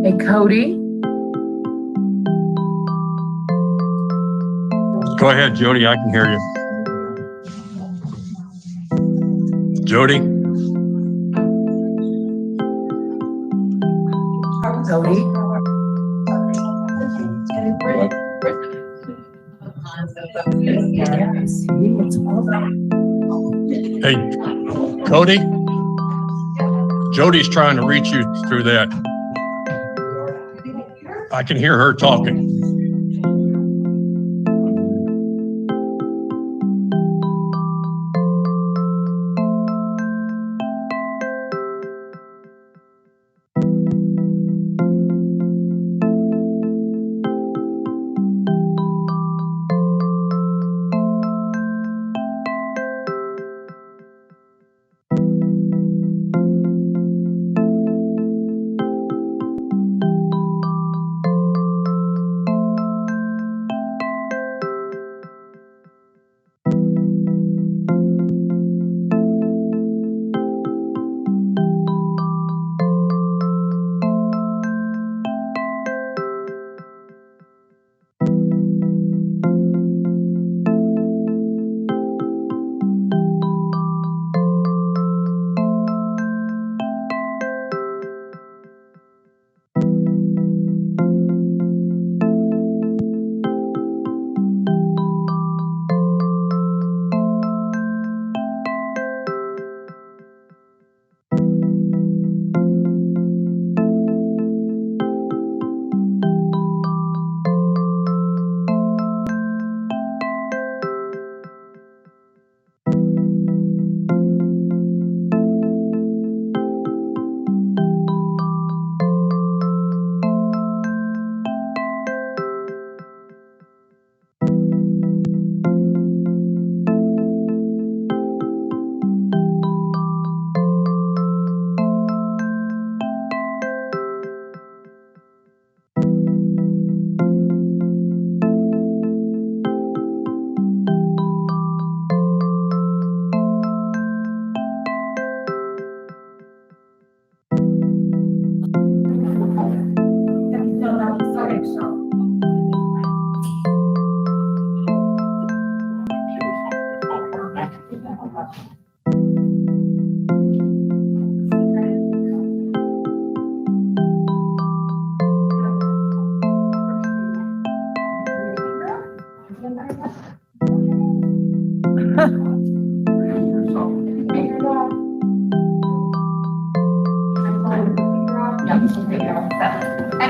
Hey, Cody. Go ahead, Jody. I can hear you. Jody? Cody. Yeah, I see. It's all that. Hey, Cody? Jody's trying to reach you through that. I can hear her talking.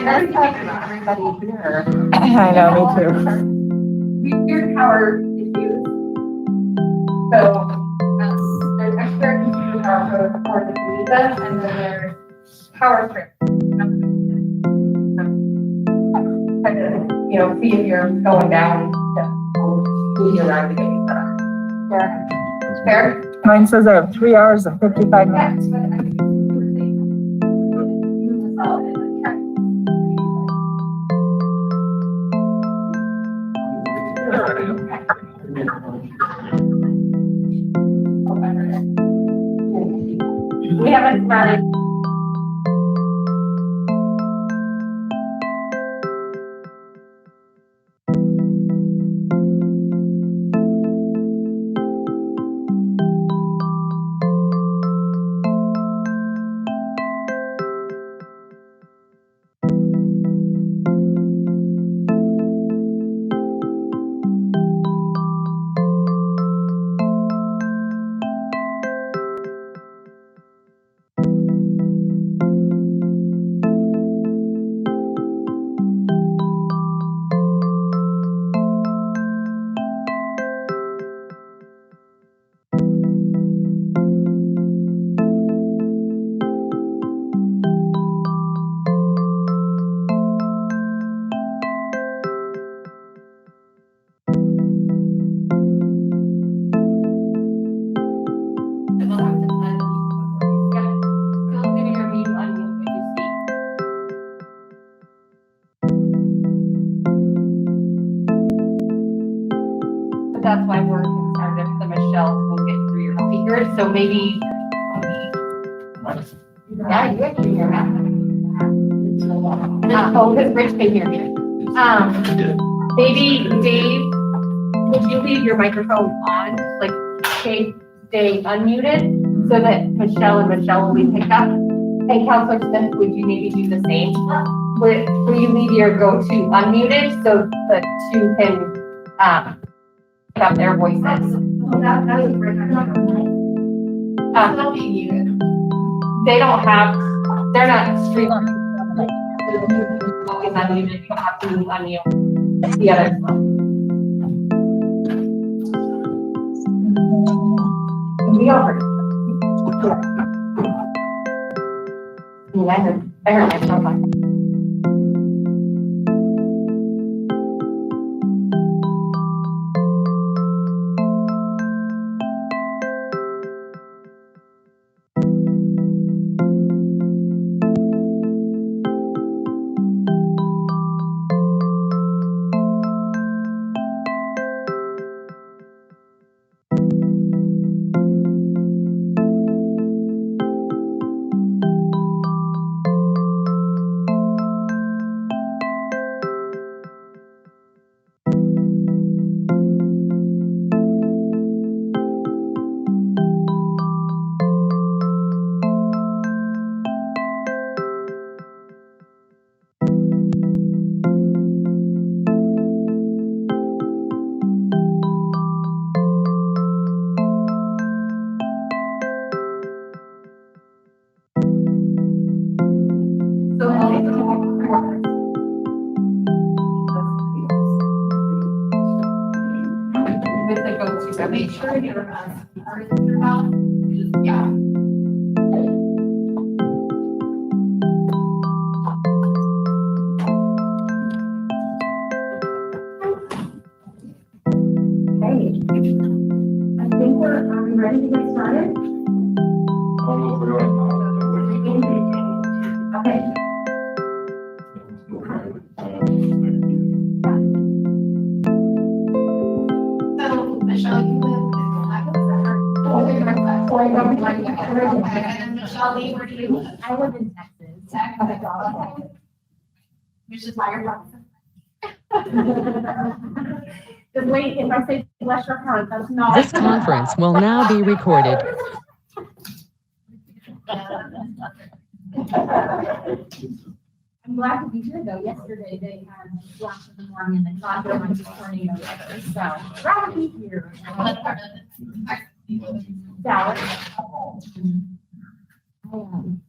Everybody here. I know, me too. Weird power issues. So, there's extra computer power for the Visa, and then there's power strips. Kind of, see if you're going down, move you around to get you better. Fair? Mine says I have 3 hours and 55 minutes. Yes, but I think you were saying. We haven't started. That's why we're concerned if the Michelle will get through your speakers, so maybe. Yeah, you can hear me. Oh, because Rich can hear me. Maybe Dave, would you leave your microphone on, like, stay unmuted, so that Michelle and Michelle will be picked up? And Counselor Smith, would you maybe do the same? Will you leave your go-to unmuted, so the two can, up their voices. They don't have, they're not streaming. Always unmuted, you have to unmute the other one. We all heard. Yeah, I heard myself on. With the go-to, so make sure your speaker is turned on. Yeah. Okay. I think are we ready to get started? Okay. So, Michelle, you live in Michelle, where do you live? I live in Texas. Which is why you're from. Just wait, if I say Western County, that's not. This conference will now be recorded. I'm glad to be here though. Yesterday they had flash in the morning and they thought there might be tornado weather, so glad to be here. Dallas. I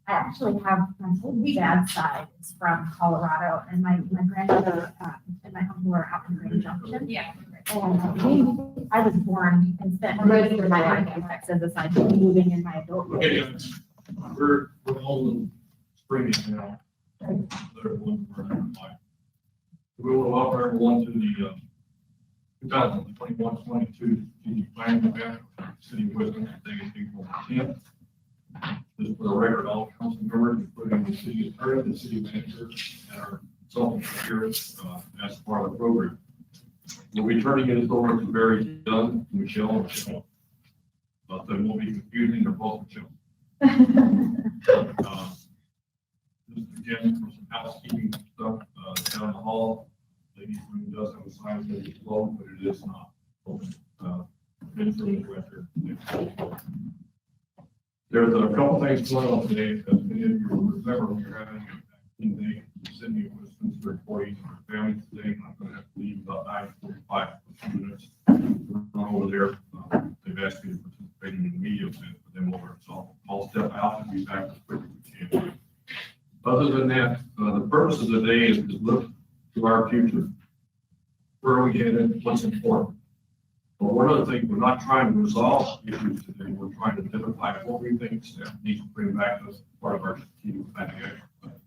actually have my whole dad's side is from Colorado, and my grandmother and my uncle are out in Grand Junction. Yeah. And I was born and spent most of my life in Texas, aside from moving in my adult years. We're all in spring now. We will offer everyone to the 2021-22 strategic plan event, City of Wisdom, today, April 10th. Just for the record, all council members, including the city attorney, the city manager, and our consultant here as part of the program. We'll be turning it over to Barry Dunn, Michelle, but there won't be confusing or both Michelle. Just again, for some housekeeping stuff, down the hall, ladies' room does have a sign that it's closed, but it is not open. Men's room is right there. There's a couple things going on today, because many of you will remember we're having a vaccine day in Sydney with Westminster employees and their families today. I'm going to have to leave about 9:45 for a few minutes. Run over there. They've asked me to participate in the media event for them over, so I'll step out and be back as quick as we can. Other than that, the purpose of the day is to look to our future. Where are we headed? What's important? But one of the things, we're not trying to resolve issues today. We're trying to identify what we think staff needs to bring back as part of our strategic planning exercise.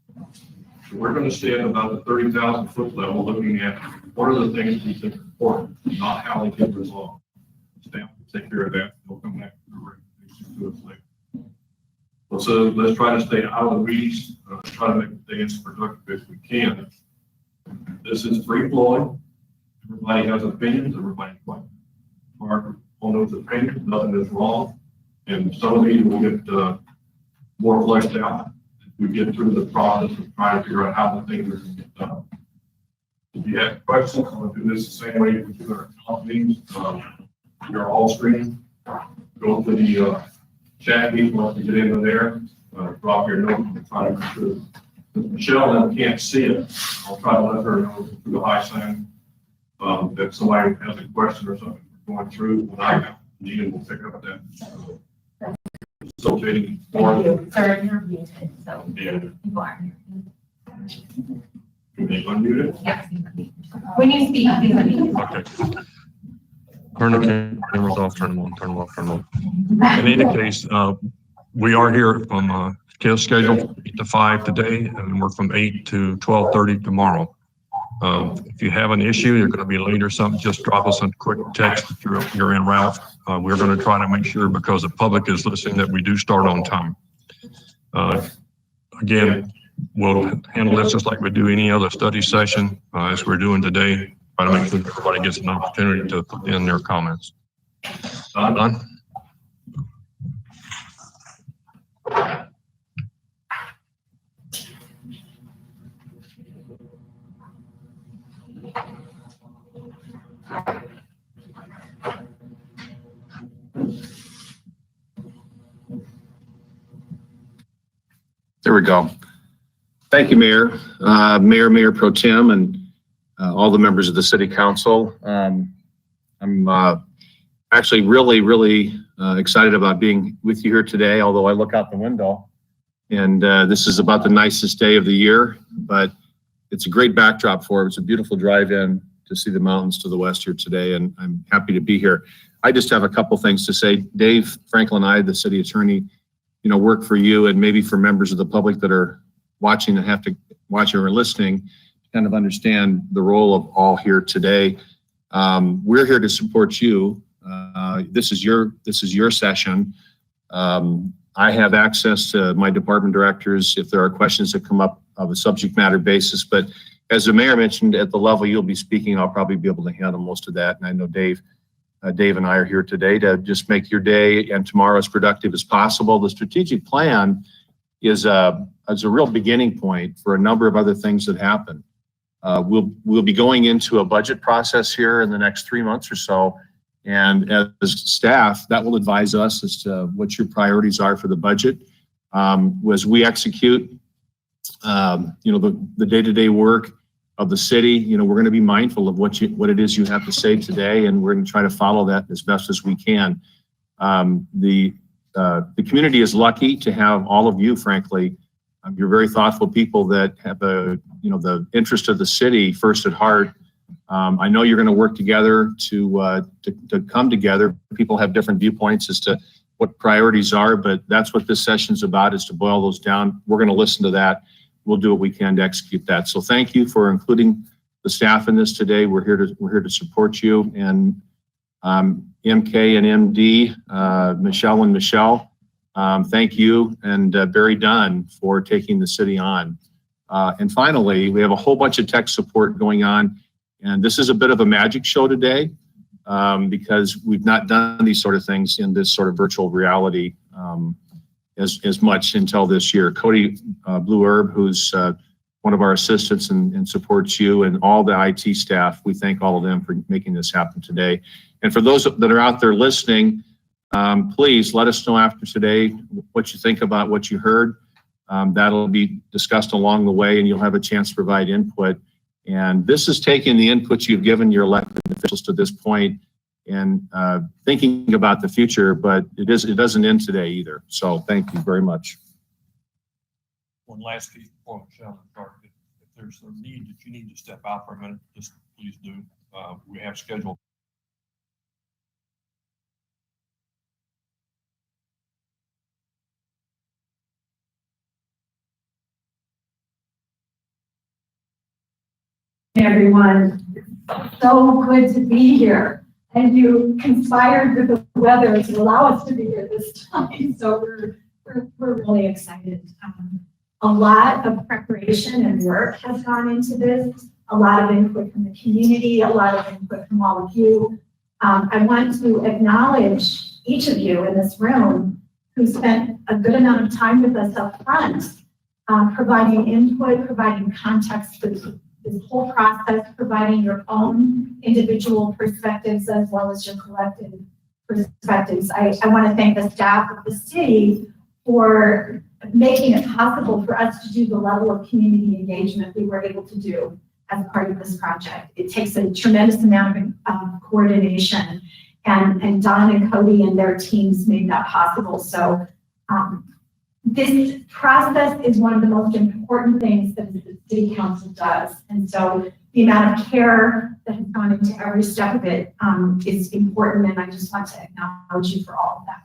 So we're going to stay at about the 30,000 foot level, looking at what are the things we think are important, not how they get resolved. Staff will take care of that. They'll come back to the recommendations to us later. So let's try to stay out of the weeds, try to make the day as productive as we can. This is free flowing. Everybody has opinions. Everybody's right. Our all knows opinions. Nothing is wrong. And some of these will get more fleshed out as we get through the process of trying to figure out how the things are going to get done. If you have questions, I'm going to do this the same way we do our companies. You're all screening. Go to the chat meeting once you get into there. Drop your note and try to go through. Michelle can't see it. I'll try to let her know through the high sign that somebody has a question or something going through. When I have Gina will pick up that facilitating form. Sir, you're muted, so Yeah. you are. Can they unmute it? Yes. When you speak, please unmute. Okay. Turn the cameras off, turn them on, turn them off, turn them on. In any case, we are here from scheduled 8 to 5 today, and we're from 8 to 12:30 tomorrow. If you have an issue, you're going to be late or something, just drop us a quick text if you're en route. We're going to try to make sure, because the public is listening, that we do start on time. Again, we'll handle this just like we do any other study session, as we're doing today. Try to make sure everybody gets an opportunity to put in their comments. Done? There we go. Thank you, Mayor, Mayor Pro Tem, and all the members of the City Council. I'm actually really excited about being with you here today, although I look out the window and this is about the nicest day of the year, but it's a great backdrop for it. It's a beautiful drive-in to see the mountains to the west here today, and I'm happy to be here. I just have a couple things to say. Dave Franklin and I, the city attorney, work for you and maybe for members of the public that are watching and have to watch or listening, kind of understand the role of all here today. We're here to support you. This is your session. I have access to my department directors if there are questions that come up of a subject matter basis, but as the mayor mentioned, at the level you'll be speaking, I'll probably be able to handle most of that. And I know Dave and I are here today to just make your day and tomorrow as productive as possible. The strategic plan is a real beginning point for a number of other things that happen. We'll be going into a budget process here in the next 3 months or so. And as staff, that will advise us as to what your priorities are for the budget. As we execute, the day-to-day work of the city, we're going to be mindful of what it is you have to say today, and we're going to try to follow that as best as we can. The community is lucky to have all of you, frankly. You're very thoughtful people that have the interest of the city first at heart. I know you're going to work together to come together. People have different viewpoints as to what priorities are, but that's what this session's about, is to boil those down. We're going to listen to that. We'll do what we can to execute that. So thank you for including the staff in this today. We're here to support you. And MK and MD, Michelle and Michelle, thank you, and Barry Dunn for taking the city on. And finally, we have a whole bunch of tech support going on. And this is a bit of a magic show today because we've not done these sort of things in this sort of virtual reality as much until this year. Cody Blue Herb, who's one of our assistants and supports you and all the IT staff, we thank all of them for making this happen today. And for those that are out there listening, please let us know after today what you think about what you heard. That'll be discussed along the way, and you'll have a chance to provide input. And this is taking the inputs you've given your elected officials to this point and thinking about the future, but it doesn't end today either. So thank you very much. One last piece before Michelle starts. If there's a need that you need to step out for a minute, just please do. We have scheduled. Everyone, so good to be here. And you conspired with the weather to allow us to be here this time. So we're really excited. A lot of preparation and work has gone into this. A lot of input from the community, a lot of input from all of you. I want to acknowledge each of you in this room who spent a good amount of time with us up front, providing input, providing context for this whole process, providing your own individual perspectives as well as your collective perspectives. I want to thank the staff of the city for making it possible for us to do the level of community engagement we were able to do as part of this project. It takes a tremendous amount of coordination, and Don and Cody and their teams made that possible. So this process is one of the most important things that the City Council does. And so the amount of care that has gone into every step of it is important, and I just want to acknowledge you for all of that.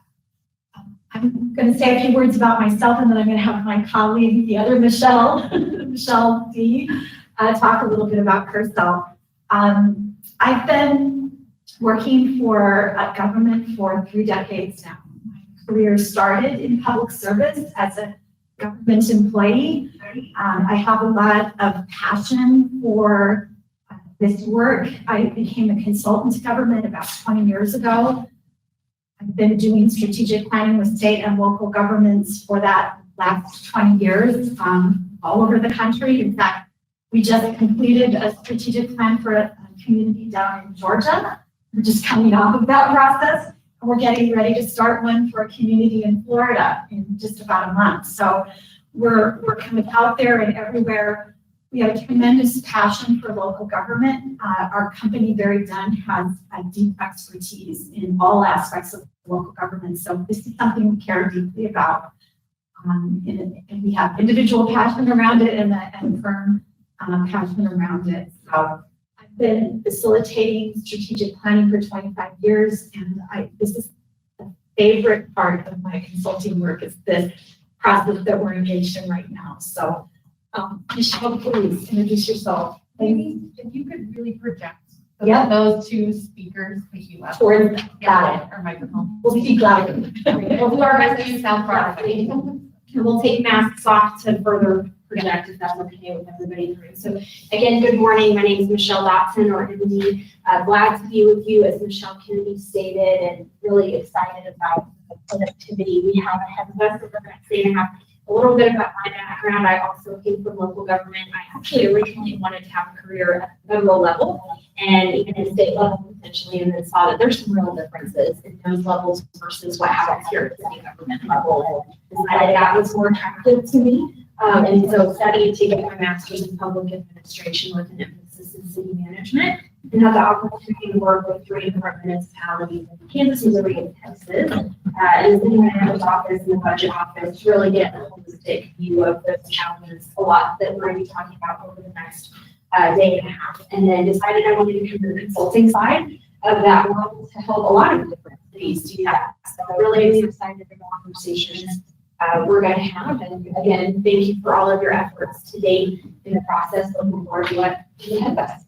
I'm going to say a few words about myself, and then I'm going to have my colleague, the other Michelle, Michelle D., talk a little bit about herself. I've been working for government for 3 decades now. My career started in public service as a government employee. I have a lot of passion for this work. I became a consultant to government about 20 years ago. I've been doing strategic planning with state and local governments for that last 20 years, all over the country. In fact, we just completed a strategic plan for a community down in Georgia. We're just coming off of that process, and we're getting ready to start one for a community in Florida in just about a month. So we're kind of out there and everywhere. We have a tremendous passion for local government. Our company, Very Done, has a deep expertise in all aspects of local government. So this is something we care deeply about. And we have individual passion around it and firm passion around it. So I've been facilitating strategic planning for 25 years, and this is the favorite part of my consulting work, is this process that we're engaged in right now. So Michelle, please introduce yourself. Maybe if you could really project so Yeah. that those 2 speakers pick you up. Toward that. Or microphone. We'll speak louder. We'll do our best to sound far. And we'll take masks off to further project if that's okay with everybody in the room. So again, good morning. My name is Michelle Dotson, or MD. Glad to be with you, as Michelle Kennedy stated, and really excited about the productivity we have ahead of us. So we're going to say and have a little bit about my background. I also came from local government. I actually originally wanted to have a career at the federal level and even at state level potentially, and then saw that there's some real differences in those levels versus what happens here at the state government level, and decided that was more attractive to me. And so studied to get my master's in public administration with an emphasis in city management, and had the opportunity to work with 3 different municipalities in Kansas, Missouri, and Texas, in the city manager's office and the budget office, to really get a holistic view of those challenges, a lot that we're going to be talking about over the next day and a half. And then decided I wanted to come to the consulting side of that world to help a lot of different cities do that. So really excited about the conversations we're going to have. And again, thank you for all of your efforts to date in the process. Looking forward to what you have us.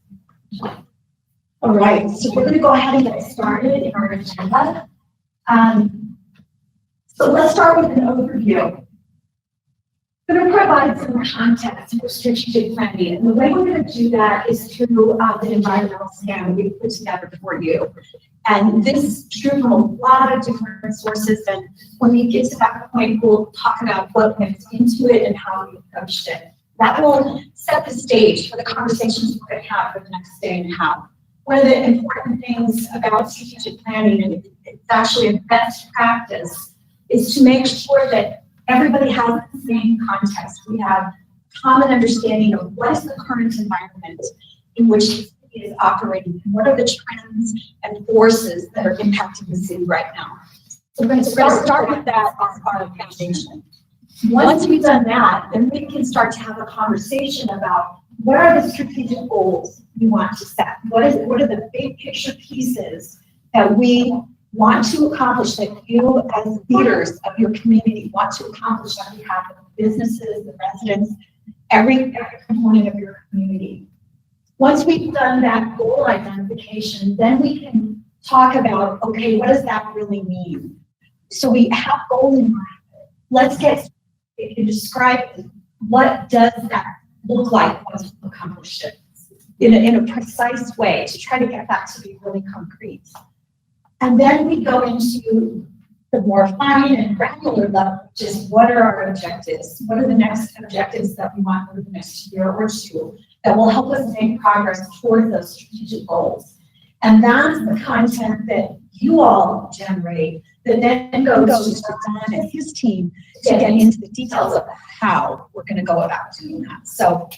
All right, so we're going to go ahead and get started in our agenda. So let's start with an overview. going to provide some context for strategic planning. And the way we're going to do that is through the environmental scan we put together for you. And this drew from a lot of different sources. And when we get to that point, we'll talk about what went into it and how we approached it. That will set the stage for the conversations we're going to have for the next day and a half. One of the important things about strategic planning, and it's actually a best practice, is to make sure that everybody has the same context. We have common understanding of what is the current environment in which the city is operating, and what are the trends and forces that are impacting the city right now. So we're going to start with that as our foundation. Once we've done that, then we can start to have a conversation about what are the strategic goals we want to set? What are the big picture pieces that we want to accomplish, that you as leaders of your community want to accomplish on behalf of the businesses, the residents, every component of your community. Once we've done that goal identification, then we can talk about, okay, what does that really mean? So we have goal in mind. Let's get and describe what does that look like once we've accomplished it in a precise way to try to get that to be really concrete. And then we go into the more fine and granular level, which is what are our objectives? What are the next objectives that we want over the next year or two that will help us make progress towards those strategic goals? And that's the content that you all generate that then goes to Don and his team to get into the details of how we're going to go about doing that. So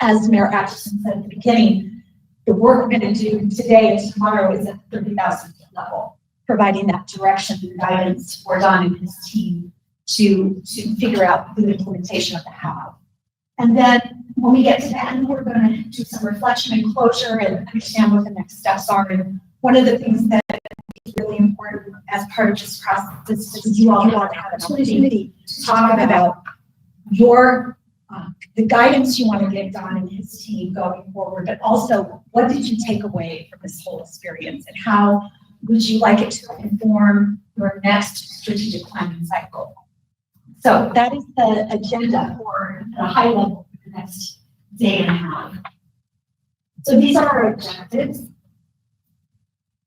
as Mayor Atchison said at the beginning, the work we're going to do today and tomorrow is at 30,000 level, providing that direction and guidance for Don and his team to figure out the implementation of the how. And then when we get to the end, we're going to do some reflection and closure and understand what the next steps are. And one of the things that is really important as part of this process is you all have an opportunity to talk about your the guidance you want to give Don and his team going forward, but also what did you take away from this whole experience and how would you like it to inform your next strategic planning cycle? So that is the agenda for a high level for the next day and a half. So these are our objectives.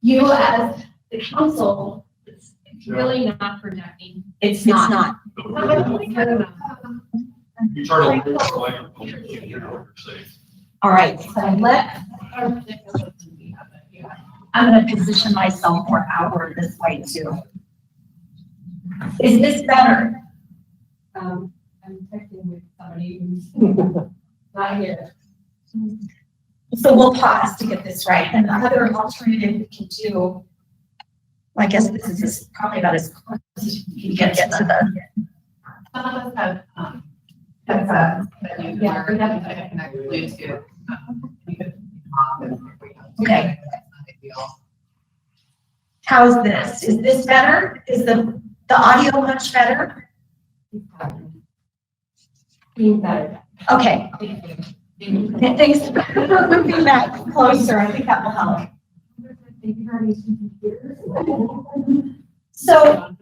You as the council, It's really not projecting. it's not. You turn on the microphone, you can't hear what you're saying. All right, so I'm going to position myself more outward this way too. Is this better? I'm texting with somebody who's not here. So we'll pause to get this right. And the other alternative we can do, I guess this is just probably about as close as you can get to the. Some of us have, headsets that you can connect Bluetooth. You could, Okay. How is this? Is this better? Is the audio much better? better. Okay. Thanks for moving that closer. I think that will help. So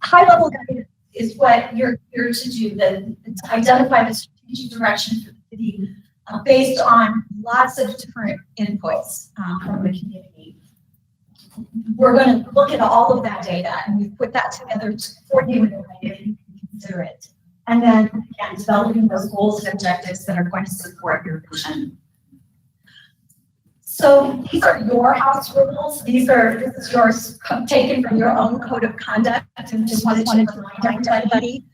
high level guidance is what you're here to do, to identify the strategic direction for the city based on lots of different inputs from the community. We're going to look at all of that data and we've put that together for you in a way that you can consider it. And then again, developing those goals and objectives that are going to support your vision. So these are your house rules. This is yours taken from your own code of conduct, and just wanted to remind everybody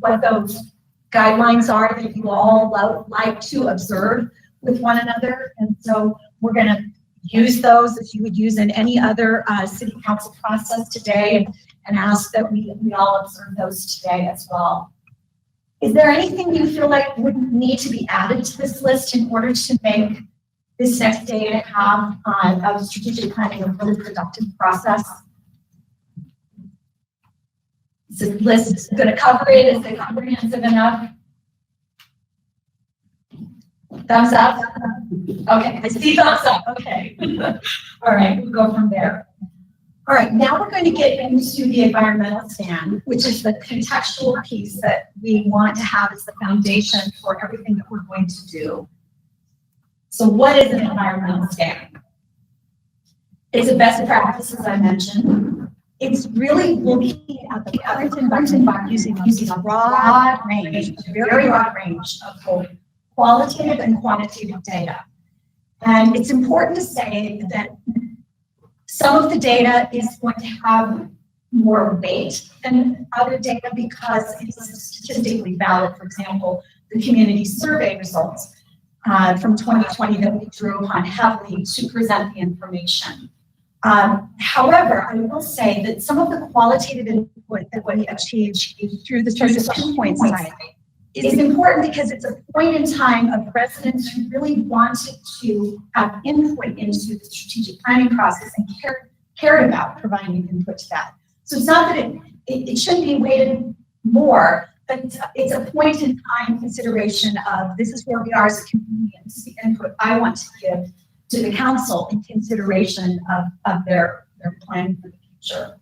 what those guidelines are that you all like to observe with one another. And so we're going to use those as you would use in any other city council process today, and ask that we all observe those today as well. Is there anything you feel like would need to be added to this list in order to make this next day and a half of strategic planning a really productive process? Is this list going to cover it? Is it comprehensive enough? Thumbs up? Okay, I see thumbs up. Okay. All right, we'll go from there. All right, now we're going to get into the environmental stand, which is the contextual piece that we want to have as the foundation for everything that we're going to do. So what is an environmental stand? It's a best practice, as I mentioned. It's really looking at the current environment using a broad range, a very broad range of both qualitative and quantitative data. And it's important to say that some of the data is going to have more weight than other data because it's statistically valid. For example, the community survey results from 2020 that we drew upon heavily to present the information. However, I will say that some of the qualitative input that we achieved through the social pinpoint site is important because it's a point in time of residents who really wanted to have input into the strategic planning process and cared about providing input to that. So it's not that it shouldn't be weighted more, but it's a point in time consideration of this is where we are as a community and this is the input I want to give to the council in consideration of their planning for the future.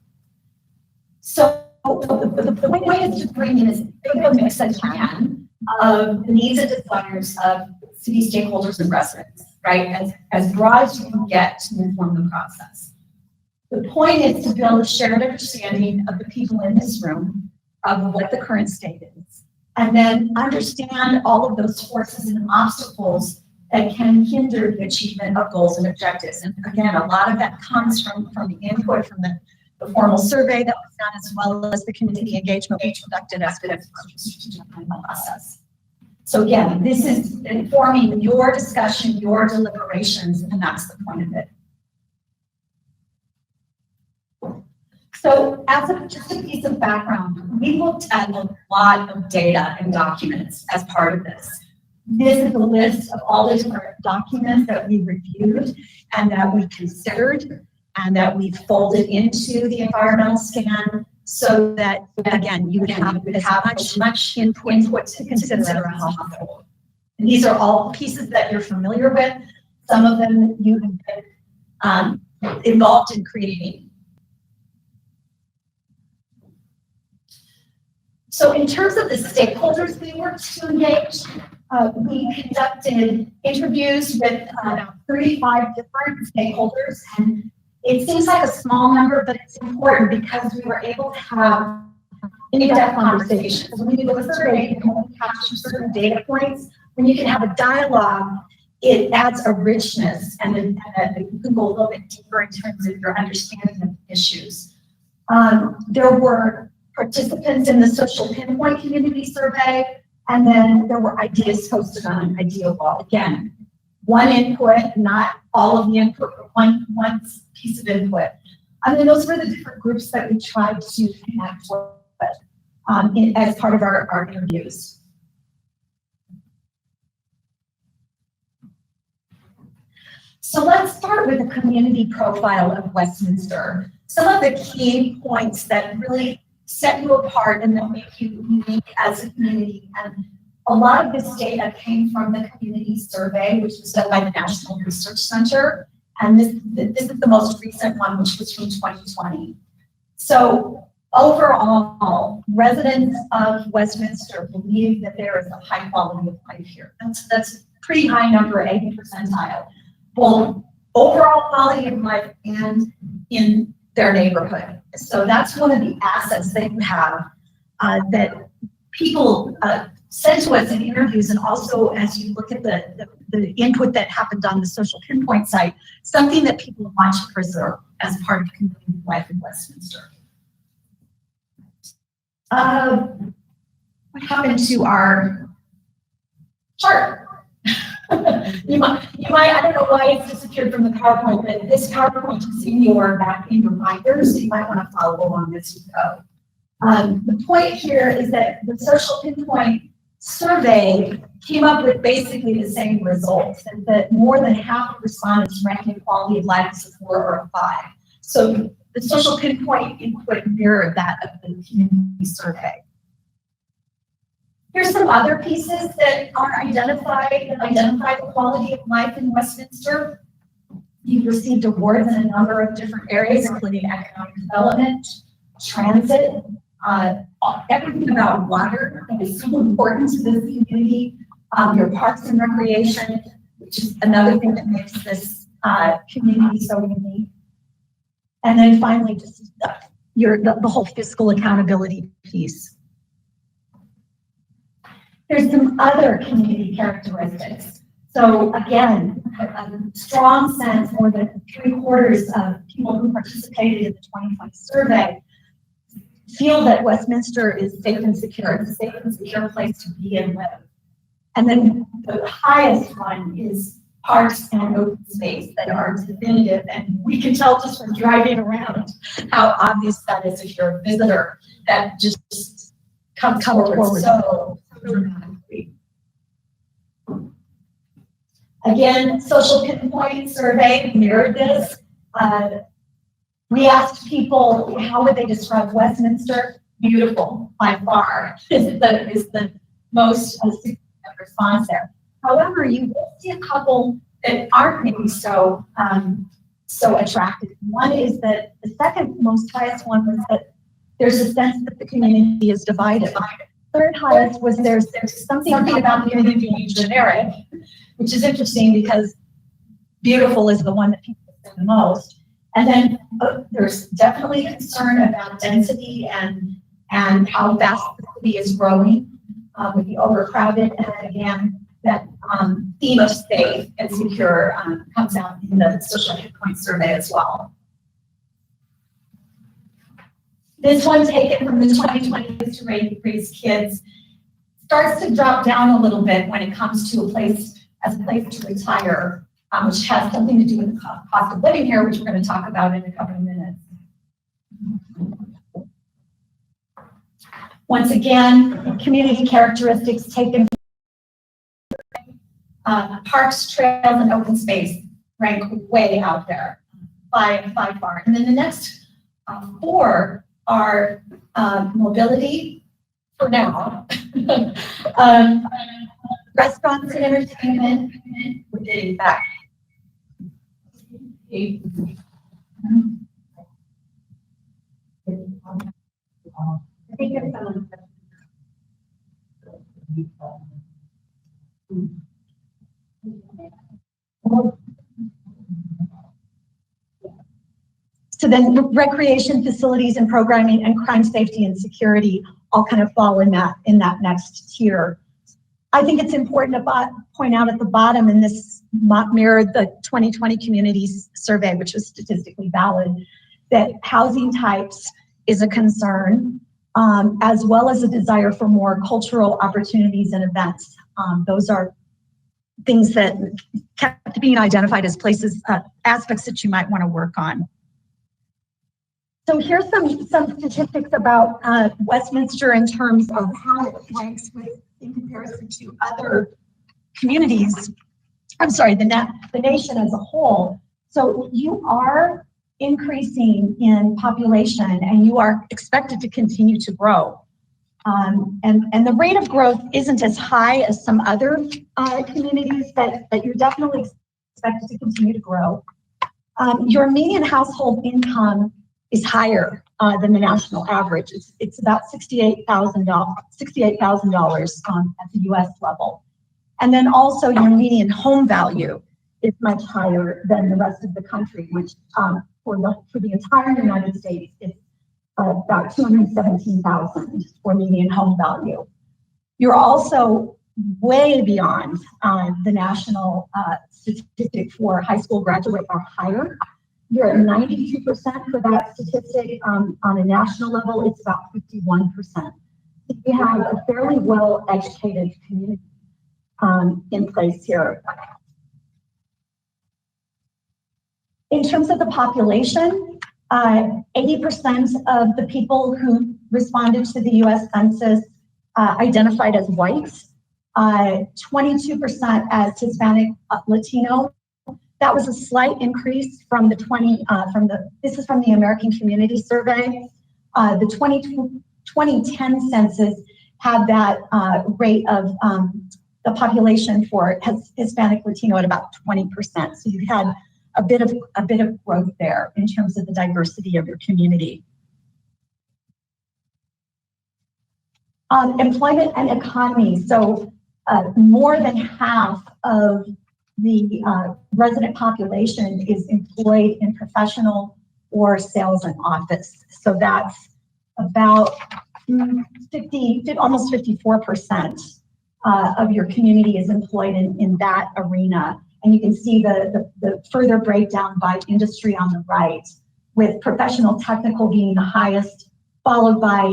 So the point is to bring in as big a mix as you can of the needs and desires of city stakeholders and residents, right? As broad as you can get to inform the process. The point is to build a shared understanding of the people in this room of what the current state is, and then understand all of those forces and obstacles that can hinder the achievement of goals and objectives. And again, a lot of that comes from the input from the formal survey that was done, as well as the community engagement we conducted as part of the strategic planning process. So again, this is informing your discussion, your deliberations, and that's the point of it. So just a piece of background, we looked at a lot of data and documents as part of this. This is a list of all the different documents that we reviewed and that we considered and that we folded into the environmental scan so that, again, you would have as much input to consider as possible. And these are all pieces that you're familiar with. Some of them you have been involved in creating. So in terms of the stakeholders we worked to engage, we conducted interviews with 35 different stakeholders, and it seems like a small number, but it's important because we were able to have in-depth conversations. When you do a survey, you can only capture certain data points. When you can have a dialogue, it adds a richness and you can go a little bit deeper in terms of your understanding of issues. There were participants in the social pinpoint community survey, and then there were ideas posted on an idea wall. Again, one input, not all of the input, but one piece of input. And then those were the different groups that we tried to connect with as part of our interviews. So let's start with the community profile of Westminster. Some of the key points that really set you apart and that make you unique as a community. And a lot of this data came from the community survey, which was done by the National Research Center. And this is the most recent one, which was from 2020. So overall, residents of Westminster believe that there is a high quality of life here. That's a pretty high number, 80 percentile, both overall quality of life and in their neighborhood. So that's one of the assets that you have that people send to us in interviews, and also as you look at the input that happened on the social pinpoint site, something that people want to preserve as part of community life in Westminster. What happened to our chart? You might, I don't know why it's disappeared from the PowerPoint, but this PowerPoint is in your binders, so you might want to follow along as you go. The point here is that the social pinpoint survey came up with basically the same results, and that more than half of respondents ranked quality of life as a 4 or a 5. So the social pinpoint input mirrored that of the community survey. Here's some other pieces that are identify the quality of life in Westminster. You've received awards in a number of different areas, including economic development, transit, everything about water that is so important to this community, your parks and recreation, which is another thing that makes this community so unique. And then finally, just the whole fiscal accountability piece. There's some other community characteristics. So again, a strong sense, more than 3/4 of people who participated in the 2020 survey feel that Westminster is safe and secure. It's a safe and secure place to be and live. And then the highest one is parks and open space that are definitive. And we can tell just from driving around how obvious that is if you're a visitor, that just comes forward so dramatically. Again, social pinpoint survey mirrored this. We asked people, how would they describe Westminster? Beautiful, by far, is the most significant response there. However, you will see a couple that aren't maybe so attractive. One is that the second most highest one was that there's a sense that the community is divided. Third highest was there's something about the community being generic, which is interesting because beautiful is the one that people say the most. And then there's definitely concern about density and how fast the city is growing with the overcrowded. And again, that theme of safe and secure comes out in the social pinpoint survey as well. This one taken from the 2020 to raise kids starts to drop down a little bit when it comes to a place to retire, which has something to do with the cost of living here, which we're going to talk about in a couple of minutes. Once again, community characteristics taken parks, trails, and open space rank way out there by far. And then the next 4 are mobility for now, restaurants and entertainment, we're getting back. I think there's someone. So then recreation facilities and programming and crime safety and security all kind of fall in that next tier. I think it's important to point out at the bottom, and this mirrored the 2020 communities survey, which was statistically valid, that housing types is a concern, as well as a desire for more cultural opportunities and events. Those are things that kept being identified as places, aspects that you might want to work on. So here's some statistics about Westminster in terms of how it ranks in comparison to other communities. I'm sorry, the nation as a whole. So you are increasing in population and you are expected to continue to grow. And the rate of growth isn't as high as some other communities, but you're definitely expected to continue to grow. Your median household income is higher than the national average. It's about $68,000 at the US level. And then also your median home value is much higher than the rest of the country, which for the entire United States is about $217,000 for median home value. You're also way beyond the national statistic for high school graduate or higher. You're at 92% for that statistic. On a national level, it's about 51%. We have a fairly well-educated community in place here. In terms of the population, 80% of the people who responded to the US Census identified as whites, 22% as Hispanic Latino. That was a slight increase from this is from the American Community Survey. The 2010 census had that rate of the population for Hispanic Latino at about 20%. So you had a bit of growth there in terms of the diversity of your community. Employment and economy. So more than half of the resident population is employed in professional or sales and office. So that's about almost 54% of your community is employed in that arena. And you can see the further breakdown by industry on the right, with professional technical being the highest, followed by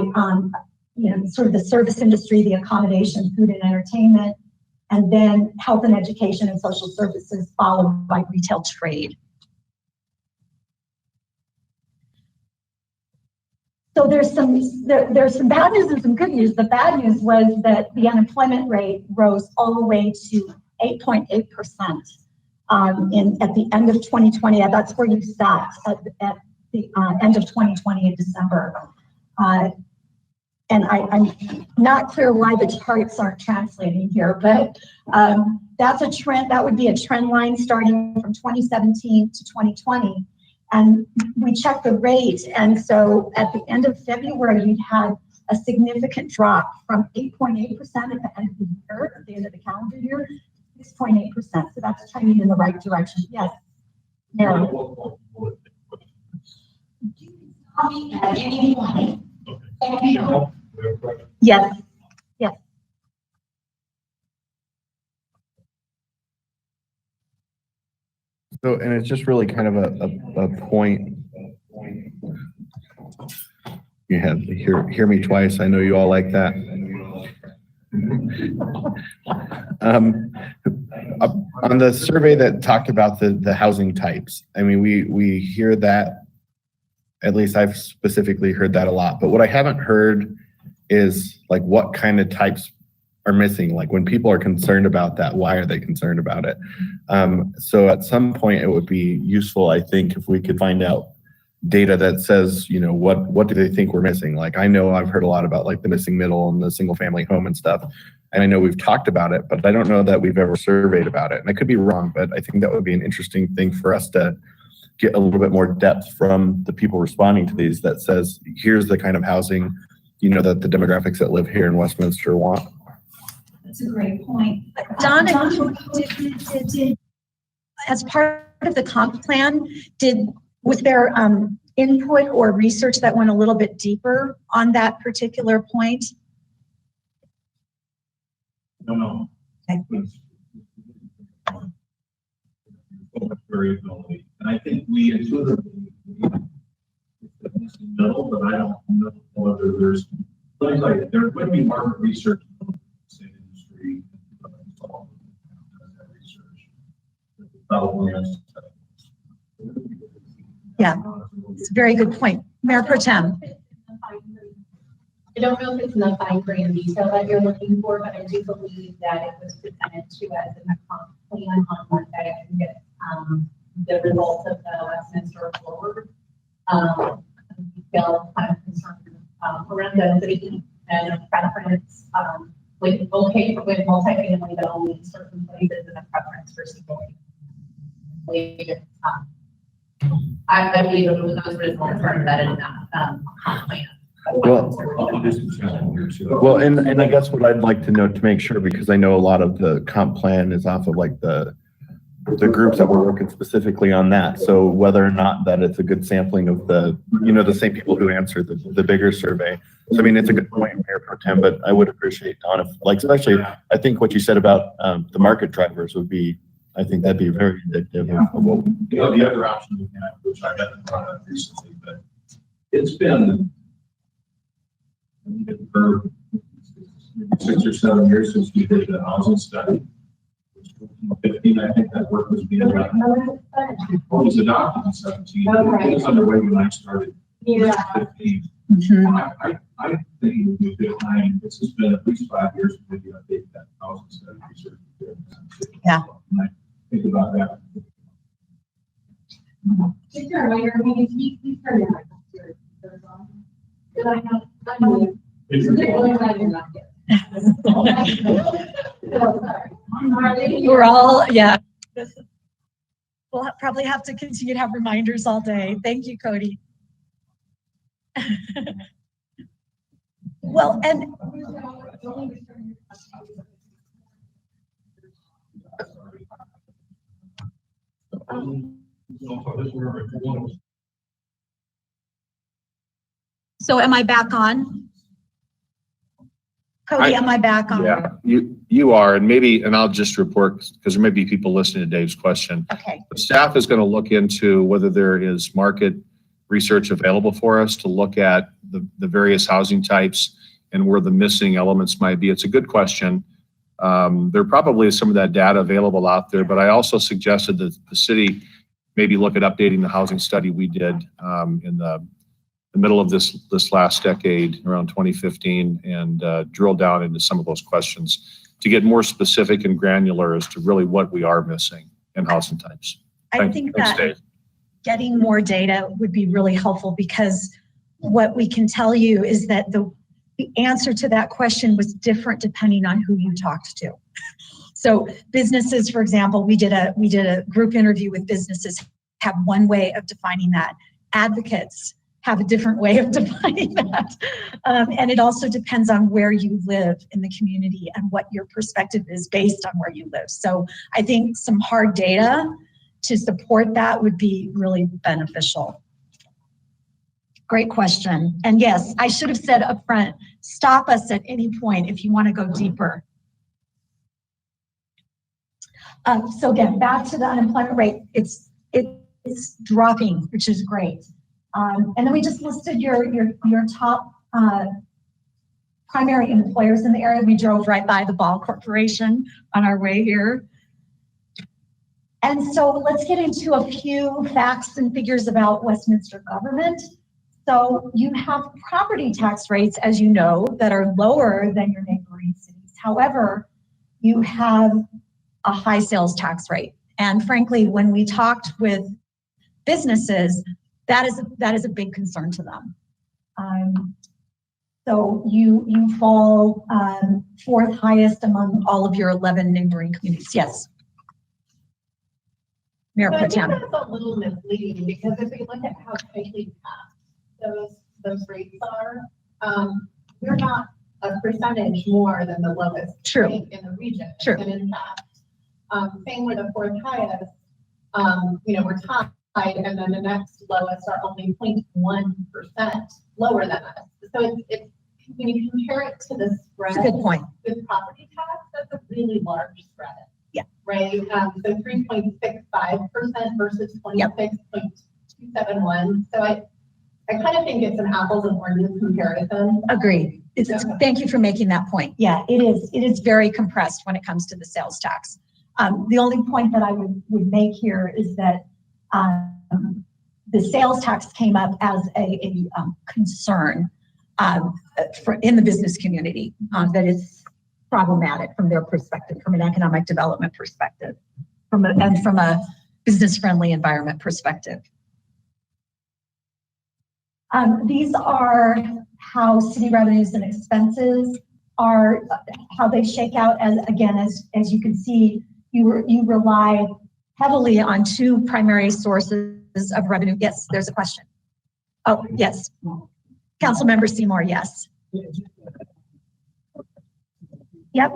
sort of the service industry, the accommodation, food and entertainment, and then health and education and social services, followed by retail trade. So there's some bad news and some good news. The bad news was that the unemployment rate rose all the way to 8.8% at the end of 2020. That's where you sat at the end of 2020 in December. And I'm not clear why the charts aren't translating here, but that's a trend. That would be a trend line starting from 2017 to 2020. And we checked the rate. And so at the end of February, you'd had a significant drop from 8.8% at the end of the year, at the end of the calendar year, 6.8%. So that's trending in the right direction. Yes. Mary. At any point. Yes. Yes. So, and it's just really kind of a point. You have to hear me twice. I know you all like that. On the survey that talked about the housing types, I mean, we hear that, at least I've specifically heard that a lot, but what I haven't heard is like what kind of types are missing. Like when people are concerned about that, why are they concerned about it? So at some point it would be useful, I think, if we could find out data that says, you know, what do they think we're missing? Like, I know I've heard a lot about like the missing middle and the single family home and stuff. And I know we've talked about it, but I don't know that we've ever surveyed about it. And I could be wrong, but I think that would be an interesting thing for us to get a little bit more depth from the people responding to these that says, here's the kind of housing, you know, that the demographics that live here in Westminster want. That's a great point. Donna, did as part of the comp plan, was there input or research that went a little bit deeper on that particular point? No. Okay. So much variability, and I think we included the middle, but I don't know whether there's. Let me tell you, there would be market research in the state industry. Probably. Yeah, it's a very good point. Mayor Pro Tem. I don't know if it's in the fine grain detail that you're looking for, but I do believe that it was presented to us in the comp plan on Monday. I can get the results of the Westminster forward. We feel kind of concerned around density and preference, with multifamily, but only certain places and a preference for single. I believe those results are embedded in that comp plan. Well, and I guess what I'd like to know to make sure, because I know a lot of the comp plan is off of like the groups that were working specifically on that. So whether or not that it's a good sampling of the, you know, the same people who answered the bigger survey. So I mean, it's a good point, Mayor Pro Tem, but I would appreciate, Don, if, like, especially, I think what you said about the market drivers would be, I think that'd be very indicative of what. You know, the other option we have, which I got in front of recently, but it's been for 6 or 7 years since we did the housing study. 15, I think that work was being done. It was adopted in 17. It was underway when I started. Yeah. 15. Mm-hmm. I think we've been behind. This has been at least 5 years. Maybe I think that housing study research. Yeah. I think about that. We're all, yeah. we'll probably have to continue to have reminders all day. Thank you, Cody. Well, and so am I back on? Cody, am I back on? Yeah, you are, and I'll just report, because there may be people listening to Dave's question. Okay, The staff is going to look into whether there is market research available for us to look at the various housing types and where the missing elements might be. It's a good question. There probably is some of that data available out there, but I also suggested that the city maybe look at updating the housing study we did in the middle of this last decade, around 2015, and drill down into some of those questions to get more specific and granular as to really what we are missing in housing types. I think Thanks, that Dave. getting more data would be really helpful, because what we can tell you is that the answer to that question was different depending on who you talked to. So businesses, for example, we did a group interview with businesses, have one way of defining that. Advocates have a different way of defining that. And it also depends on where you live in the community and what your perspective is based on where you live. So I think some hard data to support that would be really beneficial. Great question. And yes, I should have said up front, stop us at any point if you want to go deeper. So again, back to the unemployment rate, it's dropping, which is great. And then we just listed your top primary employers in the area. We drove right by the Ball Corporation on our way here. And so let's get into a few facts and figures about Westminster government. So you have property tax rates, as you know, that are lower than your neighboring cities. However, you have a high sales tax rate. And frankly, when we talked with businesses, that is a big concern to them. So you fall fourth highest among all of your 11 neighboring communities. Yes. Mayor So I Pro think Tem. that's a little misleading, because if we look at how tightly packed those rates are, we're not a percentage more than the lowest True. rate in the region. True. And in fact, same with the fourth highest, we're tied, and then the next lowest are only 0.1% lower than us. So it's when you compare it to the spread That's a good point. with property tax, that's a really large spread. Yeah. Right, so 3.65% versus 26.271. So I kind of think it's an apples and oranges comparison. Agreed. Thank you for making that point. Yeah, it is very compressed when it comes to the sales tax. The only point that I would make here is that the sales tax came up as a concern in the business community that is problematic from their perspective, from an economic development perspective, and from a business-friendly environment perspective. These are how city revenues and expenses are, how they shake out. As you can see, you rely heavily on two primary sources of revenue. Yes, there's a question. Oh, yes. Councilmember Seymour, yes. Yep.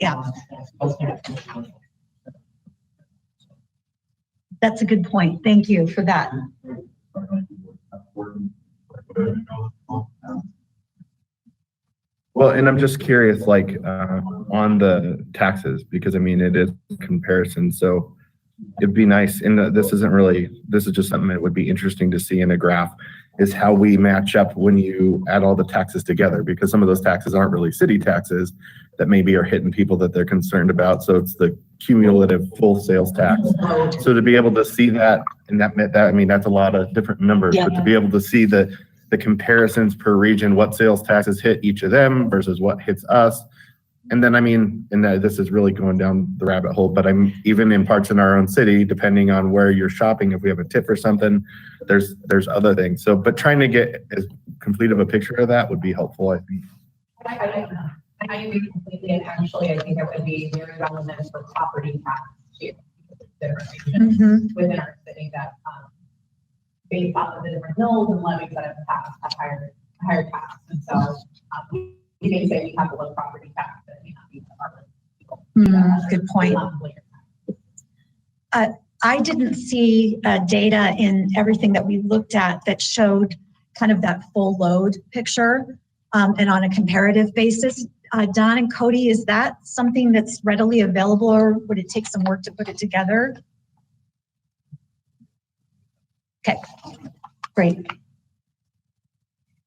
Yeah. That's a good point. Thank you for that. Well, and I'm just curious, like, on the taxes, because I mean, it is a comparison. So it'd be nice, and this is just something that would be interesting to see in a graph, is how we match up when you add all the taxes together, because some of those taxes aren't really city taxes that maybe are hitting people that they're concerned about. So it's the cumulative full sales tax. So to be able to see that, and I mean, that's a lot of different numbers, but to be able to see the comparisons per region, what sales taxes hit each of them versus what hits us, And then, I mean, and this is really going down the rabbit hole, but I'm even in parts in our own city, depending on where you're shopping, if we have a tip or something, there's other things. So, but trying to get as complete of a picture of that would be helpful, I think. I agree completely, and actually, I think it would be very relevant for property tax too. There are regions within our city that, based off of the different mills and levies that have passed, have higher tax. And so, you may say we have a low property tax, but it may not be the other people. Good point. I didn't see data in everything that we looked at that showed kind of that full load picture and on a comparative basis. Don and Cody, is that something that's readily available, or would it take some work to put it together? Okay, great.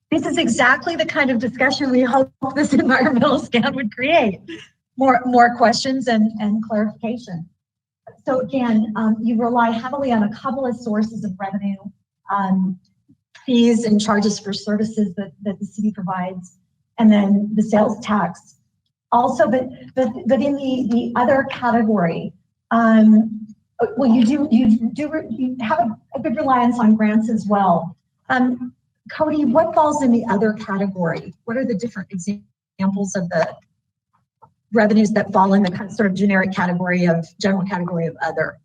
This is exactly the kind of discussion we hope this environmental scan would create. More questions and clarification. So again, you rely heavily on a couple of sources of revenue, fees and charges for services that the city provides, and then the sales tax. Also, but in the other category, well, you have a good reliance on grants as well. Cody, what falls in the other category? What are the different examples of the revenues that fall in the kind of sort of generic category of general category of other?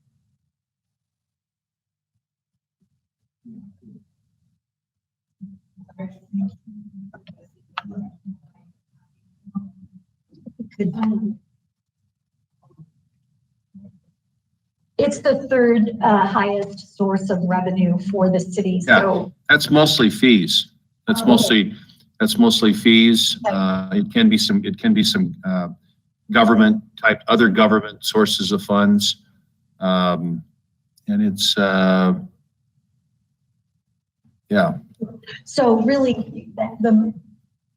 It's the third highest source of revenue for the city. Yeah, so that's mostly fees. That's mostly fees. It can be some government type, other government sources of funds. And it's, yeah. So really the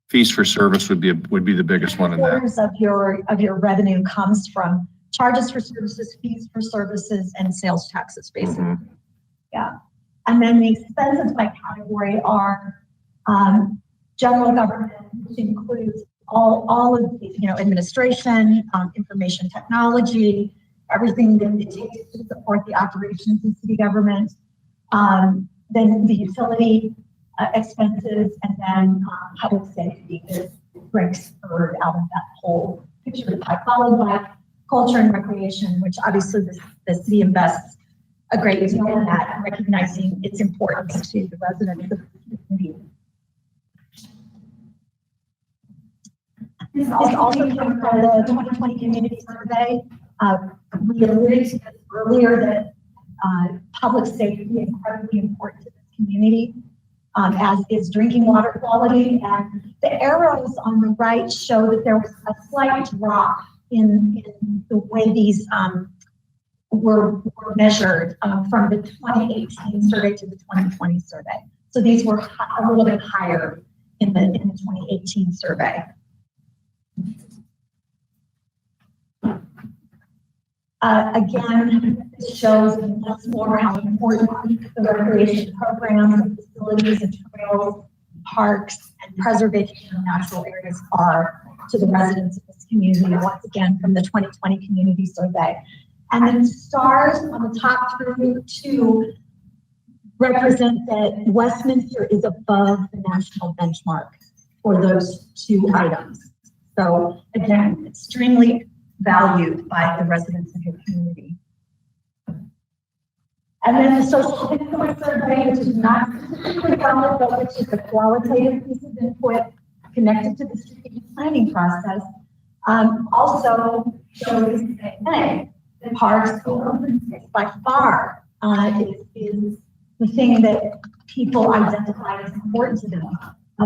Fees for service would be the biggest one in that. quarters of your revenue comes from charges for services, fees for services, and sales taxes, basically. Mhm. Yeah. And then the expenses by category are general government, which includes all of the, administration, information technology, everything that it takes to support the operations of city government. Then the utility expenses, and then public safety is breaks third out of that whole picture, followed by culture and recreation, which obviously the city invests a great deal in that, recognizing its importance to the residents of the community. This also came from the 2020 community survey. We alluded to this earlier that public safety is incredibly important to this community, as is drinking water quality. And the arrows on the right show that there was a slight drop in the way these were measured from the 2018 survey to the 2020 survey. So these were a little bit higher in the 2018 survey. Again, this shows once more how important the recreation programs, facilities and trails, parks, and preservation of natural areas are to the residents of this community, once again from the 2020 community survey. And then stars on the top through two represent that Westminster is above the national benchmark for those two items. So again, extremely valued by the residents of your community. And then the social influence survey, which is not specifically valid, but which is a qualitative piece of input connected to the strategic planning process, also shows that the parks or open space by far is the thing that people identify as important to them,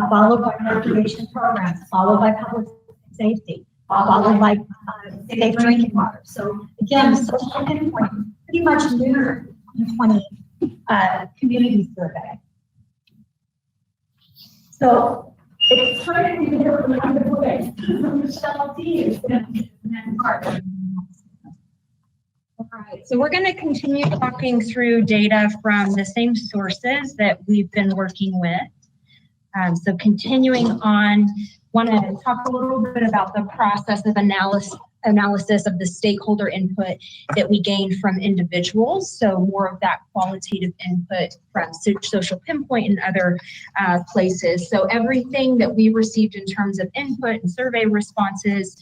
followed by recreation programs, followed by public safety, followed by safe drinking water. So again, the social endpoint pretty much mirrored the 20 community survey. So it's time to hear from the voice. Michelle D is going to be the next part. All right, so we're going to continue talking through data from the same sources that we've been working with. So continuing on want to talk a little bit about the process of analysis of the stakeholder input that we gained from individuals. So more of that qualitative input from Social Pinpoint and other places. So everything that we received in terms of input and survey responses,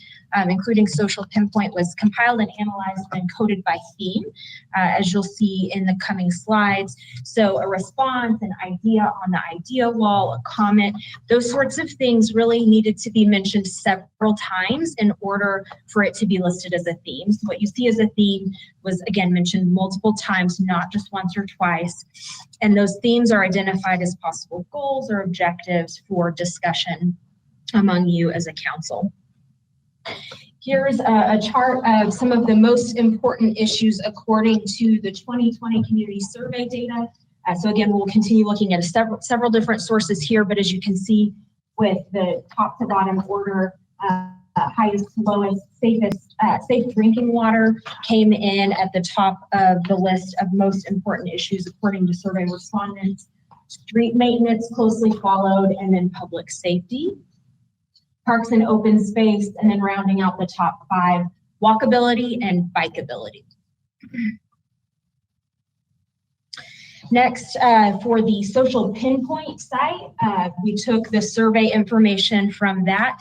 including Social Pinpoint, was compiled and analyzed and coded by theme, as you'll see in the coming slides. So a response, an idea on the idea wall, a comment, those sorts of things really needed to be mentioned several times in order for it to be listed as a theme. So what you see as a theme was, again, mentioned multiple times, not just once or twice. And those themes are identified as possible goals or objectives for discussion among you as a council. Here's a chart of some of the most important issues according to the 2020 community survey data. So again, we'll continue looking at several different sources here, but as you can see with the top to bottom order, highest, lowest, safest, safe drinking water came in at the top of the list of most important issues according to survey respondents. Street maintenance closely followed, and then public safety. Parks and open space, and then rounding out the top 5, walkability and bikeability. Next, for the Social Pinpoint site, we took the survey information from that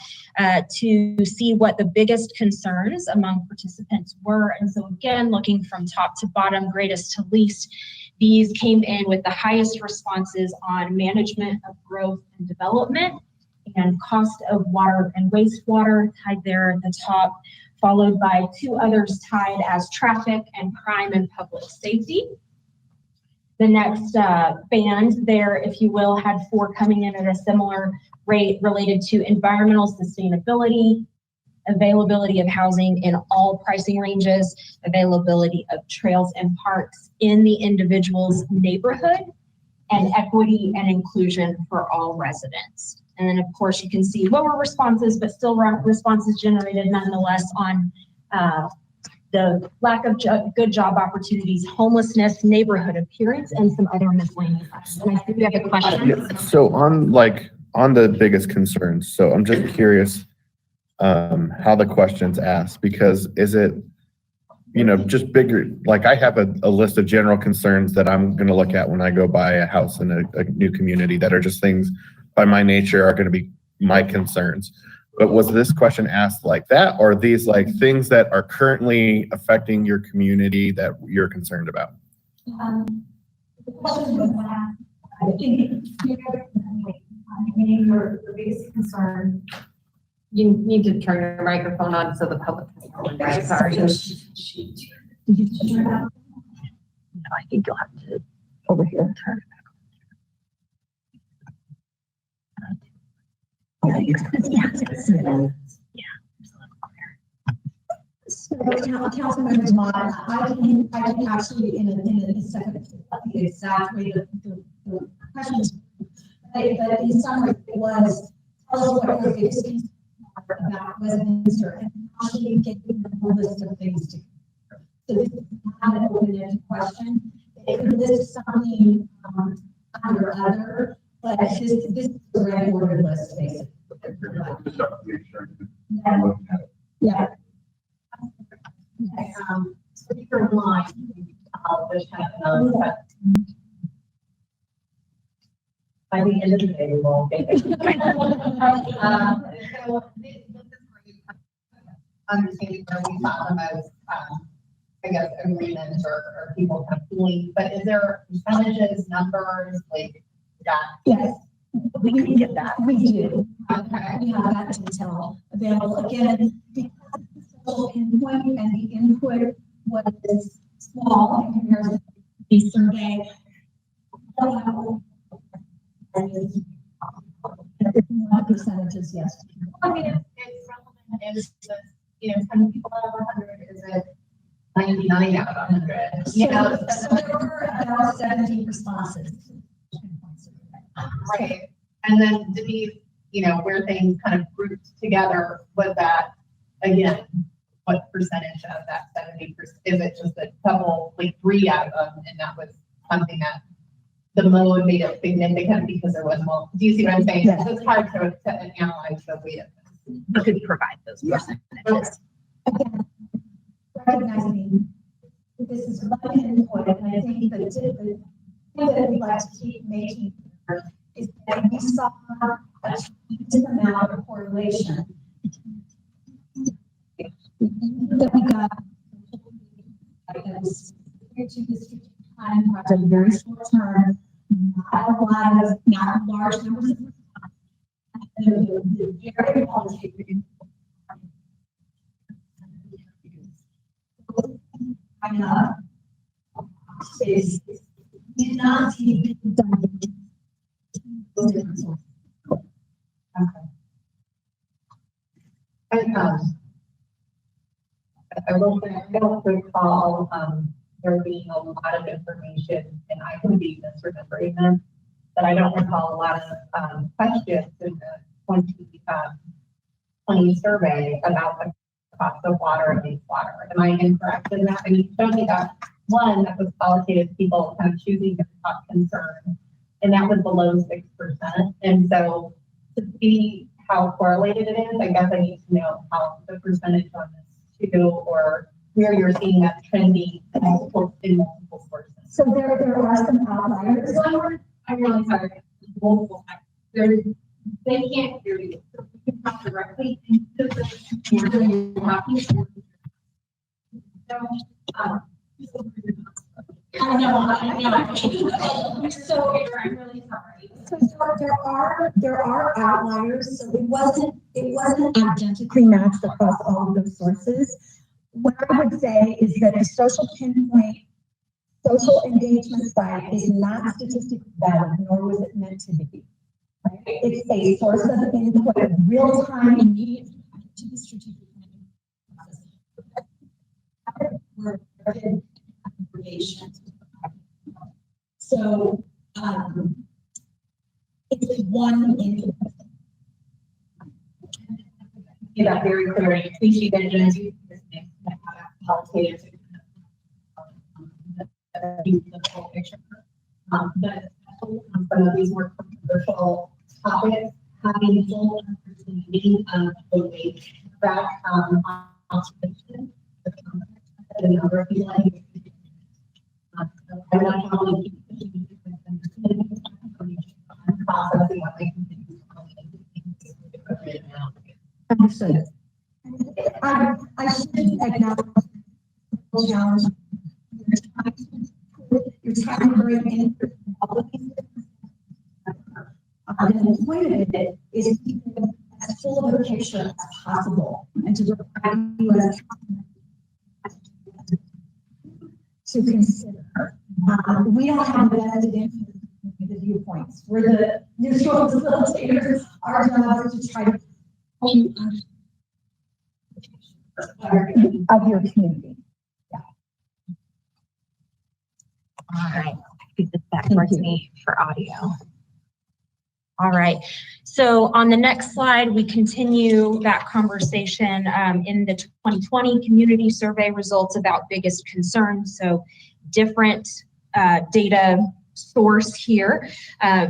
to see what the biggest concerns among participants were. And so again, looking from top to bottom, greatest to least, these came in with the highest responses on management of growth and development, and cost of water and wastewater tied there at the top, followed by 2 others tied as traffic and crime and public safety. The next band there, if you will, had 4 coming in at a similar rate related to environmental sustainability, availability of housing in all pricing ranges, availability of trails and parks in the individual's neighborhood, and equity and inclusion for all residents. And then, of course, you can see lower responses, but still responses generated nonetheless on the lack of good job opportunities, homelessness, neighborhood appearance, and some other miscellaneous items. And I think we have a question. So on the biggest concerns, so I'm just curious how the question's asked, because is it, just bigger, like I have a list of general concerns that I'm going to look at when I go buy a house in a new community that are just things by my nature are going to be my concerns. But was this question asked like that, or are these like things that are currently affecting your community that you're concerned about? The question was asked, I think, your biggest concern. You need to turn your microphone on so the public can hear. Sorry. No, I think you'll have to over here turn. So, Councilmember Mott, I can actually in a second exactly the questions, but in summary, it was tell us what your biggest concerns are about Westminster and how should we get a list of things to. So this is not an open-ended question. It could list something under other, but this is the right ordered list basically. Yeah. Okay, so you're line, there's kind of by the end of the day, we won't get it. Understanding where we thought about, I guess, agreements or people kind of feeling, but is there percentages, numbers, like that? Yes, we can get that. We do. Okay. We have that detail available again because the social input and the input was small in comparison to the survey. Percentages, yes. I mean, it's relevant. Is the 10 people out of 100? Is it 99 out of 100? So there were about 70 responses. Right. And then to be, where things kind of grouped together, was that, again, what percentage of that 70%? Is it just a couple, like 3 out of them, and that was something that the mode made it significant because there was more. Do you see what I'm saying? Yeah. So it's hard to analyze the weight of this. You could provide those percentages. Again, recognizing that this is one input, and I think that the thing that we'd like to keep making here is that we saw a different amount of correlation. That we got items here to the strategic planning project, very short term, not large numbers of. The very qualitative. Is did not see done. I will say, I don't recall, there being a lot of information, and I could be misremembering them, but I don't recall a lot of, questions in the 2020 survey about the cost of water and wastewater. Am I incorrect in that? I mean, don't think that one that was qualitative, people kind of choosing their top concern, and that was below 6%. And so to see how correlated it is, I guess I need to know how the percentage on this too, or where you're seeing that trending in multiple sources. So there are some outliers. I'm really sorry. They can't hear you. So you can talk directly into the talking. So, I know. So I'm really sorry. So there are outliers, so it wasn't identically matched across all of those sources. What I would say is that the social pinpoint, social engagement site is not statistically valid, nor was it meant to be. Right? It's a source of input, real-time, immediate to the strategic planning process. So, it's one input. See that very clearly. Please, you guys don't do this thing. Qualitative. The whole picture. But some of these more controversial topics, having full understanding of the weight that observation, the context, and the number of people. I want to probably keep processing what they can do. Understood. I should acknowledge the challenge. You're trying to bring in all of these. The point of it is to keep as full of a picture as possible and to provide you as to consider. We don't have vested interest in the viewpoints. We're the neutral facilitators. Our job is to try to help you understand of your community. All right, feed this back towards me for audio. All right, so on the next slide, we continue that conversation in the 2020 community survey results about biggest concerns. So different data source here.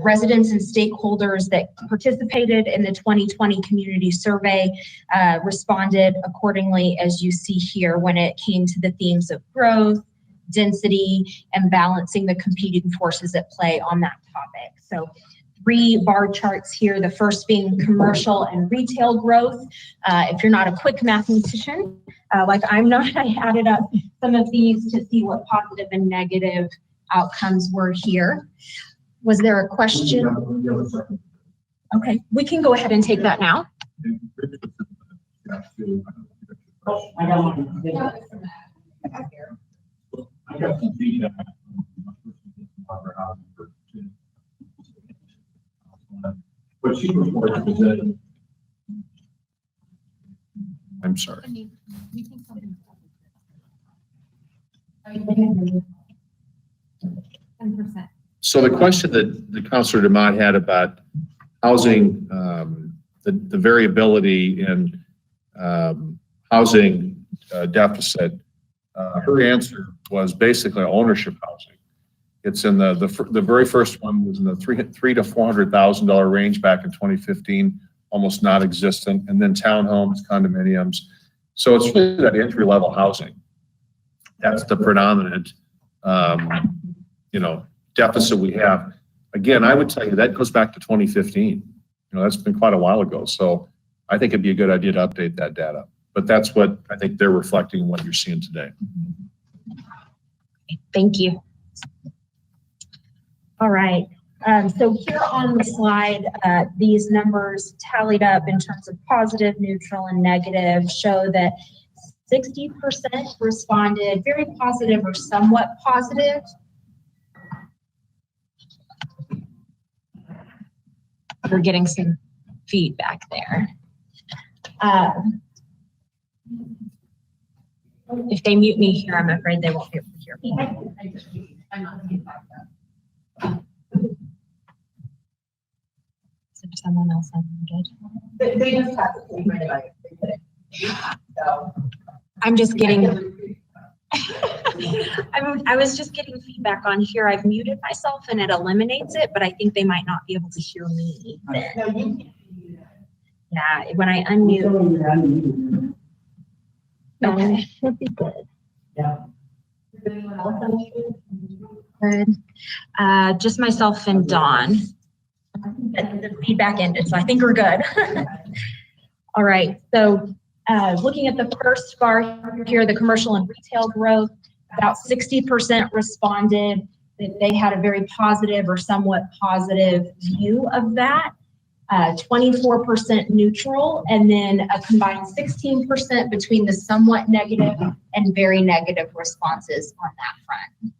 Residents and stakeholders that participated in the 2020 community survey responded accordingly, as you see here, when it came to the themes of growth, density, and balancing the competing forces at play on that topic. So 3 bar charts here, the first being commercial and retail growth. If you're not a quick mathematician, like I'm not, I added up some of these to see what positive and negative outcomes were here. Was there a question? Okay, we can go ahead and take that now. I got some feedback on housing for what she reported was that. I'm sorry. So the question that the Councilor Demott had about housing, the variability in housing deficit, her answer was basically ownership housing. It's in the very first one was in the $300,000 to $400,000 range back in 2015, almost non-existent. And then townhomes, condominiums. So it's really that entry level housing. That's the predominant, deficit we have. Again, I would tell you that goes back to 2015. That's been quite a while ago. So I think it'd be a good idea to update that data. But that's what I think they're reflecting what you're seeing today. Thank you. All right. So here on the slide, these numbers tallied up in terms of positive, neutral, and negative show that 60% responded very positive or somewhat positive. We're getting some feedback there. If they mute me here, I'm afraid they won't be able to hear me. Is someone else unmuted? They just have to say right. So. I'm just getting. I was just getting feedback on here. I've muted myself and it eliminates it, but I think they might not be able to hear me then. No, you can't. Yeah, when I unmute. Okay. That'd be good. Good. Just myself and Dawn. The feedback ended, so I think we're good. All right, so looking at the first bar here, the commercial and retail growth, about 60% responded that they had a very positive or somewhat positive view of that. 24% neutral, and then a combined 16% between the somewhat negative and very negative responses on that front.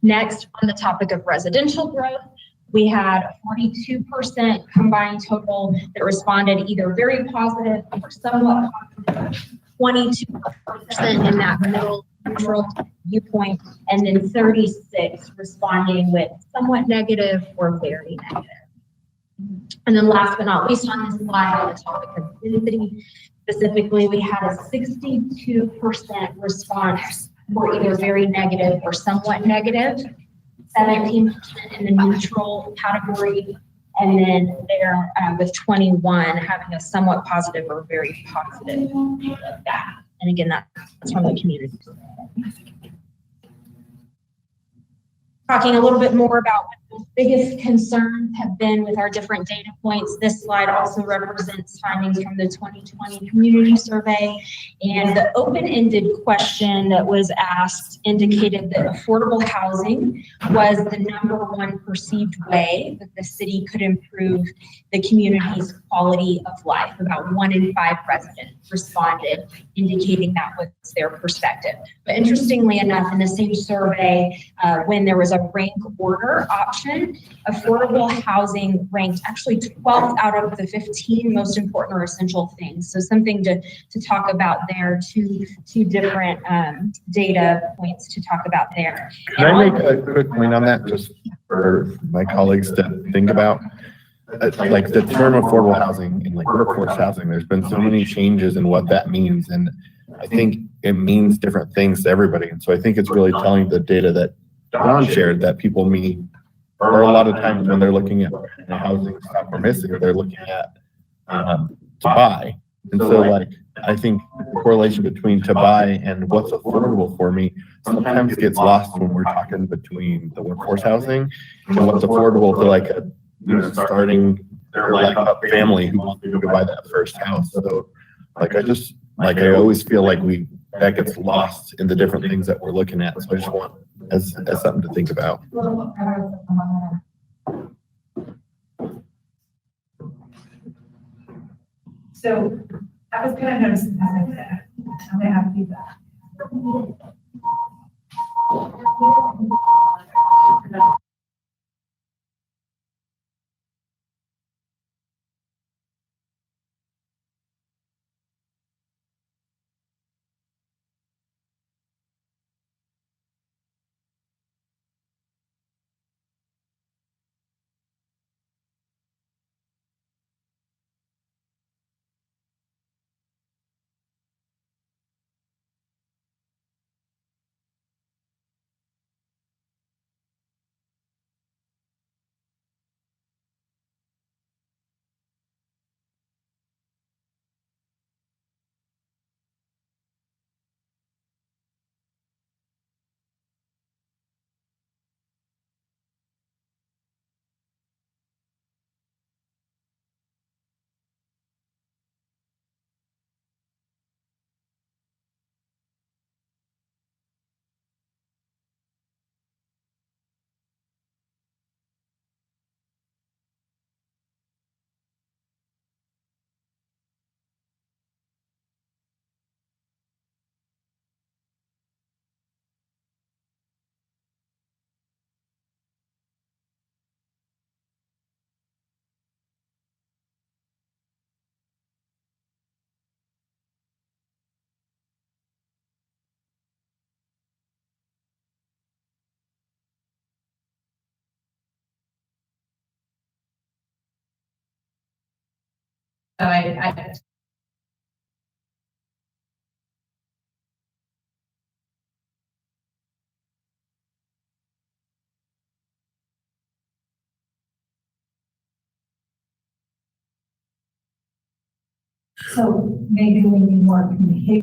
Next, on the topic of residential growth, we had a 42% combined total that responded either very positive or somewhat positive, 22% in that middle neutral viewpoint, and then 36 responding with somewhat negative or very negative. And then last but not least on this slide, on the topic of density, specifically, we had a 62% response for either very negative or somewhat negative, 17% in the neutral category, and then there with 21 having a somewhat positive or very positive. And again, that's from the community. Talking a little bit more about what the biggest concerns have been with our different data points. This slide also represents findings from the 2020 community survey. And the open-ended question that was asked indicated that affordable housing was the #1 perceived way that the city could improve the community's quality of life. About 1 in 5 residents responded, indicating that was their perspective. But interestingly enough, in the same survey, when there was a rank order option, affordable housing ranked actually 12th out of the 15 most important or essential things. So something to talk about there, two different data points to talk about there. Can I make a quick point on that, just for my colleagues to think about? Like the term affordable housing and like workforce housing, there's been so many changes in what that means. And I think it means different things to everybody. And so I think it's really telling the data that Don shared that people mean, or a lot of times when they're looking at the housing stock or missing, they're looking at to buy. And so like, I think the correlation between to buy and what's affordable for me sometimes gets lost when we're talking between the workforce housing and what's affordable to like a starting or like a family who wants to go buy that first house. So like, I always feel like that gets lost in the different things that we're looking at. So I just want as something to think about. So I was kind of noticing that I'm gonna have feedback. So I So maybe we need more communication.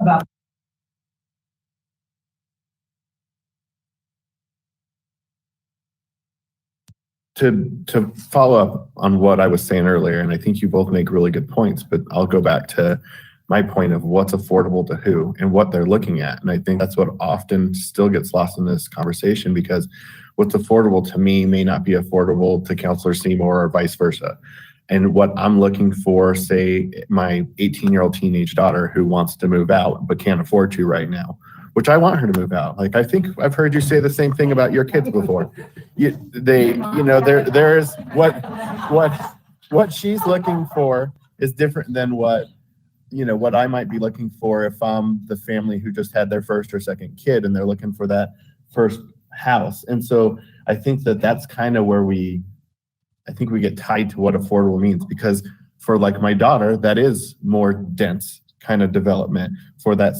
About To follow up on what I was saying earlier, and I think you both make really good points, but I'll go back to my point of what's affordable to who and what they're looking at. And I think that's what often still gets lost in this conversation, because what's affordable to me may not be affordable to Counselor Seymour or vice versa. And what I'm looking for, say, my 18-year-old teenage daughter who wants to move out but can't afford to right now, which I want her to move out. Like, I think I've heard you say the same thing about your kids before. There's what she's looking for is different than what I might be looking for if I'm the family who just had their first or second kid and they're looking for that first house. And so I think that that's kind of where we get tied to what affordable means, because for like my daughter, that is more dense kind of development. For that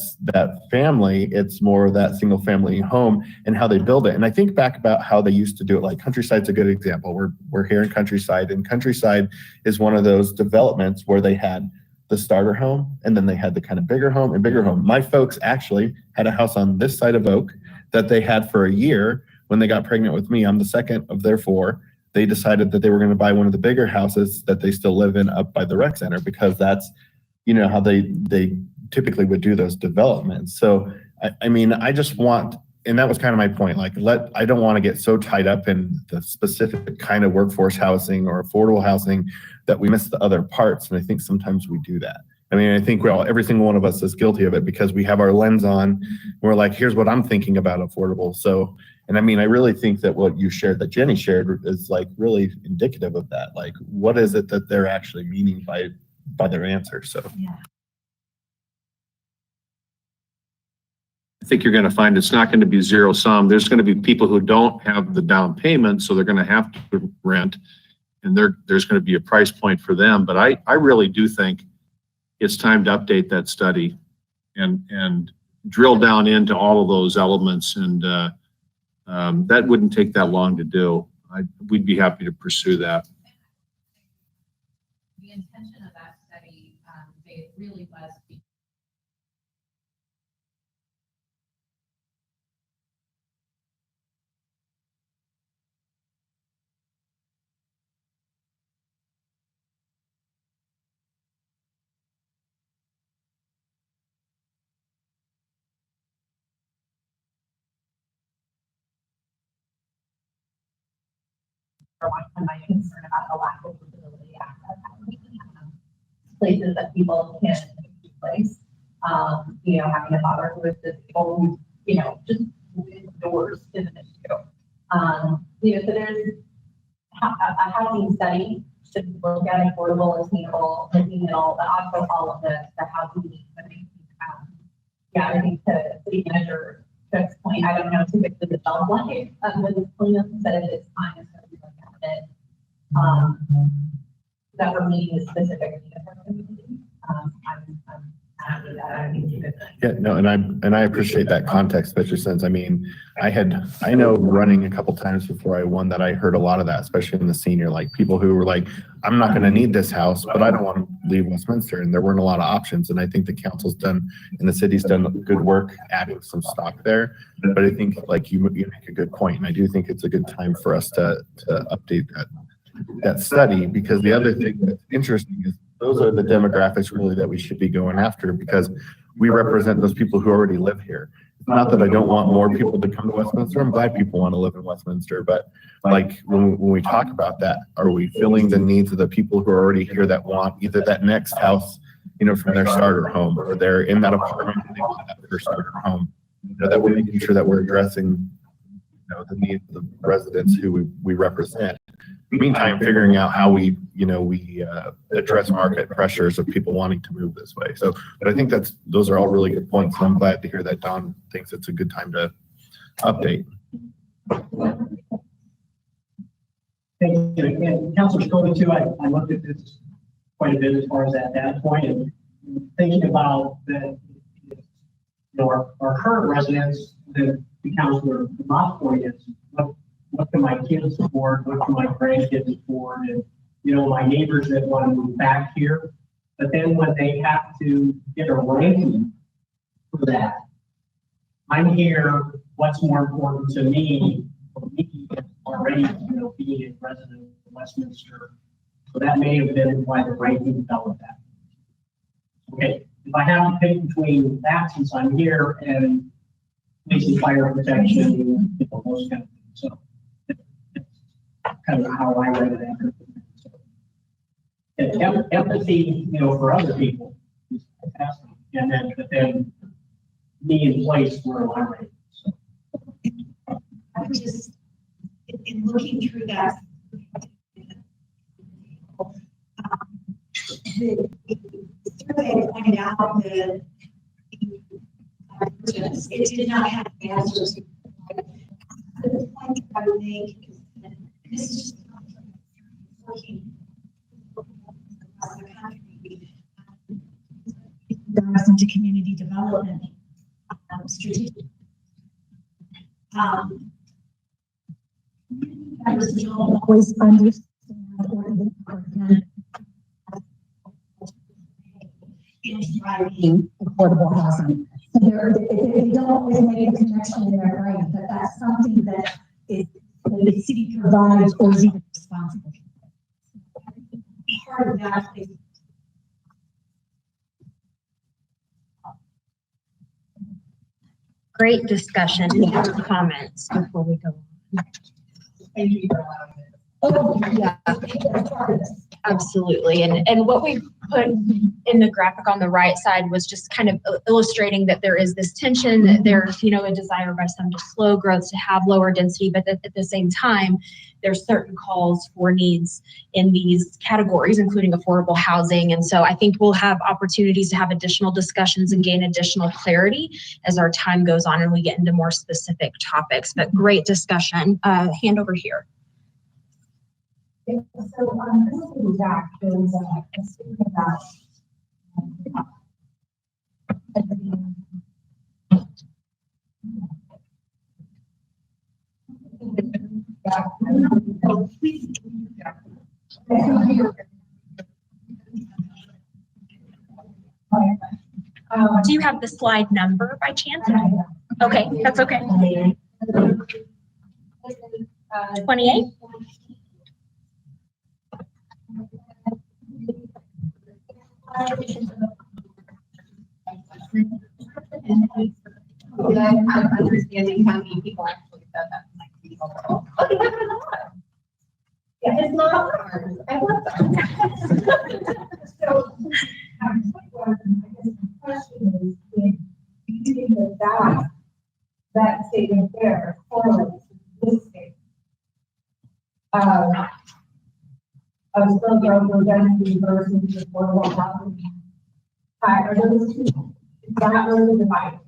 family, it's more that single family home and how they build it. And I think back about how they used to do it. Like Countryside's a good example. We're here in Countryside, and Countryside is one of those developments where they had the starter home and then they had the kind of bigger home and bigger home. My folks actually had a house on this side of Oak that they had for a year. When they got pregnant with me, I'm the second of their four. They decided that they were going to buy one of the bigger houses that they still live in up by the rec center, because that's how they typically would do those developments. So I just want, and that was kind of my point, I don't want to get so tied up in the specific kind of workforce housing or affordable housing that we miss the other parts. And I think sometimes we do that. I think every single one of us is guilty of it, because we have our lens on. We're like, here's what I'm thinking about affordable. So, and I really think that what you shared, that Jenny shared, is like really indicative of that. Like, what is it that they're actually meaning by their answer? So. Yeah. I think you're going to find it's not going to be zero sum. There's going to be people who don't have the down payment, so they're going to have to rent, and there's going to be a price point for them. But I really do think it's time to update that study and drill down into all of those elements. And that wouldn't take that long to do. We'd be happy to pursue that. the intention of that study, it really was my concern about the lack of visibility access places that people can place. Having a father who is disabled, just doors is an issue. So there's a housing study should look at affordable, attainable, living middle, but also all of the housing needs. I think to city manager Cook's point, I don't know typically the dog life with this plan, but at this time it's going to be like that we're meeting the specific needs of our community. I'm happy with that. I think it's a good thing. Yeah, no, and I appreciate that context, Mr. Sense. I know running a couple times before I won that I heard a lot of that, especially in the senior, like people who were like, I'm not going to need this house, but I don't want to leave Westminster. And there weren't a lot of options. And I think the council's done and the city's done good work adding some stock there. But I think like you make a good point. And I do think it's a good time for us to update that study, because the other thing that's interesting is those are the demographics really that we should be going after, because we represent those people who already live here. not that I don't want more people to come to Westminster. I'm glad people want to live in Westminster, but like when we talk about that, are we filling the needs of the people who are already here that want either that next house, you know, from their starter home, or they're in that apartment and they want that their starter home? You know, that we're making sure that we're addressing, you know, the needs of the residents who we represent. Meantime, figuring out how we address market pressures of people wanting to move this way. So, but I think those are all really good points. And I'm glad to hear that Don thinks it's a good time to update. Thank you. And Councilor Scobie too, I looked at this quite a bit as far as that data point, and thinking about that, you know, our current residents, the Councilor Moss point is, what can my kids afford? What can my grandkids afford? And, you know, my neighbors that want to move back here, but then when they have to get a ranking for that, I'm here, what's more important to me, for me already, you know, being a resident of Westminster. So that may have been why the ranking fell at that. Okay, if I have to pick between that, since I'm here, and police and fire protection, you know, those kind of things. So it's kind of how I read it after. And empathy, you know, for other people is fantastic. And then, but then me in place where I'm ready. So. I was just, in looking through that, the survey pointed out that it did not have answers. The point that I would make is that this is just working across the country. Goes into community development strategic. Members don't always understand or in driving affordable housing. So they don't always make the connection in their brain, but that's something that the city provides or is even responsible for. Part of that is Great discussion. Any other comments before we go on? Thank you for allowing me. Oh, yeah, absolutely. And what we put in the graphic on the right side was just kind of illustrating that there is this tension, that there's, you know, a desire by some to slow growth, to have lower density, but that at the same time, there's certain calls for needs in these categories, including affordable housing. And so I think we'll have opportunities to have additional discussions and gain additional clarity as our time goes on and we get into more specific topics, but great discussion. Hand over here. So this is Jack, is speaking about Do you have the slide number by chance? Okay, that's okay. 28? I'm understanding how many people actually said that. Yeah, it's not hard. I love that. So, I guess the question is, if you think that statement there correlates with this statement of slow growth or density versus affordable housing. Are those two, is that really divided?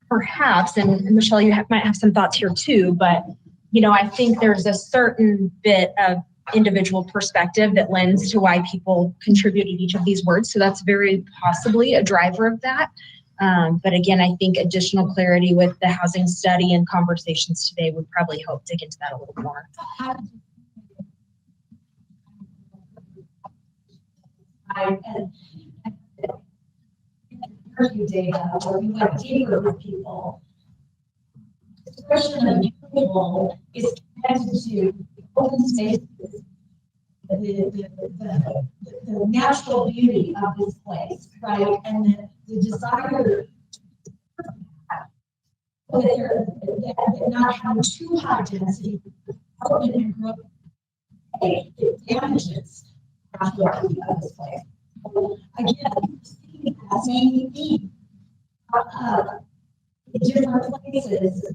Perhaps, and Michelle, you might have some thoughts here too, but you know, I think there's a certain bit of individual perspective that lends to why people contributed each of these words. So that's very possibly a driver of that. But again, I think additional clarity with the housing study and conversations today would probably help dig into that a little more. Data, or we went deeper with people. The question of people is connected to open spaces, the natural beauty of this place, right? And the desire They're not having too high density. Apartment group, it damages prosperity of this place. Again, same theme. Different places.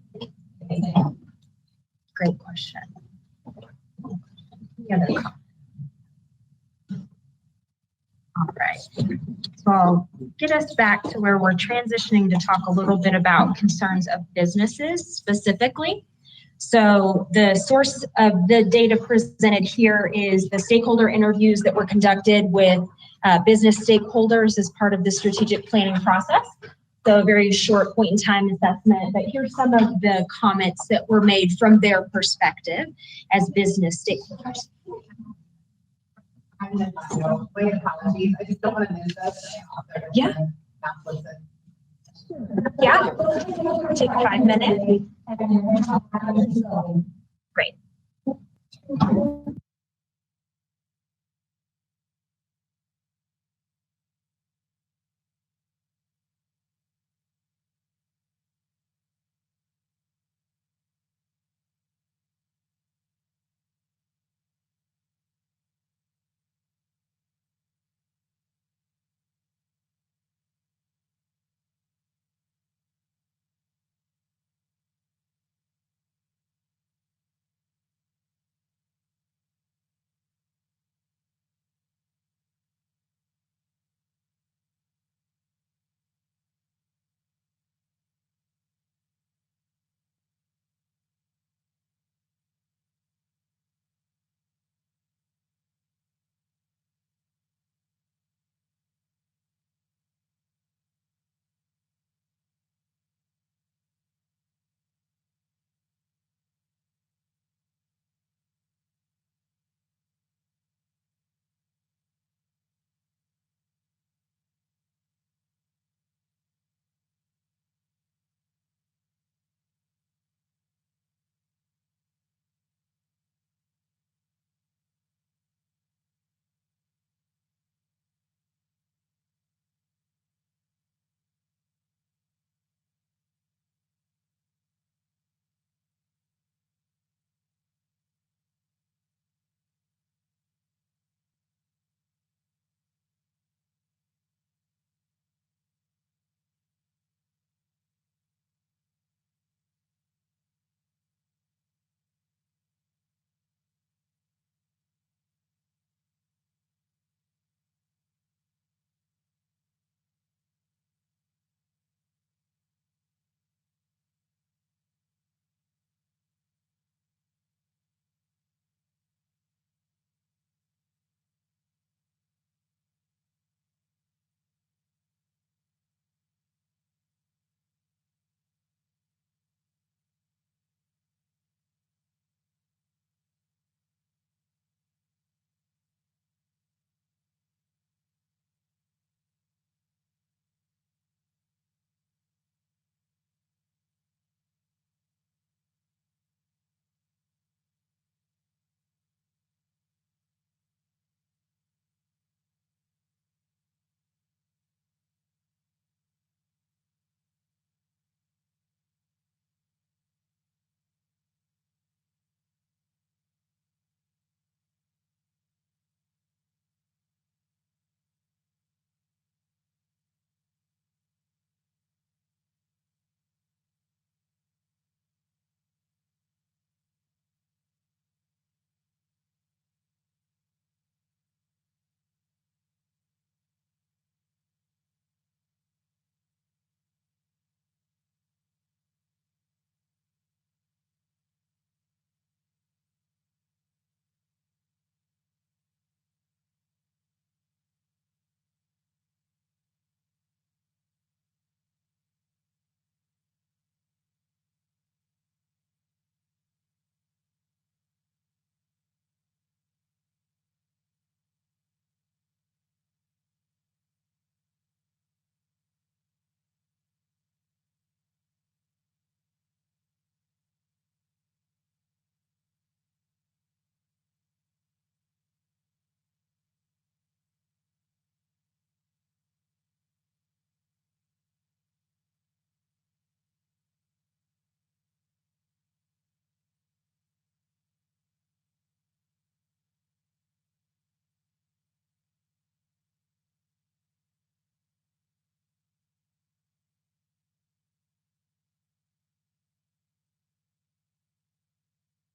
Great question. Any other comments? All right. So I'll get us back to where we're transitioning to talk a little bit about concerns of businesses specifically. So the source of the data presented here is the stakeholder interviews that were conducted with business stakeholders as part of the strategic planning process. So a very short point in time assessment, but here's some of the comments that were made from their perspective as business stakeholders. I'm in the my apologies. I just don't want to miss this. Yeah. Not listen. Yeah, take 5 minutes. Great.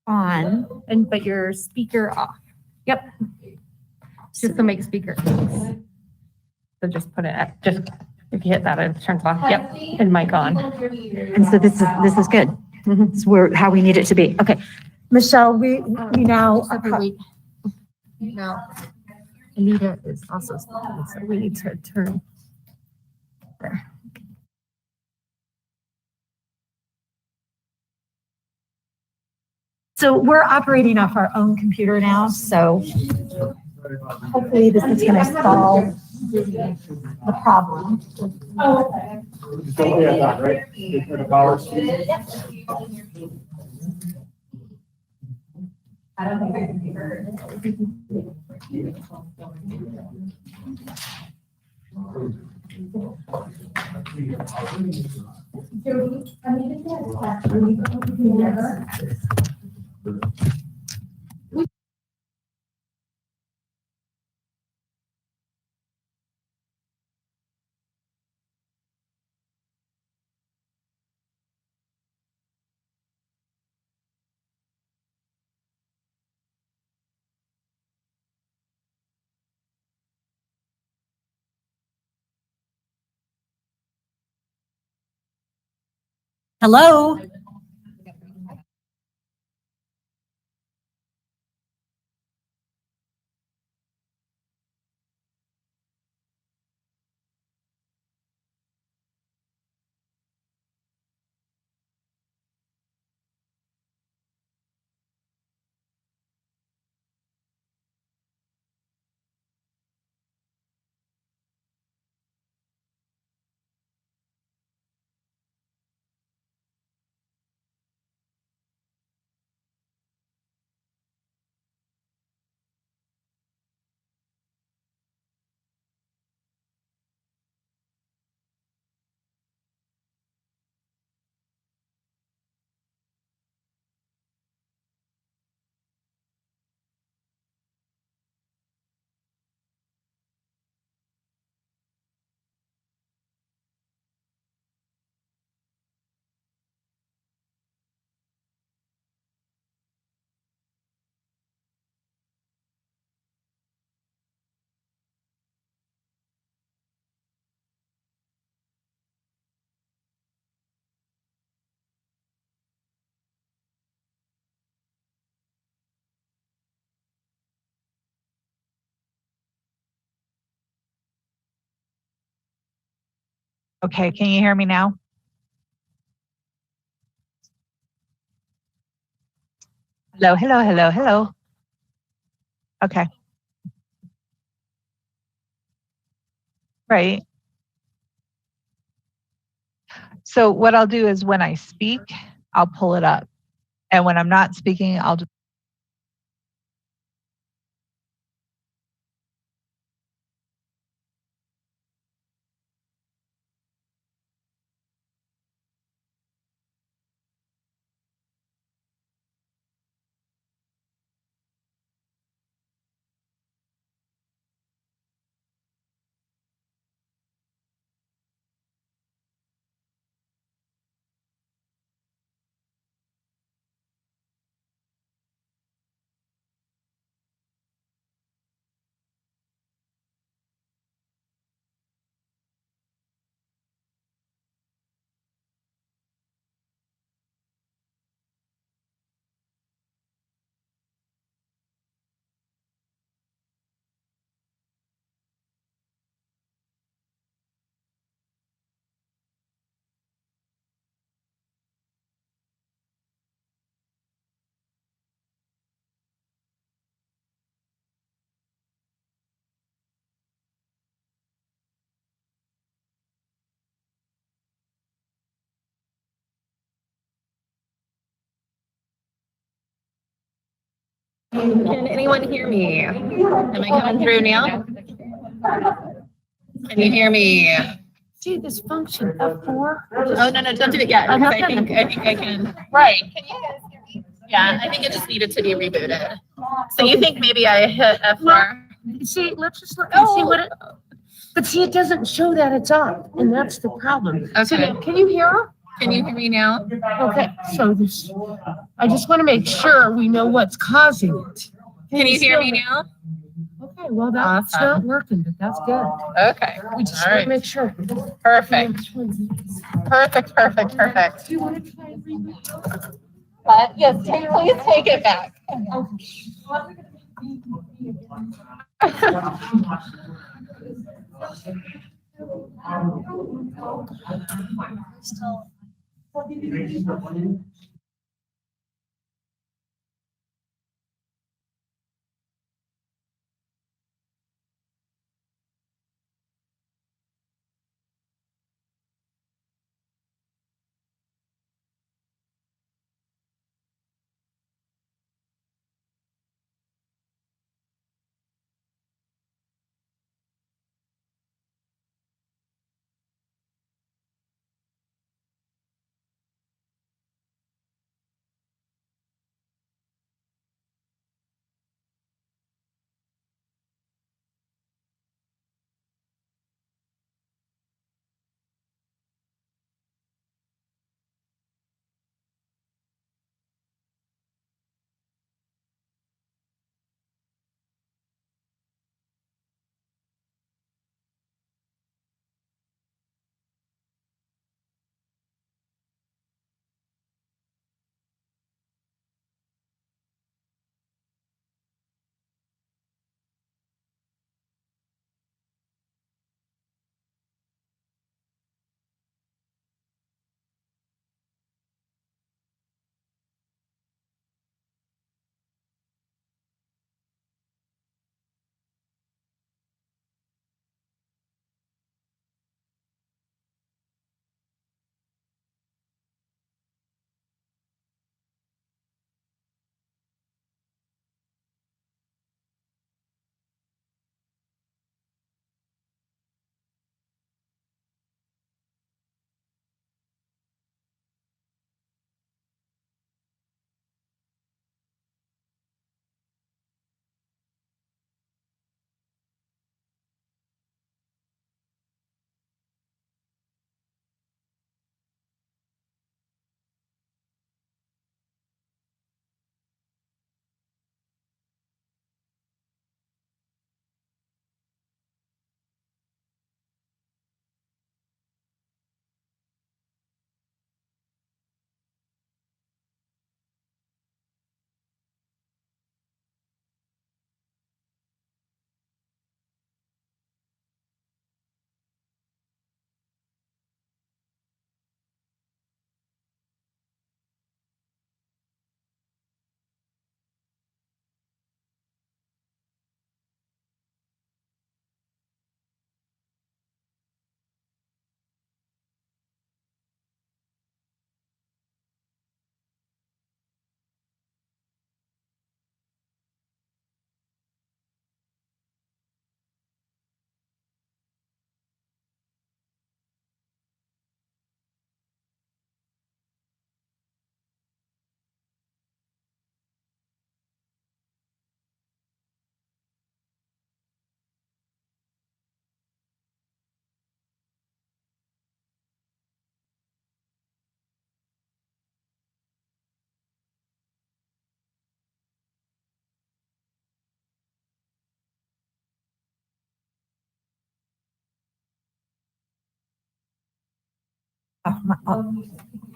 on, but your speaker off. Yep. Just to make speaker. So just put it at, just, if you hit that, it turns off. Yep, and mic on. And so this is good. This is where, how we need it to be. Okay. Michelle, we now are. No. Anita is also speaking, so we need to turn. There. So we're operating off our own computer now, so hopefully this is gonna solve the problem. Oh, okay. I don't think I can be heard. Hello? Okay, can you hear me now? Hello, hello, hello, hello. Okay. Right. So what I'll do is when I speak, I'll pull it up. And when I'm not speaking, I'll just. Can anyone hear me? Am I coming through now? Can you hear me? See this function F4? Oh, no, don't do it yet. because I think I can. Right. Can you guys hear me? Yeah, I think it just needed to be rebooted. So you think maybe I hit F4? See, let's just look and see what it, but see, it doesn't show that it's up, and that's the problem. Okay. Can you hear her? Can you hear me now? Okay, so this, I just want to make sure we know what's causing it. Can you hear me now? Okay, well, that's not working, but that's good. Okay. We just want to make sure. Perfect. Perfect, perfect, perfect. Do you want to try and read it? Yes, please take it back.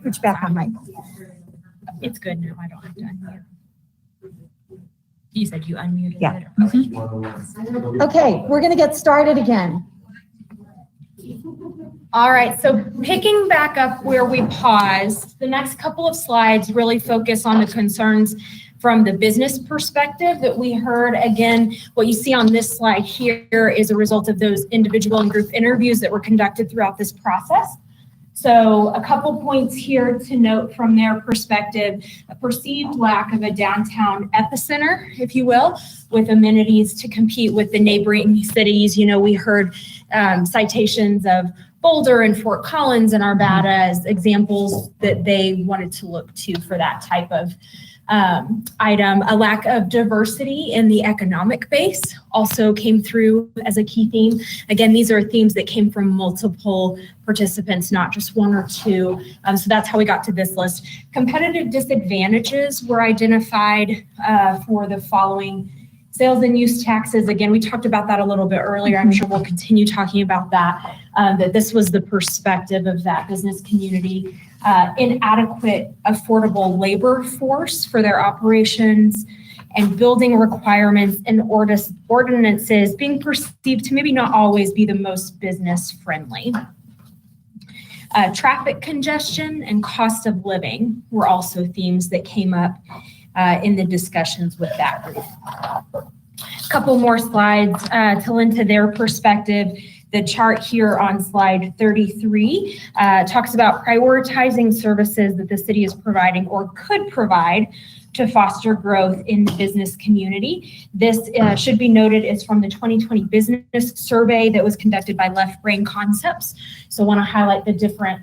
Push back on Mike. It's good now. I don't have to unmute. You said you unmuted Yeah. it. Okay, we're gonna get started again. All right, so picking back up where we paused, the next couple of slides really focus on the concerns from the business perspective that we heard. Again, what you see on this slide here is a result of those individual and group interviews that were conducted throughout this process. So a couple points here to note from their perspective: a perceived lack of a downtown epicenter, if you will, with amenities to compete with the neighboring cities. You know, we heard citations of Boulder and Fort Collins and Arvada as examples that they wanted to look to for that type of item. A lack of diversity in the economic base also came through as a key theme. Again, these are themes that came from multiple participants, not just one or two. So that's how we got to this list. Competitive disadvantages were identified for the following: sales and use taxes. Again, we talked about that a little bit earlier. I'm sure we'll continue talking about that, that this was the perspective of that business community. Inadequate, affordable labor force for their operations, and building requirements and ordinances being perceived to maybe not always be the most business friendly. Traffic congestion and cost of living were also themes that came up in the discussions with that group. A couple more slides to lend to their perspective. The chart here on slide 33 talks about prioritizing services that the city is providing or could provide to foster growth in the business community. This should be noted is from the 2020 business survey that was conducted by Left Brain Concepts. So I want to highlight the different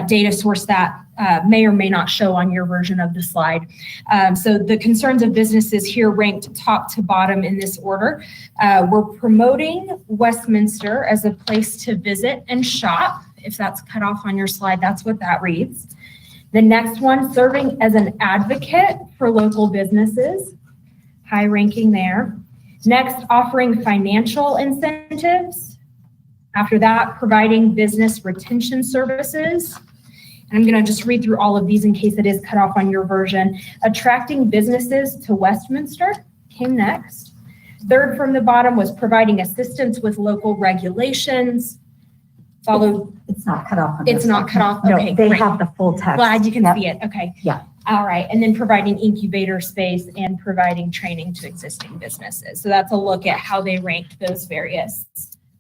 data source that may or may not show on your version of the slide. So the concerns of businesses here ranked top to bottom in this order. We're promoting Westminster as a place to visit and shop. If that's cut off on your slide, that's what that reads. The next one, serving as an advocate for local businesses, high ranking there. Next, offering financial incentives. After that, providing business retention services. And I'm gonna just read through all of these in case it is cut off on your version. Attracting businesses to Westminster came next. Third from the bottom was providing assistance with local regulations. Followed. It's not cut off. It's not cut off. No, Okay, they great. have the full text. Glad you can Yep. see it. Okay. Yeah. All right. And then providing incubator space and providing training to existing businesses. So that's a look at how they ranked those various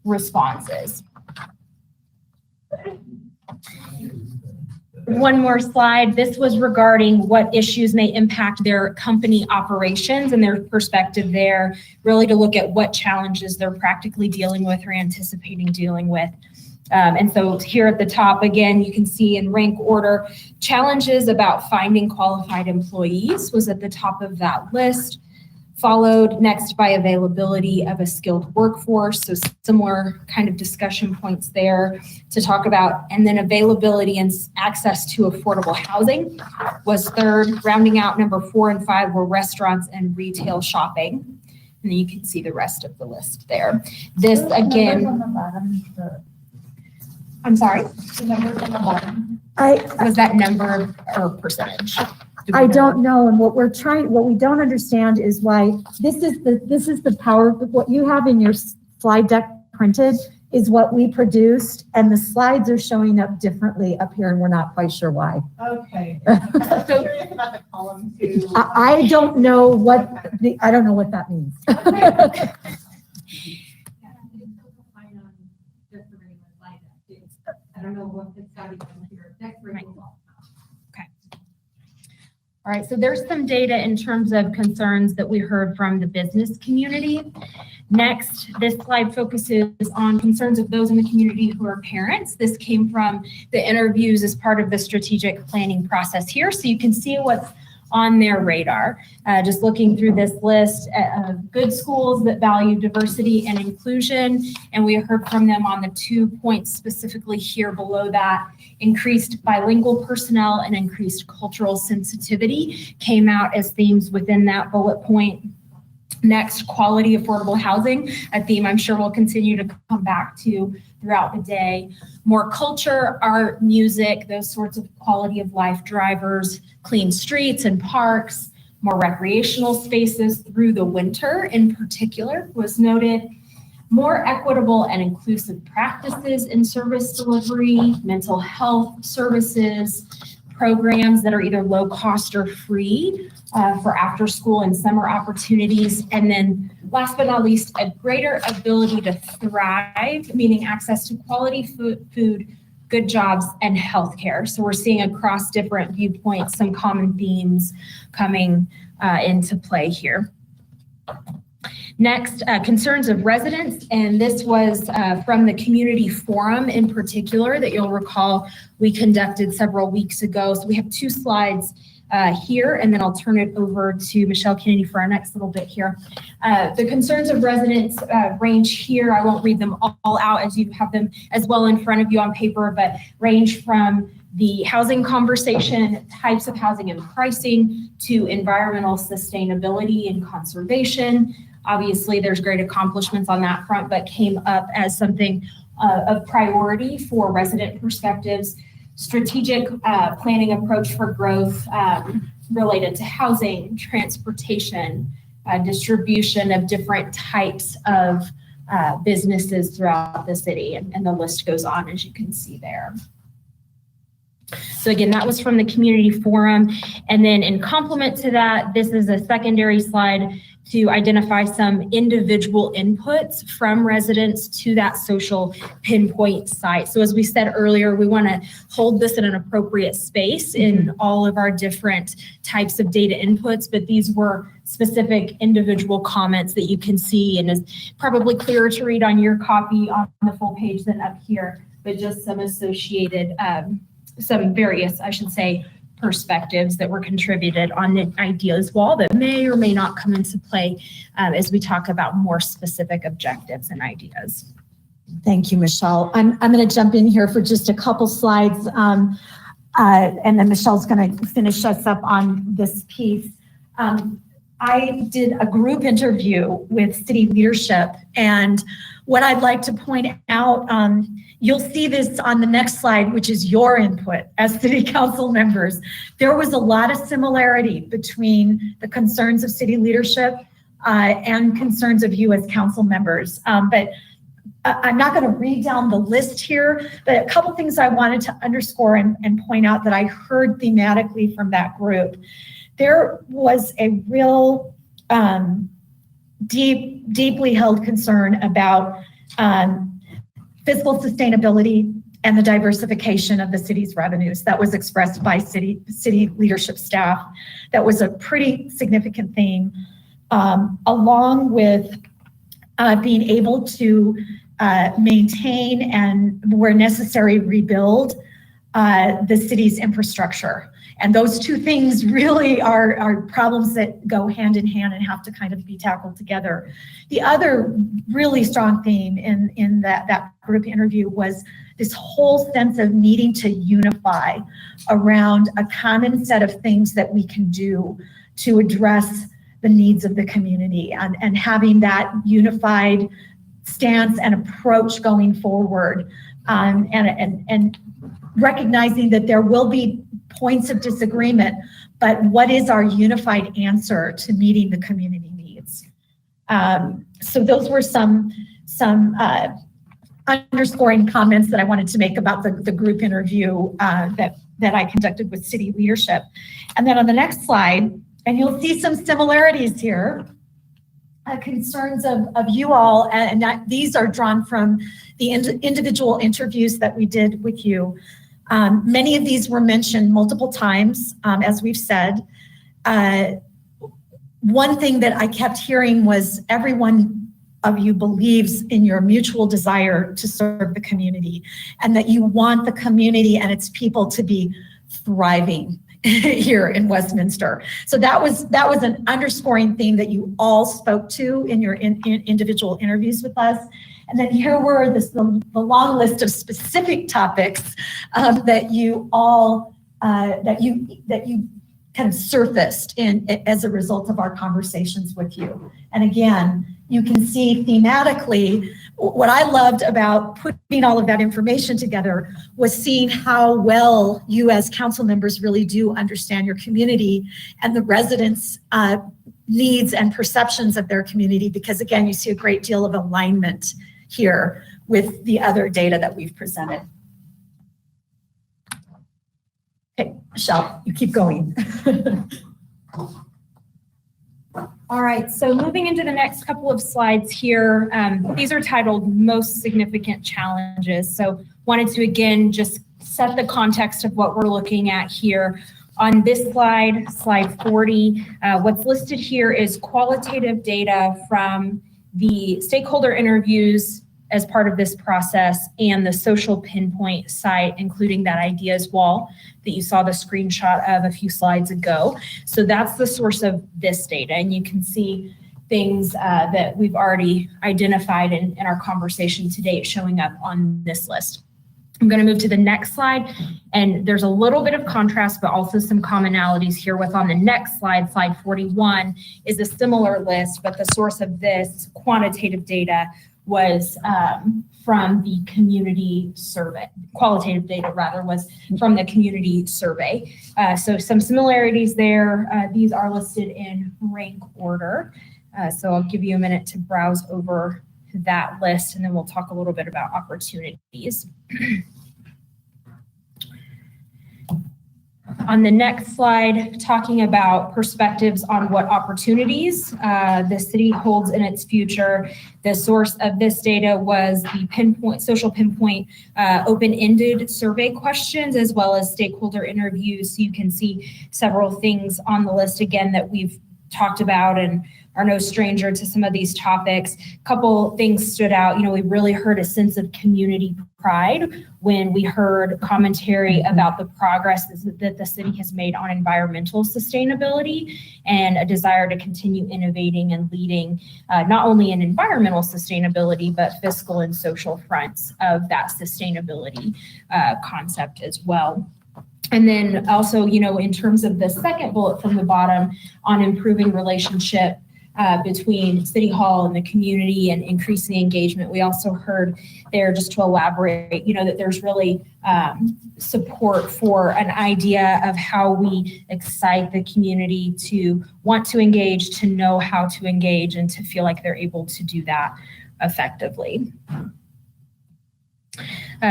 responses. One more slide. This was regarding what issues may impact their company operations and their perspective there, really to look at what challenges they're practically dealing with or anticipating dealing with. And so here at the top, again, you can see in rank order, challenges about finding qualified employees was at the top of that list, followed next by availability of a skilled workforce. So similar kind of discussion points there to talk about. And then availability and access to affordable housing was third. Rounding out number 4 and 5 were restaurants and retail shopping. And then you can see the rest of the list there. This again. I'm sorry? Was that number or percentage? I don't know. And what we don't understand is why this is the power of what you have in your slide deck printed is what we produced, and the slides are showing up differently up here, and we're not quite sure why. Okay. So Curious about the column too. I don't know what that means. I don't know what it's got to be here. Next removal. All right, so there's some data in terms of concerns that we heard from the business community. Next, this slide focuses on concerns of those in the community who are parents. This came from the interviews as part of the strategic planning process here, so you can see what's on their radar. Just looking through this list of good schools that value diversity and inclusion, and we heard from them on the 2 points specifically here below that. Increased bilingual personnel and increased cultural sensitivity came out as themes within that bullet point. Next, quality affordable housing, a theme I'm sure we'll continue to come back to throughout the day. More culture, art, music, those sorts of quality of life drivers, clean streets and parks, more recreational spaces through the winter in particular was noted. More equitable and inclusive practices in service delivery, mental health services, programs that are either low cost or free for after school and summer opportunities. And then last but not least, a greater ability to thrive, meaning access to quality food, good jobs, and healthcare. So we're seeing across different viewpoints, some common themes coming into play here. Next, concerns of residents, and this was from the community forum in particular that you'll recall we conducted several weeks ago. So we have 2 slides here, and then I'll turn it over to Michelle Kennedy for our next little bit here. The concerns of residents range here. I won't read them all out as you have them as well in front of you on paper, but range from the housing conversation, types of housing and pricing, to environmental sustainability and conservation. Obviously, there's great accomplishments on that front, but came up as something of priority for resident perspectives. Strategic planning approach for growth related to housing, transportation, distribution of different types of businesses throughout the city, and the list goes on, as you can see there. So again, that was from the community forum. And then in complement to that, this is a secondary slide to identify some individual inputs from residents to that social pinpoint site. So as we said earlier, we want to hold this in an appropriate space in all of our different types of data inputs, but these were specific individual comments that you can see, and is probably clearer to read on your copy on the full page than up here, but just some associated, some various, I should say, perspectives that were contributed on the ideas wall that may or may not come into play as we talk about more specific objectives and ideas. Thank you, Michelle. I'm going to jump in here for just a couple slides, and then Michelle's going to finish us up on this piece. I did a group interview with city leadership, and what I'd like to point out, you'll see this on the next slide, which is your input as city council members. There was a lot of similarity between the concerns of city leadership and concerns of you as council members. But I'm not going to read down the list here, but a couple things I wanted to underscore and point out that I heard thematically from that group. There was a real deeply held concern about fiscal sustainability and the diversification of the city's revenues. That was expressed by city leadership staff. That was a pretty significant theme, along with being able to maintain and, where necessary, rebuild the city's infrastructure. And those two things really are problems that go hand in hand and have to kind of be tackled together. The other really strong theme in that group interview was this whole sense of needing to unify around a common set of things that we can do to address the needs of the community, and having that unified stance and approach going forward, and recognizing that there will be points of disagreement, but what is our unified answer to meeting the community needs? So those were some underscoring comments that I wanted to make about the group interview that I conducted with city leadership. And then on the next slide, and you'll see some similarities here, concerns of you all, and these are drawn from the individual interviews that we did with you. Many of these were mentioned multiple times, as we've said. One thing that I kept hearing was every one of you believes in your mutual desire to serve the community, and that you want the community and its people to be thriving here in Westminster. So that was an underscoring theme that you all spoke to in your individual interviews with us. And then here were the long list of specific topics that you all that you kind of surfaced as a result of our conversations with you. And again, you can see thematically, what I loved about putting all of that information together was seeing how well you as council members really do understand your community and the residents' needs and perceptions of their community, because again, you see a great deal of alignment here with the other data that we've presented. Okay, Michelle, you keep going. All right, so moving into the next couple of slides here, these are titled Most Significant Challenges. So wanted to, again, just set the context of what we're looking at here. On this slide, slide 40, what's listed here is qualitative data from the stakeholder interviews as part of this process and the social pinpoint site, including that ideas wall that you saw the screenshot of a few slides ago. So that's the source of this data. And you can see things that we've already identified in our conversation to date showing up on this list. I'm going to move to the next slide, and there's a little bit of contrast, but also some commonalities here with on the next slide, slide 41, is a similar list, but the source of this quantitative data was from the community survey. Qualitative data, rather, was from the community survey. So some similarities there. These are listed in rank order. So I'll give you a minute to browse over that list, and then we'll talk a little bit about opportunities. On the next slide, talking about perspectives on what opportunities the city holds in its future. The source of this data was the social pinpoint open-ended survey questions, as well as stakeholder interviews. So you can see several things on the list again that we've talked about and are no stranger to some of these topics. A couple things stood out. We really heard a sense of community pride when we heard commentary about the progress that the city has made on environmental sustainability and a desire to continue innovating and leading not only in environmental sustainability, but fiscal and social fronts of that sustainability concept as well. And then also, in terms of the second bullet from the bottom on improving relationship between City Hall and the community and increasing engagement, we also heard there, just to elaborate, that there's really support for an idea of how we excite the community to want to engage, to know how to engage, and to feel like they're able to do that effectively.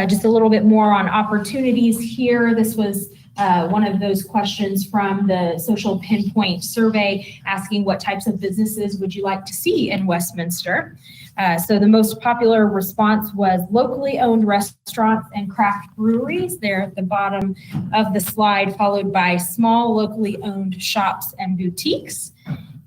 Just a little bit more on opportunities here. This was one of those questions from the social pinpoint survey asking what types of businesses would you like to see in Westminster. So the most popular response was locally owned restaurants and craft breweries there at the bottom of the slide, followed by small locally owned shops and boutiques.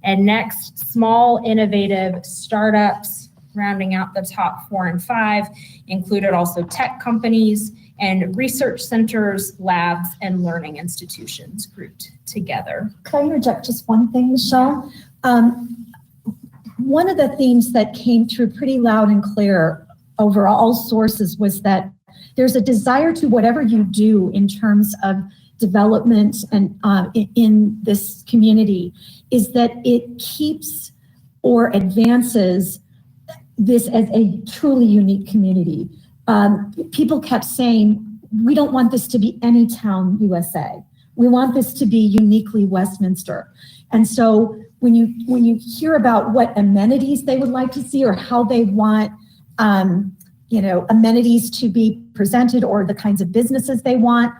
And next, small innovative startups, rounding out the top 4 and 5, included also tech companies and research centers, labs, and learning institutions grouped together. Can I interject just one thing, Michelle? One of the themes that came through pretty loud and clear over all sources was that there's a desire to whatever you do in terms of development and in this community is that it keeps or advances this as a truly unique community. People kept saying, we don't want this to be any town USA. We want this to be uniquely Westminster. And so when you hear about what amenities they would like to see or how they want amenities to be presented or the kinds of businesses they want,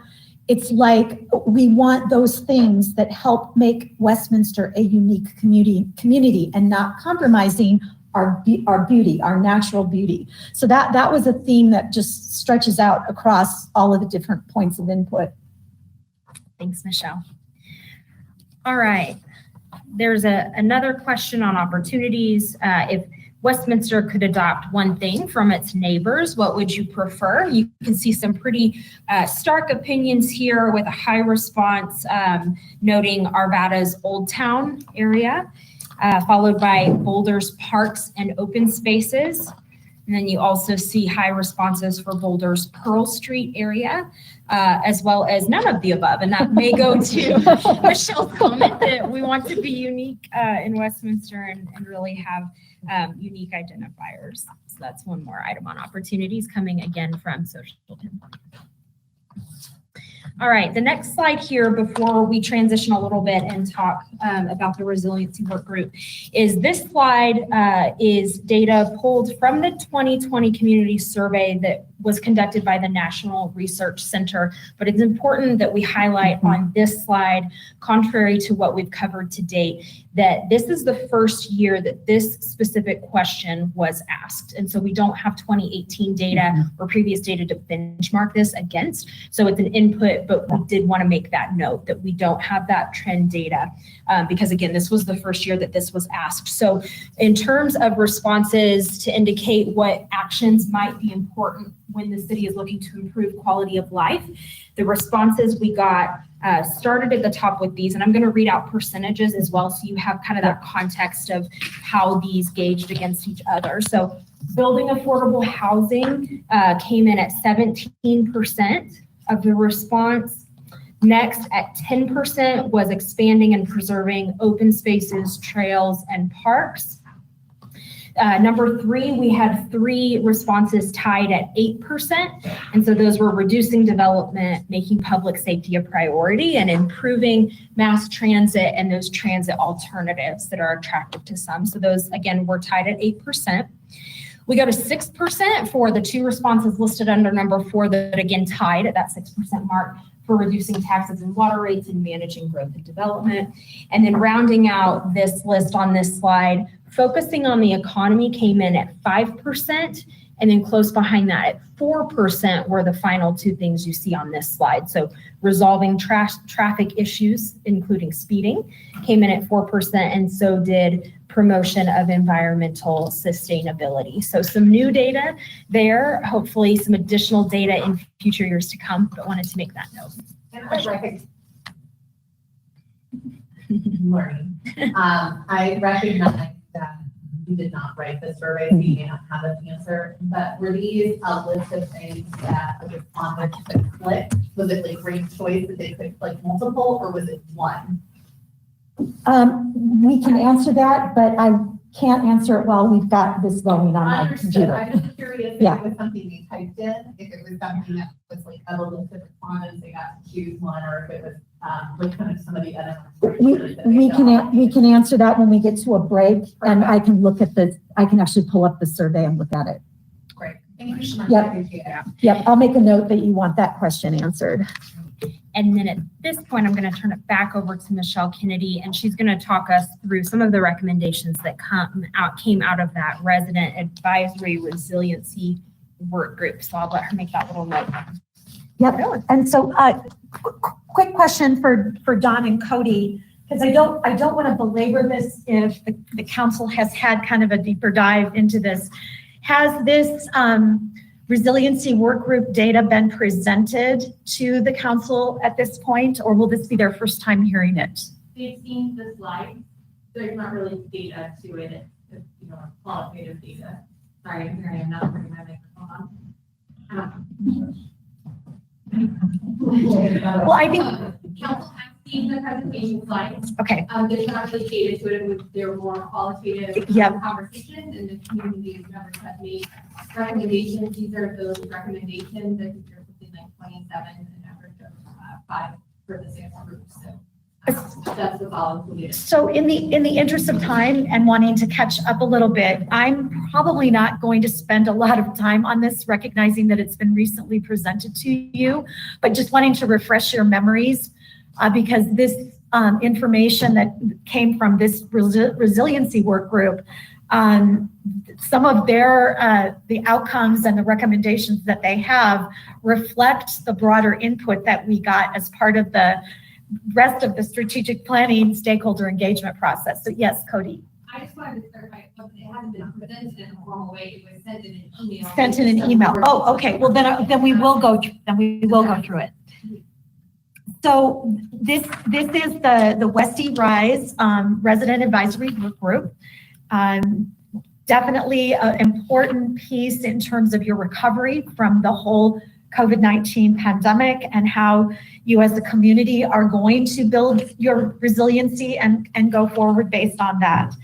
it's like we want those things that help make Westminster a unique community and not compromising our beauty, our natural beauty. So that was a theme that just stretches out across all of the different points of input. Thanks, Michelle. All right, there's another question on opportunities. If Westminster could adopt one thing from its neighbors, what would you prefer? You can see some pretty stark opinions here with a high response noting Arvada's Old Town area. Followed by Boulder's parks and open spaces. And then you also see high responses for Boulder's Pearl Street area, as well as none of the above. And that may go to Michelle's comment that we want to be unique in Westminster and really have unique identifiers. So that's one more item on opportunities coming again from Social Pinpoint. All right, the next slide here before we transition a little bit and talk about the resiliency work group is this slide is data pulled from the 2020 community survey that was conducted by the National Research Center, but it's important that we highlight on this slide, contrary to what we've covered to date, that this is the first year that this specific question was asked. And so we don't have 2018 data or previous data to benchmark this against. So it's an input, but we did want to make that note that we don't have that trend data because again, this was the first year that this was asked. So in terms of responses to indicate what actions might be important when the city is looking to improve quality of life, the responses we got started at the top with these, and I'm going to read out percentages as well, so you have kind of that context of how these gauged against each other. So building affordable housing came in at 17% of the response. Next, at 10% was expanding and preserving open spaces, trails, and parks. Number 3, we had 3 responses tied at 8%. And so those were reducing development, making public safety a priority, and improving mass transit and those transit alternatives that are attractive to some. So those, again, were tied at 8%. We go to 6% for the 2 responses listed under number 4 that again tied at that 6% mark for reducing taxes and water rates and managing growth and development. And then rounding out this list on this slide, focusing on the economy came in at 5%, and then close behind that at 4% were the final 2 things you see on this slide. So resolving traffic issues, including speeding, came in at 4%, and so did promotion of environmental sustainability. So some new data there, hopefully some additional data in future years to come, but wanted to make that note. Learning. I recognize that you did not write the survey, so you may not have an answer, but were these a list of things that a respondent could click? Was it like ranked choice that they could click multiple, or was it one? We can answer that, but I can't answer it while we've got this going on my Understood. computer. I'm just curious if Yeah. it was something they typed in, if it was something that was like a list of respondents, they got to choose one, or if it was like kind of some of the other. We can answer that when we get to a break, and I can look at I can actually pull up the survey and look at it. Great. Thank you so much. Yep. I appreciate it. Yep, I'll make a note that you want that question answered. And then at this point, I'm going to turn it back over to Michelle Kennedy, and she's going to talk us through some of the recommendations that came out of that resident advisory resiliency work group. So I'll let her make that little note. Yep, and so quick question for Don and Cody, because I don't want to belabor this if the council has had kind of a deeper dive into this. Has this resiliency work group data been presented to the council at this point, or will this be their first time hearing it? They've seen the slide. There's not really data to it. It's, qualitative data. Sorry, I'm hearing, I'm not bringing my microphone on. Well, I think. Council has seen the presentation slides. Okay. There's not really data to it. They're more qualitative conversations, and the community members have made recommendations. These are those recommendations. I think there's something like 27 and an average of 5 for the 6 groups. So that's the following. So in the interest of time and wanting to catch up a little bit, I'm probably not going to spend a lot of time on this, recognizing that it's been recently presented to you, but just wanting to refresh your memories because this information that came from this resiliency work group, some of their the outcomes and the recommendations that they have reflect the broader input that we got as part of the rest of the strategic planning stakeholder engagement process. So yes, Cody. I just wanted to clarify, it hasn't been presented in a formal way. It was sent in an email. Sent in an email. Oh, okay. Well, then we will go. Then we will go through it. So this is the Westie Rise Resident Advisory Group. Definitely an important piece in terms of your recovery from the whole COVID-19 pandemic and how you as a community are going to build your resiliency and go forward based on that.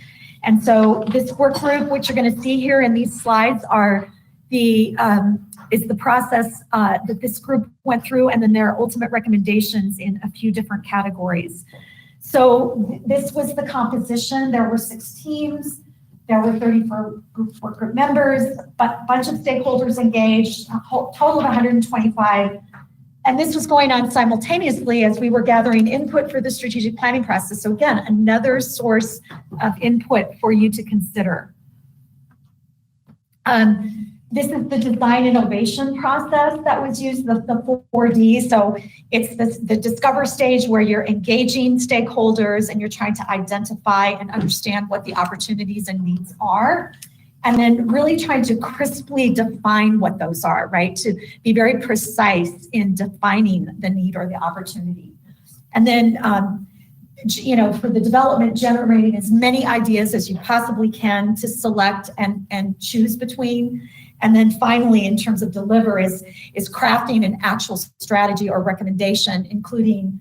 And so this work group, which you're going to see here in these slides, are is the process that this group went through, and then their ultimate recommendations in a few different categories. So this was the composition. There were 6 teams. There were 34 work group members, but bunch of stakeholders engaged, a total of 125. And this was going on simultaneously as we were gathering input for the strategic planning process. So again, another source of input for you to consider. This is the design innovation process that was used, the 4D. So it's the discover stage where you're engaging stakeholders and you're trying to identify and understand what the opportunities and needs are. And then really trying to crisply define what those are, right? To be very precise in defining the need or the opportunity. And then, for the development, generating as many ideas as you possibly can to select and choose between. And then finally, in terms of deliver is crafting an actual strategy or recommendation, including,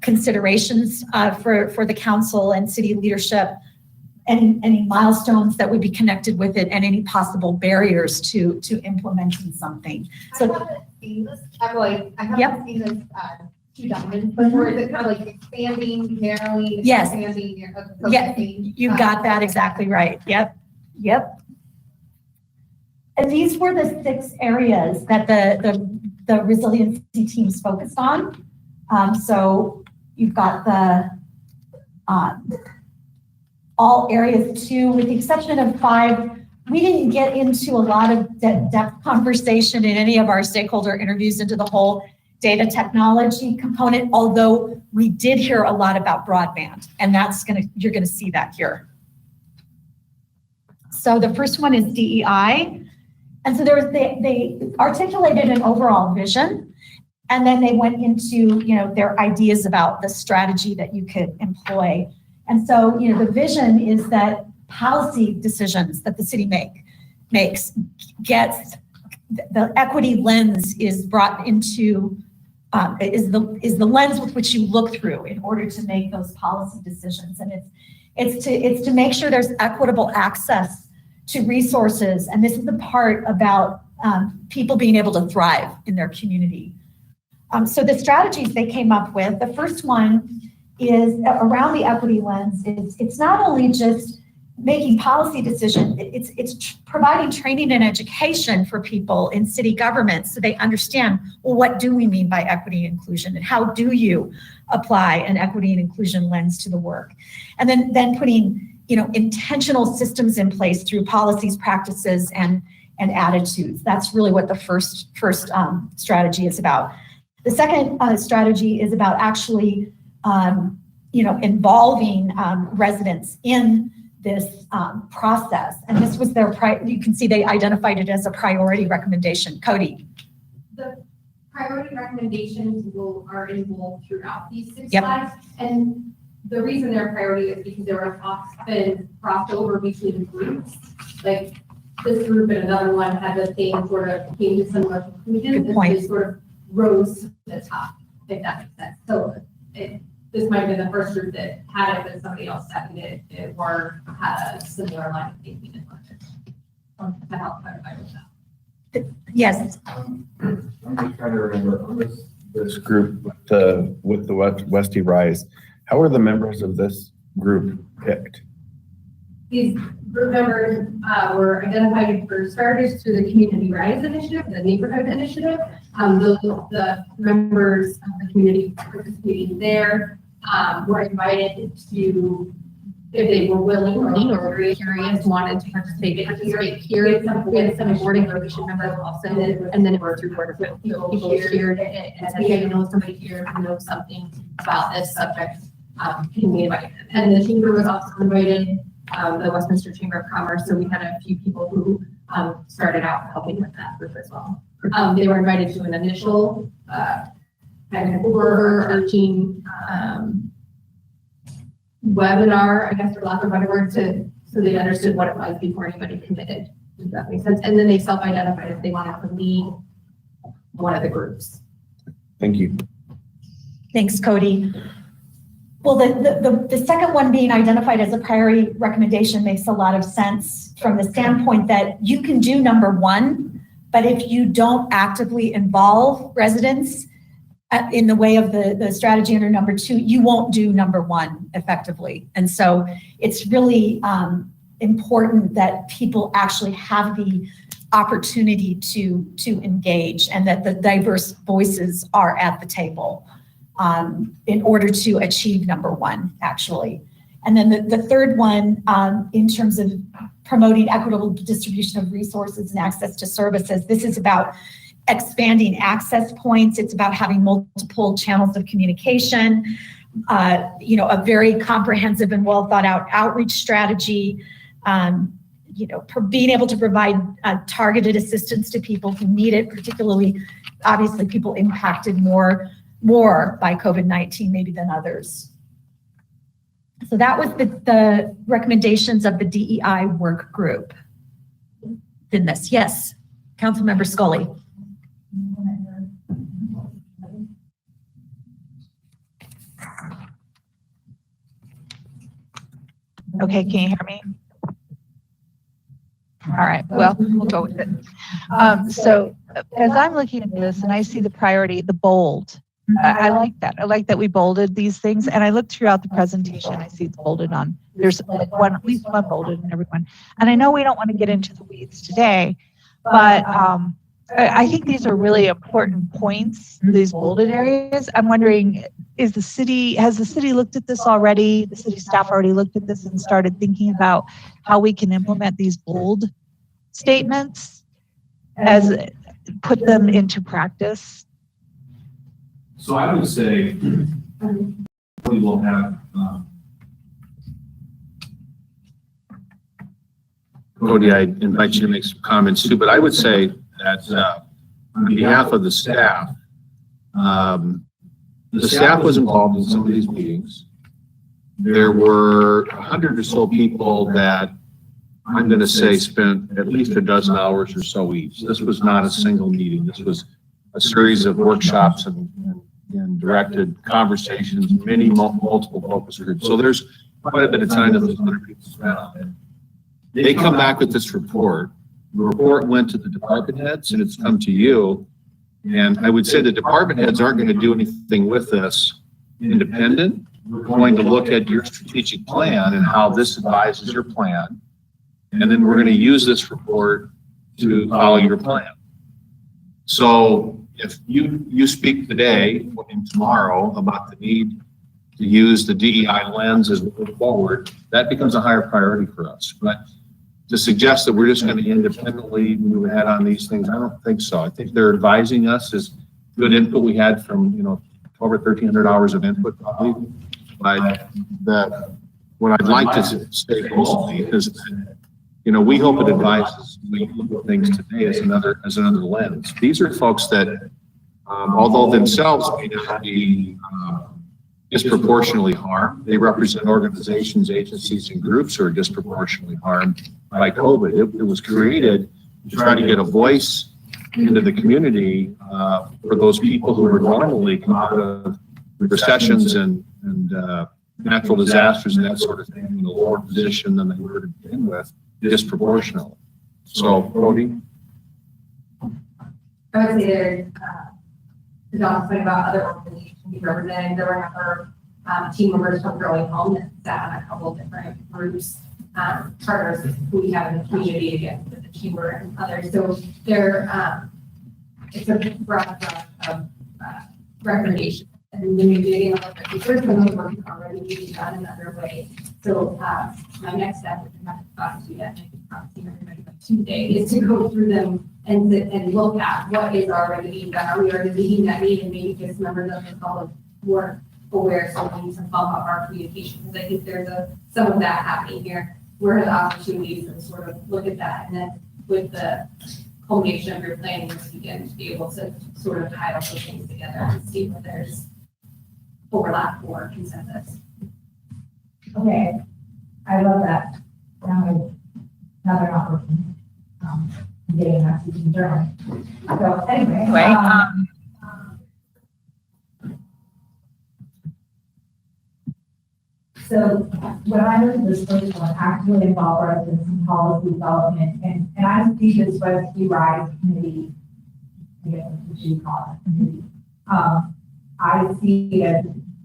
considerations for the council and city leadership, any milestones that would be connected with it, and any possible barriers to implementing something. I haven't seen this, I haven't seen this, two documents before. Is it kind of like expanding, narrowing? Yes. Expanding, Yeah, you got that exactly right. Yep. And these were the 6 areas that the resiliency teams focused on. So you've got the all areas 2, with the exception of 5. We didn't get into a lot of depth conversation in any of our stakeholder interviews into the whole data technology component, although we did hear a lot about broadband, and you're gonna see that here. So the first one is DEI. And so they articulated an overall vision, and then they went into, their ideas about the strategy that you could employ. And so, the vision is that policy decisions that the city makes gets the equity lens is brought into is the lens with which you look through in order to make those policy decisions. And it's to make sure there's equitable access to resources. And this is the part about people being able to thrive in their community. So the strategies they came up with, the first one is around the equity lens. It's not only just making policy decisions, it's providing training and education for people in city government so they understand, well, what do we mean by equity and inclusion, and how do you apply an equity and inclusion lens to the work? And then putting, intentional systems in place through policies, practices, and attitudes. That's really what the first strategy is about. The second strategy is about actually involving residents in this process. And this was you can see they identified it as a priority recommendation. Cody. The priority recommendations are involved throughout these 6 Yep. slides. And the reason they're priority is because they were often crossed over between groups. Like this group and another one had the same sort of came to similar conclusions. Good point. They sort of rose to the top, if that makes sense. So this might have been the first group that had it, but somebody else seconded it or had a similar line of thinking and wanted to help clarify with that. Yes. I'm just trying to remember this group with the Westy Rise. How are the members of this group picked? These group members were identified for starters through the Community Rise Initiative, the neighborhood initiative. The members of the community participating there were invited to, if they were willing or very curious, wanted to participate here. We had some board information members also, and then it went through board of people here and said, hey, somebody here who knows something about this subject, can we invite them? And the chamber was also invited, the Westminster Chamber of Commerce. So we had a few people who started out helping with that group as well. They were invited to an initial kind of overarching webinar, I guess, for lack of a better word, so they understood what it was before anybody committed. Does that make sense? And then they self-identified if they wanted to lead one of the groups. Thank you. Thanks, Cody. Well, the second one being identified as a priority recommendation makes a lot of sense from the standpoint that you can do number 1, but if you don't actively involve residents in the way of the strategy under number 2, you won't do number 1 effectively. And so it's really important that people actually have the opportunity to engage and that the diverse voices are at the table in order to achieve number one, actually. And then the third one, in terms of promoting equitable distribution of resources and access to services, this is about expanding access points. It's about having multiple channels of communication, a very comprehensive and well thought out outreach strategy, being able to provide targeted assistance to people who need it, particularly, obviously, people impacted more by COVID-19 maybe than others. So that was the recommendations of the DEI work group. In this, yes, Councilmember Scully. Okay, can you hear me? All right, well, we'll go with it. So as I'm looking at this and I see the priority, the bold, I like that. I like that we bolded these things. And I looked throughout the presentation, I see it's bolded on, there's at least one bolded in everyone. And I know we don't want to get into the weeds today, but I think these are really important points, these bolded areas. I'm wondering, has the city looked at this already? The city staff already looked at this and started thinking about how we can implement these bold statements as put them into practice? So I would say we will have, Cody, I invite you to make some comments too, but I would say that on behalf of the staff was involved in some of these meetings. There were 100 or so people that I'm going to say spent at least a dozen hours or so each. This was not a single meeting. This was a series of workshops and directed conversations, many multiple focus groups. So there's quite a bit of time that those 100 people spent on it. They come back with this report. The report went to the department heads and it's come to you. And I would say the department heads aren't going to do anything with this independent. We're going to look at your strategic plan and how this advises your plan. And then we're going to use this report to follow your plan. So if you speak today and tomorrow about the need to use the DEI lens as we move forward, that becomes a higher priority for us. But to suggest that we're just going to independently move ahead on these things, I don't think so. I think they're advising us as good input we had from, 12 or 1,300 hours of input probably. But what I'd like to say mostly is, we hope it advises we look at things today as another lens. These are folks that, although themselves may not be disproportionately harmed, they represent organizations, agencies, and groups who are disproportionately harmed by COVID. It was created to try to get a voice into the community for those people who would normally come out of recessions and natural disasters and that sort of thing in a lower position than they were to begin with, disproportionately. So, Cody? I would say there's, the Don's point about other organizations we represented. There were a number of team members from Growing Home that sat on a couple of different groups, partners who we have in the community, again, with the chamber and others. So there, it's a broad of recommendations. And then we do look at the first one, we're working already, we've done in other ways. So my next step, which I'm not talking to yet, and I can probably see everybody by Tuesday, is to go through them and look at what is already being done. Are we already meeting that need, and maybe just members of the public more aware, so we need to follow up our communication, because I think there's some of that happening here. Where are the opportunities to sort of look at that, and then with the culmination of your planning, again, to be able to sort of tie all those things together and see if there's overlap or consensus. Okay, I love that. Now they're not working. Getting that to the journal. So anyway, so when I look at this first one, actually involve residents in policy development, and I see this Rescue Rise committee, I guess what you call it, committee. I see that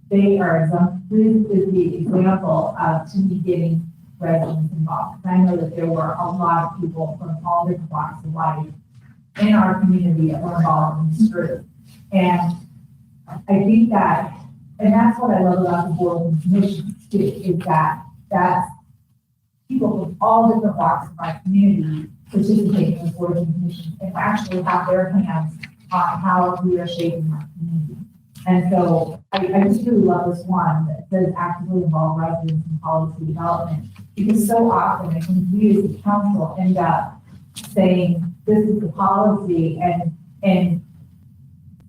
they are this is the example of, to me, getting residents involved. I know that there were a lot of people from all different walks of life in our community that were involved in this group. And I think that, and that's what I love about the board and commissions too, is that that's people from all different walks of our community participating in the board and commissions and actually have their hands on how we are shaping our community. And so I just really love this one that says actively involve residents in policy development, because so often I think we as a council end up saying, this is the policy, and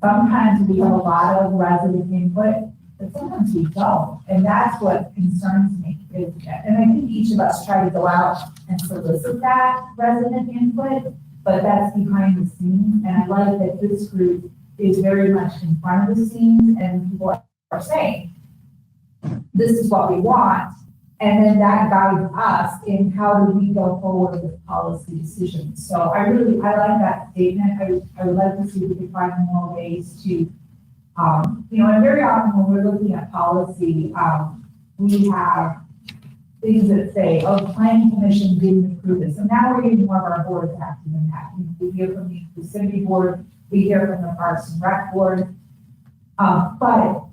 sometimes we have a lot of resident input, but sometimes we don't. And that's what concerns me is, and I think each of us try to go out and solicit that resident input, but that's behind the scenes. And I like that this group is very much in front of the scenes and people are saying, this is what we want. And then that guides us in how do we go forward with policy decisions. So I like that statement. I would like to see if we could find more ways to, you know, and very often when we're looking at policy, we have things that say, oh, the planning commission didn't approve this. So now we're getting more of our boards acting in that. You know, we hear from the inclusivity board, we hear from the Parks and Rec board. But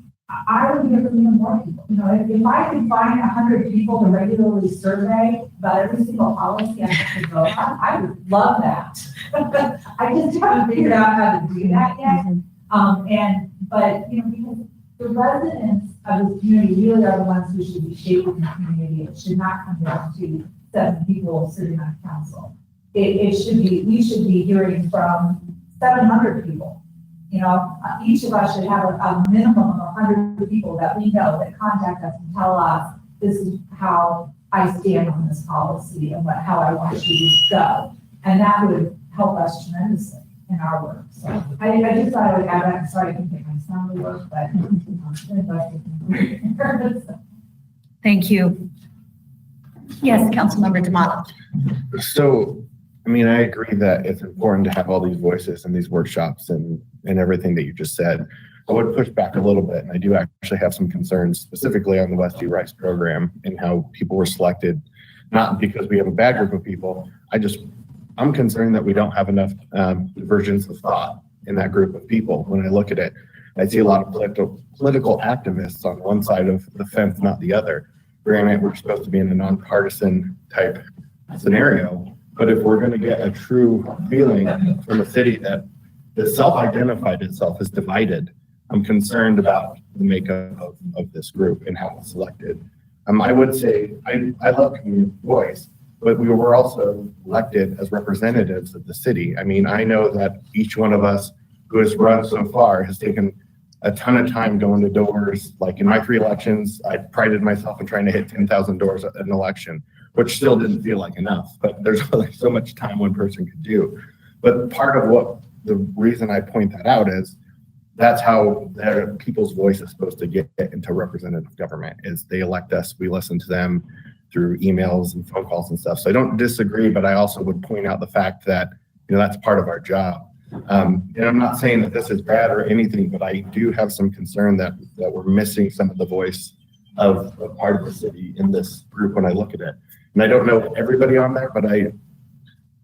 I would hear from even more people. You know, if I could find 100 people to regularly survey about every single policy I have to go on, I would love that. I just haven't figured out how to do that yet. But you know, because the residents of this community really are the ones who should be shaping the community. It should not come down to 7 people sitting on council. We should be hearing from 700 people. You know, each of us should have a minimum of 100 people that we know that contact us and tell us, this is how I stand on this policy and how I want you to go. And that would help us tremendously in our work. So I just thought I would add that. I'm sorry I couldn't get my sound to work, but Thank you. Yes, Councilmember D'Amato. So, I mean, I agree that it's important to have all these voices and these workshops and everything that you just said. I would push back a little bit, and I do actually have some concerns specifically on the Westy Rice program and how people were selected, not because we have a bad group of people. I'm concerned that we don't have enough divergence of thought in that group of people. When I look at it, I see a lot of political activists on one side of the fence, not the other. Granted, we're supposed to be in a nonpartisan type scenario, but if we're going to get a true feeling from a city that self-identified itself as divided, I'm concerned about the makeup of this group and how it's selected. I would say I love community voice, but we were also elected as representatives of the city. I mean, I know that each one of us who has run so far has taken a ton of time going to doors. Like in my 3 elections, I prided myself in trying to hit 10,000 doors at an election, which still didn't feel like enough, but there's only so much time one person could do. But part of the reason I point that out is that's how people's voice is supposed to get into representative government, is they elect us, we listen to them through emails and phone calls and stuff. So I don't disagree, but I also would point out the fact that, you know, that's part of our job. And I'm not saying that this is bad or anything, but I do have some concern that we're missing some of the voice of a part of the city in this group when I look at it. And I don't know everybody on there, but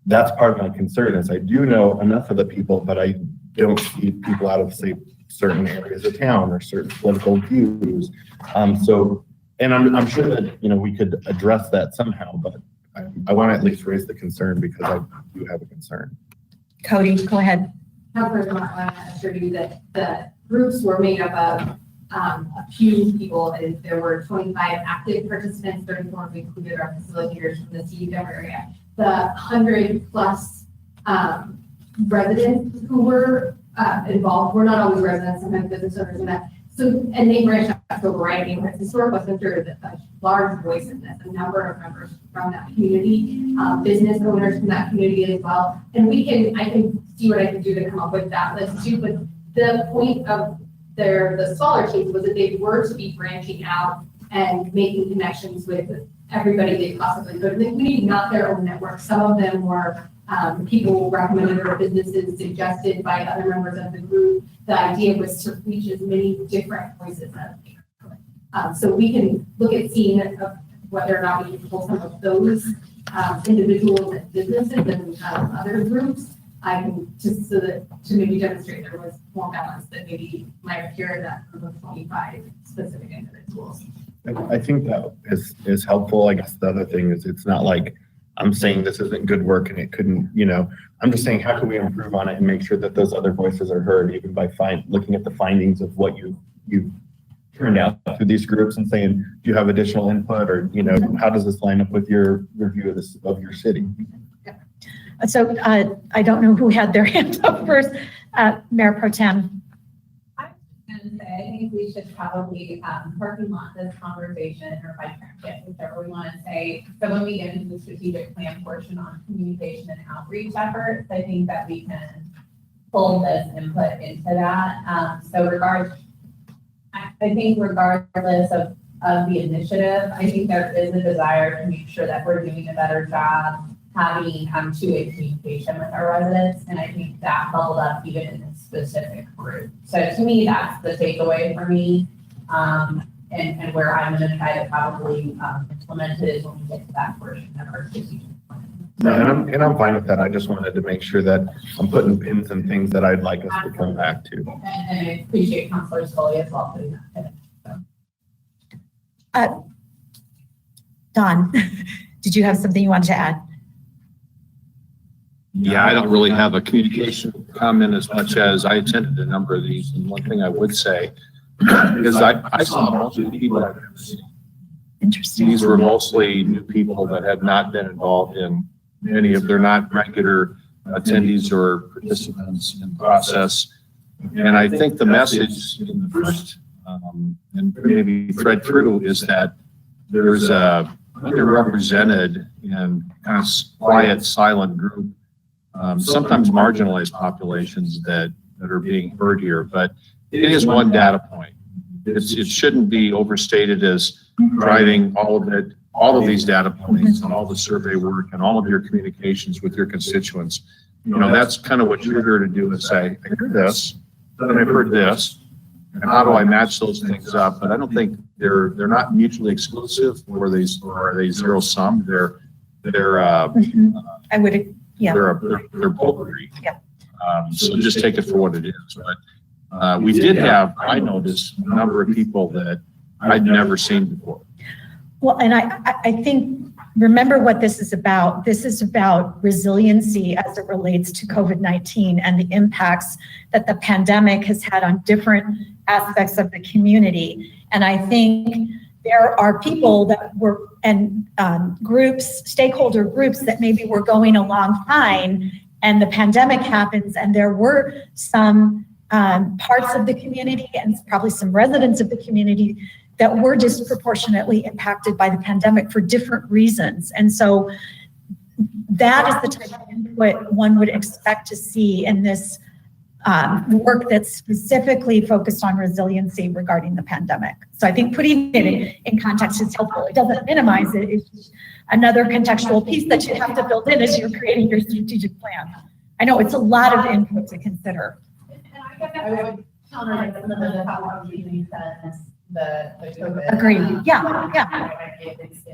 that's part of my concern is I do know enough of the people, but I don't see people out of, say, certain areas of town or certain political views. And I'm sure that, you know, we could address that somehow, but I want to at least raise the concern because I do have a concern. Cody, go ahead. Councilor, I want to assure you that the groups were made up of a few people, and there were 25 active participants, 34 we included our facilitators from the CUW area. The 100 plus residents who were involved were not always residents, sometimes business owners and that. So, and they branched out to a variety of things. Historical Center is a large voice in this, a number of members from that community, business owners from that community as well. And I can see what I can do to come up with that list too, but the point of the smaller teams was that they were to be branching out and making connections with everybody they possibly could in the community, not their own network. Some of them were people recommended or businesses suggested by other members of the group. The idea was to reach as many different voices as we could. So we can look at seeing whether or not we can pull some of those individuals and businesses and other groups. I can just so that to maybe demonstrate there was more balance that maybe might appear in that group of 25 specific individuals. I think that is helpful. I guess the other thing is it's not like I'm saying this isn't good work and it couldn't, I'm just saying how can we improve on it and make sure that those other voices are heard even by looking at the findings of what you turned out through these groups and saying, do you have additional input or, how does this line up with your review of your city? So I don't know who had their hand up first, Mayor Pro Tem. I was going to say, I think we should probably parking lot this conversation or bike track it, whichever we want to say. So when we get into the strategic plan portion on communication and outreach efforts, I think that we can pull this input into that. I think regardless of the initiative, I think there is a desire to make sure that we're doing a better job having two-way communication with our residents, and I think that bubbled up even in this specific group. So to me, that's the takeaway for me, and where I'm going to try to probably implement it is when we get to that portion of our strategic plan. And I'm fine with that. I just wanted to make sure that I'm putting pins and things that I'd like us to come back to. And I appreciate Councilor Scully as well putting that in. Don, did you have something you wanted to add? Yeah, I don't really have a communication comment as much as I attended a number of these. And one thing I would say is I saw most of the people I've ever seen. Interesting. These were mostly new people that had not been involved in they're not regular attendees or participants in the process. And I think the message in the first, and maybe thread through is that there's a underrepresented and kind of quiet, silent group, sometimes marginalized populations that are being heard here, but it is one data point. It shouldn't be overstated as driving all of these data points and all the survey work and all of your communications with your constituents. That's kind of what you're here to do is say, I heard this, and I've heard this, and how do I match those things up? But I don't think they're not mutually exclusive, or are they zero sum. They're I would, yeah. They're potpourri. Yeah. So just take it for what it is. But we did have, I noticed, a number of people that I'd never seen before. Well, and I think, remember what this is about. This is about resiliency as it relates to COVID-19 and the impacts that the pandemic has had on different aspects of the community. And I think there are people that were, and groups, stakeholder groups that maybe were going along fine, and the pandemic happens, and there were some parts of the community and probably some residents of the community that were disproportionately impacted by the pandemic for different reasons. And so that is the type of input one would expect to see in this work that's specifically focused on resiliency regarding the pandemic. So I think putting it in context is helpful. It doesn't minimize it. It's just another contextual piece that you have to build in as you're creating your strategic plan. I know it's a lot of input to consider. And I guess I would counter some of the how you said the COVID. Agreed. Yeah.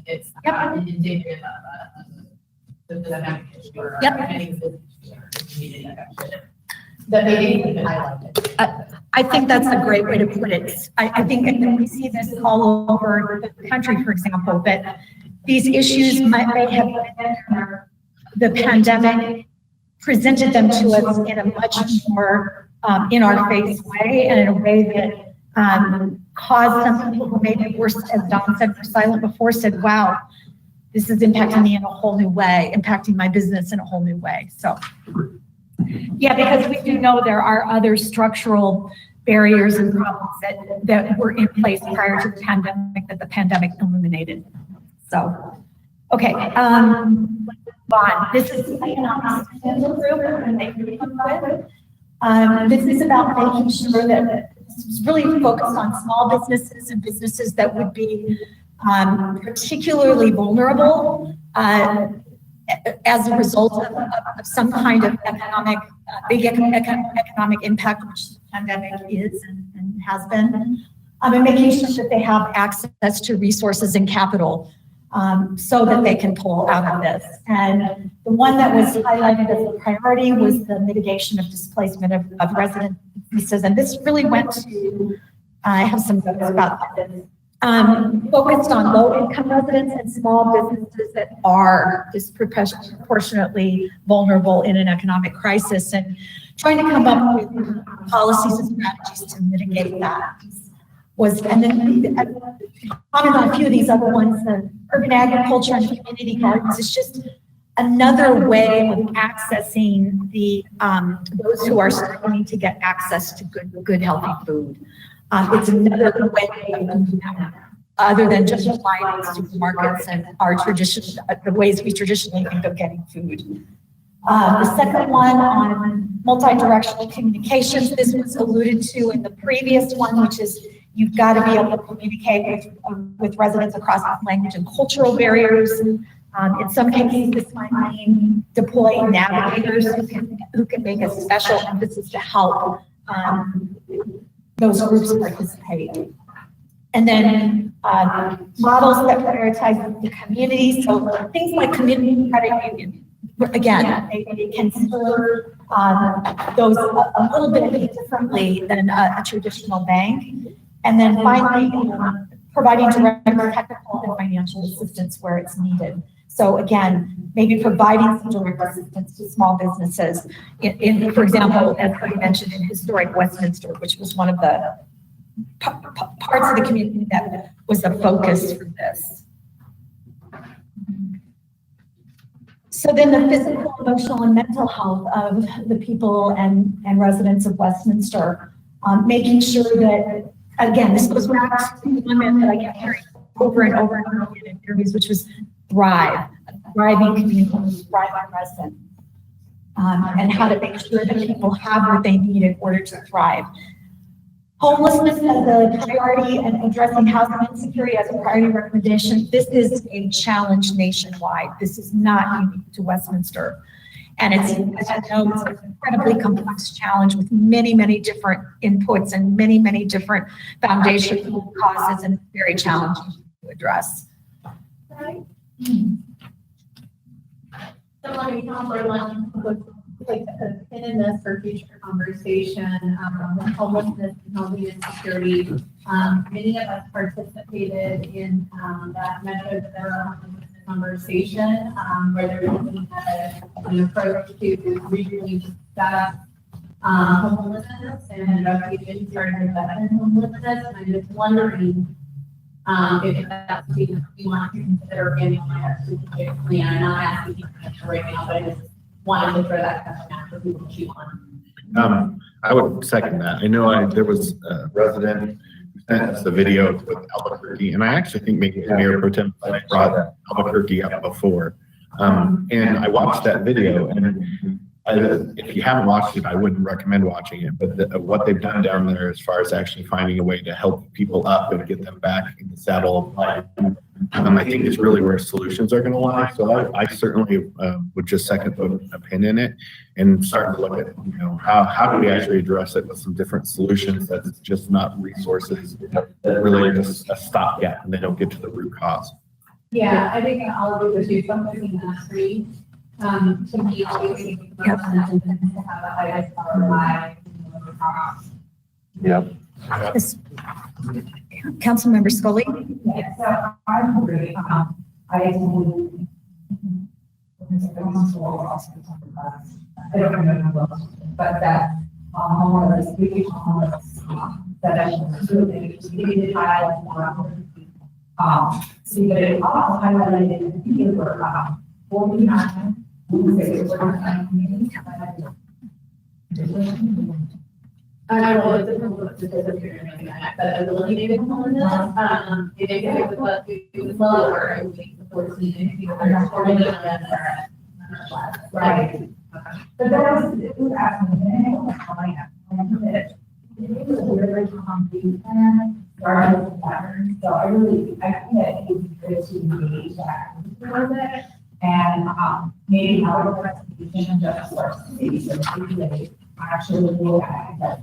It's Yep. indicative of the pandemic issue or Yep. any community that they didn't even highlight it. I think that's a great way to put it. I think that we see this all over the country, for example, that these issues may have been, the pandemic presented them to us in a much more in our face way, and in a way that caused some people who maybe were, as Don said, were silent before, said, wow, this is impacting me in a whole new way, impacting my business in a whole new way. So, yeah, because we do know there are other structural barriers and problems that were in place prior to the pandemic that the pandemic illuminated. So, okay, this is the economic sustainable group, and they really come with. This is about making sure that it's really focused on small businesses and businesses that would be particularly vulnerable as a result of some kind of big economic impact, which the pandemic is and has been, and making sure that they have access to resources and capital so that they can pull out of this. And the one that was highlighted as a priority was the mitigation of displacement of resident businesses. And this really went to, I have some notes about this, focused on low-income residents and small businesses that are disproportionately vulnerable in an economic crisis, and trying to come up with policies and strategies to mitigate that. And then comment on a few of these other ones, the urban agriculture and community gardens is just another way of accessing the those who are struggling to get access to good healthy food. It's another way of doing that, other than just relying on supermarkets and our the ways we traditionally think of getting food. The second one on multi-directional communications, this was alluded to in the previous one, which is you've got to be able to communicate with residents across language and cultural barriers. In some cases, this might mean deploying navigators who can make a special emphasis to help those groups participate. And then models that prioritize the community. So things like community credit union, again, they can serve those a little bit differently than a traditional bank. And then finally, providing direct technical and financial assistance where it's needed. So again, maybe providing some direct assistance to small businesses for example, as I mentioned, in historic Westminster, which was one of the parts of the community that was a focus for this. So then the physical, emotional, and mental health of the people and residents of Westminster, making sure that, again, this goes back to the one that I kept hearing over and over and over again in interviews, which was thrive, a thriving community, thriving residents, and how to make sure that people have what they need in order to thrive. Homelessness as a priority and addressing housing insecurity as a priority recommendation. This is a challenge nationwide. This is not unique to Westminster. And it's, as you know, it's an incredibly complex challenge with many, many different inputs and many, many different foundational causes, and very challenging to address. Right. Somebody, Counselor Lund, would like to pin in this for future conversation, homelessness and housing insecurity. Many of us participated in that Metro Zero conversation, where they're looking at an approach to regionally discuss homelessness and refugee starting homelessness. And I'm just wondering if that's something you want to consider in our strategic plan. I'm not asking you to answer right now, but I just wanted to throw that question out for people to chew on. I would second that. I know there was a resident who sent us the video with Albuquerque, and I actually think maybe Mayor Pro Tem brought Albuquerque up before. And I watched that video, and if you haven't watched it, I wouldn't recommend watching it. But what they've done down there, as far as actually finding a way to help people up and get them back in the saddle of life, I think is really where solutions are going to lie. So I certainly would just second put a pin in it and start to look at, how do we actually address it with some different solutions that's just not resources that really are just a stopgap and they don't get to the root cause. Yeah, I think I'll agree with you. Something in that three. To be able to have a high ROI. Yep. Councilmember Scully? Yes, so I'm agree. I don't remember, but that homeless, really homeless, that actually really highlight so but it also highlighted in the video where 49 I don't know if it's but eliminated homelessness, it was lower, I think, the 14, right. But that was asking me, it was a very concrete plan, started with patterns, so I think that it would be good to engage that a little bit, and maybe have a presentation just for cities, so they actually look at that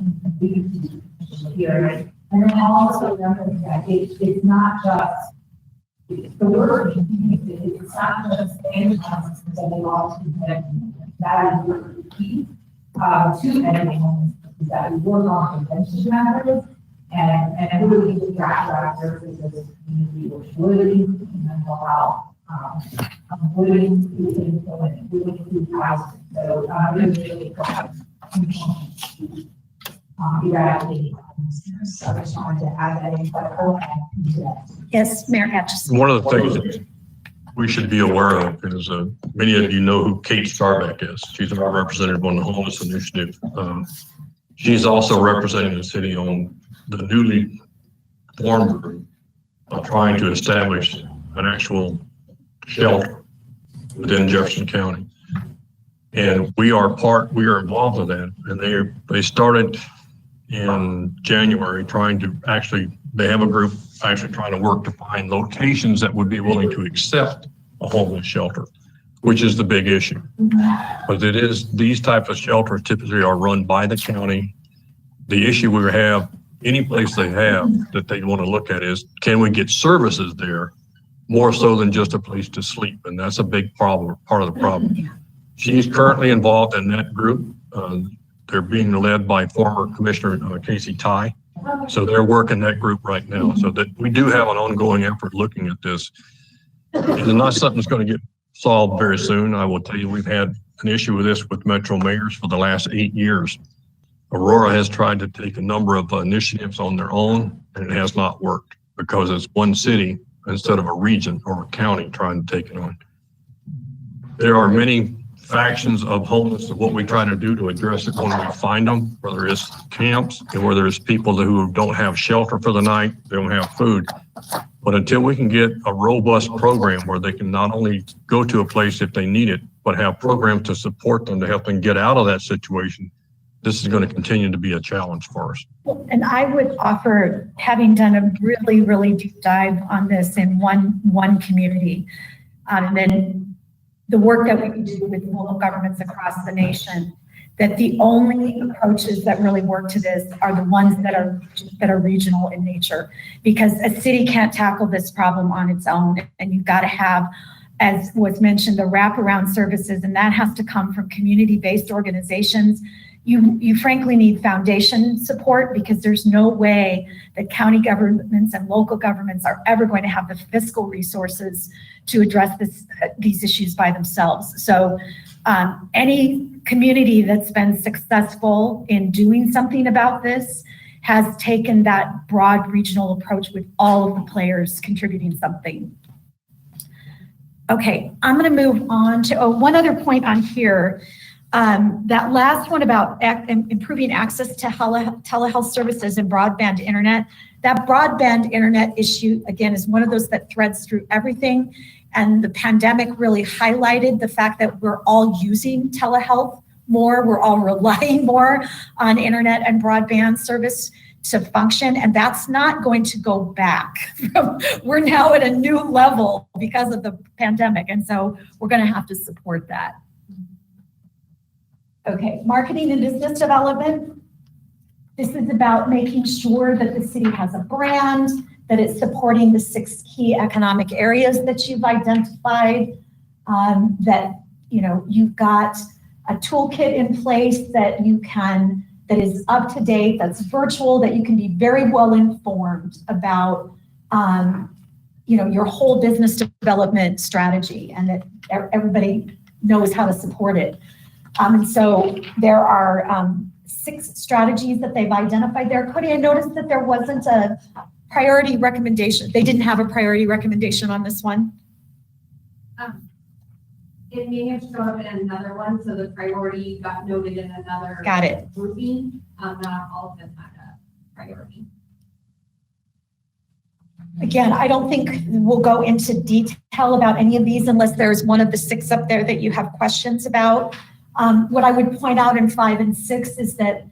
here. And then also remember that it's not just the word, it's not just any concepts that they all that is really key to ending homelessness, is that we work on prevention methods and really the draft our services as a community, which really mental health, really include employment, really include housing. So really eradicating homelessness. So I just wanted to add that in. Yes, Mayor Atchison. One of the things that we should be aware of is many of you know who Kate Starbeck is. She's our representative on the homeless initiative. She's also representing the city on the newly formed group of trying to establish an actual shelter within Jefferson County. And we are involved in that. And they started in January they have a group actually trying to work to find locations that would be willing to accept a homeless shelter, which is the big issue. But these types of shelters typically are run by the county. The issue we have, any place they have that they want to look at is, can we get services there more so than just a place to sleep? And that's a big part of the problem. She's currently involved in that group. They're being led by former Commissioner Casey Ty. So they're working that group right now. So that we do have an ongoing effort looking at this. It's not something that's going to get solved very soon. I will tell you, we've had an issue with this with Metro Mayors for the last 8 years. Aurora has tried to take a number of initiatives on their own, and it has not worked because it's one city instead of a region or a county trying to take it on. There are many factions of homeless of what we try to do to address it when we find them, whether it's camps and whether it's people who don't have shelter for the night, they don't have food. But until we can get a robust program where they can not only go to a place if they need it, but have programs to support them to help them get out of that situation, this is going to continue to be a challenge for us. And I would offer, having done a really, really deep dive on this in one community, and then the work that we can do with local governments across the nation, that the only approaches that really work to this are the ones that are regional in nature, because a city can't tackle this problem on its own. And you've got to have, as was mentioned, the wraparound services, and that has to come from community-based organizations. You frankly need foundation support, because there's no way that county governments and local governments are ever going to have the fiscal resources to address these issues by themselves. So any community that's been successful in doing something about this has taken that broad regional approach with all of the players contributing something. Okay, I'm going to move on to one other point on here. That last one about improving access to telehealth services and broadband internet. That broadband internet issue, again, is one of those that threads through everything. And the pandemic really highlighted the fact that we're all using telehealth more. We're all relying more on internet and broadband service to function. And that's not going to go back. We're now at a new level because of the pandemic. And so we're going to have to support that. Okay, marketing and business development. This is about making sure that the city has a brand, that it's supporting the 6 key economic areas that you've identified, that you've got a toolkit in place that is up to date, that's virtual, that you can be very well informed about your whole business development strategy, and that everybody knows how to support it. And so there are 6 strategies that they've identified there. Cody, I noticed that there wasn't a priority recommendation. They didn't have a priority recommendation on this one. It may have shown up in another one, so the priority got noted in another. Got it. Grouping. Not all of them had a priority. Again, I don't think we'll go into detail about any of these unless there's one of the 6 up there that you have questions about. What I would point out in 5 and 6 is that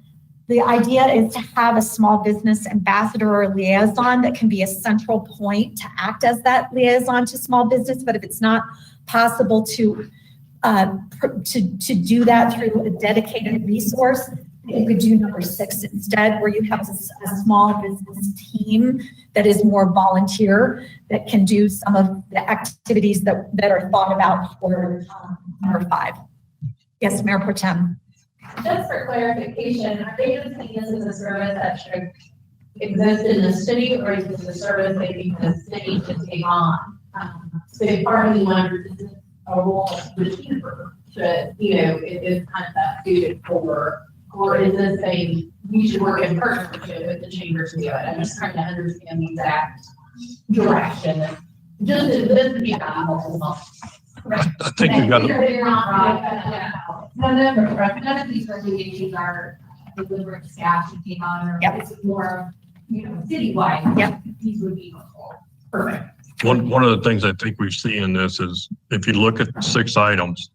the idea is to have a small business ambassador or liaison that can be a central point to act as that liaison to small business. But if it's not possible to do that through a dedicated resource, You could do number 6 instead, where you have a small business team that is more volunteer, that can do some of the activities that are thought about for number 5. Yes, Mayor Pro Tem. Just for clarification, are they just saying this is a service that should exist in the city, or is this a service they think the city should take on? So if part of me wonders, is it a role of the chamber to, it is kind of that suited for, or is this a, we should work in partnership with the chamber to do it? I'm just trying to understand the exact direction. Just this would be helpful. I think you got Because it. you're not right. None of these recommendations are deliberate staff to take on, or Yep. it's more, citywide. Yep. These would be helpful. Perfect. One of the things I think we see in this is if you look at the 6 items,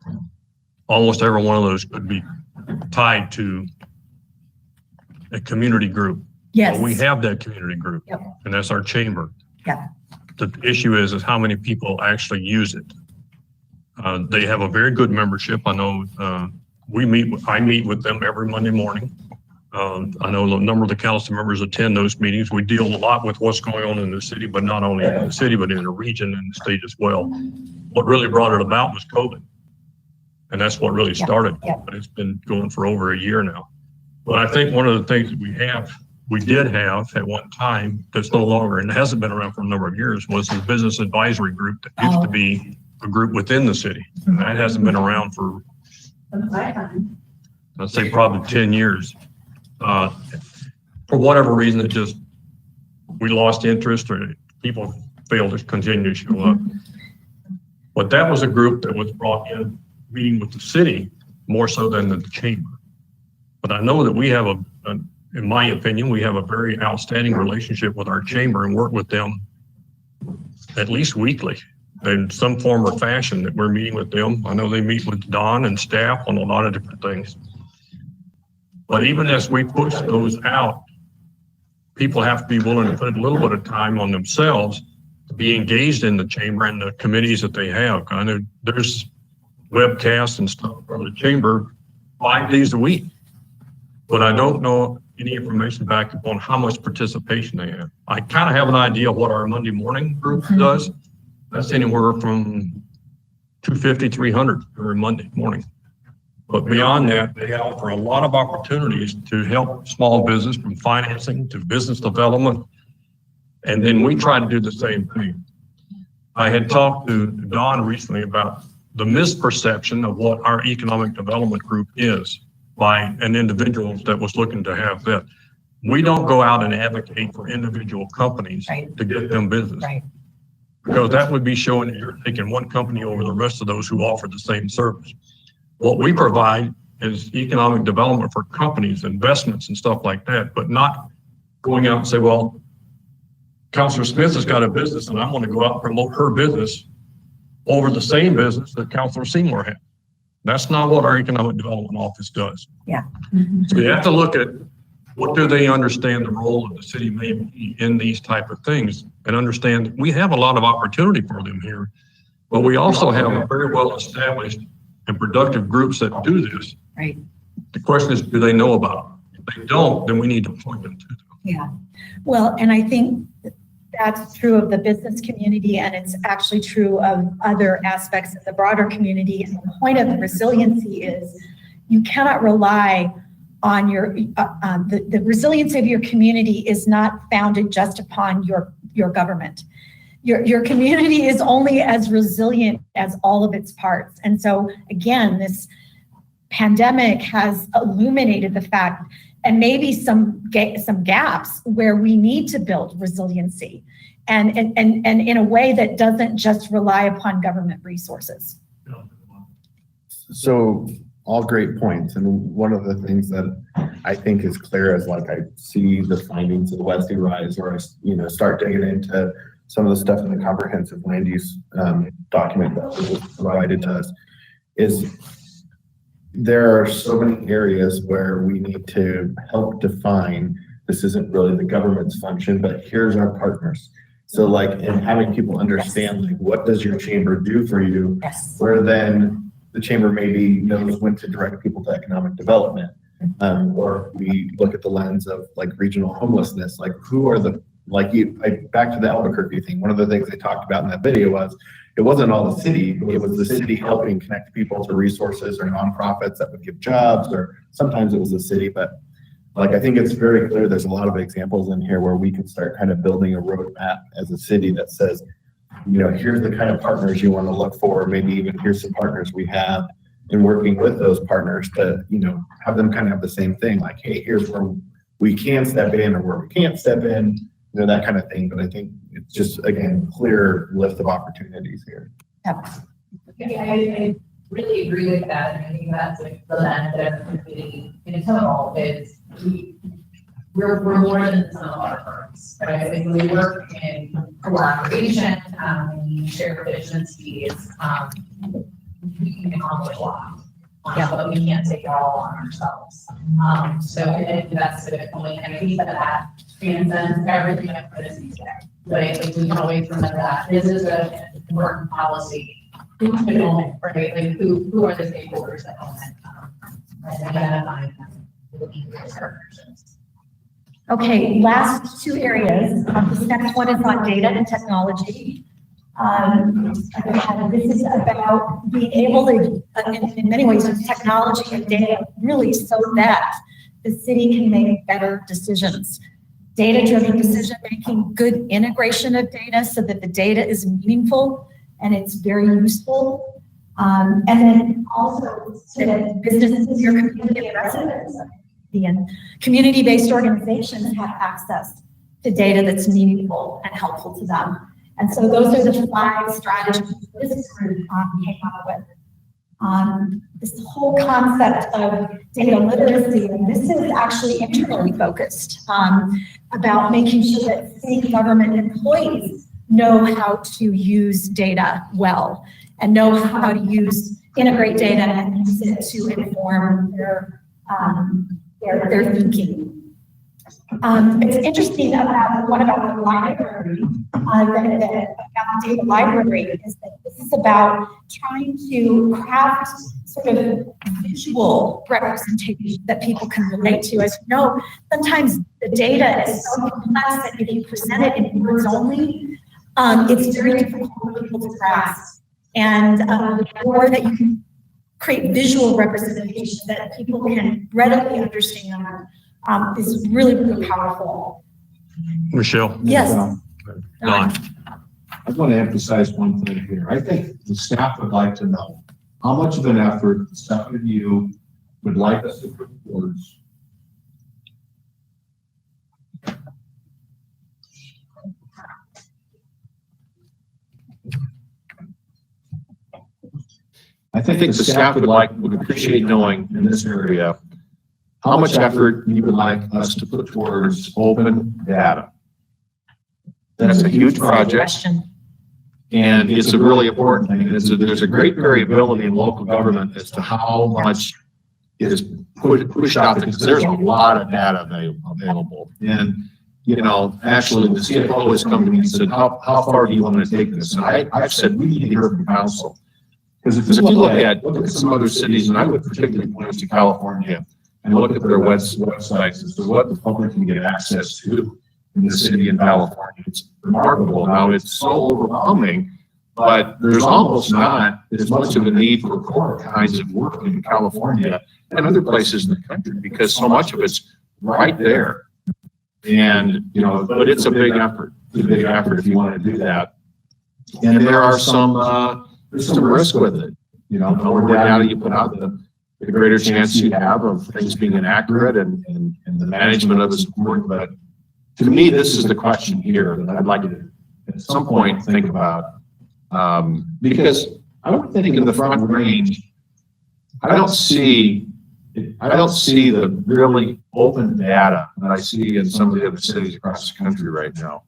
almost every one of those could be tied to a community group. Yes. We have that community group, Yep. and that's our chamber. Yeah. The issue is how many people actually use it. They have a very good membership. I know I meet with them every Monday morning. I know a number of the council members attend those meetings. We deal a lot with what's going on in the city, but not only in the city, but in the region and the state as well. What really brought it about was COVID. And that's what really started, but it's been going for over a year now. But I think one of the things that we did have at one time that's no longer, and hasn't been around for a number of years, was the business advisory group that used to be a group within the city. And that hasn't been around for, I'd say probably 10 years. For whatever reason, we lost interest or people failed to continue to show up. But that was a group that was brought in meeting with the city more so than the chamber. But I know that we have in my opinion, we have a very outstanding relationship with our chamber and work with them at least weekly in some form or fashion that we're meeting with them. I know they meet with Don and staff on a lot of different things. But even as we push those out, people have to be willing to put a little bit of time on themselves to be engaged in the chamber and the committees that they have. I know there's webcasts and stuff from the chamber 5 days a week, but I don't know any information back upon how much participation they have. I kind of have an idea of what our Monday morning group does. That's anywhere from 250, 300 every Monday morning. But beyond that, they offer a lot of opportunities to help small business, from financing to business development. And then we try to do the same thing. I had talked to Don recently about the misperception of what our economic development group is by an individual that was looking to have that. We don't go out and advocate for individual companies to get them business. Right. Because that would be showing that you're taking one company over the rest of those who offer the same service. What we provide is economic development for companies, investments and stuff like that, but not going out and say, well, Councilor Smith has got a business and I'm going to go out and promote her business over the same business that Councilor Seymour had. That's not what our economic development office does. Yeah. So you have to look at what do they understand the role of the city may be in these type of things, and understand we have a lot of opportunity for them here, but we also have a very well established and productive groups that do this. Right. The question is, do they know about it? If they don't, then we need to point them to them. Yeah. Well, and I think that's true of the business community, and it's actually true of other aspects of the broader community. And the point of the resiliency is you cannot rely on the resiliency of your community is not founded just upon your government. Your community is only as resilient as all of its parts. And so again, this pandemic has illuminated the fact, and maybe some gaps where we need to build resiliency and in a way that doesn't just rely upon government resources. So all great points. And one of the things that I think is clear is, like, I see the findings of the Wesley Rise, or I, start digging into some of the stuff in the comprehensive land use document that was provided to us, is there are so many areas where we need to help define, this isn't really the government's function, but here's our partners. So like, and having people understand, like, what does your chamber do for you? Yes. Where then the chamber maybe knows when to direct people to economic development. Or we look at the lens of like regional homelessness, like who are the, back to the Albuquerque thing. One of the things they talked about in that video was, it wasn't all the city, it was the city helping connect people to resources or nonprofits that would give jobs, or sometimes it was the city, but like, I think it's very clear, there's a lot of examples in here where we can start kind of building a roadmap as a city that says, here's the kind of partners you want to look for, maybe even here's some partners we have, and working with those partners to, have them kind of have the same thing, like, hey, here's where we can step in or where we can't step in, that kind of thing. But I think it's just, again, clear list of opportunities here. I really agree with that, and I think that's like the benefit of the community in total is we're more than the sum of our firms, right? I think we work in collaboration, we share efficiencies, we can accomplish a lot. But we can't take it all on ourselves. So I think that's a good point, and I think that transcends everything I've put in today. Right, like we can always remember that this is an important policy. Who should own it, right? Like who are the stakeholders that own it? And identifying them, looking for those partnerships. Okay, last two areas. This next one is on data and technology. This is about being able to, in many ways, use technology and data really so that the city can make better decisions. Data-driven decision-making, good integration of data so that the data is meaningful and it's very useful. And then also so that businesses, your community residents, and community-based organizations have access to data that's meaningful and helpful to them. And so those are the 5 strategies this group came up with. This whole concept of data literacy, and this is actually internally focused about making sure that city government employees know how to use data well and know how to integrate data and use it to inform their thinking. It's interesting about the library, about the data library, is that this is about trying to craft sort of visual representation that people can relate to. As you know, sometimes the data is so complex that if you present it in words only, it's very difficult for people to grasp. And the more that you can create visual representation that people can readily understand, is really, really powerful. Michelle? Yes. Don. I want to emphasize one thing here. I think the staff would like to know how much of an effort the staff of you would like us to put towards I think the staff would appreciate knowing in this area how much effort you would like us to put towards open data. That's a huge project. And it's a really important thing. There's a great variability in local government as to how much is pushed out because there's a lot of data available. And, actually the CFO has come to me and said, how far do you want to take this? And I've said, we need to hear from council. Because if you look at some other cities, and I would particularly point to California, and look at their websites as to what the public can get access to in the city in California. It's remarkable. Now, it's so overwhelming, but there's almost not as much of a need for core kinds of work in California and other places in the country because so much of it's right there. And, but it's a big effort. It's a big effort if you want to do that. And there are there's some risk with it. The more data you put out, the greater chance you have of things being inaccurate and the management of it is important. But to me, this is the question here that I'd like to at some point think about. Because I would think in the Front Range, I don't see the really open data that I see in some of the other cities across the country right now.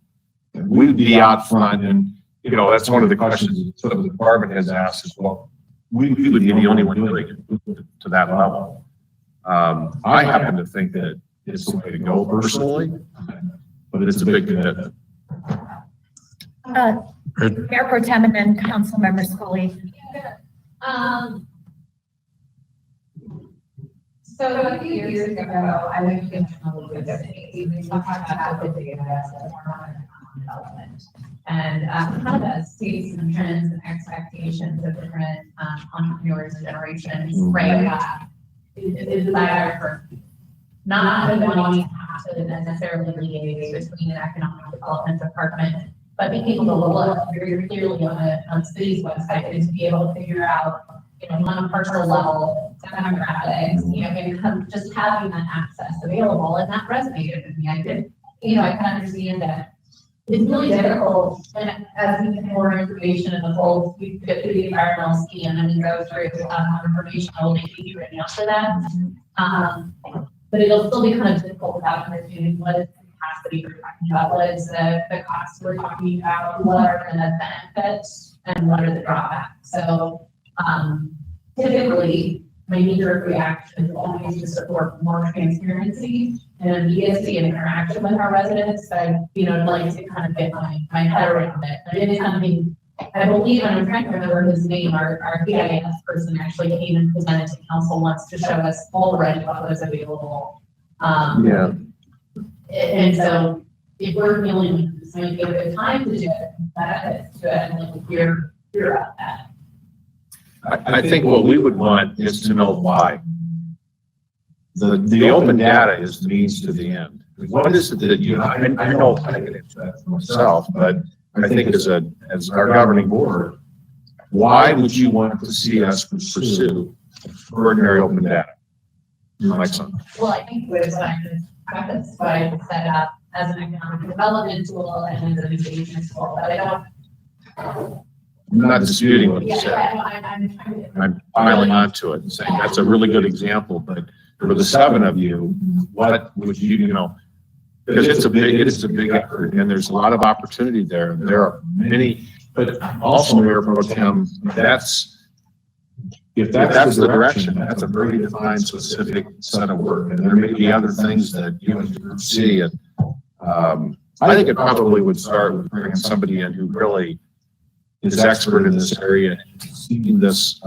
And we'd be out front and, that's one of the questions that the department has asked as well. We would be the only one doing it to that level. I happen to think that it's the way to go personally, but it's a big commitment. Mayor Pro Tem and then Council Member Scully. So a few years ago, I went to National University. We talked about the data as a form of development. And kind of sees some trends and expectations of different entrepreneurs and generations right now. Is desire for not wanting to have to necessarily liaise between an economic development department, but being able to look very clearly on the city's website and to be able to figure out, on a personal level, demographics, and just having that access available, and that resonated with me. I did, I can understand that it's really difficult, and as we get more information in the whole, we get through the environmental scan and we go through more information, I'll make you right now for that. But it'll still be kind of difficult without understanding what is the capacity we're talking about, what is the cost we're talking about, what are the benefits, and what are the drawbacks. So typically, my knee-jerk reaction is always to support more transparency and immediacy and interaction with our residents. So I'd like to kind of get my head around it. But it is something I believe, and I'm trying to remember his name, our PIS person actually came and presented to council once to show us already what was available. And so if we're feeling this might be a good time to do it, benefits to it, and like we're about that. I think what we would want is to know why. The open data is the means to the end. What is it that I know I can answer that myself, but I think as our governing board, why would you want to see us pursue ordinary open data? Like something. Well, I think that's why I set up as an economic development tool and as an engagement tool, but I don't. I'm not disputing what you said. I'm piling onto it and saying that's a really good example, but for the seven of you, what would you, because it's a big effort and there's a lot of opportunity there. There are many, but also Mayor Pro Tem, if that's the direction, that's a very defined, specific set of work. And there may be other things that you and your group see. And I think it probably would start with bringing somebody in who really is expert in this area, seeing this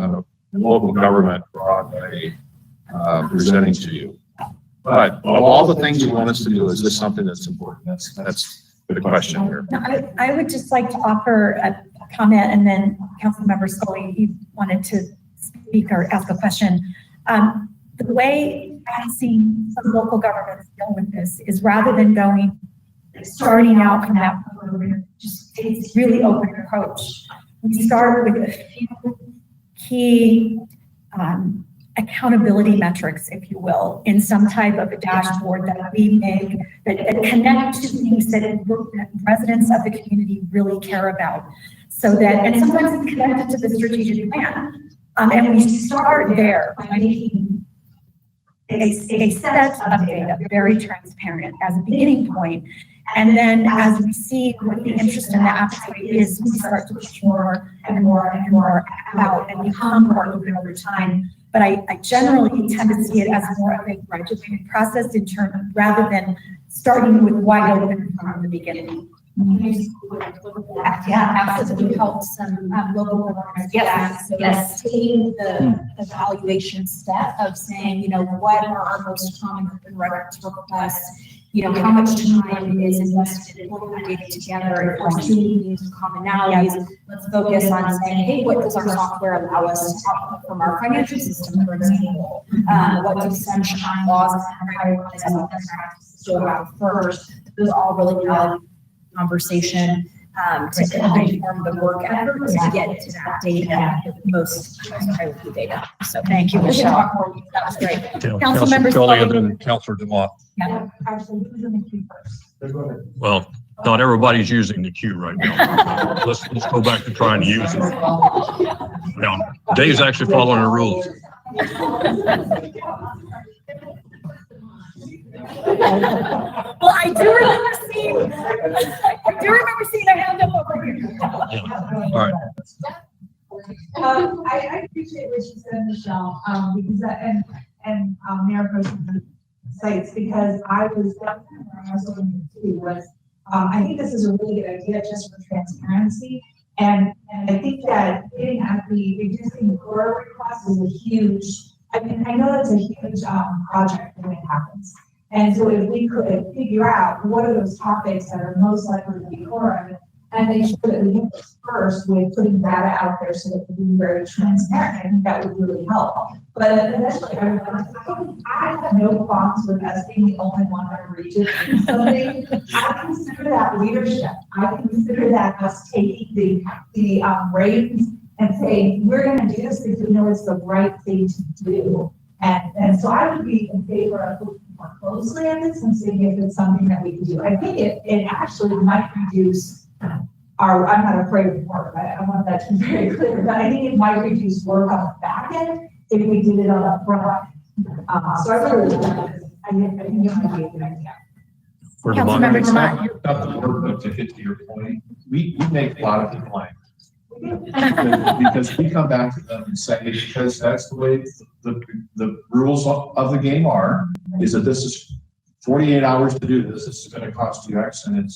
local government broadly presenting to you. But of all the things you want us to do, is this something that's important? That's the question here. No, I would just like to offer a comment, and then Councilmember Scully, you wanted to speak or ask a question. The way I've seen some local governments deal with this is rather than starting out from that, just takes really open approach. We start with a few key accountability metrics, if you will, in some type of a dashboard that we make that connect to things that residents of the community really care about. So that, and sometimes it's connected to the strategic plan. And we start there by making a set of data very transparent as a beginning point. And then as we see what the interest and the appetite is, we start to push more and more and more out and become more open over time. But I generally tend to see it as more of a graduated process in terms, rather than starting with wide open from the beginning. Yeah, absolutely help some local governments. Yes, taking the evaluation step of saying, what are our most common open records requests? How much time is invested in pulling the data together, if we're seeing commonalities. Let's focus on saying, hey, what does our software allow us to output from our financial system, for example? What do sunshine laws and prioritize best practices to allow first? Those are all really valid conversation to inform the work effort to get to that data, the most priority data. So thank you, Michelle. That was great. Councilmember Scully and then Councilor Dumont. Yeah. Well, not everybody's using the queue right now. Let's go back to trying to use it. Now, Dave's actually following the rules. Well, I do remember seeing a hand up over here. Yeah. All right. I appreciate what you said, Michelle, because and Mayor Pro Tem sites, because I was definitely where I was looking too was I think this is a really good idea just for transparency, and I think that getting at the reducing the core request is a huge I mean, I know that's a huge, project when it happens. And so if we could figure out what are those topics that are most likely to be core, and make sure that we hit this first with putting data out there so that we can be very transparent, I think that would really help. But eventually, I have no qualms with us being the only one in our region. Something, I consider that leadership. I consider that us taking the reins and saying, we're gonna do this because we know it's the right thing to do. And so I would be in favor of looking more closely at this and seeing if it's something that we can do. I think it actually might reduce our, I'm not afraid of work, I want that to be very clear, but I think it might reduce work on the back end if we did it on the front. So I really, I think it might be a good idea. Councilmember Demott. Not the work, but to hit to your point, we make a lot of people angry. Because we come back to them and say, because that's the way the rules of the game are, is that this is 48 hours to do this, this is gonna cost you X, and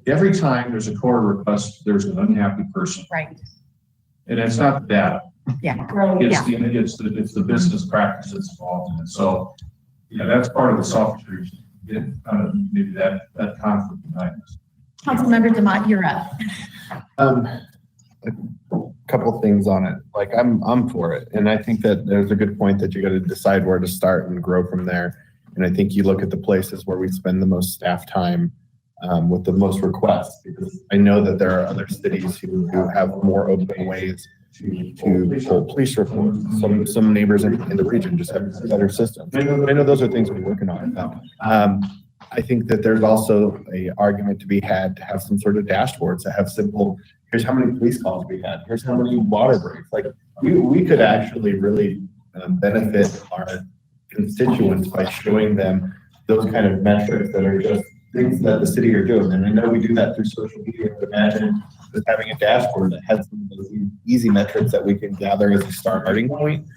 every time there's a core request, there's an unhappy person. Right. And it's not the data. Yeah. It's the business practices involved in it. So, yeah, that's part of the software reason, maybe that conflict behind this. Councilmember Demott, you're up. A couple things on it. Like I'm for it. And I think that there's a good point that you got to decide where to start and grow from there. And I think you look at the places where we spend the most staff time with the most requests, because I know that there are other cities who have more open ways to pull police reports. Some neighbors in the region just have better systems. I know those are things we're working on. I think that there's also a argument to be had to have some sort of dashboards that have simple, here's how many police calls we had, here's how many water breaks. Like we could actually really benefit our constituents by showing them those kind of metrics that are just things that the city are doing. And I know we do that through social media, but imagine just having a dashboard that has some of those easy metrics that we can gather as a starting point.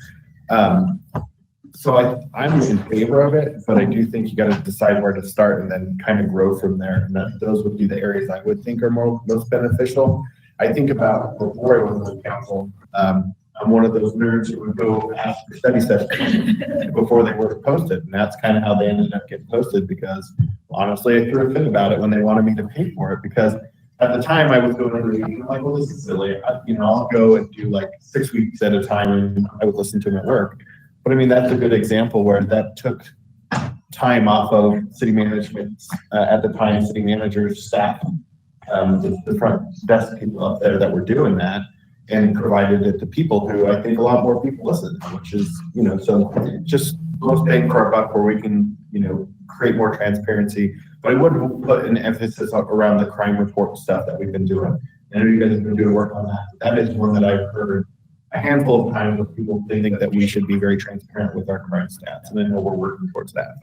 So I'm in favor of it, but I do think you got to decide where to start and then kind of grow from there. And those would be the areas I would think are most beneficial. I think about before I was on council, I'm one of those nerds who would go ask for study sessions before they were posted. And that's kind of how they ended up getting posted, because honestly, I threw a fit about it when they wanted me to pay for it, because at the time I was going to the meeting, I'm like, well, this is silly. I'll go and do like 6 weeks at a time and I would listen to them at work. But I mean, that's a good example where that took time off of city management, at the time, city managers, staff, the front desk people up there that were doing that, and provided it to people who I think a lot more people listen, which is, so just most bang for our buck where we can, create more transparency. But I would put an emphasis around the crime report stuff that we've been doing. I know you guys have been doing work on that. That is one that I've heard a handful of times with people think that we should be very transparent with our crime stats. And I know we're working towards that.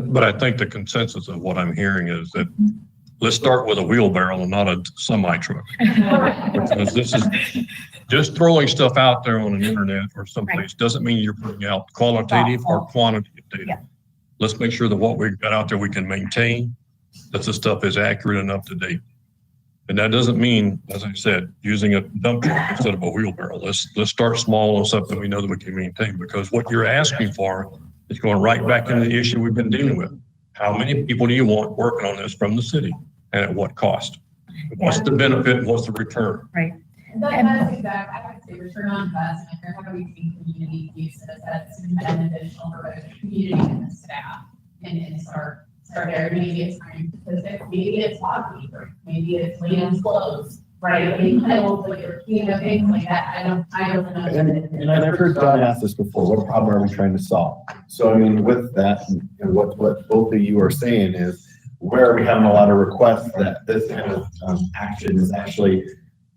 But I think the consensus of what I'm hearing is that let's start with a wheelbarrow and not a semi truck. Because this is just throwing stuff out there on an internet or someplace doesn't mean you're putting out qualitative or quantitative data. Yeah. Let's make sure that what we've got out there we can maintain, that the stuff is accurate and up to date. And that doesn't mean, as I said, using a dump truck instead of a wheelbarrow. Let's start small on something we know that we can maintain, because what you're asking for is going right back into the issue we've been dealing with. How many people do you want working on this from the city, and at what cost? What's the benefit and what's the return? Right. That's exactly, I would say return on investment, or how do we see community uses that's beneficial for both the community and the staff, and start there. Maybe it's time specific, maybe it's log paper, maybe it's land flows, right? Maybe things like that. I don't know. And I've heard Don ask this before, what problem are we trying to solve? So I mean, with that, and what both of you are saying is, where are we having a lot of requests that this kind of action is actually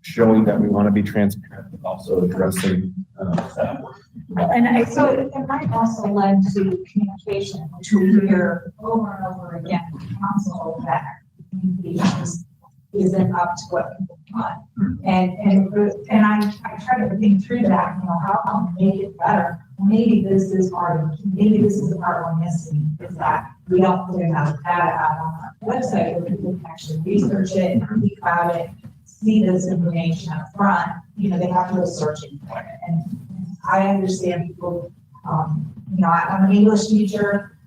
showing that we want to be transparent, but also addressing that. And so it might also lend to communication, which we hear over and over again in council, that communication isn't up to what people want. And I try to think through that, how can we make it better? Maybe this is the part we're missing, is that we don't put enough data out on our website where people can actually research it, think about it, see this information up front. They have to go searching for it. And I understand people, you know, I'm an English teacher.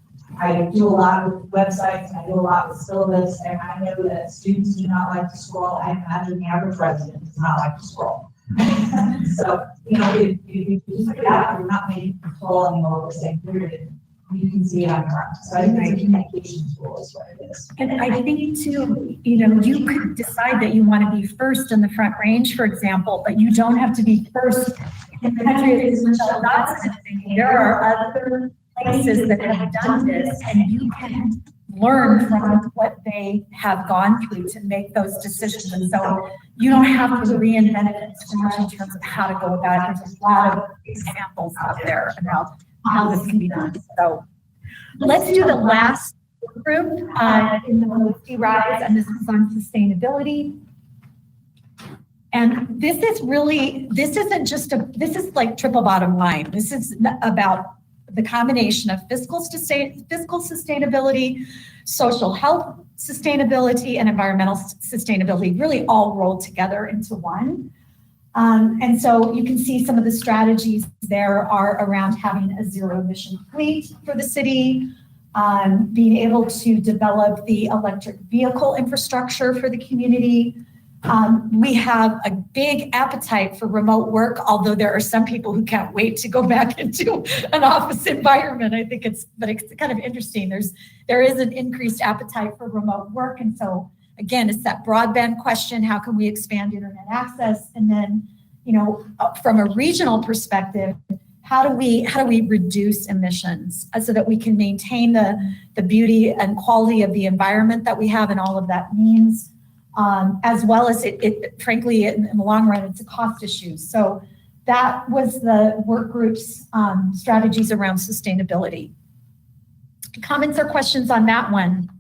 I do a lot with websites, I do a lot with syllabus, and I know that students do not like to scroll. I imagine the average resident does not like to scroll. So, you know, if you just look at that, we're not making control anymore, we're saying, period. You can see it on your own. So I think it's a communication tool is what it is. And I think too, you know, you could decide that you want to be first in the Front Range, for example, but you don't have to be first in the country. As Michelle Dodson is saying, there are other places that have done this, and you can learn from what they have gone through to make those decisions. And so you don't have to reinvent it so much in terms of how to go about it. There's a lot of examples out there about how this can be done. So let's do the last group in the Holistic Rise, and this is on sustainability. And this is really, this isn't just this is like triple bottom line. This is about the combination of fiscal sustainability, social health sustainability, and environmental sustainability, really all rolled together into one. And so you can see some of the strategies there are around having a zero emission fleet for the city, being able to develop the electric vehicle infrastructure for the community. We have a big appetite for remote work, although there are some people who can't wait to go back into an office environment. I think it's kind of interesting. There is an increased appetite for remote work. And so again, it's that broadband question, how can we expand internet access? And then, you know, from a regional perspective, how do we reduce emissions so that we can maintain the beauty and quality of the environment that we have and all of that means? As well as it frankly, in the long run, it's a cost issue. So that was the work group's strategies around sustainability. Comments or questions on that one?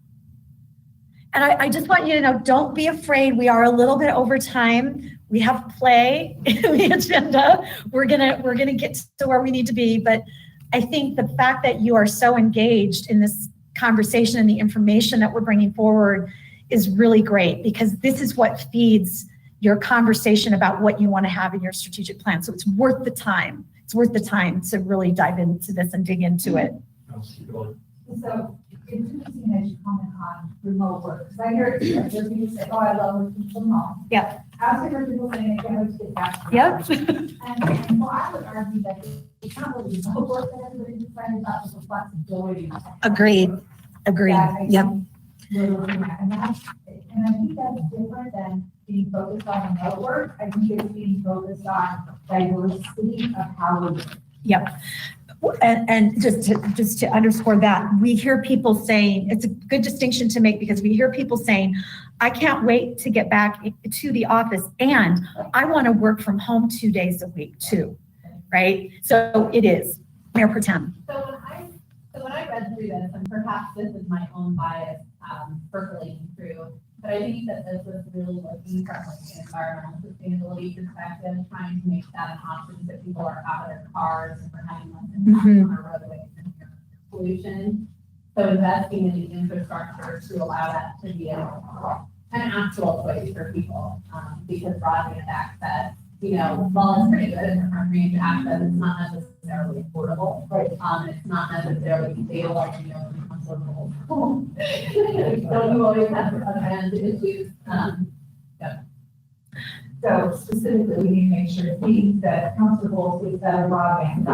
And I just want you to know, don't be afraid. We are a little bit over time. We have play in the agenda. We're gonna get to where we need to be. But I think the fact that you are so engaged in this conversation and the information that we're bringing forward is really great, because this is what feeds your conversation about what you want to have in your strategic plan. So it's worth the time. It's worth the time to really dive into this and dig into it. So it's interesting that you comment on remote work, because I hear people say, oh, I love working from home. Yeah. I also hear people saying they can't wait to get back. Yep. And so I would argue that it's not really remote work that everybody's excited about, just the flexibility. Agreed. Yep. We're looking at, and I think that's different than being focused on remote work. I think it's being focused on diversity of how we work. Yep. And just to underscore that, we hear people saying, it's a good distinction to make, because we hear people saying, I can't wait to get back to the office, and I want to work from home 2 days a week too, right? So it is. Mayor Pro Tem. So when I read through this, and perhaps this is my own bias percolating through, but I think that this was really looking from like an environmental sustainability perspective, trying to make that an option so that people are out of their cars and we're having less impact on our roadways and air pollution. So investing in the infrastructure to allow that to be an actual choice for people, because broadband access, you know, while it's pretty good in the Front Range access, it's not necessarily affordable. Right. It's not necessarily stable, like, you know, when it comes to the whole home. So you always have broadband issues. Yeah. So specifically, we need to make sure Pete that's comfortable with that broadband.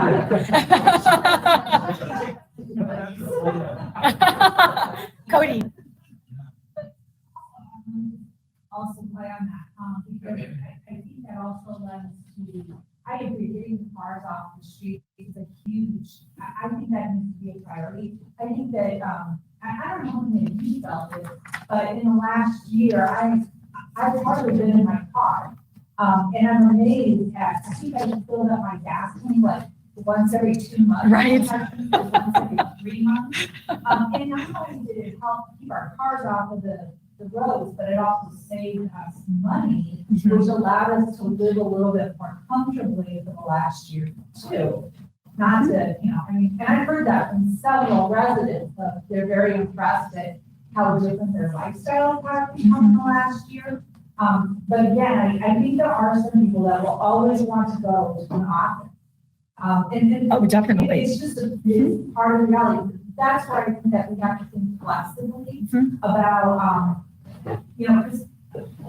Cody. Also play on that, because I think that also lends to, I agree, getting the cars off the street is a huge, I think that needs to be a priority. I think that, I don't know how many of you felt this, but in the last year, I've hardly been in my car. And I'm amazed at, I think I just filled up my gas tank like once every 2 months. Right. Once every 3 months. And not only did it help keep our cars off of the roads, but it also saved us money, which allowed us to live a little bit more comfortably for the last year too. Not to, you know, I mean, and I've heard that from several residents, but they're very impressed at how different their lifestyles have become in the last year. But again, I think there are some people that will always want to go to an office. And Oh, definitely. it's just it's part of the reality. That's why I think that we have to think flexibly Mhm. about, because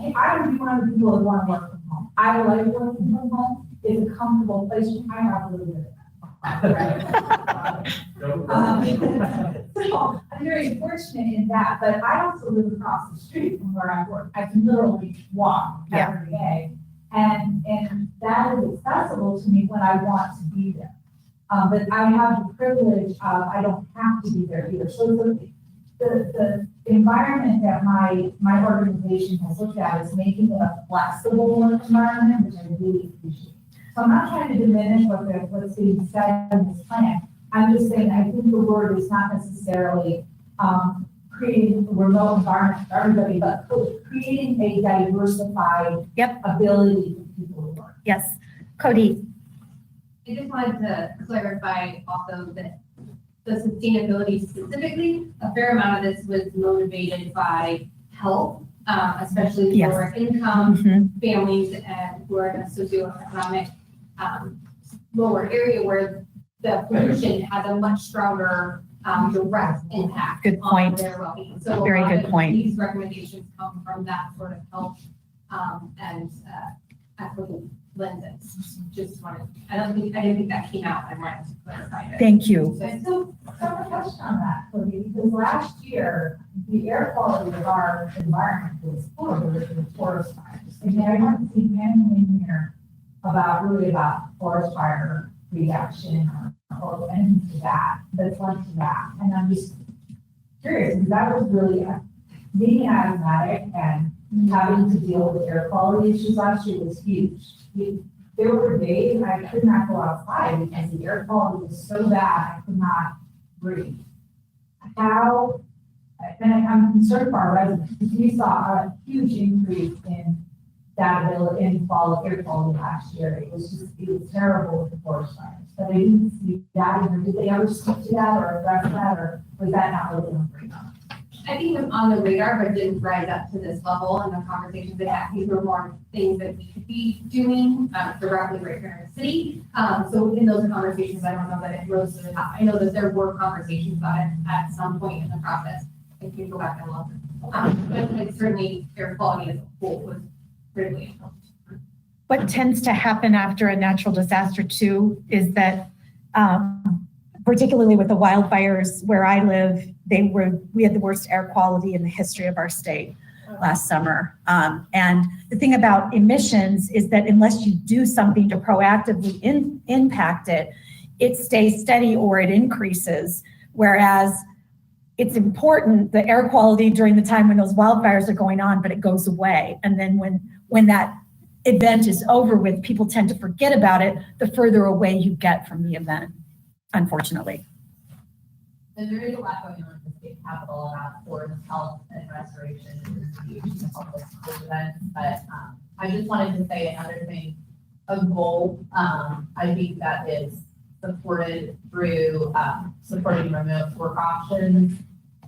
I would be one of the people that want to work from home. I like working from home. It's a comfortable place. I have a little bit of that. So I'm very fortunate in that, but I also live across the street from where I work. I can literally walk every day. And that is accessible to me when I want to be there. But I have the privilege of, I don't have to be there either. So the environment that my organization has looked at is making it a flexible work environment, which I really appreciate. So I'm not trying to diminish what's being said in this plan. I'm just saying, I think the word is not necessarily, creating a remote environment for everybody, but creating a diversified ability for people to work. Yes. Cody. I just wanted to clarify also that the sustainability specifically, a fair amount of this was motivated by health, especially Yes. lower income Mhm. families and who are in a socioeconomic lower area where the pollution has a much stronger direct impact Good on point. their well-being. So Very a lot good of point. These recommendations come from that sort of health and equity lenses. Just wanted, I didn't think that came out. I wanted to clarify it. Thank you. And so someone touched on that, Cody, because last year, the air quality of our environment was horrible with the forest fires. And I haven't seen anything here about forest fire reduction or anything to that, that's linked to that. And I'm just curious, because that was really, being asthmatic and having to deal with air quality issues last year was huge. There were days I could not go outside because the air quality was so bad, I could not breathe. And I'm concerned for our residents, because we saw a huge increase in that ability, in air quality last year. It was terrible with the forest fires. But I didn't see that, did they ever speak to that or address that, or was that not really on the radar? I think it was on the radar, but didn't rise up to this level in the conversations that had. These were more things that we could be doing directly right here in the city. So in those conversations, I don't know that it rose to the top. I know that there were conversations about it at some point in the process. If you go back and look. But certainly air quality as a whole was critically important. What tends to happen after a natural disaster too is that, particularly with the wildfires where I live, we had the worst air quality in the history of our state last summer. And the thing about emissions is that unless you do something to proactively impact it, it stays steady or it increases. Whereas it's important, the air quality during the time when those wildfires are going on, but it goes away. And then when that event is over with, people tend to forget about it the further away you get from the event, unfortunately. And there is a lot going on in the state capitol about forest health and restoration and public events, but I just wanted to say another thing, a goal, I think that is supported through supporting remote work options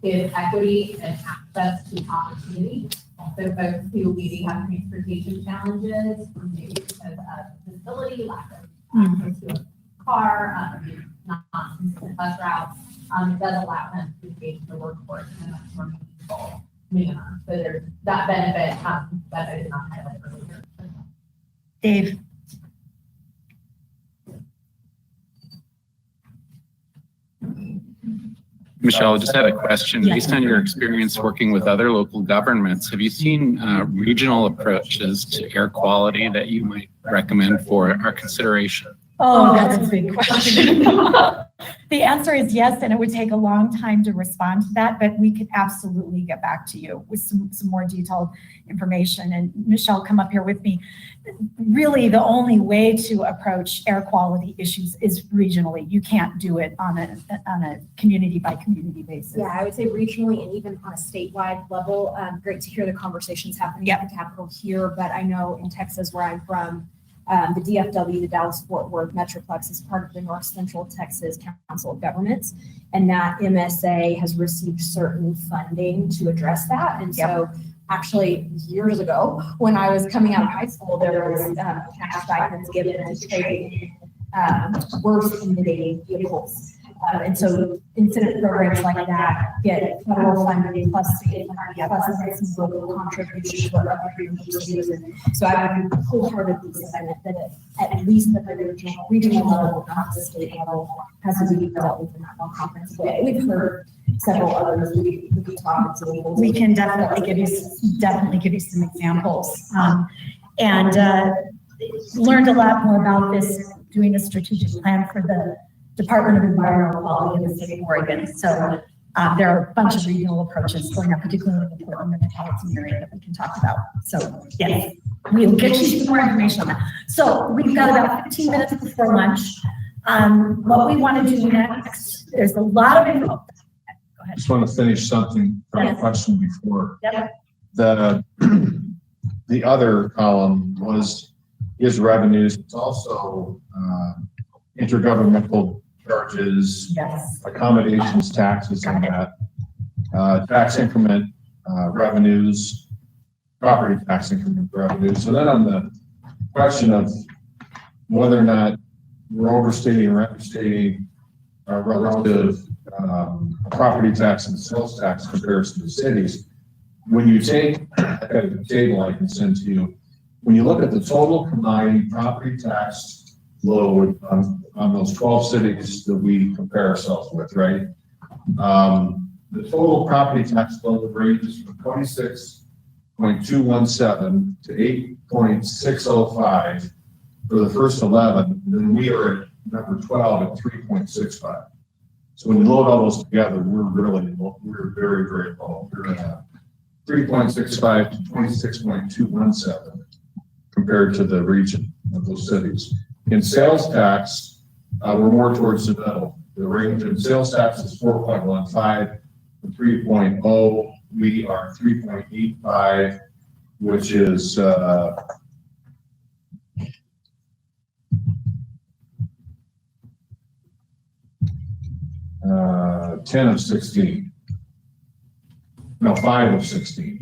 is equity and access to opportunity. So folks who maybe have transportation challenges, maybe because of disability, lack of access to a car, not consistent bus routes, it does allow them to engage the workforce in a much more meaningful manner. So there's that benefit that I did not highlight earlier. Dave. Michelle, I just had a question. Yeah. Based on your experience working with other local governments, have you seen regional approaches to air quality that you might recommend for our consideration? Oh, that's a big question. The answer is yes, and it would take a long time to respond to that, but we could absolutely get back to you with some more detailed information. And Michelle, come up here with me. Really, the only way to approach air quality issues is regionally. You can't do it on a community by community basis. Yeah, I would say regionally and even on a statewide level. Great to hear the conversations happening at the Capitol here, but I know in Texas, where I'm from, the DFW, the Dallas-Fort Worth Metroplex, is part of the North Central Texas Council of Governments, and that MSA has received certain funding to address that. And so actually years ago, when I was coming out of high school, there was cash stipends given to trade worse intimidating vehicles. And so incident programs like that get federal funding plus state funding, plus some local contributions. So I would wholeheartedly say that at least at the regional level, not the state level, has to be dealt with in that more comprehensive way. We've heard several others we talked to. We can definitely give you some examples. And learned a lot more about this doing a strategic plan for the Department of Environmental Quality in the state of Oregon. So there are a bunch of regional approaches going up, particularly in the Portland metropolitan area that we can talk about. So yes, we'll get you some more information on that. So we've got about 15 minutes before lunch. What we want to do next, there's a lot of info. Go ahead. Just want to finish something from a question before. Yep. The other column is revenues. It's also intergovernmental charges, yes, accommodations, taxes, and that. Tax increment revenues, property tax increment revenues. So then on the question of whether or not we're overstating or understating our relative property tax and sales tax comparison to cities, when you take a table I can send to you, when you look at the total combined property tax load on those 12 cities that we compare ourselves with, right? The total property tax load ranges from 26.217 to 8.605 for the first 11, and then we are at number 12 at 3.65. So when you load all those together, we're very, very low. We're at 3.65 to 26.217 compared to the region of those cities. In sales tax, we're more towards the middle. The range in sales tax is 4.15 to 3.0. We are 3.85, which is 10 of 16. No, 5 of 16.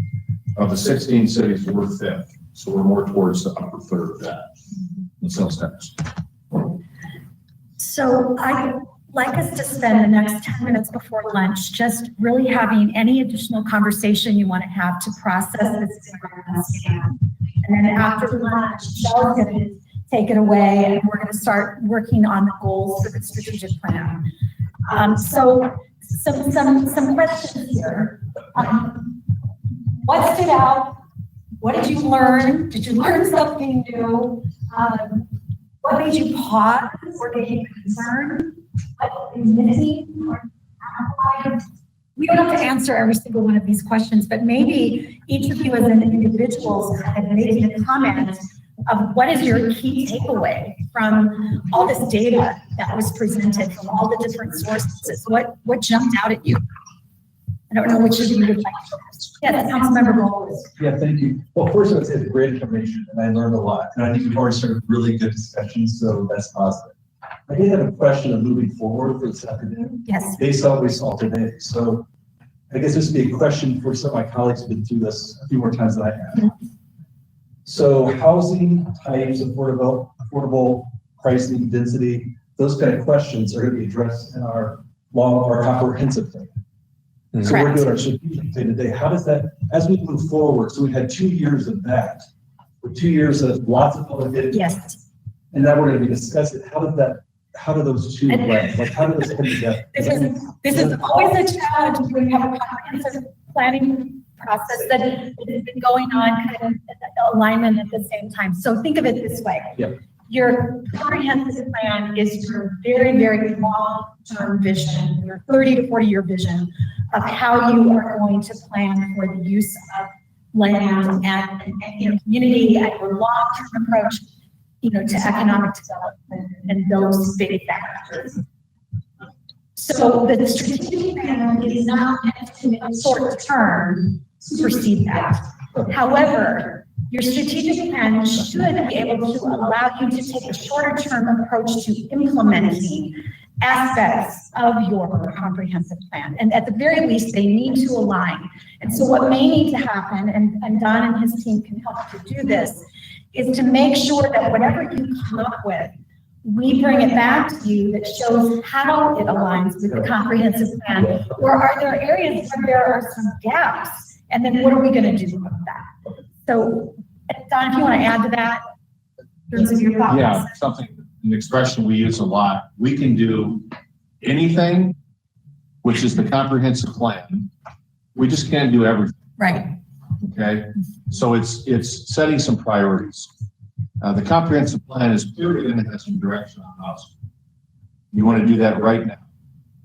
Of the 16 cities, we're 5th. So we're more towards the upper third of that in sales tax. So I'd like us to spend the next 10 minutes before lunch just really having any additional conversation you want to have to process this. And then after lunch, Michelle's going to take it away and we're going to start working on the goals for the strategic plan. So some questions here. What stood out? What did you learn? Did you learn something new? What made you pause or gave you concern? What is missing or amplified? We don't have to answer every single one of these questions, but maybe each of you as an individual kind of making a comment of what is your key takeaway from all this data that was presented from all the different sources. What jumped out at you? I don't know which of you would like to first. Yes, Councilmember Bowles. Yeah, thank you. Well, first I would say it's great information and I learned a lot. And I think we've already started really good discussions, so that's positive. I did have a question of moving forward for this afternoon. Yes. Based on what we saw today. So I guess this would be a question for some of my colleagues who've been through this a few more times than I have. So housing types, affordable pricing, density, those kind of questions are going to be addressed in our comprehensive plan. So we're doing our strategic plan today. How does that, as we move forward, so we've had 2 years of that, with 2 years of lots of public input. Yes. And now we're going to be discussing how do those two blend? Like how do those come together? This is always a challenge when we have a comprehensive planning process that has been going on kind of alignment at the same time. So think of it this way. Yeah. Your comprehensive plan is your very, very long-term vision, your 30 to 40-year vision of how you are going to plan for the use of land and your community and your long-term approach, to economic development and those big factors. So the strategic plan is not in a short term supersede that. However, your strategic plan should be able to allow you to take a shorter term approach to implementing aspects of your comprehensive plan. And at the very least, they need to align. And so what may need to happen, and Don and his team can help to do this, is to make sure that whatever you come up with we bring it back to you that shows how it aligns with the comprehensive plan? Or are there areas where there are some gaps? And then what are we gonna do about that? So, Don, if you wanna add to that, in terms of your thoughts. Yeah, something, an expression we use a lot. We can do anything, which is the comprehensive plan. We just can't do everything. Right. Okay, so it's setting some priorities. The comprehensive plan is clearly going to have some direction on us. You want to do that right now.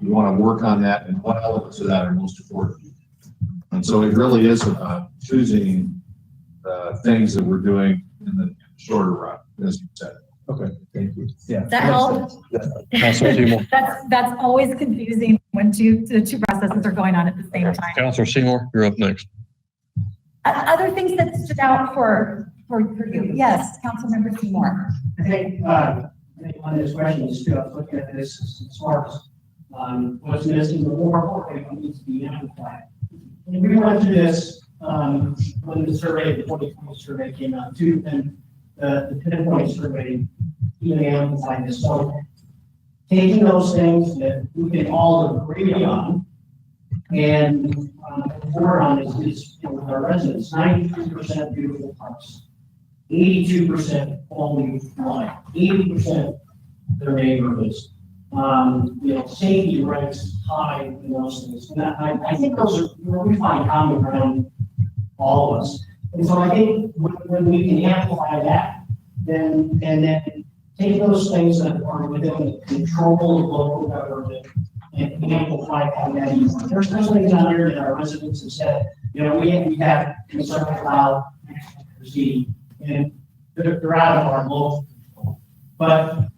You want to work on that, and what elements of that are most important. And so it really is about choosing things that we're doing in the shorter run, as you said. Okay, thank you. Yeah. That helps. Councilor Seymour. That's always confusing when the two processes are going on at the same time. Councilor Seymour, you're up next. Other things that stood out for you? Yes, Councilmember Seymour. I think one of those questions too, I was looking at this as far as what's missing, the more important what needs to be amplified. And we went through this when the survey, the 2020 survey came out too, and the 10-point survey even amplified this. So taking those things that we can all agree on and report on is with our residents, 93% beautiful parks, 82% quality of life, 80% their neighborhoods. Safety ranks high in those things. And I think those are where we find common ground, all of us. And so I think when we can amplify that, then take those things that are within the control of local government and amplify that even. There's things out there that our residents have said, we have concern about accuracy, and they're out of our local control. But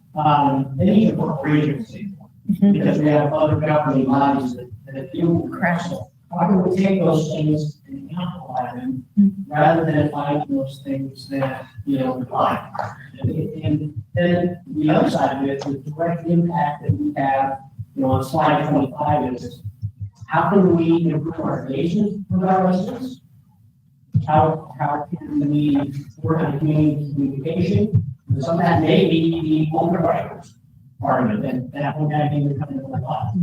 they need to put agency because we have other governing bodies that do crash. How can we take those things and amplify them rather than finding those things that apply? And then the other side of it, the direct impact that we have, on slide 25 is how can we improve our engagement with our residents? How can we work on community communication? And some of that may be the underwriters part of it, and that one guy even come into a lot.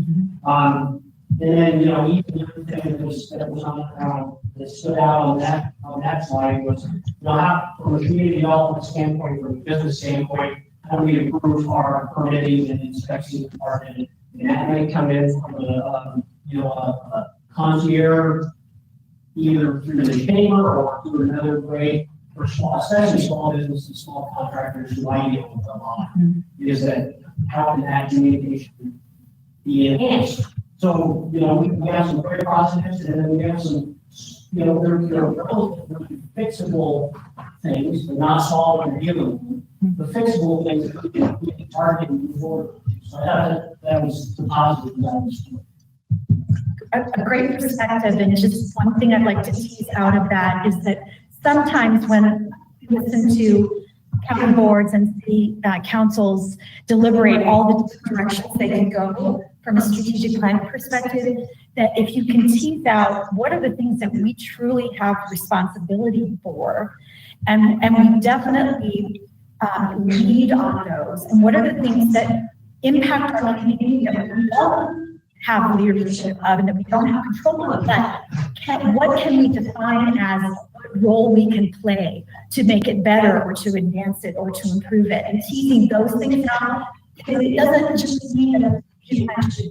And then, even the other thing that was on, that stood out on that slide was, how, from a community development standpoint, from a business standpoint, how do we improve our permitting and inspection department? And that may come in from a concierge, either through the chamber or through another way for small, especially small business and small contractors who I deal with a lot. Is that how can that communication be enhanced? So, we have some great positives, and then we have some, they're relatively fixable things, but not solved and dealing with. The fixable things that we can target and move forward. So that was the positive. A great perspective, and just one thing I'd like to tease out of that is that sometimes when we listen to county boards and city councils deliberate all the different directions they can go from a strategic plan perspective, that if you can tease out what are the things that we truly have responsibility for, and we definitely lead on those, and what are the things that impact our community that we don't have leadership of and that we don't have control of, but what can we define as what role we can play to make it better or to advance it or to improve it, and teasing those things out, because it doesn't just mean that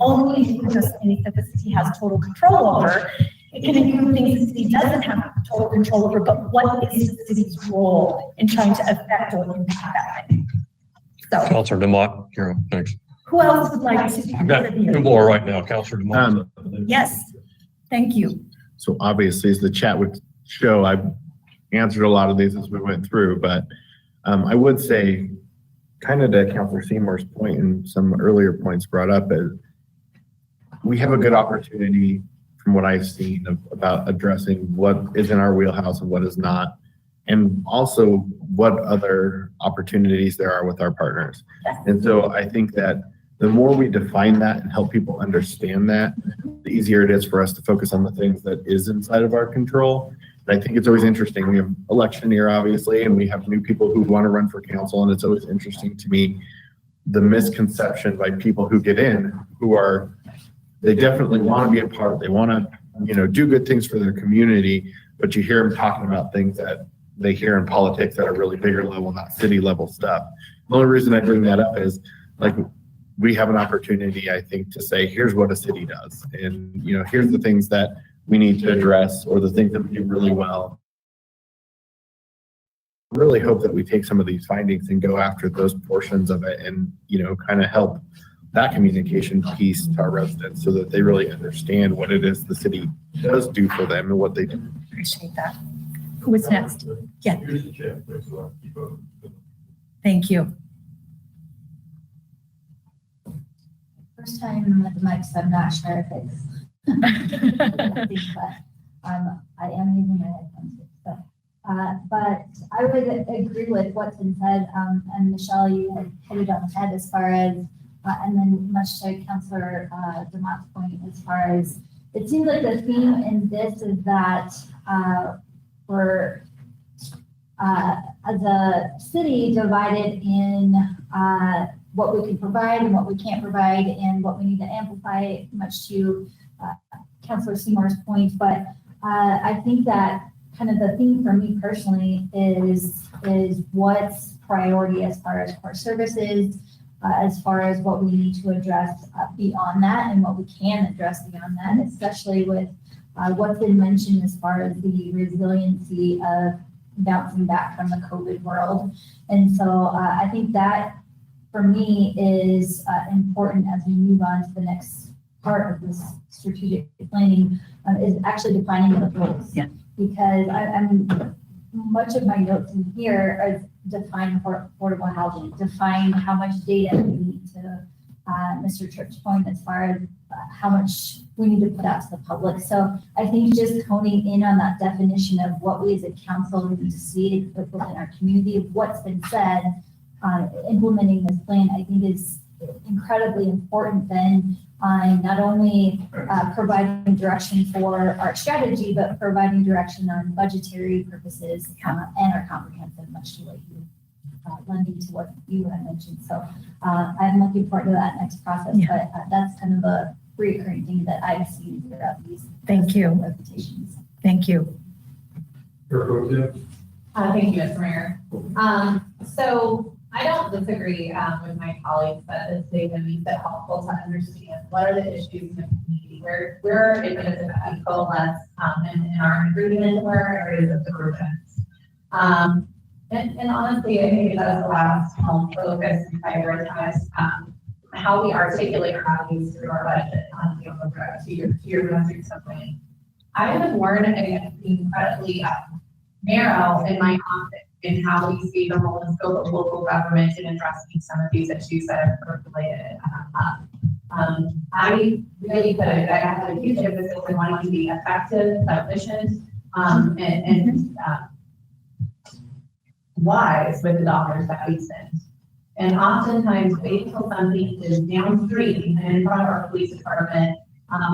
only include those things that the city has total control over. It can include things the city doesn't have total control over, but what is the city's role in trying to affect or impact that thing? So, Councilor Demott, you're up next. who else would like to? I've got two more right now, Councilor Demott. Yes, thank you. So obviously, as the chat would show, I've answered a lot of these as we went through, but I would say, kind of to Councilor Seymour's point and some earlier points brought up, is we have a good opportunity from what I've seen about addressing what is in our wheelhouse and what is not, and also what other opportunities there are with our partners. And so I think that the more we define that and help people understand that, the easier it is for us to focus on the things that is inside of our control. And I think it's always interesting. We have election year, obviously, and we have new people who want to run for council, and it's always interesting to me the misconception by people who get in, they definitely want to be a part, they want to, do good things for their community, but you hear them talking about things that they hear in politics that are really bigger level, not city level stuff. The only reason I bring that up is like, we have an opportunity, I think, to say, here's what a city does. And, here's the things that we need to address or the things that we do really well. Really hope that we take some of these findings and go after those portions of it and, kind of help that communication piece to our residents so that they really understand what it is the city does do for them and what they do. Appreciate that. Who is next? Yeah. Here's the check. Thank you. First time with the mic, so I'm not sure if it's, I am using my headphones. But I would agree with what's been said, and Michelle, you had hit it on the head as far as, and then much to Councilor Dermott's point, as far as, it seems like the theme in this is that we're, as a city, divided in what we can provide and what we can't provide and what we need to amplify, much to Councilor Seymour's point. But I think that kind of the theme for me personally is what's priority as far as core services, as far as what we need to address beyond that and what we can address beyond that, especially with what's been mentioned as far as the resiliency of bouncing back from the COVID world. And so I think that for me is important as we move on to the next part of this strategic planning, is actually defining the goals. Yeah. Because I'm much of my notes in here is define affordable housing, define how much data we need to, Mr. Tripp's point, as far as how much we need to put out to the public. So I think just honing in on that definition of what we as a council need to see within our community, what's been said, implementing this plan, I think is incredibly important then on not only providing direction for our strategy, but providing direction on budgetary purposes and our comprehensive, much to what you lending to what you had mentioned. So I'm looking forward to that next process, but that's kind of a recurring thing that I've seen throughout these. Thank you. Presentations. Thank you. Thank you, Mr. Mayor. So I don't disagree with my colleagues that this data makes it helpful to understand what are the issues in the community, where it is that we coalesce in our agreement, where are areas of divergence. And honestly, I think it does allow us to help focus and prioritize how we articulate our values through our budget to your message something. I have learned and incredibly narrow in my confidence in how we see the role and scope of local government in addressing some of these issues that are percolated up. I really I have a huge emphasis on wanting to be effective, efficient, and wise with the dollars that we spend. And oftentimes wait until something is downstream and in front of our police department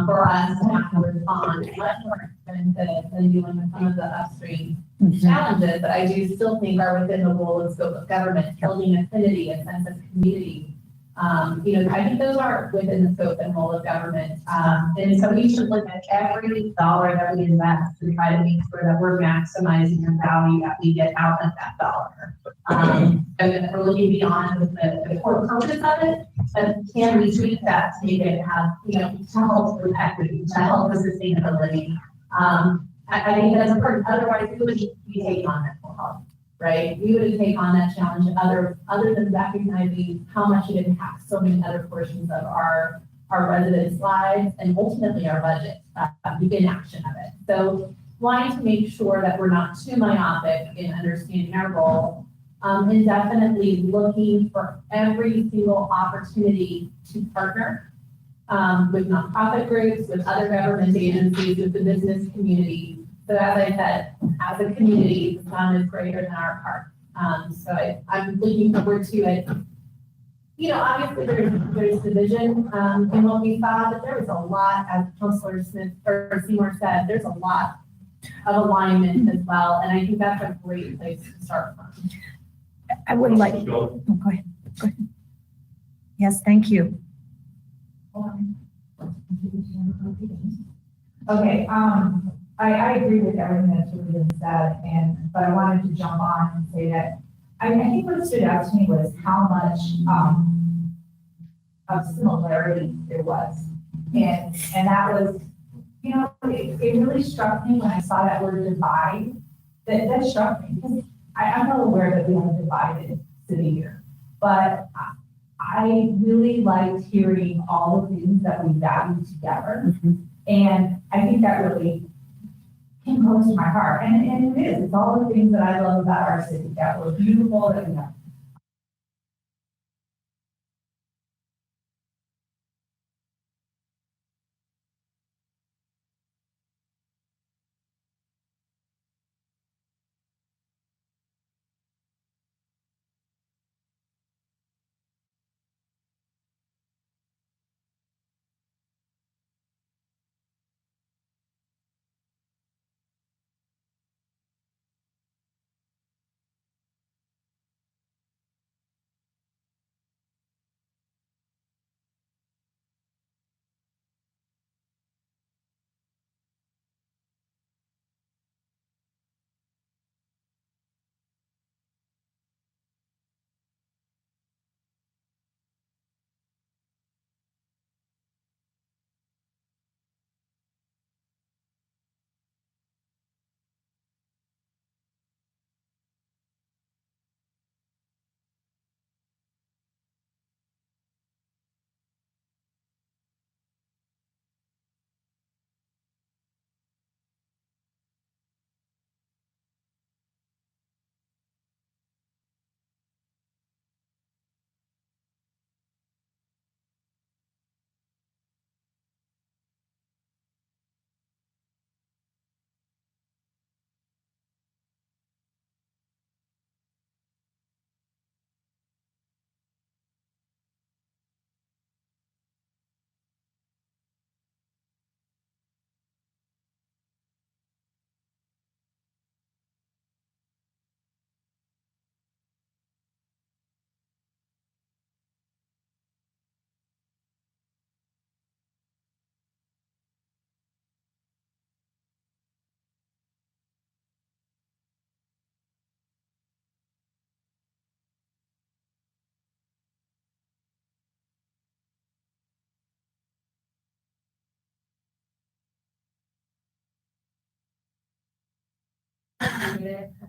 for us to have to respond is much more expensive than doing some of the upstream challenges that I do still think are within the role and scope of government, building affinity, a sense of community. I think those are within the scope and role of government. And so we should look at every dollar that we invest to try to make sure that we're maximizing the value that we get out of that dollar. And that we're looking beyond the core purpose of it, but can we tweak that to make it have, to help with equity, to help with sustainability. I think that's important. Otherwise, we would be taking on that health, right? We would take on that challenge other than recognizing how much it impacts so many other portions of our residents' lives and ultimately our budget, the inaction of it. So wanting to make sure that we're not too myopic in understanding our role, and definitely looking for every single opportunity to partner with nonprofit groups, with other government agencies, with the business community. So as I said, as a community, the sum is greater than our part. So I'm looking forward to it. Obviously there's division in what we saw, but there was a lot, as Councilor Seymour said, there's a lot of alignment as well. And I think that's a great place to start from. I would like, go ahead. Yes, thank you. Okay, I agree with everything that's really been said, but I wanted to jump on and say that I think what stood out to me was how much, of similarity there was. And that was, you know, it really struck me when I saw that word divide, that struck me, because I'm well aware that we have a divided city here, but I really liked hearing all the things that we value together. And I think that really came close to my heart. And it is, it's all the things that I love about our city, that we're beautiful, that we have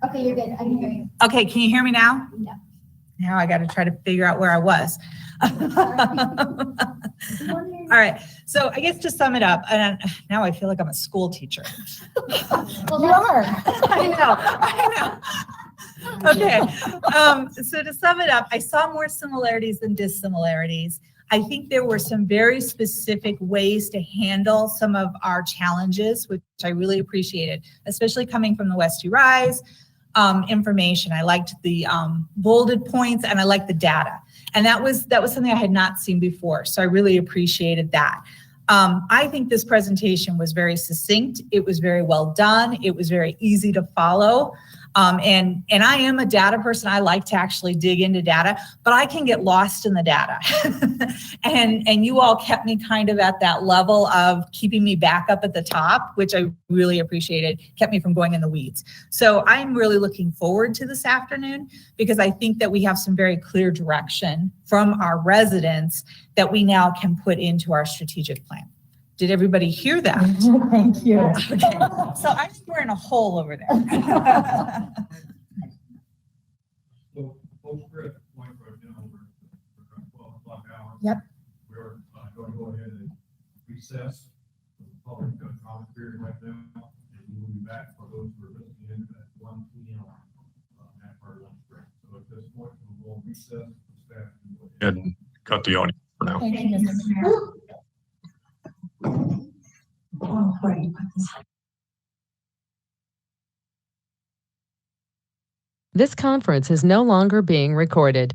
Okay, you're good. I can hear you. Okay, can you hear me now? No. Now I got to try to figure out where I was. All right, so I guess to sum it up, and now I feel like I'm a school teacher. Well, you are. I know. Okay, so to sum it up, I saw more similarities than dissimilarities. I think there were some very specific ways to handle some of our challenges, which I really appreciated, especially coming from the West U Rise information. I liked the bolded points and I liked the data. And that was something I had not seen before. So I really appreciated that. I think this presentation was very succinct. It was very well done. It was very easy to follow. And I am a data person. I like to actually dig into data, but I can get lost in the data. and you all kept me kind of at that level of keeping me back up at the top, which I really appreciated, kept me from going in the weeds. So I'm really looking forward to this afternoon because I think that we have some very clear direction from our residents that we now can put into our strategic plan. Did everybody hear that? Thank you. Okay. So I think we're in a hole over there. So, folks, we're at the point right now where we're at 12 o'clock hour. Yep. We're going to go ahead and recess the public comment period right now. And we will be back for those who are listening in at 1 p.m. At our lunch break. So at this point, we'll go recess. Staff can go ahead. And cut the audio for now. Thank you, Mr. Mayor. This conference is no longer being recorded.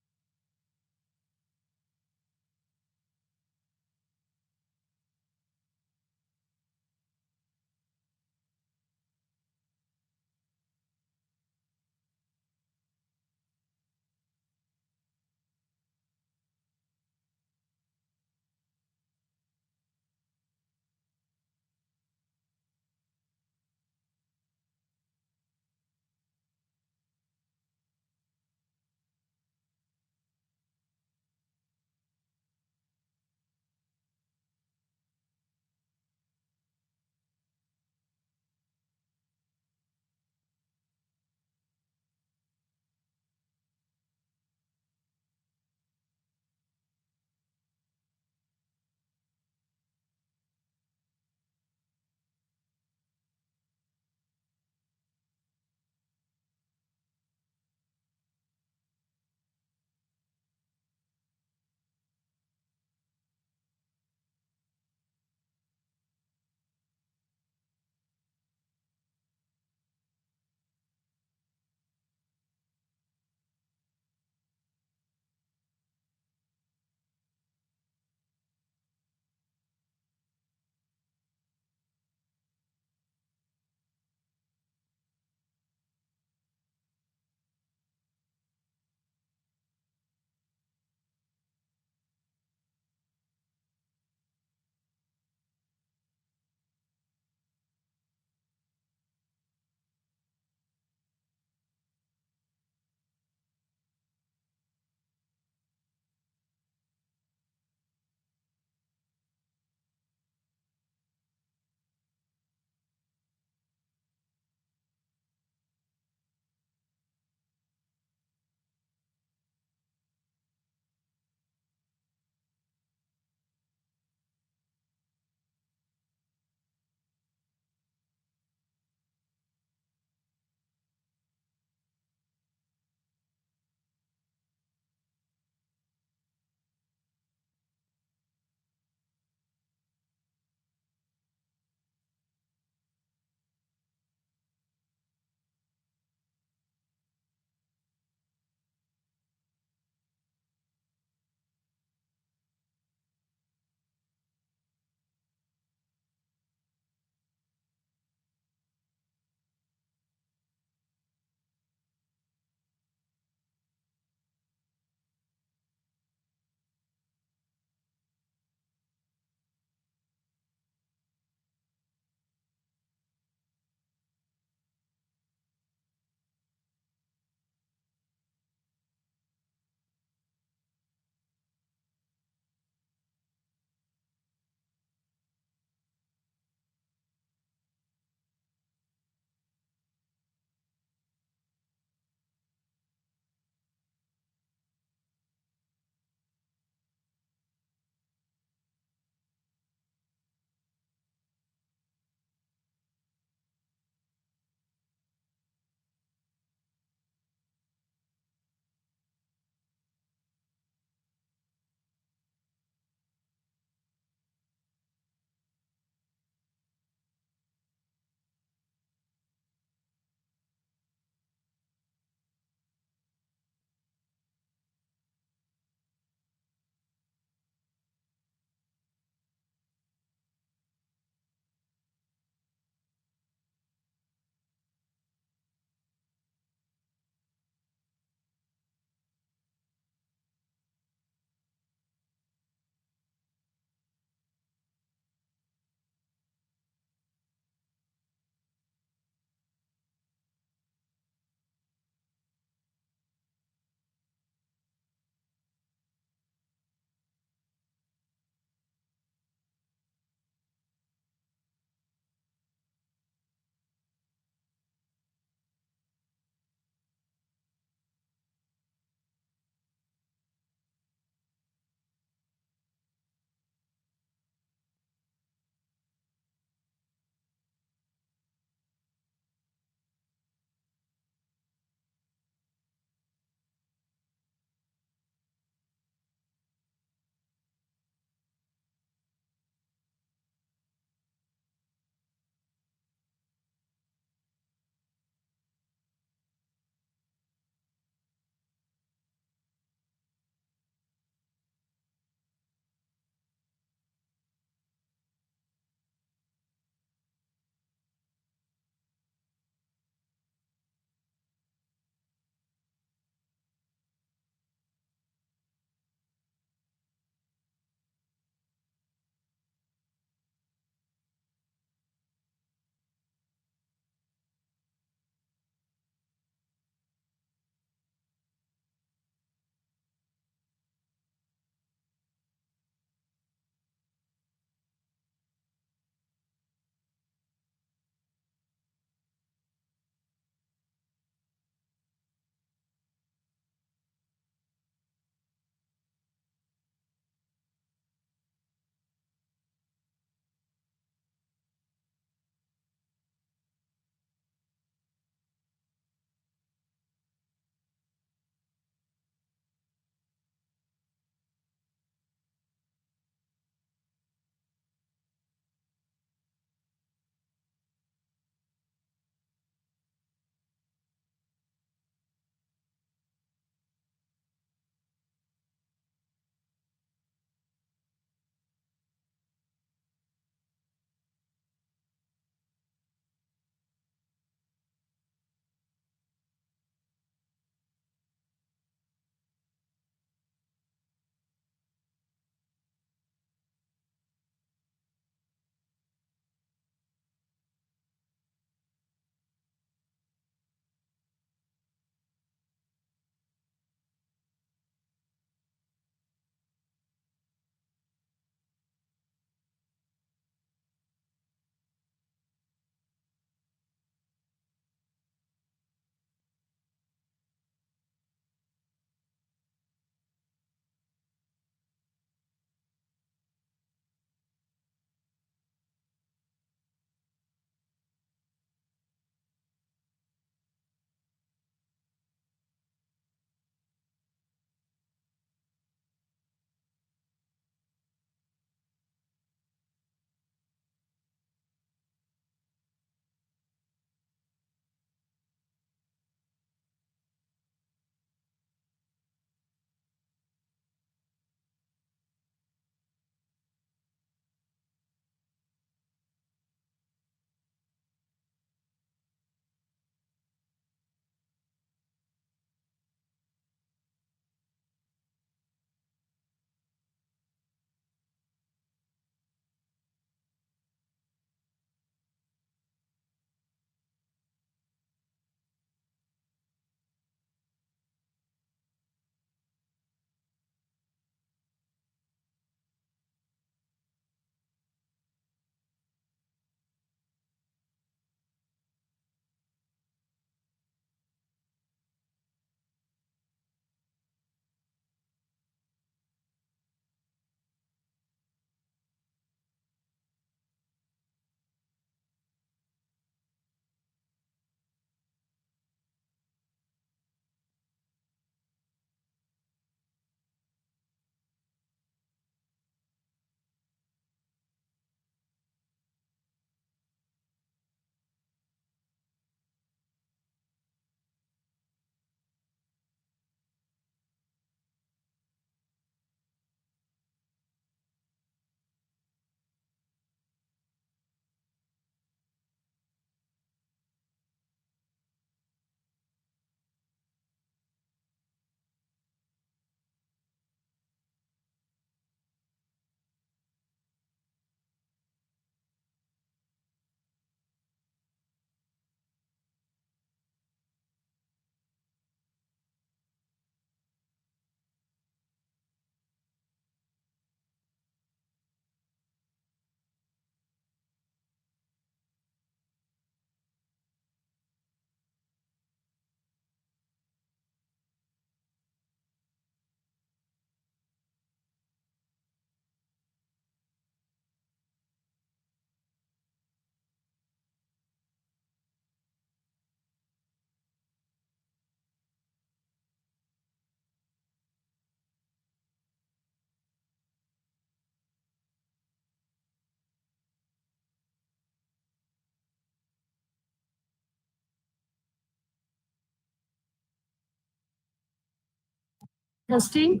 Testing?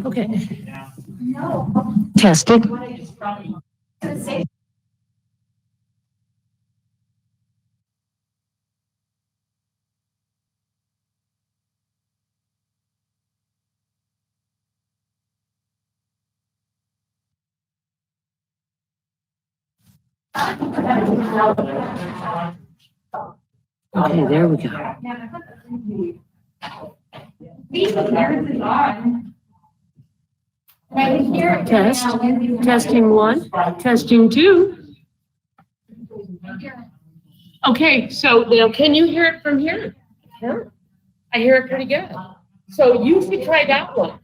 Okay. No. Testing. Okay, there we go. Test, testing one, testing two. Okay, so now can you hear it from here? Sure. I hear it pretty good. So you should try that one.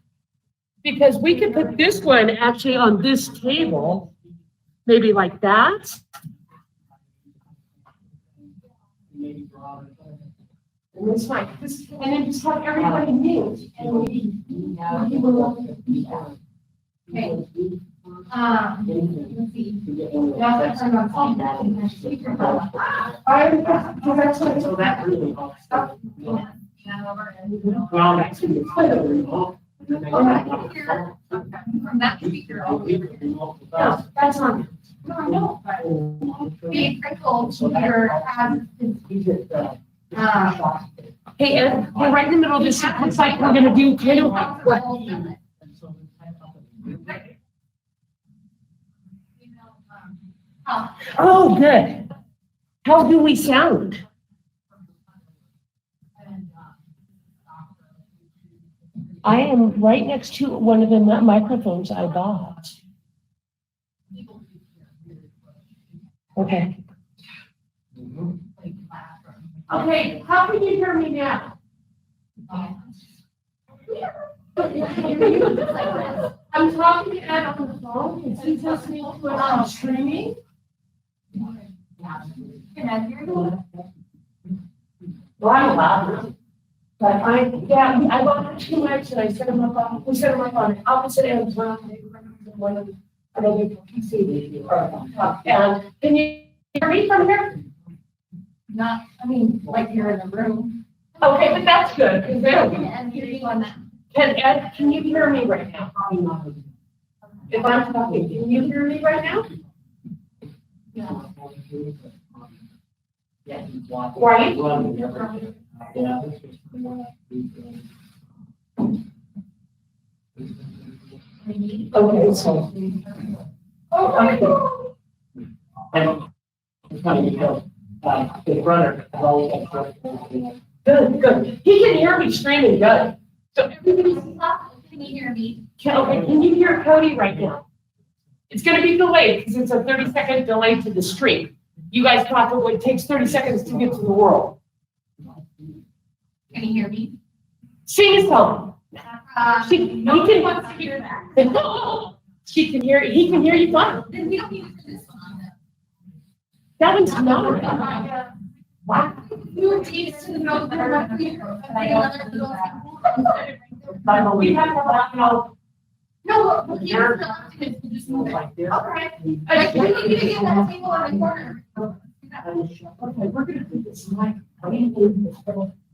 Because we could put this one actually on this table, maybe like that. And it's fine, and then just have everybody mute and we will. Okay. Let's see. You also have to turn on phone that and then speakerphone. From that speaker. No, that's not. No, I know. The critical speaker has. Hey, Ed, we're right in the middle of this, it looks like we're gonna do kind of what? Oh, good. How do we sound? I am right next to one of the microphones I bought. Okay. Okay, how can you hear me now? I'm talking to Ed on the phone, and he's listening to it on streaming. Can I hear you? Well, I'm loud. But I bought two mics and I set them up on, we set them up on opposite ends, one on the one on the PC. And can you hear me from here? Not, I mean, like you're in the room. Okay, but that's good, because then. And hear you on that. Ed, can you hear me right now? If I'm talking, can you hear me right now? Right? Okay, so. The runner. Good, good. He can hear me screaming good. So everybody, Can you hear me? okay, can you hear Cody right now? It's gonna be delayed because it's a 30-second delay to the stream. You guys talk, it takes 30 seconds to get to the world. Can you hear me? Sing a song. No one wants to hear that. She can hear, he can hear you fine. Then we don't need to do this one. That one's not. Wow. You teach to the note that are not clear. We have to, No, but you're not to just move it. Okay. Like, we need to get that table on the corner. okay, we're gonna do this like, in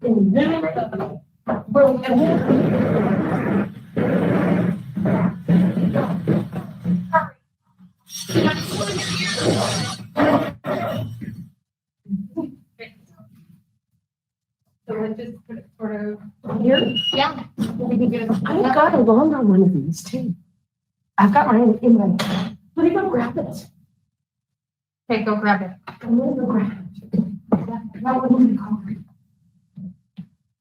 the middle of, well, So let's just put it sort of here. Yeah. I've got a longer one of these too. I've got mine in my, let me go grab it. Okay, go grab it. I'm gonna go grab it. That one in the concrete.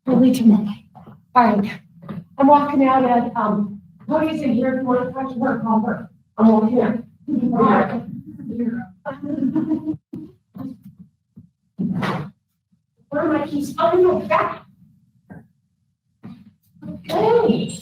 Really tomorrow. All right. I'm walking out at, Cody's in here if you want to talk to her, call her. I'm walking out. Where are my keys? Oh, no, back. Okay.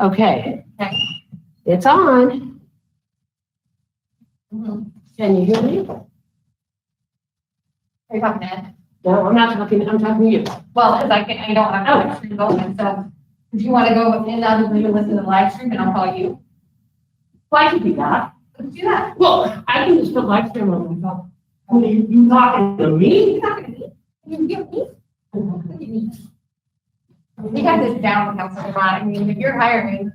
Okay. It's on. Can you hear me? Are you talking to Ed? No, I'm not talking, I'm talking to you. Well, because I don't have a live stream going, so if you want to go in the other room and listen to the live stream, and I'll call you. Well, I can do that. Let's do that. Well, I can just put live stream on my phone. I mean, you talking to me? You're not gonna be. You get me. You got this down, Councilor Mott. I mean, if you're hiring.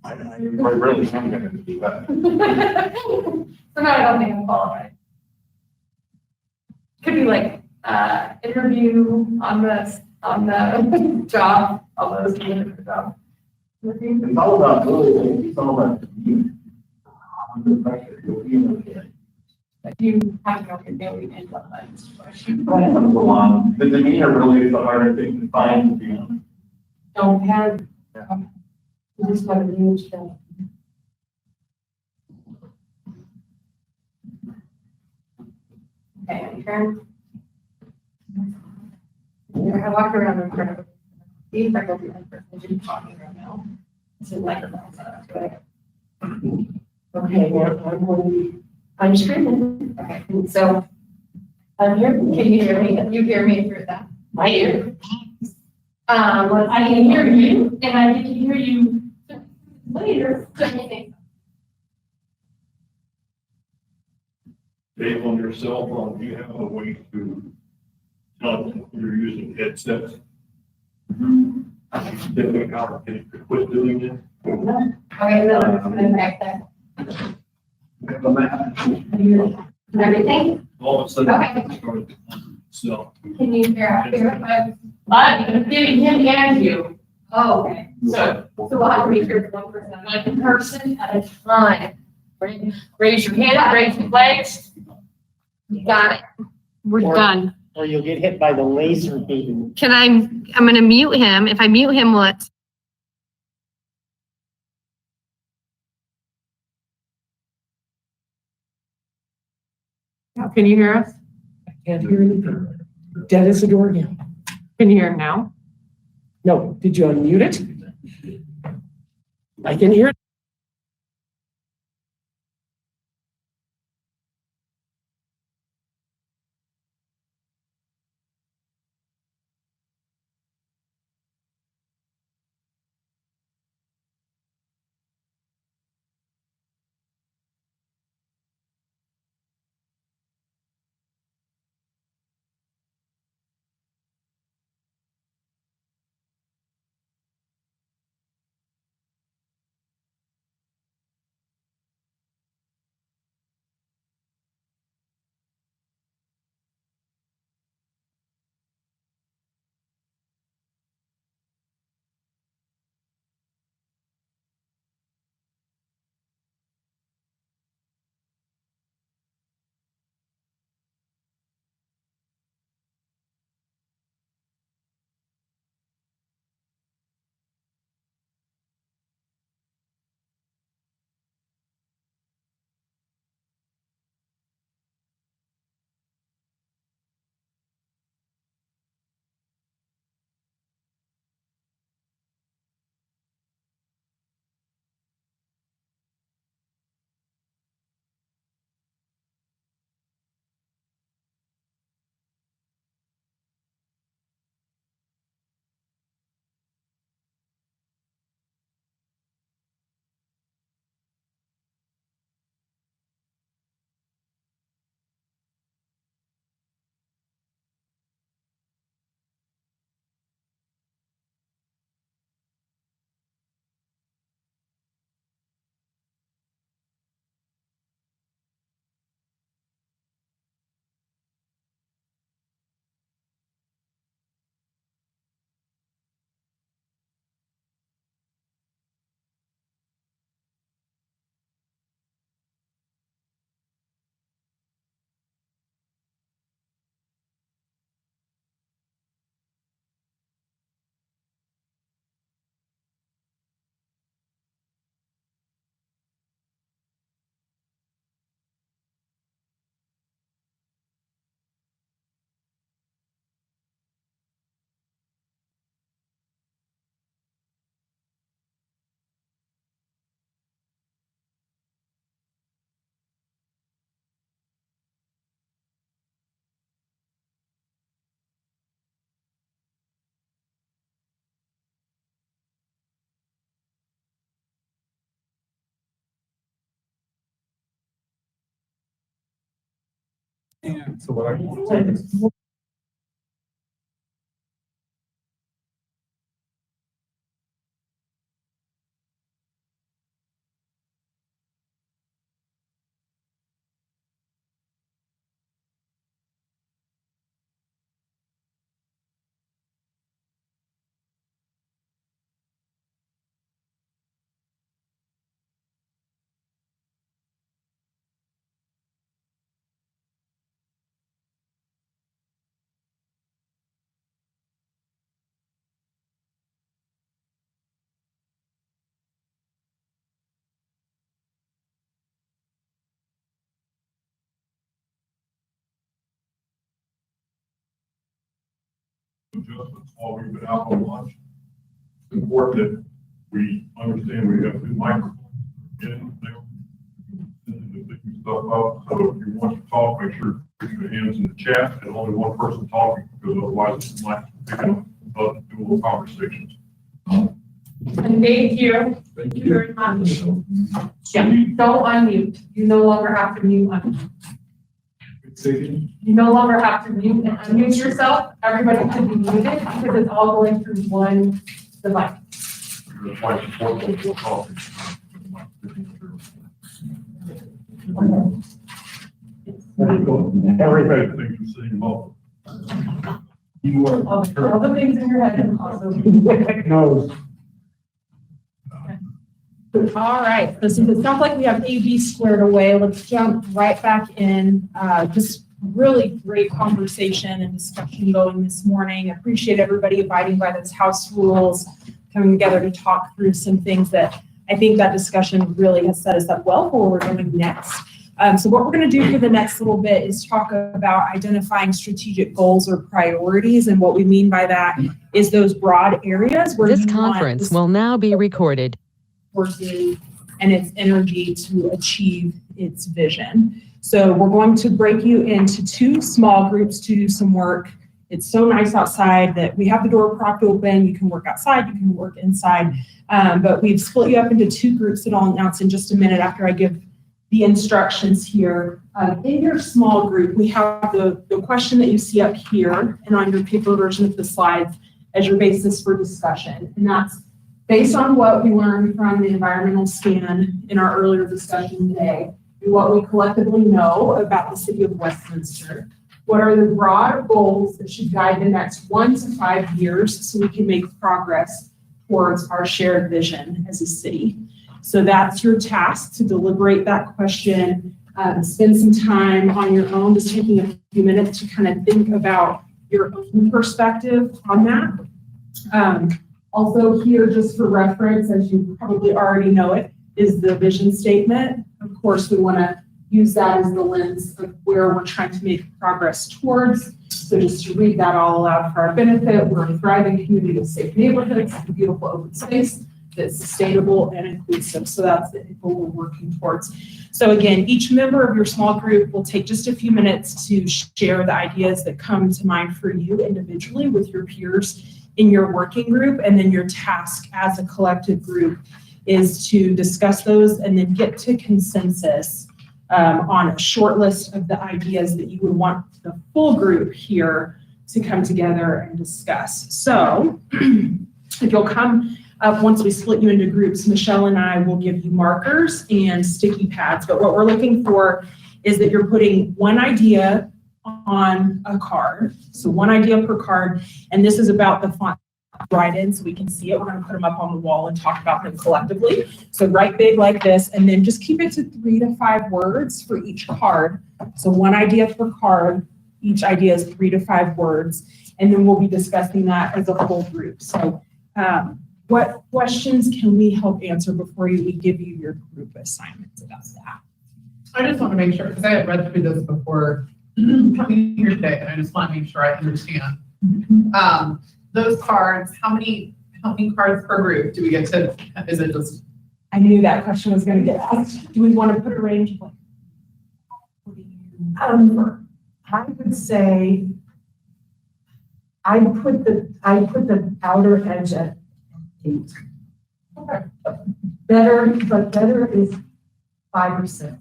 I really am gonna do that. So no, I don't think I'm qualified. Could be like, interview on the job, all those things, the job. It's all about really, it's all about you. Under pressure, you'll be okay. But you have to know what you're doing and what that is. Right, comes along. The demeanor really is the harder thing to find, you know. Don't have. You just got a huge thing. Okay, turn. I walked around in front of these faculty members, and just talking right now. This is microphone set up, right? Okay, now I'm screaming. Okay, so, can you hear me? Can you hear me through that? I hear. I can hear you, and I can hear you later. Dave, on your cell phone, do you have a way to tell them you're using headsets? Then how can you quit doing it? Okay, then I'm just gonna back that. Everything? All of a sudden. Okay. it started. So. Can you hear? I'm getting him and you. Oh, okay. So. So we'll have to make sure it's one person at a time. Raise your hand up, raise your legs. You got it. We're done. Or you'll get hit by the laser beam. I'm gonna mute him. If I mute him, what? Can you hear us? I can't hear anything. Dead as a doornail. Can you hear him now? No, did you unmute it? I can hear. So what I can say is, adjustments while we've been out on lunch. It's important that we understand we have two microphones in there. And picking stuff up, so if you want to talk, make sure you put your hands in the chat and only one person talking, because otherwise it might pick up other dual conversations. And thank you. Thank you very much. Yeah, don't unmute. You no longer have to mute. You no longer have to mute and unmute yourself. Everybody can be muted because it's all going through one device. That's why it's important to talk. Everything thinks you're saying about. You are. All the things in your head and also. Knows. All right, so since it sounds like we have AV squared away, let's jump right back in. Just really great conversation and discussion going this morning. Appreciate everybody abiding by those house rules, coming together to talk through some things that I think that discussion really has set us up well for where we're going next. So what we're going to do for the next little bit is talk about identifying strategic goals or priorities. And what we mean by that is those broad areas where This conference will now be recorded. Forces and its energy to achieve its vision. So we're going to break you into two small groups to do some work. It's so nice outside that we have the door propped open. You can work outside, you can work inside. But we've split you up into two groups that I'll announce in just a minute after I give the instructions here. In your small group, we have the question that you see up here and on your paper version of the slides as your basis for discussion. And that's based on what we learned from the environmental scan in our earlier discussion today, and what we collectively know about the city of Westminster. What are the broad goals that should guide the next 1 to 5 years so we can make progress towards our shared vision as a city? So that's your task, to deliberate that question, spend some time on your own, just taking a few minutes to kind of think about your own perspective on that. Also here, just for reference, as you probably already know it, is the vision statement. Of course, we want to use that as the lens of where we're trying to make progress towards. So just to read that all aloud for our benefit, we're a thriving community of safe neighborhoods, a beautiful open space that's sustainable and inclusive. So that's the goal we're working towards. So again, each member of your small group will take just a few minutes to share the ideas that come to mind for you individually with your peers in your working group, and then your task as a collective group is to discuss those and then get to consensus on a short list of the ideas that you would want the full group here to come together and discuss. So if you'll come up once we split you into groups, Michelle and I will give you markers and sticky pads, but what we're looking for is that you're putting one idea on a card. So one idea per card, and this is about the font right in so we can see it. We're going to put them up on the wall and talk about them collectively. So write big like this, and then just keep it to 3 to 5 words for each card. So one idea per card, each idea is 3 to 5 words, and then we'll be discussing that as a whole group. So what questions can we help answer before we give you your group assignments about that? I just want to make sure, because I had read through this before coming here today, and I just want to make sure I understand. Those cards, how many cards per group do we get to, is it just? I knew that question was going to get asked. Do we want to put a range of I would say I put the outer edge at 8. Okay. Better is 5 or 6.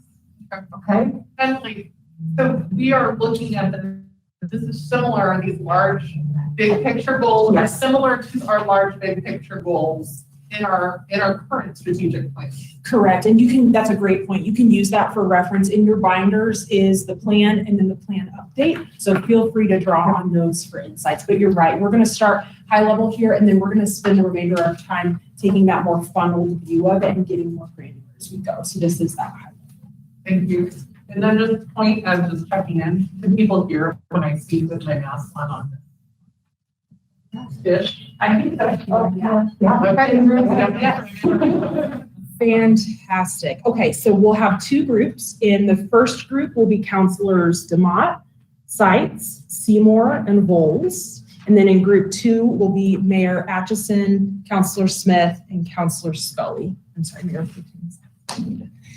Okay. And like, So we are looking at this is similar, these large, big picture goals are similar to our large, big picture goals in our current strategic plan. Correct, and you can, that's a great point. You can use that for reference. In your binders is the plan and then the plan update. So feel free to draw on those for insights, but you're right. We're gonna start high level here and then we're gonna spend the remainder of time taking that more funneled view of it and getting more granular as we go. So this is that high. Thank you. And then just point, I'm just checking in, can people hear when I speak with my mask on this? I think that's. Fantastic. Okay, so we'll have two groups. In the first group will be counselors DeMott, Seitz, Seymour, and Voles. And then in group two will be Mayor Atchison, Counselor Smith, and Counselor Scully. I'm sorry, Mayor.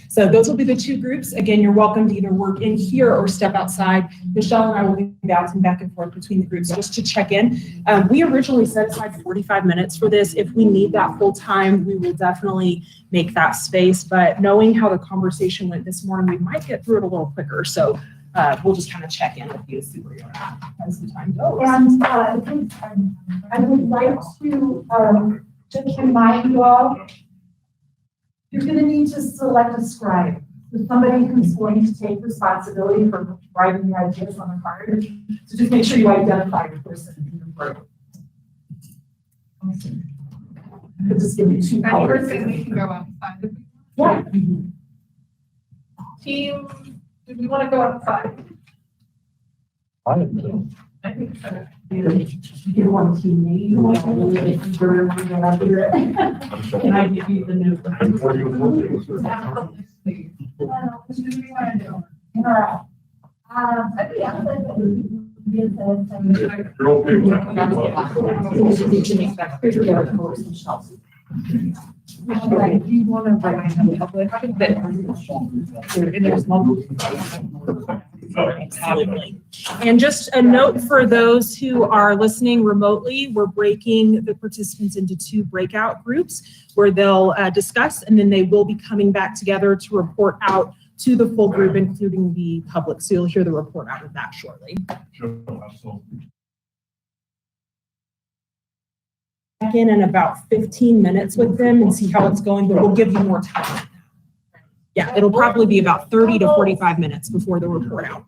So those will be the two groups. Again, you're welcome to either work in here or step outside. Michelle and I will be bouncing back and forth between the groups just to check in. We originally set aside 45 minutes for this. If we need that full time, we will definitely make that space. But knowing how the conversation went this morning, we might get through it a little quicker. So we'll just kind of check in with you, see where you're at as the time goes. And I would like to just remind you all, you're going to need to select a scribe. So somebody who's going to take responsibility for writing the ideas on the card. So just make sure you identify the person in the group. I'll just give you two And colors. you're saying we can go outside if we Yeah. Team, do we want to go outside? I think so. You want to name, you want to really confirm you're not here. Can I give you the new? You want to write in public. Absolutely. And just a note for those who are listening remotely, we're breaking the participants into two breakout groups where they'll discuss and then they will be coming back together to report out to the full group, including the public. So you'll hear the report out of that shortly. Back in about 15 minutes with them and see how it's going, but we'll give you more time. Yeah, it'll probably be about 30 to 45 minutes before the report out.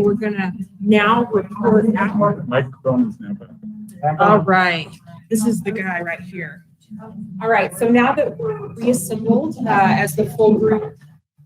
we're gonna now report out. Microphone is now back. All right, this is the guy right here. All right, so now that we're reassembled as the full group,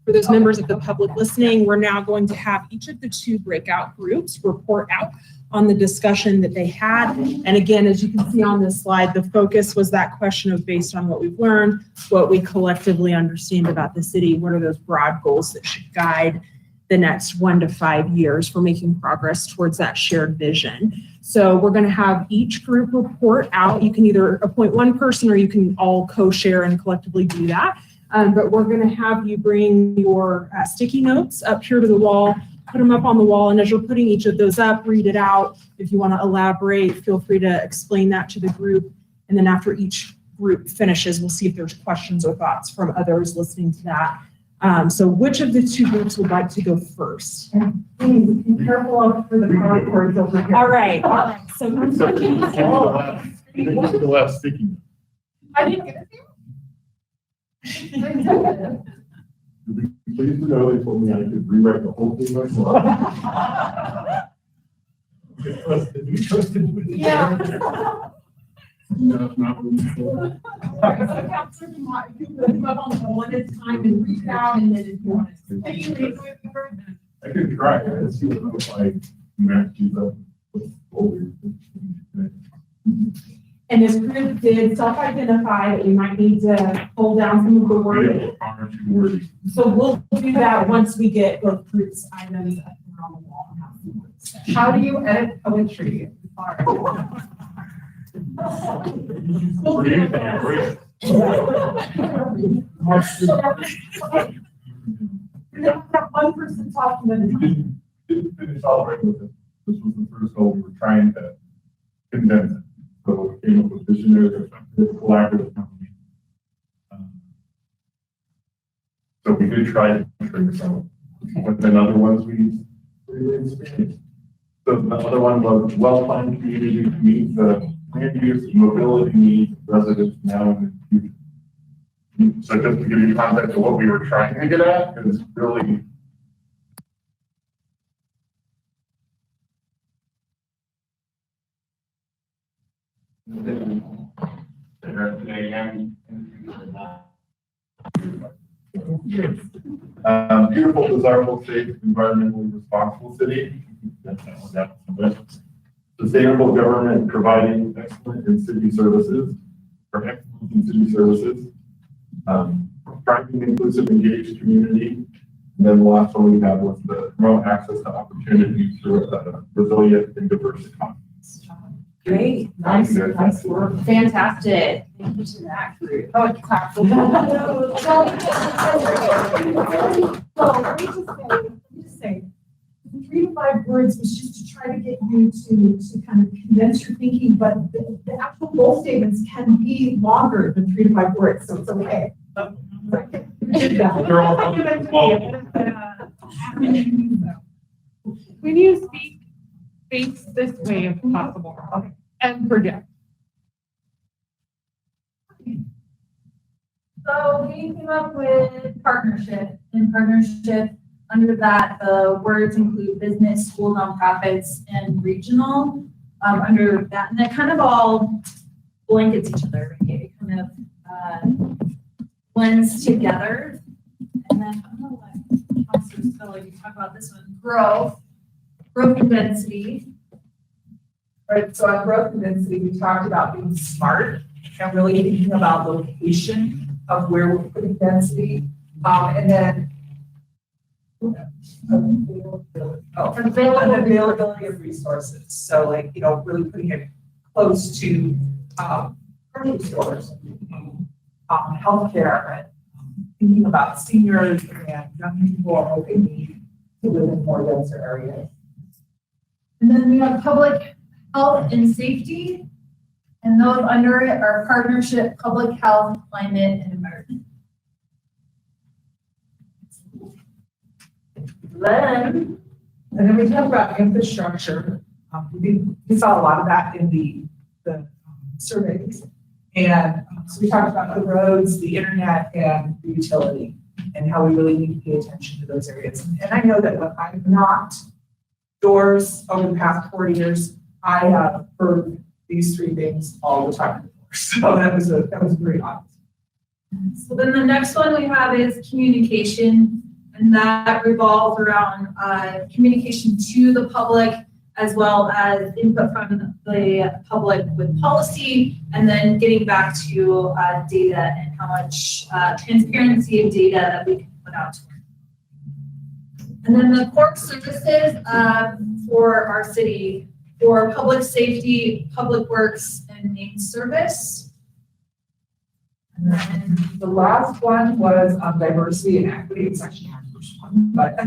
for those members of the public listening, we're now going to have each of the two breakout groups report out on the discussion that they had. And again, as you can see on this slide, the focus was that question of based on what we've learned, what we collectively understand about the city, what are those broad goals that should guide the next 1 to 5 years for making progress towards that shared vision. So we're going to have each group report out. You can either appoint one person or you can all co-share and collectively do that. But we're going to have you bring your sticky notes up here to the wall, put them up on the wall, and as you're putting each of those up, read it out. If you want to elaborate, feel free to explain that to the group. And then after each group finishes, we'll see if there's questions or thoughts from others listening to that. So which of the two groups would like to go first? And please be careful for the cardboard over here. All right. So The last sticky. I didn't get it. Please know they told me I could rewrite the whole thing myself. Yeah. That's not what we said. So Counselor Dumont, you can put them up on the one at a time and read it out, and then if you want to. Can you lead with the first? I could try it and see what it looks like. Matches up with older. And this group did self-identify that we might need to pull down some of the wording. So we'll do that once we get both groups' items up here on the wall. How do you edit poetry? We have one person talking at a time. Didn't finish all right with it. This was the first goal. We were trying to condense it. So we came up with visionary, collaborative company. So we did try to trigger some, but then other ones we really experienced. So the other one was well-planned community to meet the land use and mobility needs of residents now and in the future. So just to give you context of what we were trying to get at, is really beautiful, desirable, safe, environmentally responsible city. Sustainable government providing excellent in city services, or excellence in city services. Attracting inclusive, engaged community. And then the last one we had was the promote access to opportunities through a resilient and diverse economy. Great, nice work. Fantastic. Thank you to that group. Oh, it's clap. So let me just say, the 3 to 5 words was just to try to get you to kind of condense your thinking, but the actual goal statements can be longer than 3 to 5 words, so it's okay. When you speak, face this way if possible, and project. So we came up with partnership. In partnership, under that, the words include business, school, nonprofits, and regional. Under that, and they kind of all blankets each other, right? It kind of blends together. And then I'm gonna let Councilor Scully talk about this one. Growth and density. Right, so on growth and density, we talked about being smart and really thinking about location of where we're putting density. And then availability of resources. So like, really putting it close to grocery stores, healthcare, and thinking about seniors and young people or what they need to live in more denser areas. And then we have public health and safety. And those under it are partnership, public health, climate, and environment. And then we talk about infrastructure. We saw a lot of that in the surveys. And so we talked about the roads, the internet, and the utility, and how we really need to pay attention to those areas. And I know that when I'm not doors over the past 4 years, I have heard these three things all the time. So that was a great honest. So then the next one we have is communication, and that revolves around communication to the public as well as input from the public with policy, and then getting back to data and how much transparency of data that we can put out to it. And then the core services for our city, for public safety, public works, and main service. And then the last one was diversity and equity. It's actually my first one, but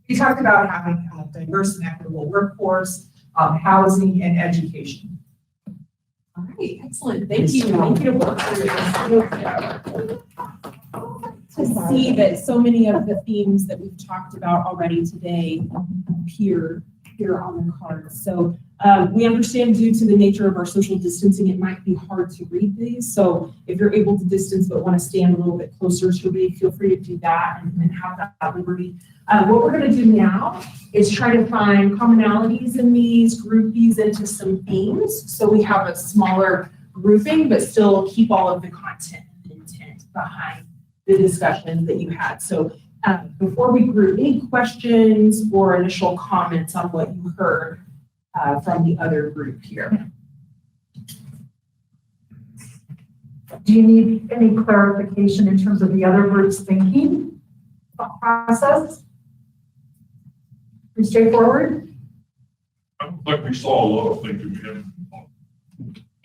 we talked about having a diverse and equitable workforce, housing, and education. All right, excellent. Thank you. Thank you to work to see that so many of the themes that we've talked about already today appear here on the cards. So we understand due to the nature of our social distancing, it might be hard to read these. So if you're able to distance but want to stand a little bit closer to read, feel free to do that and have that liberty. What we're going to do now is try to find commonalities in these, group these into some themes. So we have a smaller grouping, but still keep all of the content and intent behind the discussion that you had. So before we group, any questions or initial comments on what you heard from the other group here? Do you need any clarification in terms of the other group's thinking process? Pretty straightforward? I think we saw a lot of things we haven't.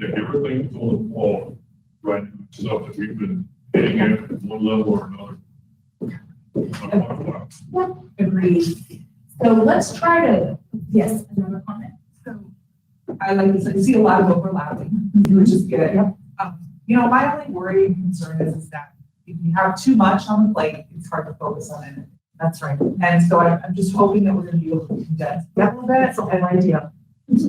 Everything's on the wall right now, stuff that we've been hitting at one level or another. Agreed. So let's try to, yes, another comment. So I like this. I see a lot of overlapping, which is good. You know, my only worry and concern is that if you have too much on the plate, it's hard to focus on it. That's right. And so I'm just hoping that we're going to be able to condense a little bit. That's the whole idea.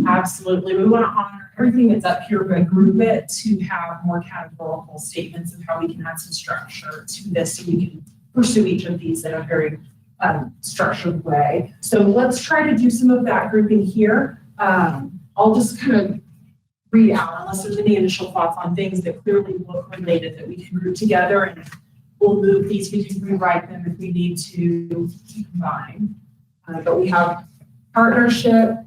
Absolutely. We want to honor everything that's up here, but group it to have more categorical statements of how we can add some structure to this so we can pursue each of these in a very structured way. So let's try to do some of that grouping here. I'll just kind of read out unless there's any initial thoughts on things that clearly look related that we can group together, and we'll move these. We can rewrite them if we need to combine. But we have partnership,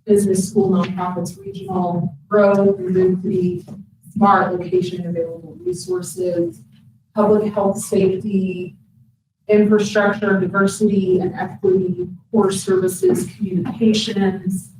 business, school, nonprofits, regional, growth, diversity, smart, location, and available resources, public health, safety, infrastructure, diversity and equity, core services, communications,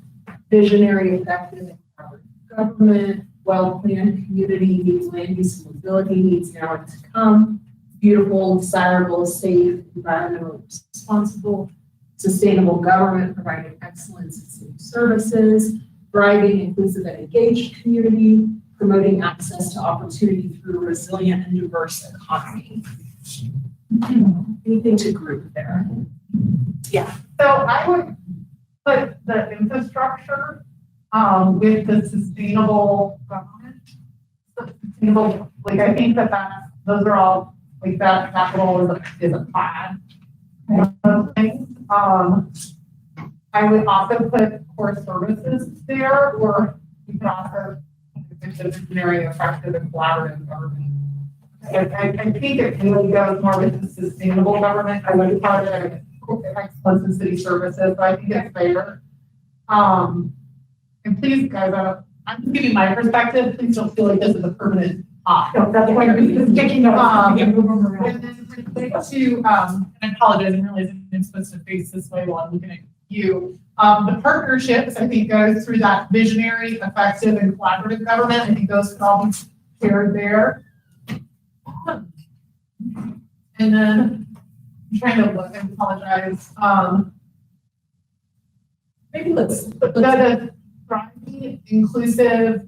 visionary, effective, and collaborative government, well-planned community needs, land use and mobility needs now and to come, beautiful, desirable, safe, environmentally responsible, sustainable government providing excellence in city services, thriving, inclusive, and engaged community, promoting access to opportunity through a resilient and diverse economy. Anything to group there? Yeah. So I would put the infrastructure with the sustainable government. Sustainable, like I think those are all like that capital is a plan. Things. I would also put core services there, or you can also put the visionary, effective, and collaborative government. I think it really goes more with the sustainable government. I would part of it excellence in city services, so I think it's fair. And please, guys, I'm just giving my perspective. Please don't feel like this is a permanent. No, that's why you're just kicking and then related to, and I apologize, I didn't realize I'm supposed to face this way while I'm looking at you. The partnerships, I think, goes through that visionary, effective, and collaborative government. I think those can all be shared there. And then I'm trying to look, I apologize. Maybe let's the thriving, inclusive,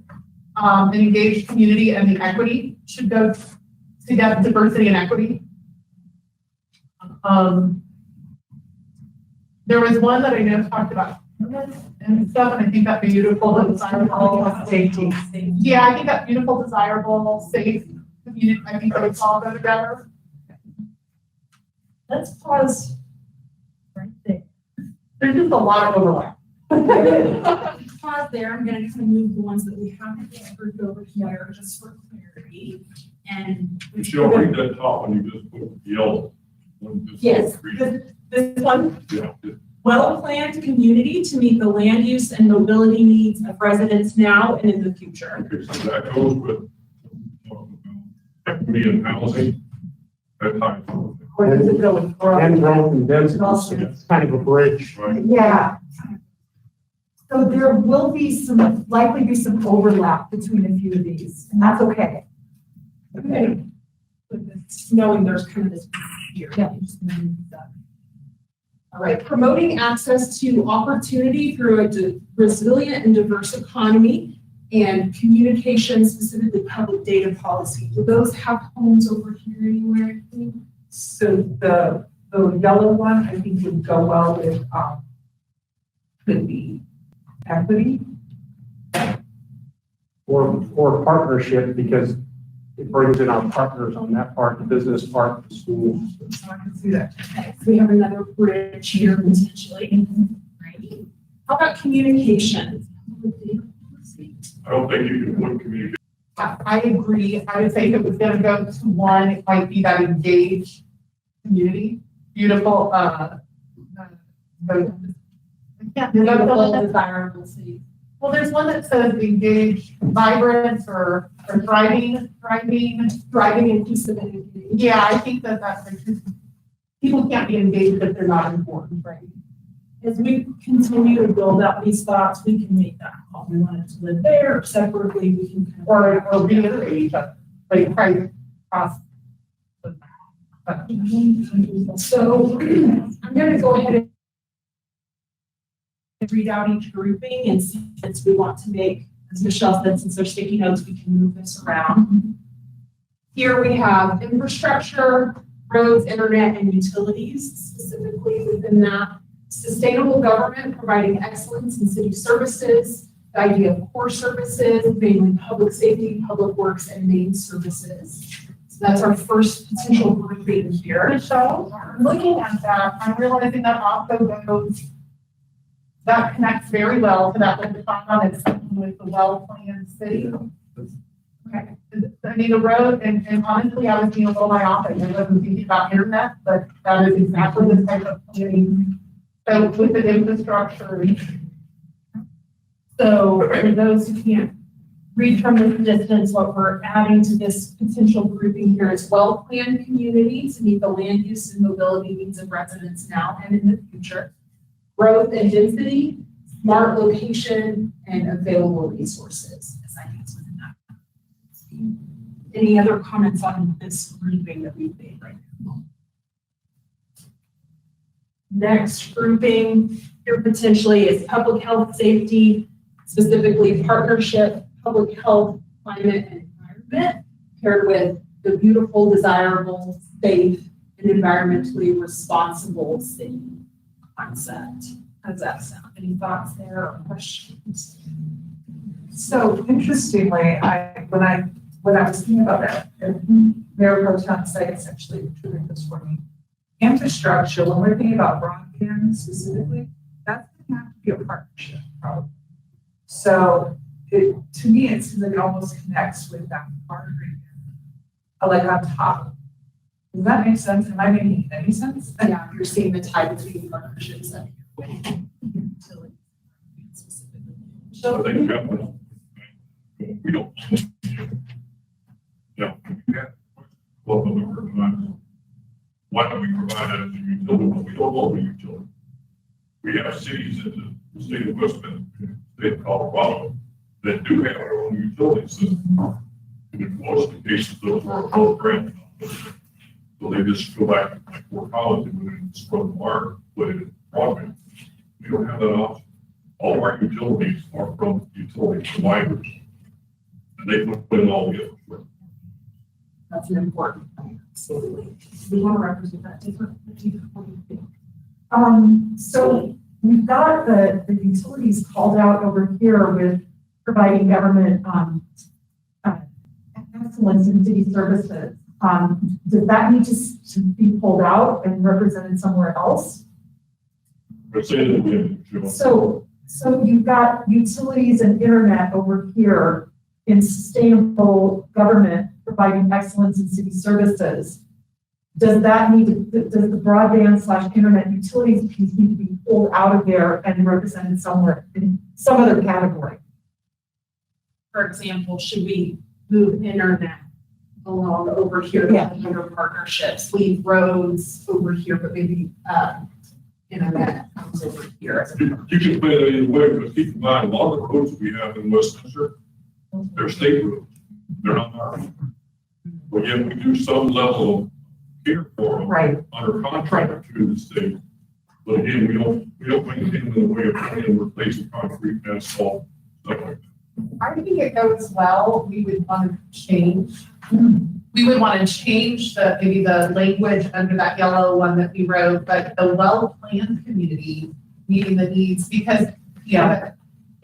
and engaged community and the equity should go together, diversity and equity. There was one that I know talked about and stuff, and I think that beautiful, desirable, safety. Yeah, I think that beautiful, desirable, safe community, I think those all go together. Let's pause right there. There's just a lot of overlap. Pause there, I'm gonna kind of move the ones that we haven't covered over here, just for clarity. And. Michelle, read that top one, you just put yellow. Yes, this one. Yeah. Well-planned community to meet the land use and mobility needs of residents now and in the future. Okay, so that goes with equity and housing. That type of. Where does it go with growth? And growth and density, so it's kind of a bridge. Right. Yeah. So there will be likely be some overlap between a few of these, and that's okay. Okay. Knowing there's kind of this here. Yeah. All right, promoting access to opportunity through a resilient and diverse economy and communication, specifically public data policy. Do those have homes over here anywhere? So the yellow one, I think would go well with, could be equity. Or partnership, because it brings in our partners on that part, the business part, the schools. So I can see that. Okay, so we have another bridge here potentially. Right. How about communication? I don't think you can put communication. I agree. I would say if it was gonna go to one, it might be that engaged community. Beautiful, Desirable city. well, there's one that says engaged, vibrant, or thriving, inclusive and engaged. Yeah, I think that's because people can't be engaged if they're not important, right? As we continue to build out these thoughts, we can make that call. We want it to live there, or separately, we can kind of. Or reiterate each other, like private cost. So I'm gonna go ahead and read out each grouping, and since we want to make, as Michelle said, since they're sticky notes, we can move this around. Here we have infrastructure, roads, internet, and utilities, specifically within that. Sustainable government, providing excellence in city services, the idea of core services, mainly public safety, public works, and main services. So that's our first potential grouping here. Michelle, looking at that, I'm realizing that also goes, that connects very well to that what the thought on is with the well-planned city. Okay, I mean, the road, and honestly, I was being a little myopic, I wasn't thinking about internet, but that is exactly the type of planning. So with the infrastructure. So for those who can't read from this distance, what we're adding to this potential grouping here is well-planned community to meet the land use and mobility needs of residents now and in the future. Growth and density, smart location, and available resources as ideas within that. Any other comments on this grouping that we've made right now? Next grouping here potentially is public health, safety, specifically partnership, public health, climate, and environment, paired with the beautiful, desirable, safe, and environmentally responsible city concept. How does that sound? Any thoughts there or questions? So interestingly, when I was thinking about that, Mayor Pro Tem said essentially triggered this for me. Infrastructure, when we're thinking about broadband specifically, that's going to have to be a partnership, probably. So to me, it seems like it almost connects with that partnering, like on top. Does that make sense? Am I making any sense? Yeah, you're seeing the tie between partnerships up here. So they got one. We don't. Yeah. Well, we provide. Why don't we provide that as a utility? Well, we don't own a utility. We have cities in the state of Wisconsin, state of Colorado, that do have their own utility system. And in most of the cases, those are program. So they just go back like Fort Collins and put it in Scrub Park, put it in broadband. We don't have that option. All of our utilities are from utility providers. And they put in all the infrastructure. That's an important thing, absolutely. We want to represent that differently. So we've got the utilities called out over here with providing government excellence in city services. Does that need to be pulled out and represented somewhere else? But say it again, Joe. So you've got utilities and internet over here in sustainable government providing excellence in city services. Does that need to, does the broadband/internet utilities piece need to be pulled out of there and represented somewhere in some other category? For example, should we move internet along over here to under partnerships, leave roads over here, but maybe, internet comes over here? You can play it either way, but keep in mind, a lot of the roads we have in Westminster, they're state roads. They're not ours. But yet we do some level of care for them under contract to the state. But again, we don't maintain them in the way of trying to replace the concrete, asphalt, stuff like that. I think it goes well. We would want to change. We would want to change maybe the language under that yellow one that we wrote, but the well-planned community meeting the needs, because,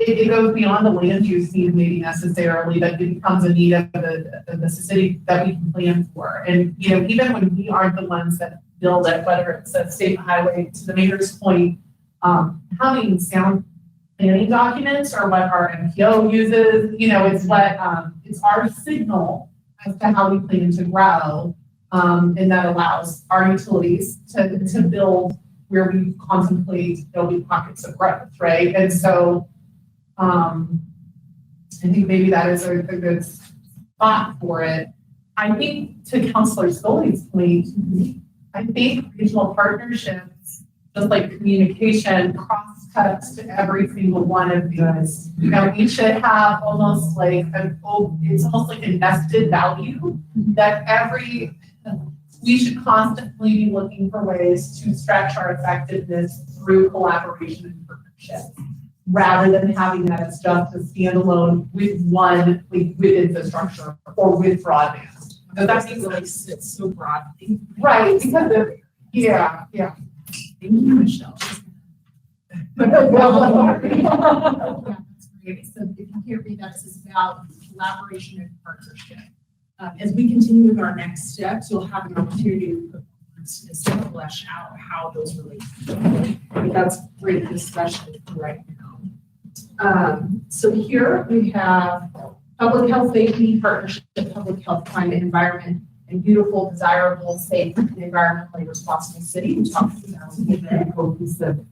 it goes beyond the land use need maybe necessarily, that it becomes a need of the city that we can plan for. And, even when we aren't the ones that build it, whether it's a state highway, to the mayor's point, having sound planning documents or what our MPO uses, it's what, it's our signal as to how we plan to grow. And that allows our utilities to build where we contemplate there'll be pockets of growth, right? And so, I think maybe that is a good spot for it. I think to Councilor Scully's point, I think regional partnerships, just like communication, cross-cuts to every single one of these. We should have almost like it's almost like a nested value that we should constantly be looking for ways to stretch our effectiveness through collaboration and partnership, rather than having that as just a standalone with one, with infrastructure or with broadband. So that seems like sits so broadly. Right, because of, yeah. Thank you, Michelle. Great. So if you hear me, that's about collaboration and partnership. As we continue with our next steps, you'll have an opportunity to put to flesh out how those relate. But that's great discussion right now. So here we have public health safety, partnership, public health, climate, environment, and beautiful, desirable, safe, and environmentally responsible city. We talked about the cohesive.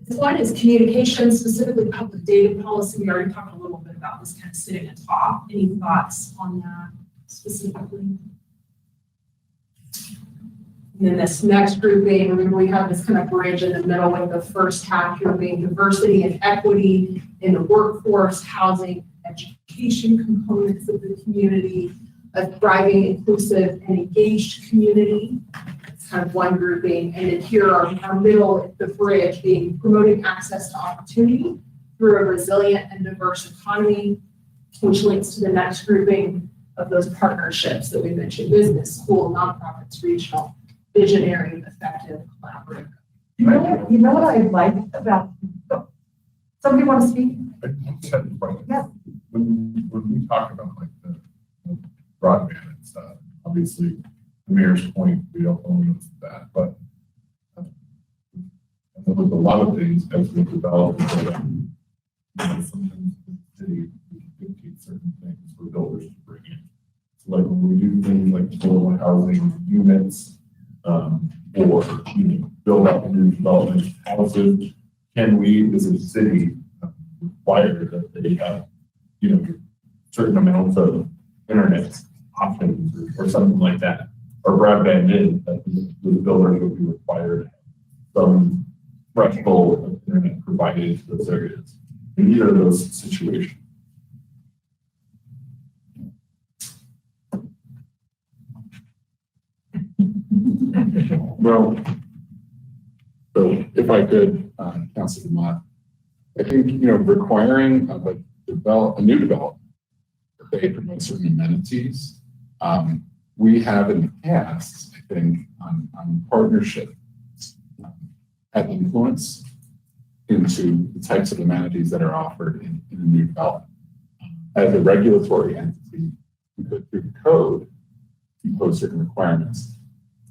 This one is communication, specifically public data policy. We already talked a little bit about this kind of sitting atop. Any thoughts on that specifically? And then this next grouping, remember we have this kind of bridge in the middle, with the first half here being diversity and equity in the workforce, housing, education components of the community, a thriving, inclusive, and engaged community. It's kind of one grouping. And then here our middle, the bridge being promoting access to opportunity through a resilient and diverse economy, which links to the next grouping of those partnerships that we mentioned: business, school, nonprofits, regional, visionary, effective, collaborative. You know what I like about, somebody want to speak? Yes. When we talk about like the broadband and stuff, obviously the mayor's point, we don't own that, but there's a lot of things as we develop, sometimes the city dictate certain things for builders to bring in. So like when we do things like affordable housing units, or build up new development houses, can we as a city require that they have, certain amounts of internet options or something like that, or broadband in, that the builders would be required some threshold of internet provided to those areas in either of those situations. Well, so if I could, Councilor Mott, I think, requiring of a new development that they promote certain amenities. We have in the past, I think, on partnership, had influence into the types of amenities that are offered in a new development. As a regulatory entity, we could, through the code, impose certain requirements.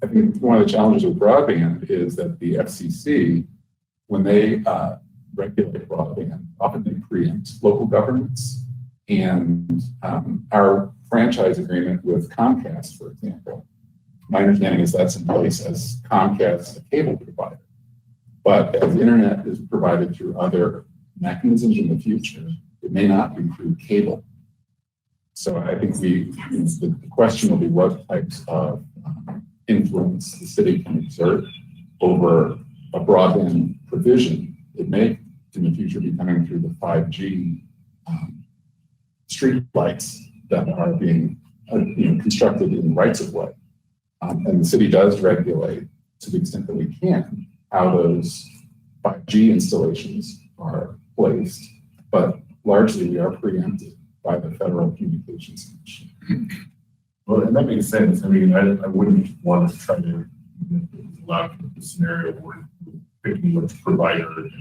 I think one of the challenges with broadband is that the FCC, when they regulate broadband, often they preempt local governments. And our franchise agreement with Comcast, for example, my understanding is that's in place as Comcast, a cable provider. But as internet is provided through other mechanisms in the future, it may not be through cable. So I think the question will be what types of influence the city can exert over a broadband provision. It may in the future be coming through the 5G street lights that are being constructed in rights of way. And the city does regulate to the extent that we can how those 5G installations are placed, but largely we are preempted by the Federal Communications Commission. Well, and that makes sense. I mean, I wouldn't want to try to allow the scenario where picking which provider and,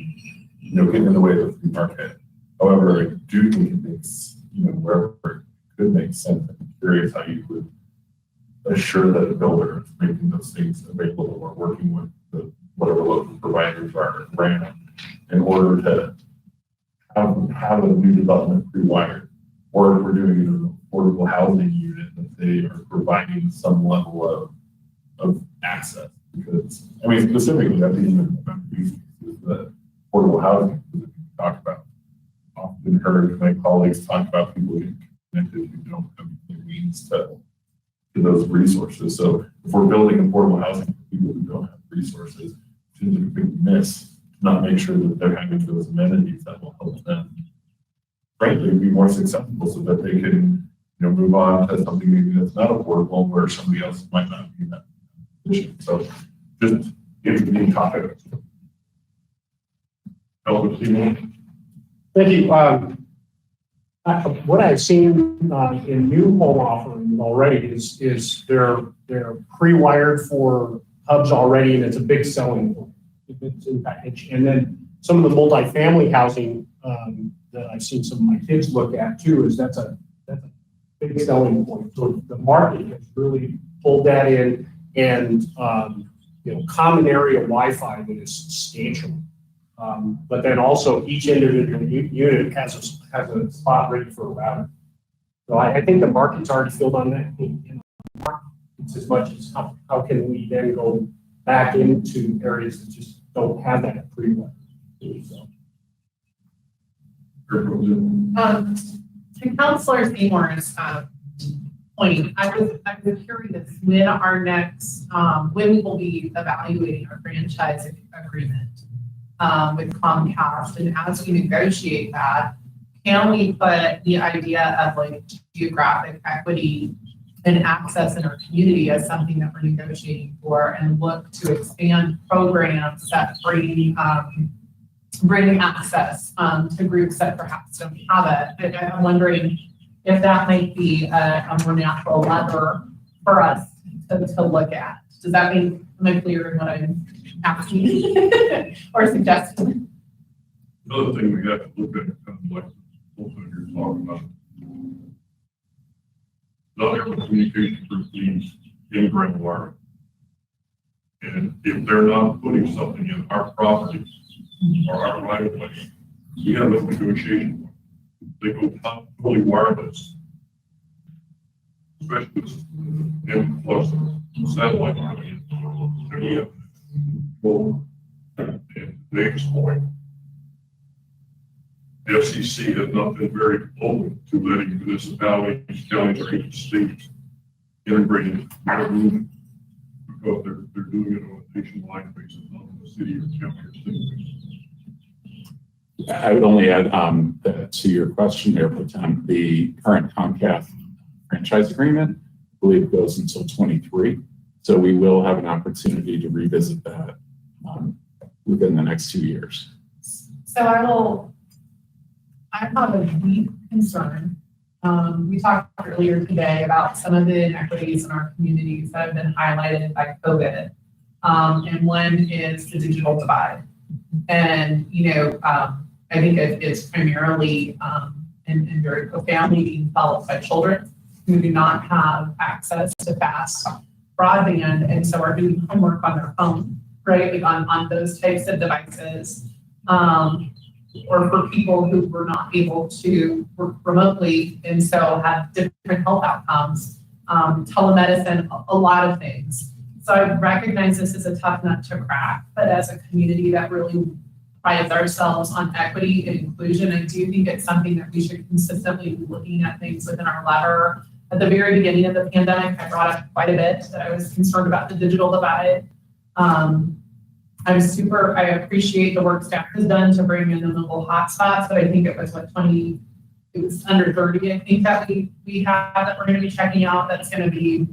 get in the way of the market. However, I do think it makes, wherever it could make sense. I'm curious how you would assure that the builder is making those things available or working with whatever local providers are around in order to have a new development pre-wired, or if we're doing an affordable housing unit that they are providing some level of access. Because I mean, specifically, I think even these cases that affordable housing that we talk about. Often heard my colleagues talk about people getting connected who don't have the means to those resources. So if we're building affordable housing for people who don't have resources, it's a big miss to not make sure that they're having those amenities that will help them, frankly, be more successful so that they can, move on to something maybe that's not affordable where somebody else might not be in that position. So just interesting topic. Thank you. What I've seen in new home offerings already is they're pre-wired for hubs already, and it's a big selling point. It's in package. And then some of the multifamily housing that I've seen some of my kids look at too is that's a big selling point. So the market has really pulled that in, and common area Wi-Fi that is substantial. But then also each individual unit has a spot ready for a router. So I think the market's already filled on that. It's as much as how can we then go back into areas that just don't have that pre-wired. So. To Councilor Seymour's point, I was curious when when we will be evaluating our franchise agreement with Comcast, and as we negotiate that, can we put the idea of like geographic equity and access in our community as something that we're negotiating for, and look to expand programs that bring access to groups that perhaps don't have it. I'm wondering if that might be a more natural lever for us to look at. Does that mean, am I clear in what I'm asking or suggesting? Another thing we have to look at, kind of like what you're talking about. Not every communication group needs in-ground wiring. And if they're not putting something in our property or our right of way, we have a negotiation. They go fully wireless, especially in plus satellite coming in. Well, and Dave's point, the FCC has not been very open to letting municipalities, counties, or even states integrate their movement because they're doing it on a nationwide basis, not on the city or county or state basis. I would only add that to your question there, Potem, the current Comcast franchise agreement, I believe, goes until 23. So we will have an opportunity to revisit that within the next 2 years. So I have a deep concern. We talked earlier today about some of the inequities in our communities that have been highlighted by COVID. And one is the digital divide. And, I think it's primarily and very profoundly being felt by children who do not have access to fast broadband and so are doing homework on their phone, right? Like on those types of devices. Or for people who were not able to work remotely and so have different health outcomes, telemedicine, a lot of things. So I recognize this is a tough nut to crack, but as a community that really prides ourselves on equity and inclusion, I do think it's something that we should consistently be looking at things within our lever. At the very beginning of the pandemic, I brought up quite a bit that I was concerned about the digital divide. I appreciate the work staff has done to bring in the mobile hotspots, but I think it was it was under 30, I think that we have that we're going to be checking out. That's going to be,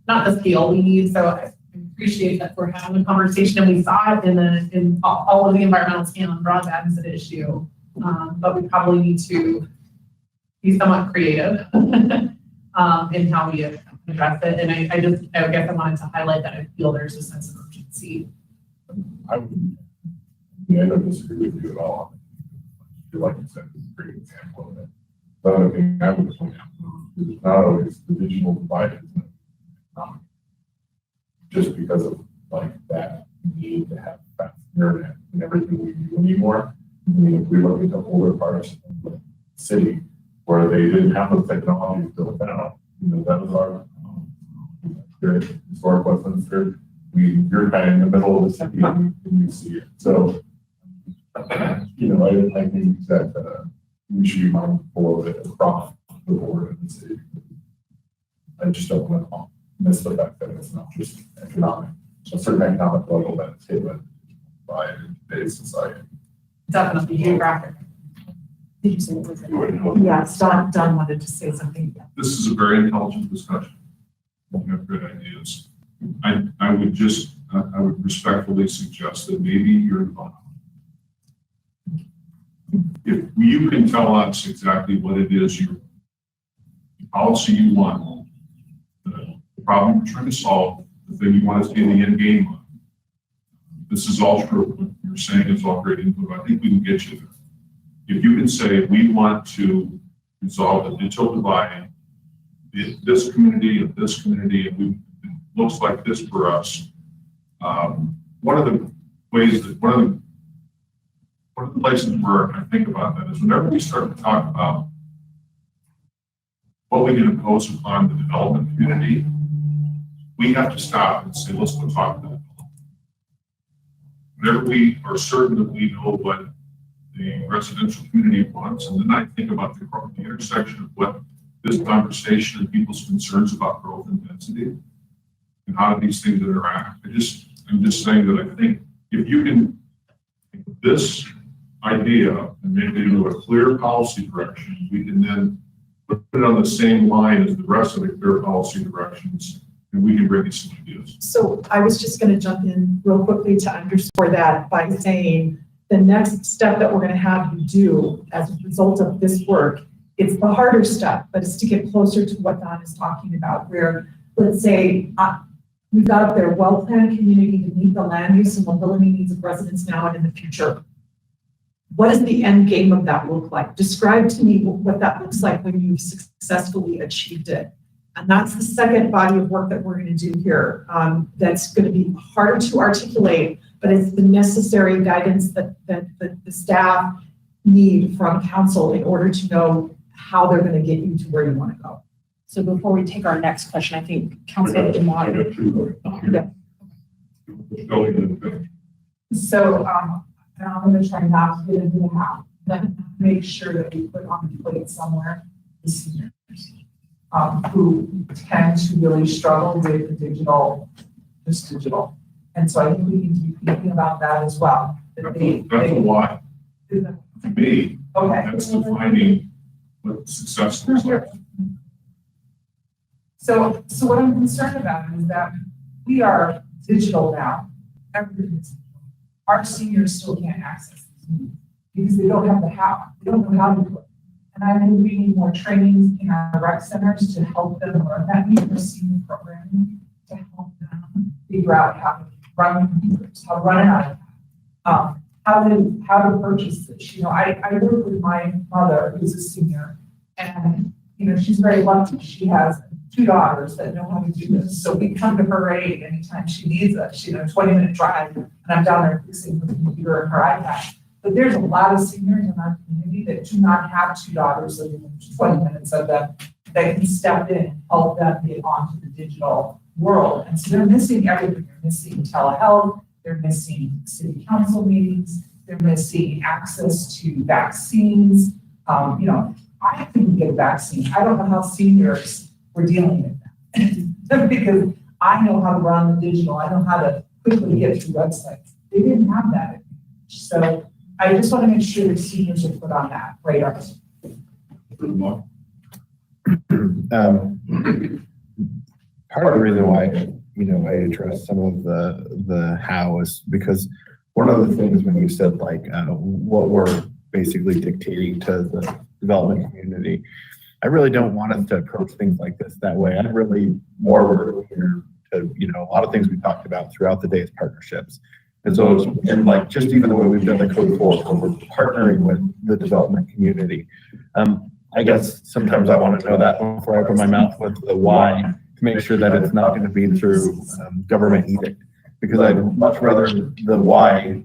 not the scale we need. So I appreciate that we're having a conversation, and we saw it in all of the environmental scale and broadband as an issue. But we probably need to be somewhat creative in how we address it. And I guess I wanted to highlight that I feel there's a sense of urgency. I don't disagree with you at all. I feel like you said it's a great example of it. The other thing I would point out is not always the digital divide is economic. Just because of like that need to have fast internet and everything we do anymore. I mean, if we look at the older parts of the city where they didn't have the technology built out, that was our good historic Westminster. You're kind of in the middle of the city and you see it. So, I think that we should be mindful of it across the board in the city. I just don't want to miss the fact that it's not just economic, a certain economic level that's hit by today's society. Definitely geographic. Did you say it was? Yes, Don wanted to say something. This is a very intelligent discussion. You have good ideas. I would respectfully suggest that maybe you're involved. If you can tell us exactly what it is the policy you want, the problem you're trying to solve, the thing you want to see in the end game on. This is all true. What you're saying is all great input. I think we can get you there. If you can say, we want to resolve the digital divide in this community, and it looks like this for us. One of the places where I think about that is whenever we start to talk about what we can impose upon the development community, we have to stop and say, let's go talk to them. Whenever we are certain that we know what the residential community wants, and then I think about the intersection of what this conversation and people's concerns about growth and density and how do these things interact. I'm just saying that I think if you can take this idea and make it into a clear policy direction, we can then put it on the same line as the rest of the clear policy directions, and we can bring you some ideas. So I was just going to jump in real quickly to underscore that by saying the next step that we're going to have you do as a result of this work, it's the harder step, but it's to get closer to what Don is talking about, where let's say we've got up there well-planned community to meet the land use and mobility needs of residents now and in the future. What does the end game of that look like? Describe to me what that looks like when you've successfully achieved it. And that's the second body of work that we're going to do here. That's going to be harder to articulate, but it's the necessary guidance that the staff need from council in order to know how they're going to get you to where you want to go. So before we take our next question, I think Councilor Demotte. So I'm going to try not to get into the how, but make sure that we put on the plate somewhere the seniors who tend to really struggle with the digital. And so I think we need to be thinking about that as well. That's a lot. To me, that's defining what success looks like. So what I'm concerned about is that we are digital now. Everything's digital. Our seniors still can't access these because they don't have the how. They don't know how to do it. And I think we need more trainings in our rec centers to help them learn that. We need senior programming to help them figure out how to run computers, how to run an iPad, how to purchase this. I work with my mother, who's a senior, and she's very lucky. She has a two daughters that know how to do this. So we come to her aid anytime she needs us, 20-minute drive, and I'm down there fixing her computer and her iPad. But there's a lot of seniors in our community that do not have two daughters living 20 minutes of them that can step in and help them get onto the digital world. And so they're missing everything. They're missing telehealth, they're missing city council meetings, they're missing access to vaccines. I couldn't get a vaccine. I don't know how seniors were dealing with that because I know how to run the digital. I know how to quickly get to websites. They didn't have that. So I just want to make sure that seniors are put on that radar. Part of the reason why, I addressed some of the how is because one of the things when you said what we're basically dictating to the development community, I really don't want us to approach things like this that way. I'm really more here to, a lot of things we talked about throughout the day is partnerships. And so, just even the way we've done the code for, we're partnering with the development community. I guess sometimes I want to know that before I open my mouth with the why, to make sure that it's not going to be through government edict, because I'd much rather the why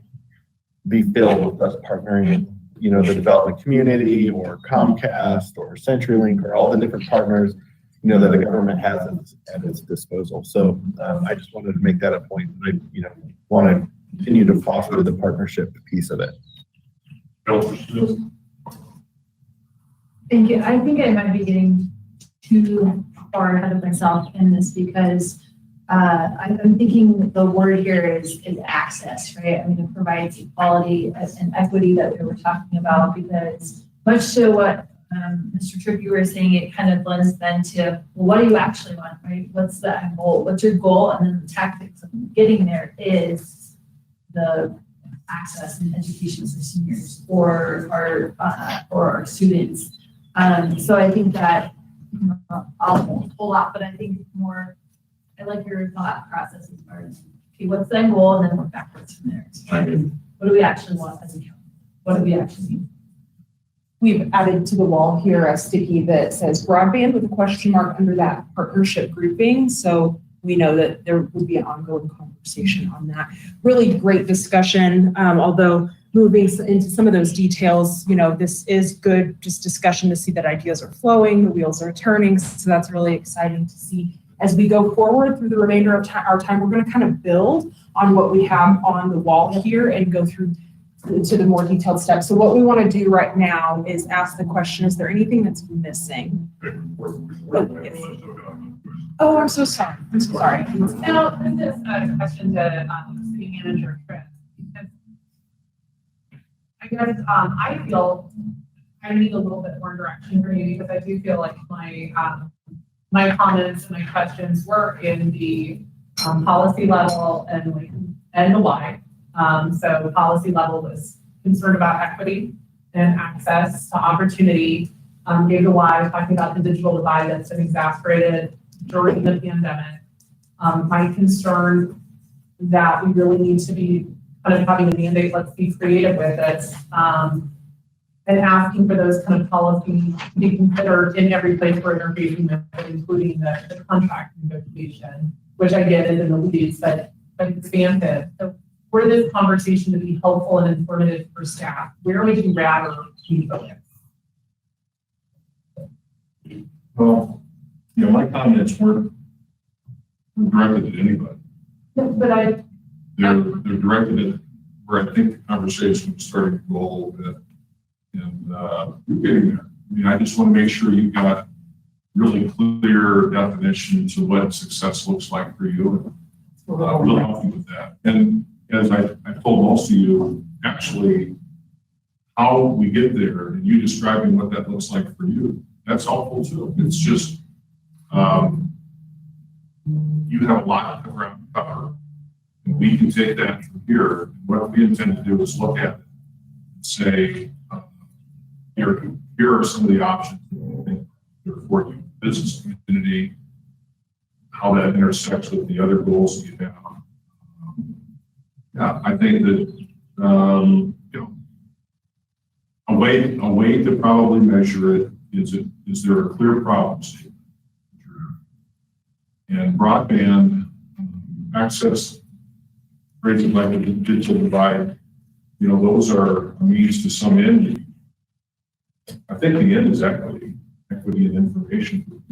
be filled with us partnering, the development community or Comcast or CenturyLink or all the different partners, that the government has at its disposal. So I just wanted to make that a point. I, want to continue to foster the partnership piece of it. Thank you. I think I might be getting too far ahead of myself in this because I'm thinking the word here is access, right? I mean, it provides equality and equity that we were talking about because much to what Mr. Tripp, you were saying, it kind of blends then to, well, what do you actually want, right? What's the end goal? What's your goal? And then the tactics of getting there is the access and education for seniors or our students. So I think that I'll pull out, but I think more, I like your thought process as far as, okay, what's the end goal? And then work backwards from there. What do we actually want as a county? What do we actually need? We've added to the wall here a sticky that says broadband with a question mark under that partnership grouping. So we know that there would be an ongoing conversation on that. Really great discussion. Although moving into some of those details, this is good, just discussion to see that ideas are flowing, the wheels are turning. So that's really exciting to see. As we go forward through the remainder of our time, we're going to kind of build on what we have on the wall here and go through to the more detailed steps. So what we want to do right now is ask the question, is there anything that's missing? Oh, I'm so sorry. I'm so sorry. Now, this is a question to city manager Chris. I guess I feel I need a little bit more direction from you because I do feel like my comments and my questions were in the policy level and the why. So policy level was concerned about equity and access to opportunity. Gave the why, talking about the digital divide that's been exacerbated during the pandemic. My concern that we really need to be kind of having a mandate, let's be creative with it, and asking for those kind of policies to be considered in every place we're interfacing with, including the contract negotiation, which I get is in the weeds, but expansive. So for this conversation to be helpful and informative for staff, where would you rather be focused? Well, my comments weren't directed at anybody. But They're directed at where I think the conversation was starting to go a little bit. And you're getting there. I mean, I just want to make sure you've got really clear definitions of what success looks like for you. Really help you with that. And as I told most of you, actually, how we get there and you describing what that looks like for you, that's helpful too. It's just, you have a lot of ground to cover. And we can take that from here. What we intend to do is look at it and say, here are some of the options for you, business community, how that intersects with the other goals that you have. Yeah, I think that a way to probably measure it is there a clear problem statement And broadband access, raising like the digital divide, you know, those are a means to some end. I think the end is equity and information.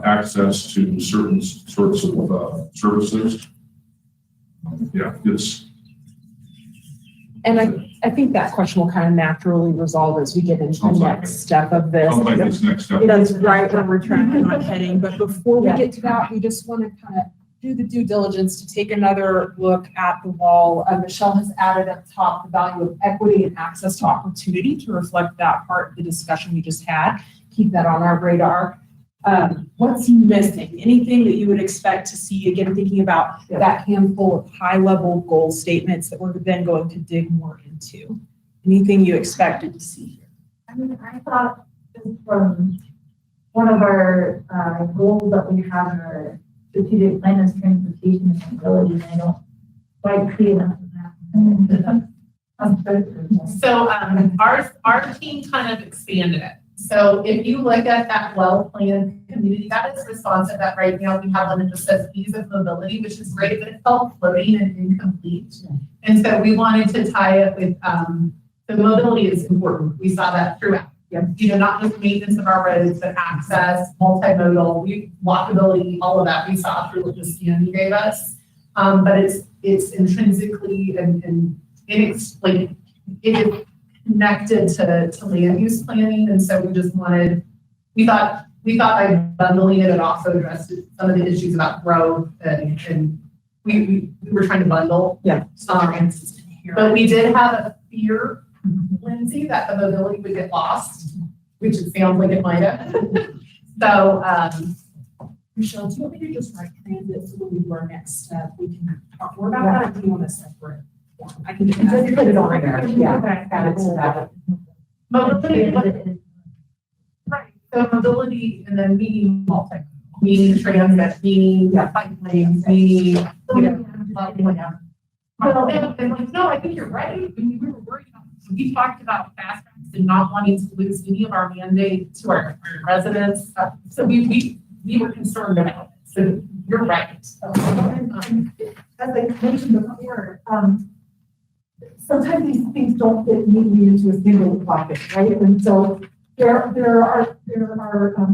Access to certain sorts of services. Yeah, it's. And I think that question will kind of naturally resolve as we get into the next step of this. Sounds like it's next step. That's right where we're tracking on heading, but before we get to that, we just want to kind of do the due diligence to take another look at the wall. Michelle has added at the top the value of equity and access to opportunity to reflect that part of the discussion we just had. Keep that on our radar. What's missing? Anything that you would expect to see, again, thinking about that handful of high-level goal statements that we're then going to dig more into. Anything you expected to see here? I mean, I thought just from one of our goals that we have in our strategic plan is transportation and mobility, and I don't quite see enough of that. So, our team kind of expanded it. So if you look at that well-planned community, that is responsive that right now we have one that just says ease of mobility, which is great, but it felt floating and incomplete. And so we wanted to tie it with, the mobility is important. We saw that throughout. You know, not just maintenance of our roads, but access, multimodal, walkability, all of that we saw through what the scan you gave us. But it's intrinsically and it is connected to land use planning. And so we thought by bundling it, it also addressed some of the issues about growth and we were trying to bundle. Yeah. But we did have a fear, Lindsay, that the mobility would get lost, which it sounds like it might have. So, Michelle, do you want me to just write transit so when we do our next step, we can talk more about that, or do you want to separate? I can just put it on there. Yeah. Add it to that. Mobility, right, so mobility and then meaning meaning transit, meaning bike lanes, meaning, no, I think you're right. I mean, we were worried about, we talked about fast tracks and not wanting to lose any of our mandate to our residents. So we were concerned about it. So you're right. As I mentioned before, sometimes these things don't fit neatly into a single bucket, right? And so there are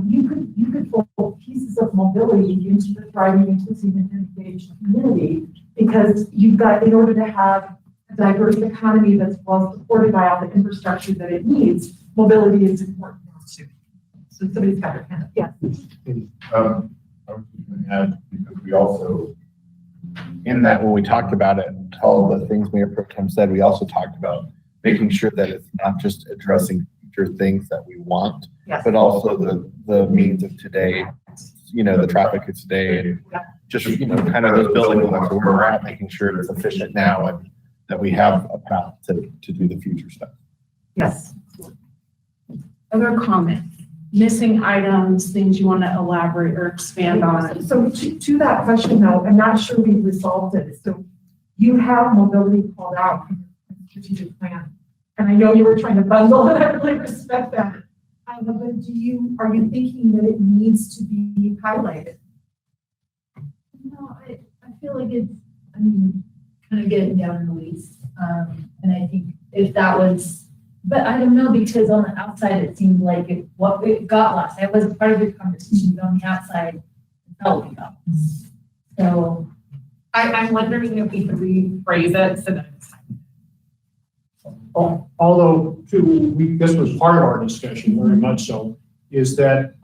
you could fold pieces of mobility into the thriving, inclusive, and engaged community, because you've got, in order to have a diverse economy that's well supported by all the infrastructure that it needs, mobility is important too. So somebody's got their hand up. Yeah. I was going to add, because we also, In that, when we talked about it, all the things Mayor Pro Tem said, we also talked about making sure that it's not just addressing future things that we want, but also the means of today, you know, the traffic of today, and just, you know, kind of those building blocks where we're at, making sure it's efficient now and that we have a path to do the future stuff. Yes. Other comments, missing items, things you want to elaborate or expand on? So to that question though, I'm not sure we've resolved it. So you have mobility called out in your strategic plan. And I know you were trying to bundle and I really respect that. But are you thinking that it needs to be highlighted? No, I feel like it's, I mean, kind of getting down in the weeds. And I think if that was, but I don't know, because on the outside, it seemed like it got lost. I wasn't part of the conversation, but on the outside, it felt like it got lost. So I'm wondering if we could rephrase it so that it's. Although, too, this was part of our discussion, very much so, is that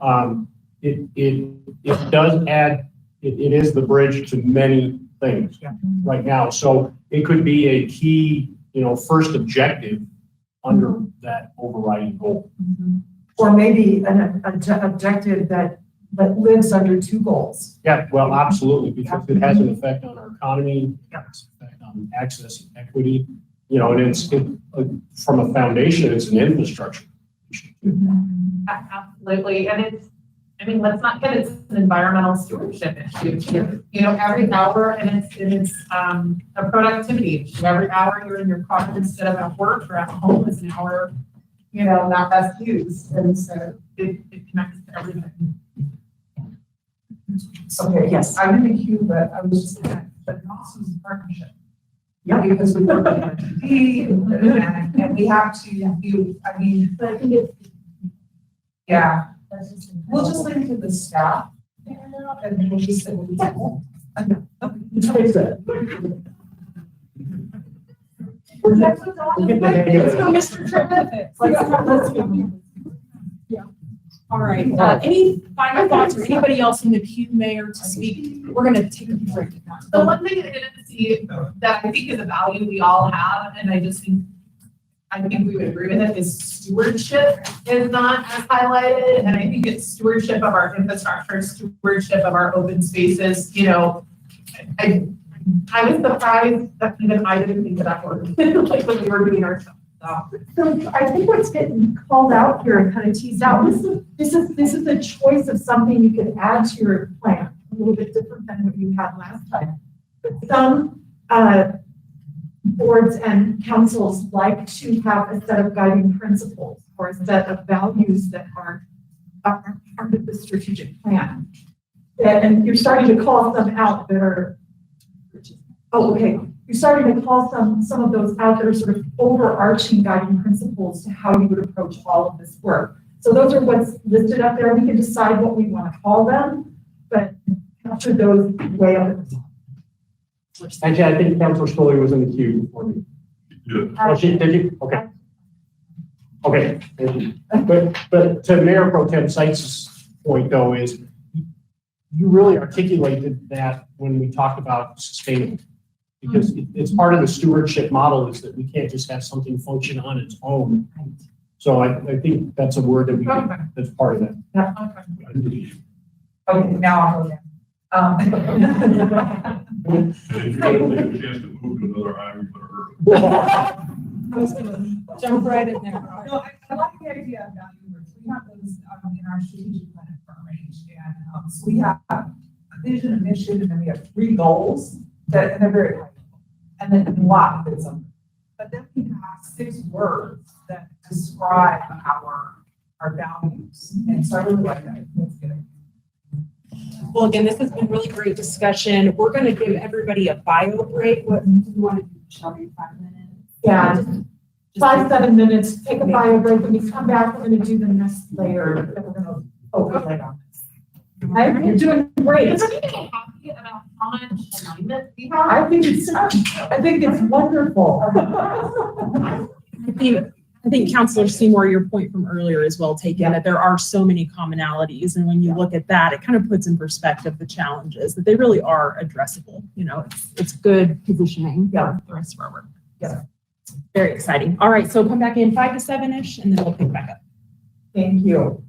it does add, it is the bridge to many things right now. So it could be a key, you know, first objective under that overriding goal. Or maybe an objective that lives under two goals. Yeah, well, absolutely, because it has an effect on our economy, it has an effect on access and equity, you know, and from a foundation, it's an infrastructure issue. Absolutely, and it's, I mean, let's not get it's an environmental stewardship issue. You know, every hour, and it's a productivity issue. Every hour you're in your car instead of at work or at home is an hour, you know, not best used, and so it connects to everything. Okay, yes, I'm in the queue, but I was just saying, but also is a partnership. Yeah, because we work with RTD and we have to do, I mean, But I think it's. yeah, we'll just leave it to the staff. And then we'll just say, well, Let's go, Mr. Trippett. Let's go. All right, any final thoughts or anybody else in the queue, Mayor, to speak? We're gonna take a break. the one thing I didn't see that I think is a value we all have, and I think we would agree with it, is stewardship is not as highlighted, and I think it's stewardship of our infrastructure, stewardship of our open spaces, you know. I was surprised that even I didn't think of that word, like when we were doing our stuff. So I think what's getting called out here and kind of teased out, this is a choice of something you could add to your plan, a little bit different than what you had last time. But some boards and councils like to have a set of guiding principles or a set of values that are part of the strategic plan. And you're starting to call some out that are, oh, okay. You're starting to call some of those out that are sort of overarching guiding principles to how you would approach all of this work. So those are what's listed up there. We can decide what we want to call them, but capture those way up at the top. Actually, I think Councilor Scully was in the queue before me. Oh, did you? Okay. Okay, thank you. But to Mayor Pro Tem Sykes' point though is you really articulated that when we talked about sustainable. Because it's part of the stewardship model is that we can't just have something function on its own. So I think that's a word that that's part of that. Okay, now I'll go there. And if you don't get a chance to move to another item, you better hurry. I was gonna jump right in there. No, I like the idea of value words. We have those in our strategic plan for range. And so we have a vision, a mission, and then we have 3 goals that, and they're very high. And then a lot fits them. But then we have 6 words that describe our values. And so I really like that. That's good. Well, again, this has been really great discussion. We're gonna give everybody a bio break. What do you want to do, Shelby, 5 minutes? Yeah, 5-7 minutes, take a bio break. When we come back, we're gonna do the next layer that we're gonna overlay on this. You're doing great. Is there anything happy about how much alignment we have? I think it's wonderful. I think Councilor Seymour, your point from earlier is well taken, that there are so many commonalities. And when you look at that, it kind of puts in perspective the challenges that they really are addressable. You know, it's good positioning for the rest of our work. Yeah. Very exciting. All right, so come back in 5 to 7-ish and then we'll pick back up. Thank you.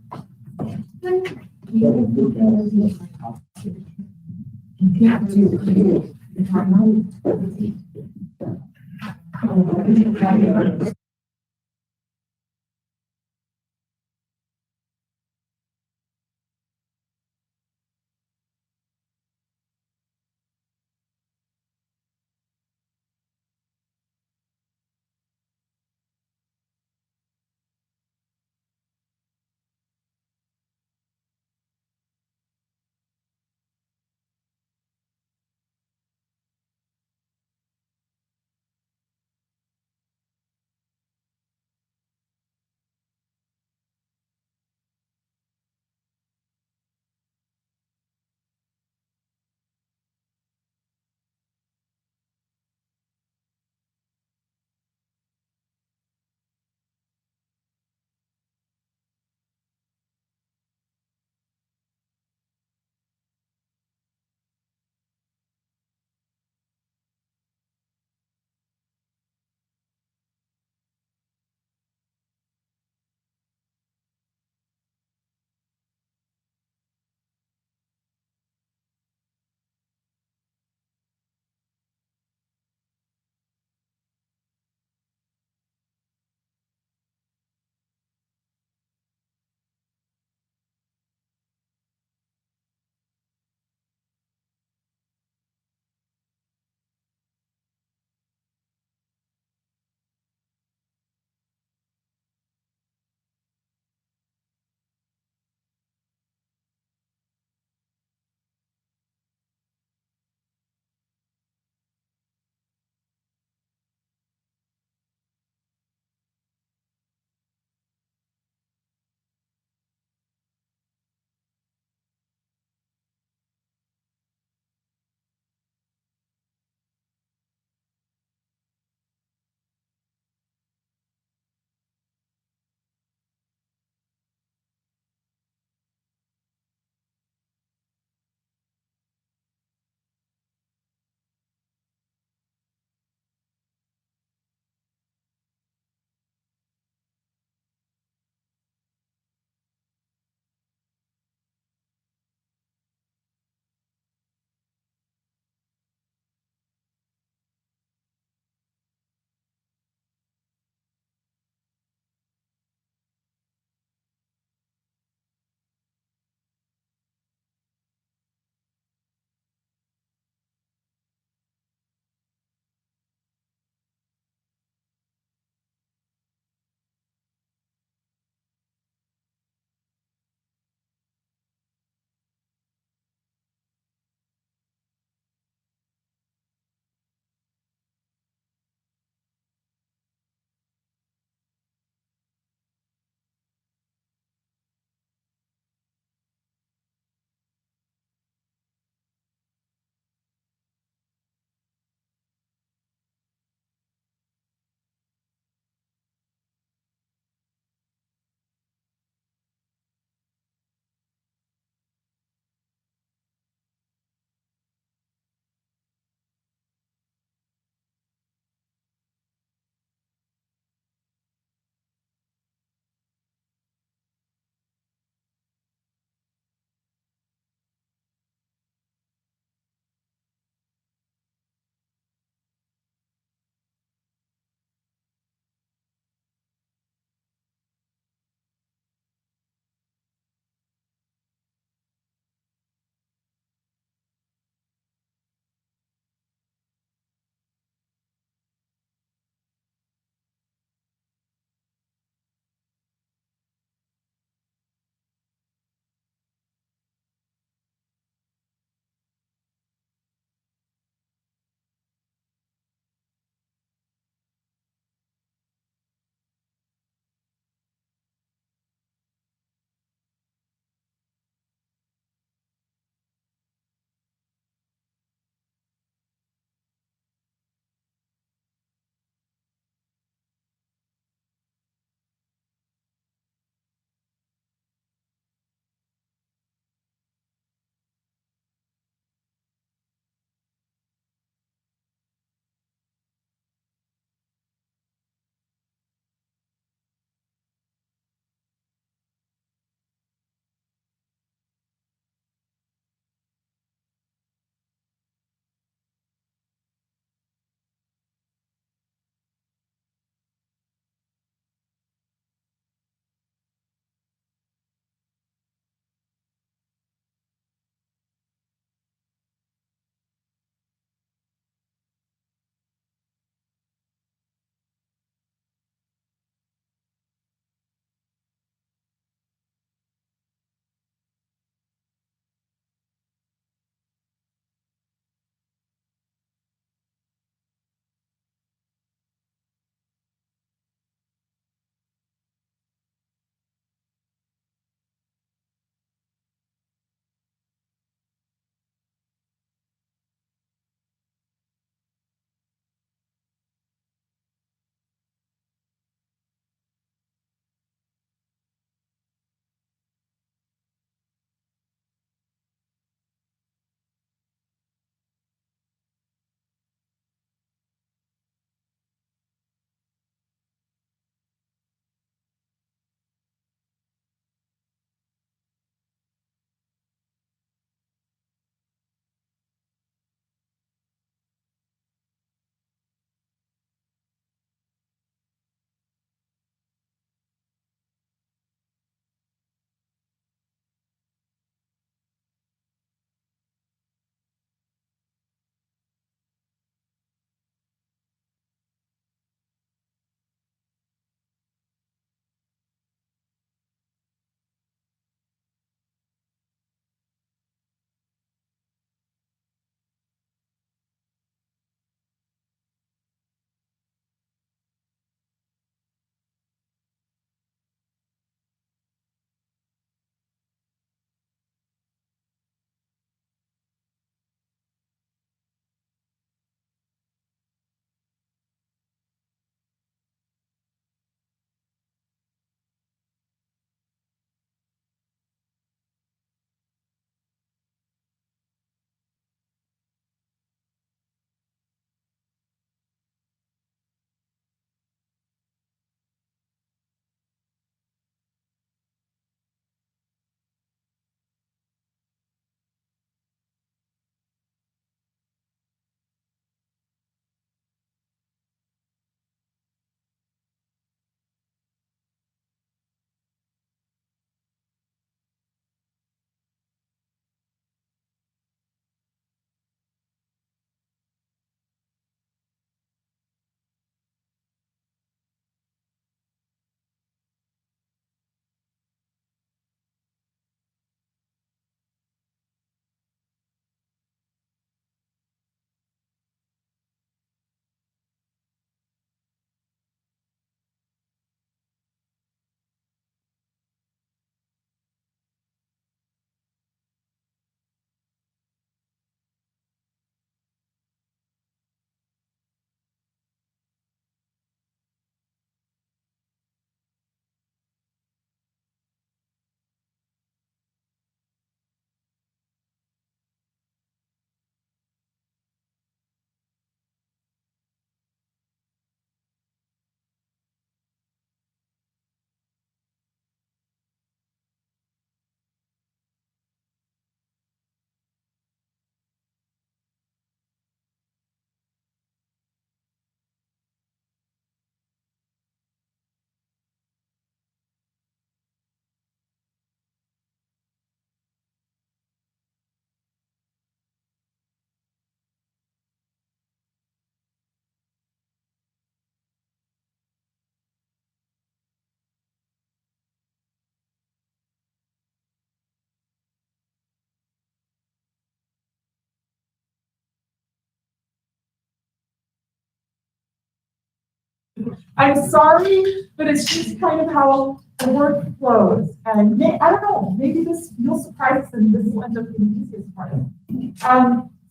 I'm sorry, but it's just kind of how the work flows. And I don't know, maybe you'll surprise us and this will end up being the easiest part.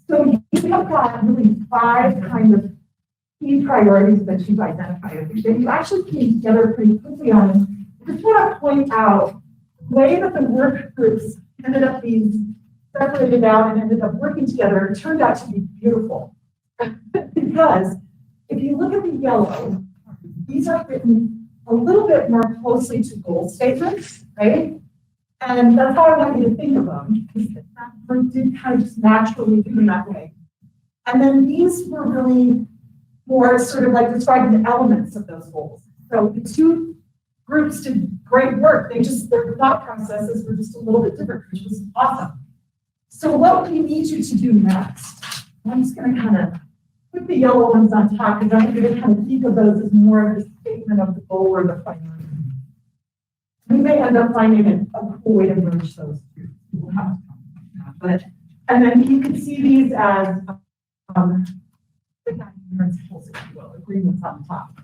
So you have got really 5 kind of key priorities that you've identified. That you actually came together pretty quickly on. I just want to point out the way that the work groups ended up being separated out and ended up working together turned out to be beautiful. Because if you look at the yellow, these are written a little bit more closely to goal statements, right? And that's how I want you to think of them. That work did kind of just naturally do in that way. And then these were really more sort of like describing the elements of those goals. So the 2 groups did great work. Their thought processes were just a little bit different, which was awesome. So what we need you to do next, I'm just going to kind of put the yellow ones on top, because I'm going to kind of think of those as more of a statement of the goal or the priority. We may end up finding a cool way to merge those 2. We'll have to talk about that. And then you can see these as the guiding principles, if you will, agreements on top.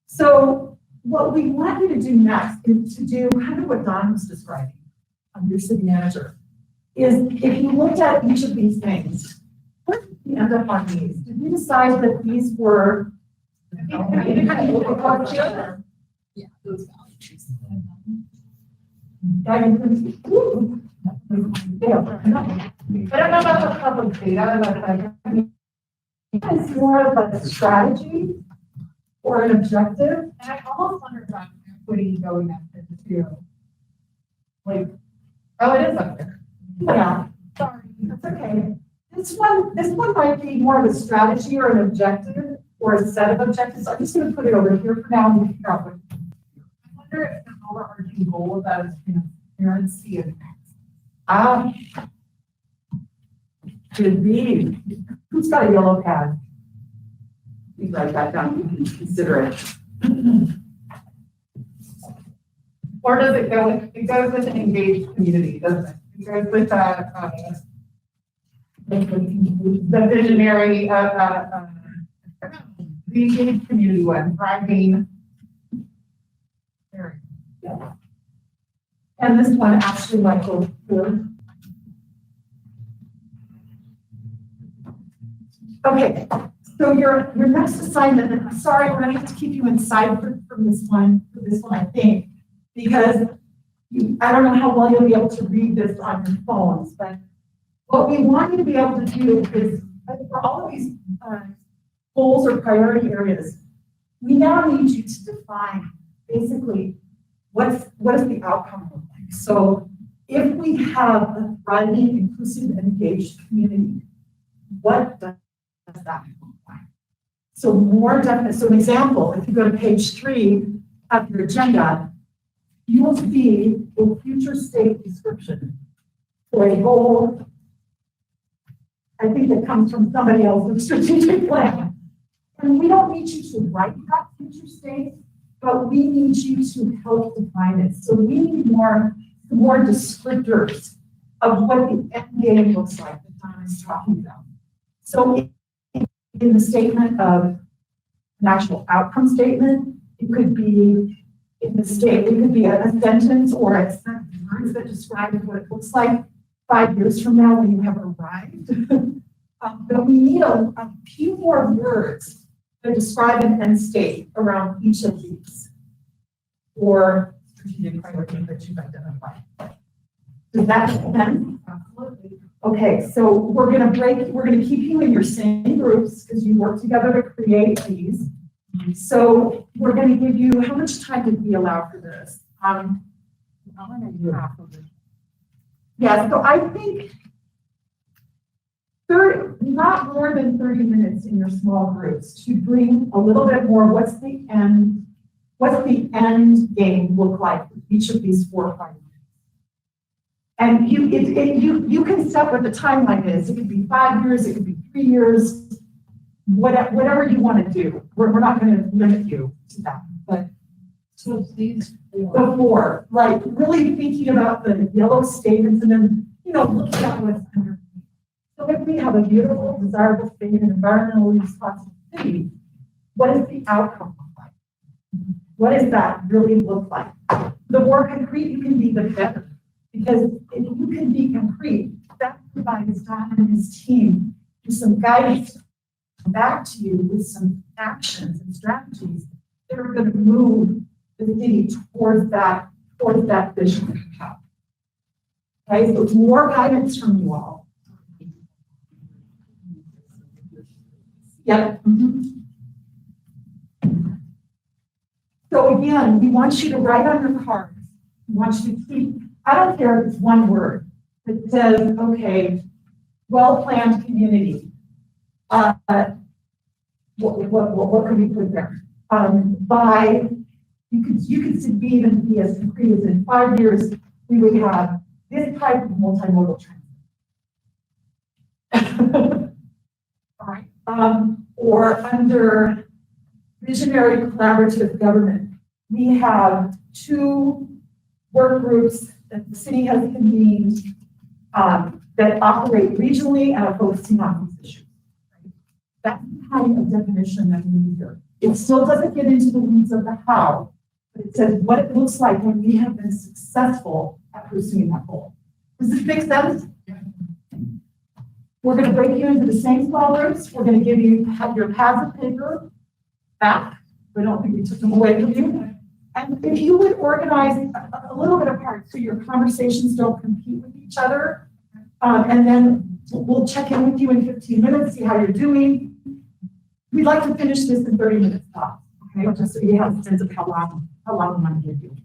So what we want you to do next is to do kind of what Don was describing, your city manager, is if you looked at each of these things, what did we end up on these? Did we decide that these were Yeah, those values. guiding principles? I don't know about the public data, but it's more of a strategy or an objective. And I almost wonder about equity going up there too. Like, oh, it is up there. Yeah, sorry, that's okay. This one might be more of a strategy or an objective or a set of objectives. I'm just gonna put it over here for now and figure out what. I wonder if the overarching goal of that is transparency and could be. Who's got a yellow pad? You write that down, you can consider it. Or does it go with, it goes with an engaged community, doesn't it? It goes with the visionary, the engaged community one, thriving. Yeah. And this one actually might go through. Okay, so your next assignment, and I'm sorry, we're gonna have to keep you inside from this one, I think, because I don't know how well you'll be able to read this on your phones, but what we want you to be able to do is, for all of these goals or priority areas, we now need you to define basically what does the outcome look like. So if we have a thriving, inclusive, and engaged community, what does that look like? So more definite. So an example, if you go to page 3 of your agenda, you will see a future state description for a goal. I think it comes from somebody else's strategic plan. And we don't need you to write that future state, but we need you to help define it. So we need more descriptors of what the end game looks like that Don is talking about. So in the statement of an actual outcome statement, it could be in the state, it could be a sentence or a set of words that describe what it looks like 5 years from now when you have arrived. But we need a few more words that describe an end state around each of these or strategic priorities that you've identified. Does that make sense? Absolutely. Okay, so we're gonna keep you in your same groups because you work together to create these. So we're gonna give you, how much time did we allow for this? Yeah, so I think not more than 30 minutes in your small groups to bring a little bit more, what's the end game look like for each of these 4 priorities? And you can set what the timeline is. It could be 5 years, it could be 3 years, whatever you want to do. We're not going to limit you to that, but so these 4, like really thinking about the yellow statements and then, looking at what's under. So if we have a beautiful, desirable state and environmentally responsible city, what does the outcome look like? what does that really look like? The more concrete you can be, the better. Because if you can be concrete, that provides Don and his team with some guidance back to you with some actions and strategies that are going to move the city towards that vision. Okay, so it's more guidance from you all. Yep. So again, we want you to write on your cards. We want you to keep, I don't care if it's one word that says, okay, well-planned community. What can we put there? By, you could even be as concrete as in 5 years, we would have this type of multimodal transit. All right. Or under visionary collaborative government, we have 2 work groups that the city has convened that operate regionally and are focusing on these issues. Right? That's the kind of definition that we need here. It still doesn't get into the weeds of the how, but it says what it looks like when we have been successful at pursuing that goal. Does this make sense? We're going to break you into the same small groups. We're going to give you your pads of paper back. We don't think we took them away from you. And if you would organize a little bit apart so your conversations don't compete with each other, and then we'll check in with you in 15 minutes, see how you're doing. We'd like to finish this in 30 minutes tops, okay? Just so you have a sense of how long we want to give you.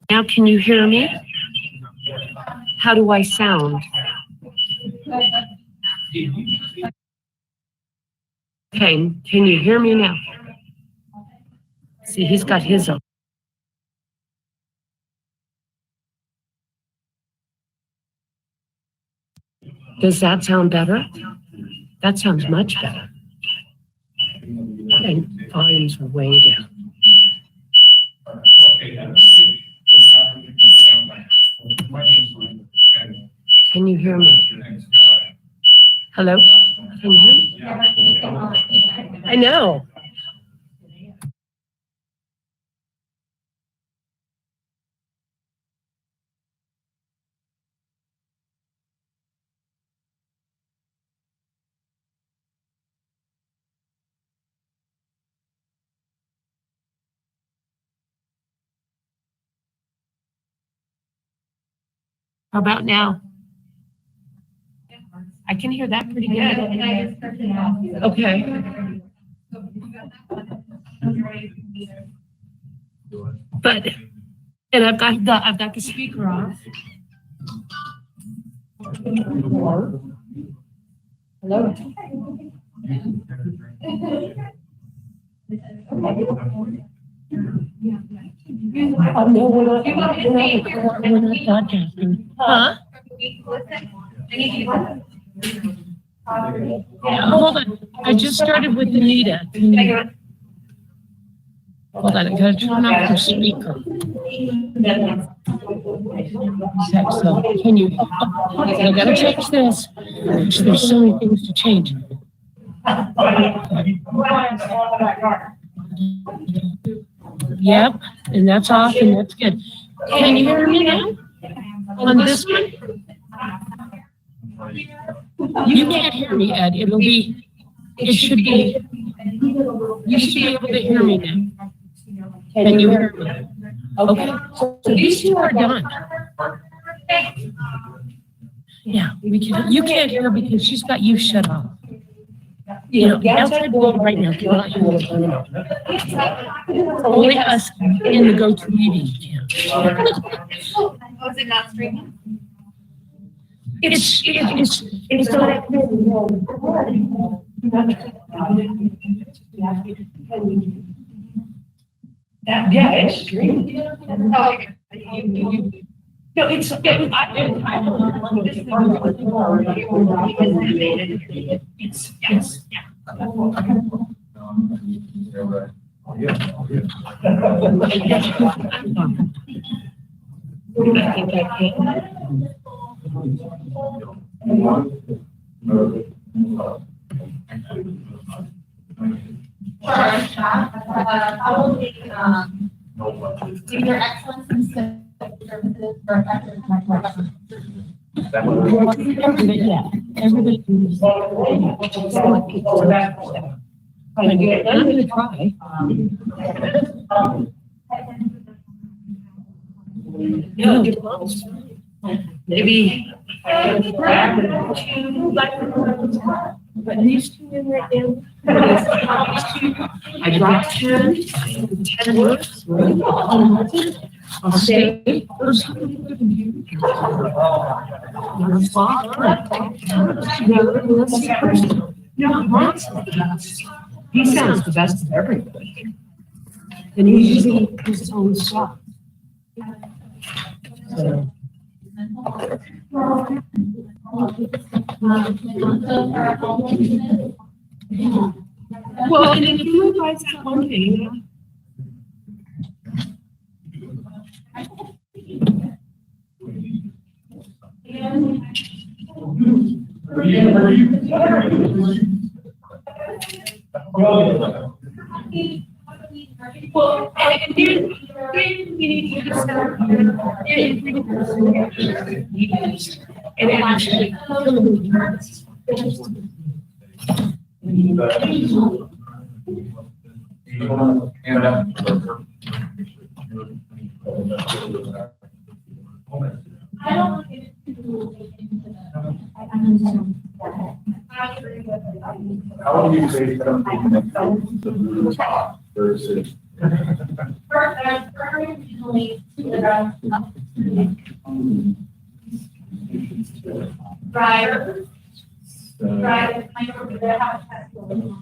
Now, can you hear me? How do I sound? Okay, can you hear me now? See, he's got his on. Does that sound better? That sounds much better. And volume's way down. Can you hear me? Hello? Can you hear me? I know. How about now? I can hear that pretty good. Okay. But, and I've got the speaker off. Hello? Oh, no, we're not broadcasting. Huh? Yeah, hold on. I just started with Anita. Hold on, I gotta turn off the speaker. So, can you, I gotta change this. There's so many things to change. Yep, and that's off and that's good. Can you hear me now? On this one? You can't hear me, Ed. It should be, you should be able to hear me now. Can you hear me? Okay, so these two are done. Yeah, you can't hear because she's got you shut off. You know, the outside world right now cannot hear what's going on. Only us in the GoTo meeting can. Was it not streaming? It's not. Yeah, it's streaming. No, it's, I don't know. It's, yes, yeah. Probably, either excellence in services or effective microaggression. Yeah, everybody. I'm gonna try. Yeah, maybe. But these two in right now. I dropped 10 words. I'll stay. He sounds the best of everybody. And he's using his own stuff. So. Well, and if you guys have one thing. Well, and then we need to start and actually I don't want to get into How do you say something that comes to the top versus Originally, to address drivers, drivers, I know that have testimony.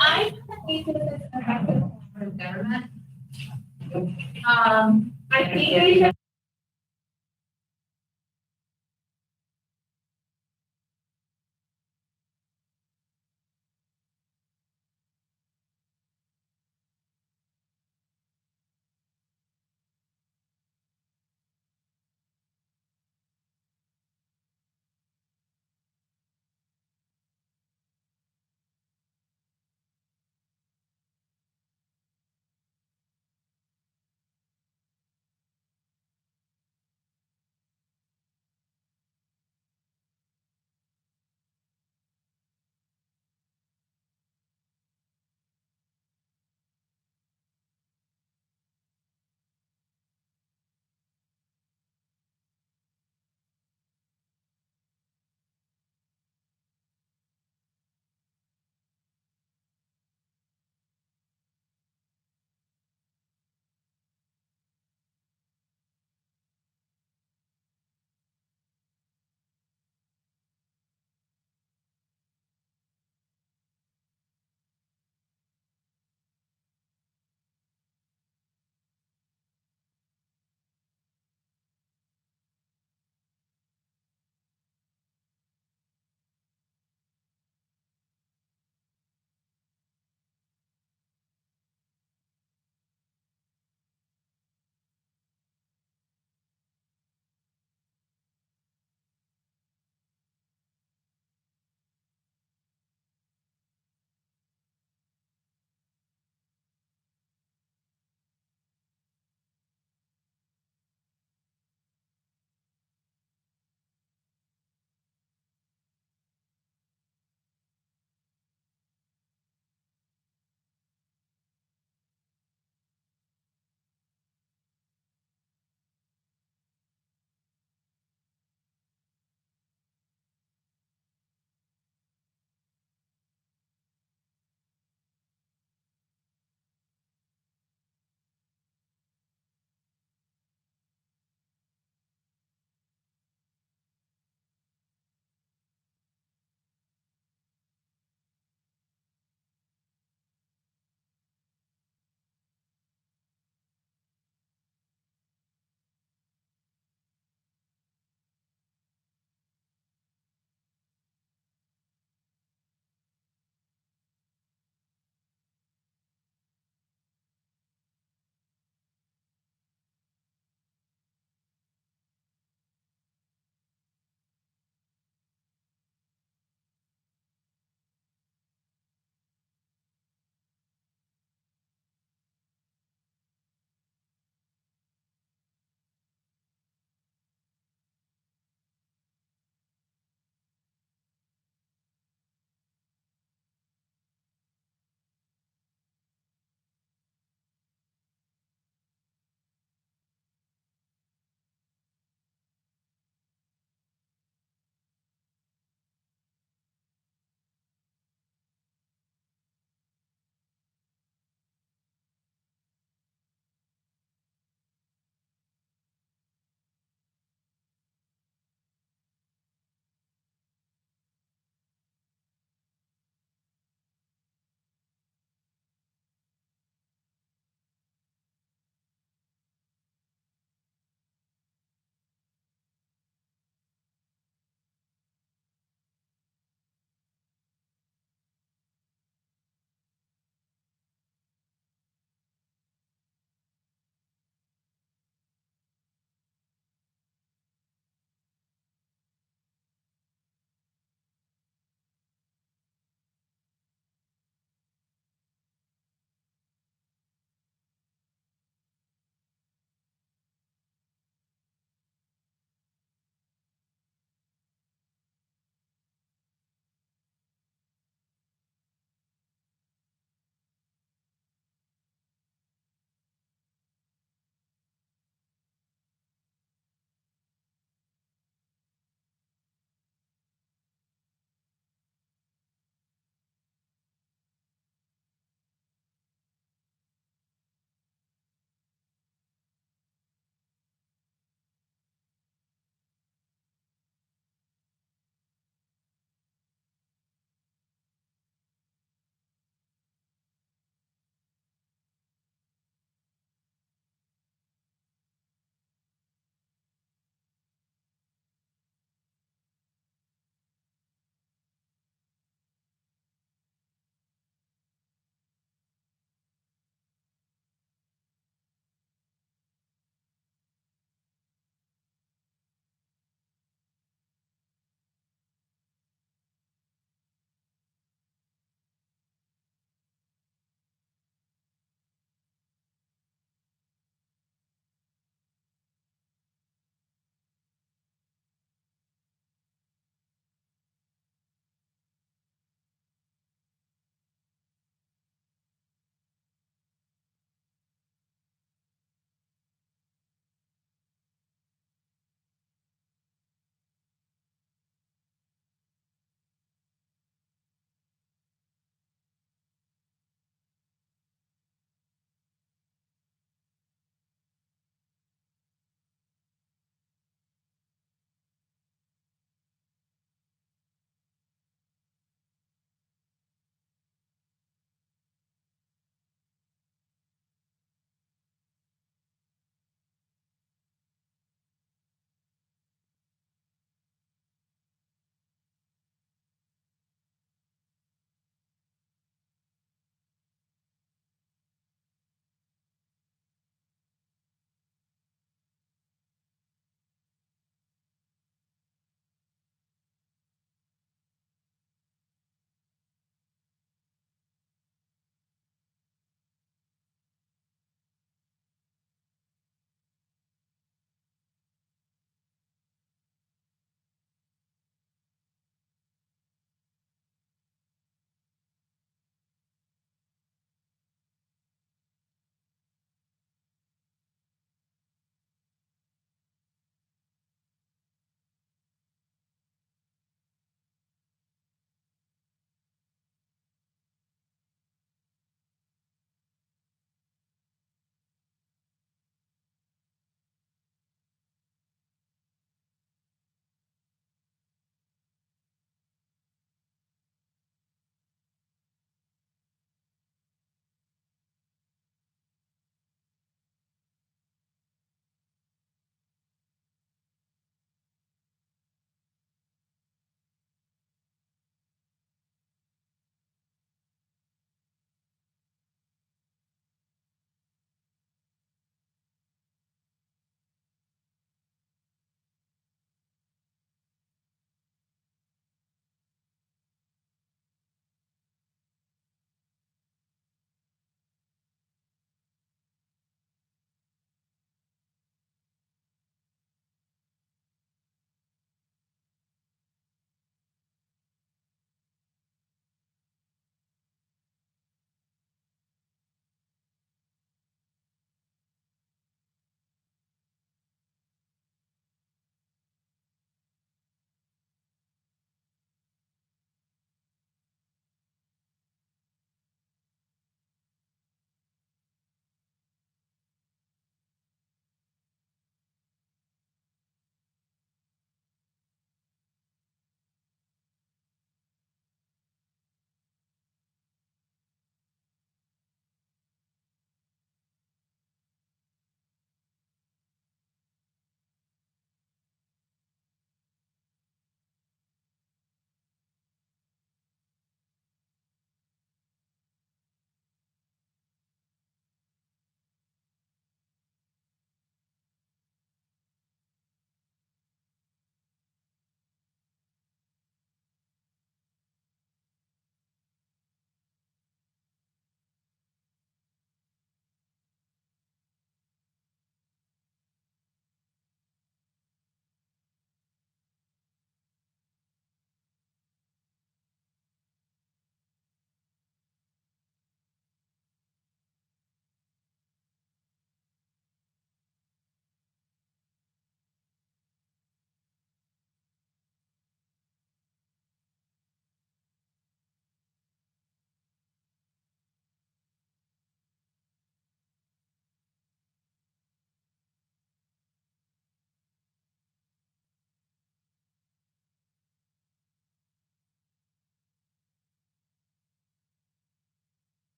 I think this is effective form of government. I think we should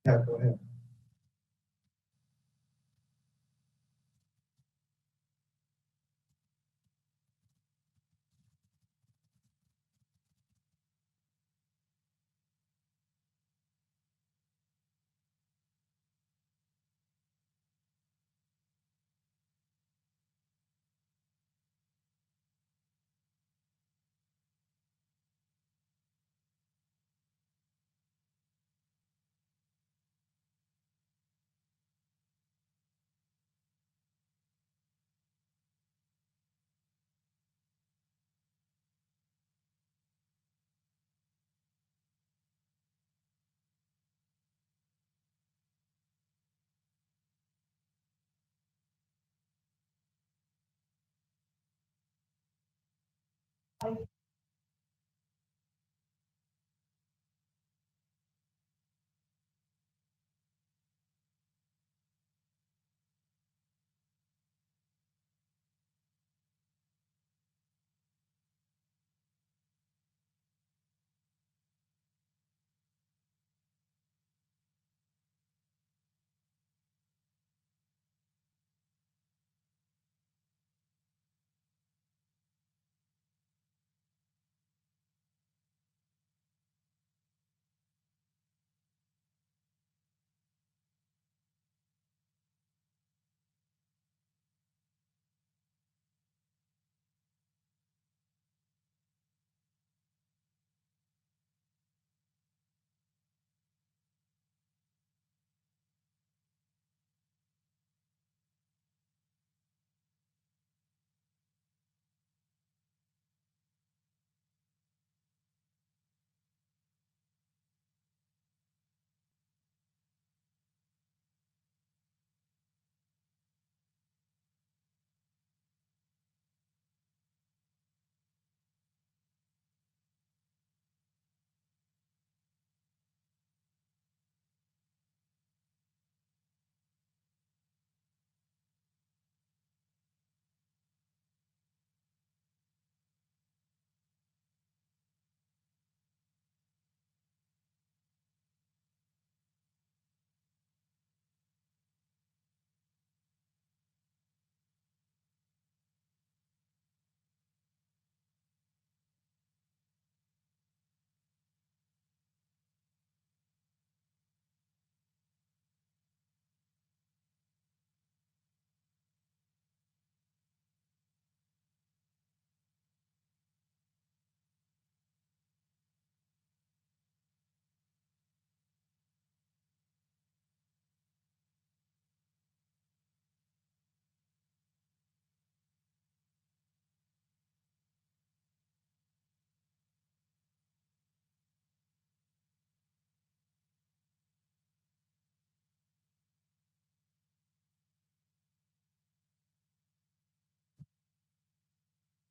Yeah, go ahead.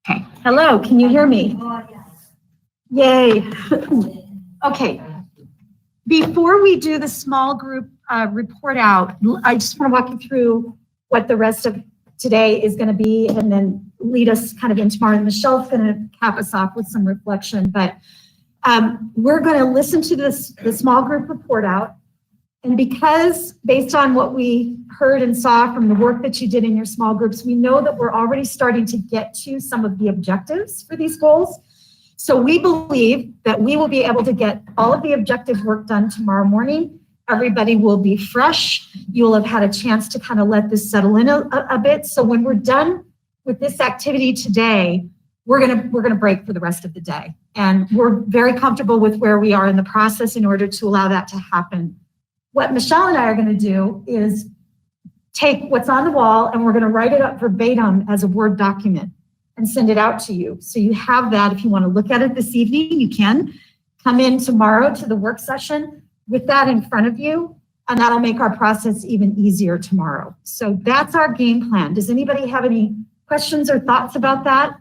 Okay, hello, can you hear me? Yay. Okay. Before we do the small group report out, I just want to walk you through what the rest of today is going to be and then lead us kind of into tomorrow. And Michelle's going to cap us off with some reflection, but we're going to listen to the small group report out. And because based on what we heard and saw from the work that you did in your small groups, we know that we're already starting to get to some of the objectives for these goals. So we believe that we will be able to get all of the objective work done tomorrow morning. Everybody will be fresh. You'll have had a chance to kind of let this settle in a bit. So when we're done with this activity today, we're gonna break for the rest of the day. And we're very comfortable with where we are in the process in order to allow that to happen. What Michelle and I are gonna do is take what's on the wall and we're gonna write it up verbatim as a Word document and send it out to you. So you have that. If you wanna look at it this evening, you can. Come in tomorrow to the work session with that in front of you, and that'll make our process even easier tomorrow. So that's our game plan. Does anybody have any questions or thoughts about that?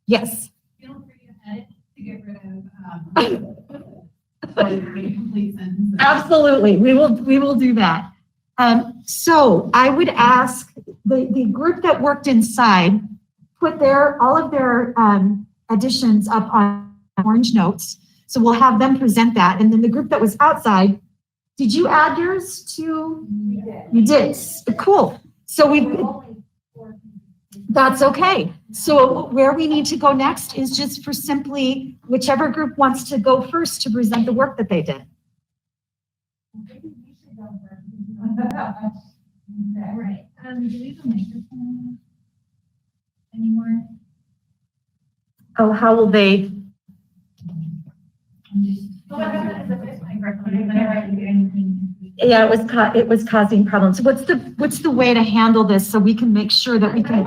Yes. Feel free to edit to get rid of incomplete sentences. Absolutely, we will do that. So I would ask the group that worked inside, put all of their additions up on orange notes. So we'll have them present that. And then the group that was outside, Did you add yours to? You did. Cool. So that's okay. So where we need to go next is just for simply whichever group wants to go first to present the work that they did. Right. Do we have a microphone anymore? Oh, how will they? Yeah, it was causing problems. What's the way to handle this so we can make sure that we can?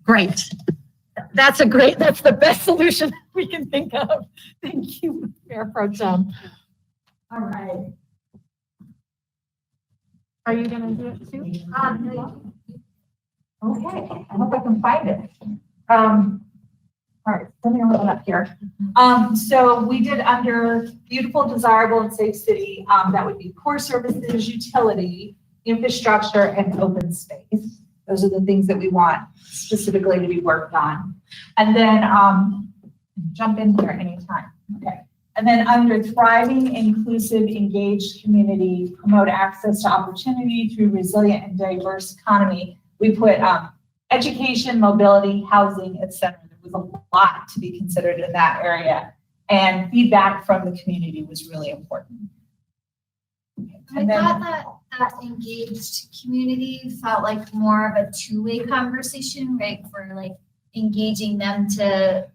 Great. That's the best solution we can think of. Thank you, Mayor Pro Tem. All right. Are you gonna do it too? Okay, I hope I can find it. All right, let me look it up here. So we did under beautiful, desirable, and safe city, that would be core services, utility, infrastructure, and open space. Those are the things that we want specifically to be worked on. And then, jump in here anytime. Okay. And then under thriving, inclusive, engaged community, promote access to opportunity through resilient and diverse economy, we put education, mobility, housing, et cetera. There was a lot to be considered in that area. And feedback from the community was really important. I thought that engaged community felt like more of a two-way conversation, right? For like engaging them to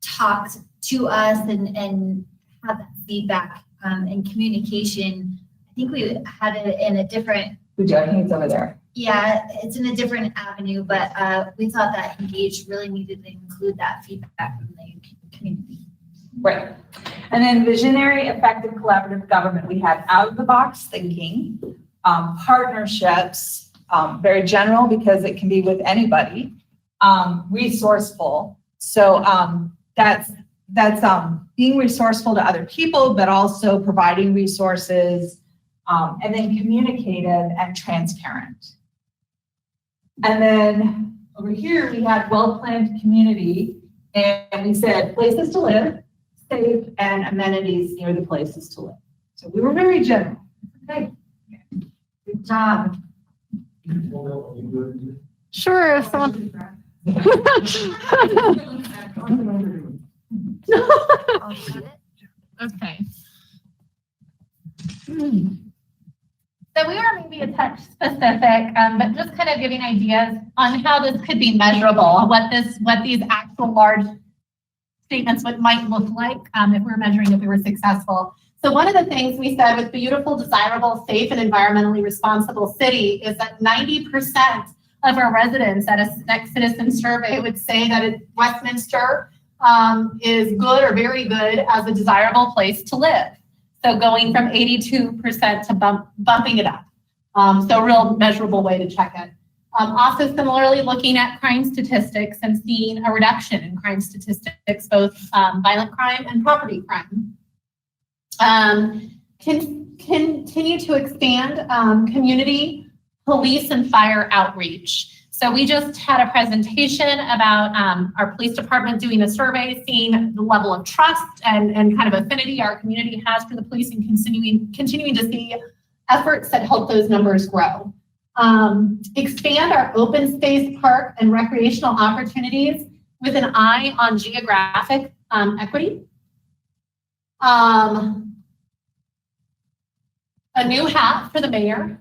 talk to us and have that feedback and communication. I think we had it in a different. We do, I think it's over there. Yeah, it's in a different avenue, but we thought that engaged really needed to include that feedback from the community. Right. And then visionary, effective, collaborative government, we had out of the box thinking, partnerships, very general because it can be with anybody, resourceful. So that's being resourceful to other people, but also providing resources, and then communicative and transparent. And then over here, we had well-planned community, and we said places to live, safe, and amenities near the places to live. So we were very general. Okay. Good job. Sure, if someone. Okay. So we are maybe a touch specific, but just kind of giving ideas on how this could be measurable, what these actual large statements might look like if we were measuring if we were successful. So one of the things we said with beautiful, desirable, safe, and environmentally responsible city is that 90% of our residents at a next citizen survey would say that Westminster is good or very good as a desirable place to live. So going from 82% to bumping it up. So a real measurable way to check it. Also similarly looking at crime statistics and seeing a reduction in crime statistics, both violent crime and property crime. Continue to expand community, police, and fire outreach. So we just had a presentation about our police department doing a survey, seeing the level of trust and kind of affinity our community has for the police, and continuing to see efforts that help those numbers grow. Expand our open space, park, and recreational opportunities with an eye on geographic equity. A new hat for the mayor.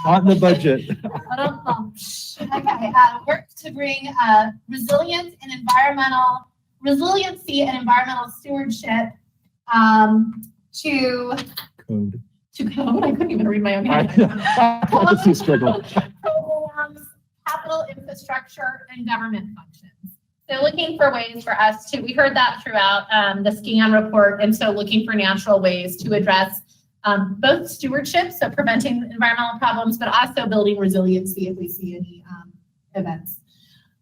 Not in the budget. Okay, work to bring resiliency and environmental stewardship to code. I couldn't even read my own handwriting. Programs, capital infrastructure, and government functions. So looking for ways for us to, we heard that throughout the SCAN report, and so looking for natural ways to address both stewardship, so preventing environmental problems, but also building resiliency if we see any events.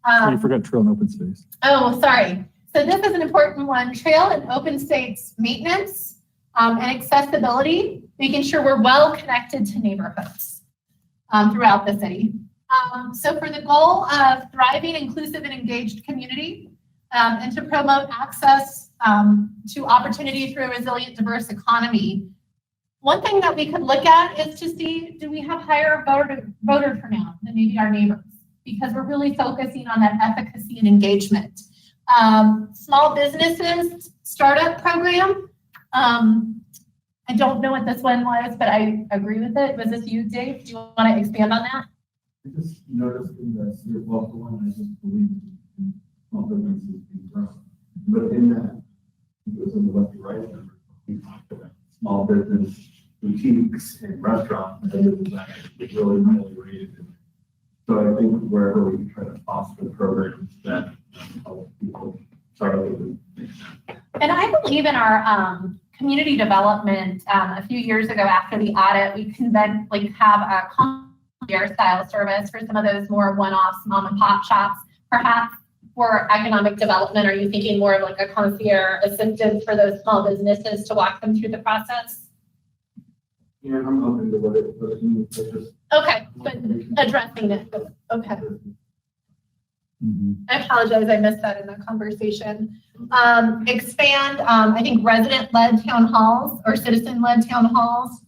You forgot trail and open space. Oh, sorry. So this is an important one, trail and open space maintenance and accessibility, making sure we're well connected to neighborhoods throughout the city. So for the goal of thriving, inclusive, and engaged community, and to promote access to opportunity through a resilient, diverse economy, one thing that we could look at is to see, do we have higher voter turnout than maybe our neighbors? Because we're really focusing on that efficacy and engagement. Small businesses startup program. I don't know what this one was, but I agree with it. Was this you, Dave? Do you want to expand on that? I just noticed in the city of Buffalo, and I just believe in small businesses being grown. But in that, it was in the left and right, we talked about small business boutiques and restaurants, and it was actually really highly rated. So I think wherever we try to foster programs that help people start with. And I believe in our community development. A few years ago, after the audit, we have a concierge style service for some of those more one-off mom and pop shops. Perhaps for economic development, are you thinking more of like a concierge assistant for those small businesses to walk them through the process? Yeah, I'm open to what it means. Okay, but addressing it. Okay. I apologize, I missed that in the conversation. Expand, I think resident-led town halls or citizen-led town halls.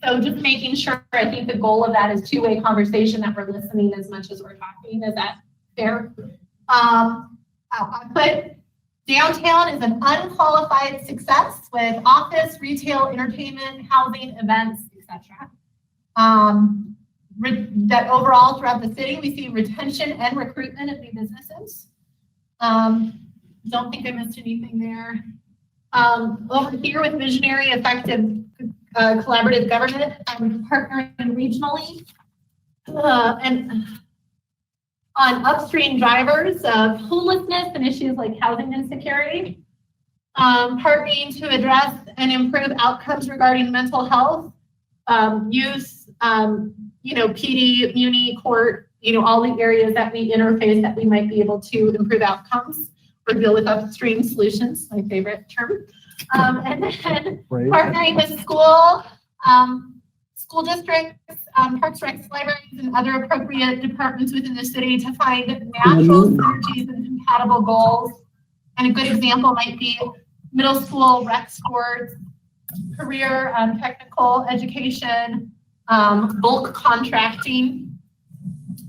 So just making sure, I think the goal of that is two-way conversation, that we're listening as much as we're talking. Is that fair? I put downtown is an unqualified success with office, retail, entertainment, housing, events, etc. That overall throughout the city, we see retention and recruitment of new businesses. Don't think I missed anything there. Over here with visionary, effective, collaborative government, partnering regionally, and on upstream drivers of homelessness and issues like housing insecurity, partnering to address and improve outcomes regarding mental health, use, PD, muni, court, all the areas that we interface that we might be able to improve outcomes or deal with upstream solutions, my favorite term. And then partnering with school districts, parks, recs, libraries, and other appropriate departments within the city to find natural synergies and compatible goals. And a good example might be middle school rec sports, career technical education, bulk contracting.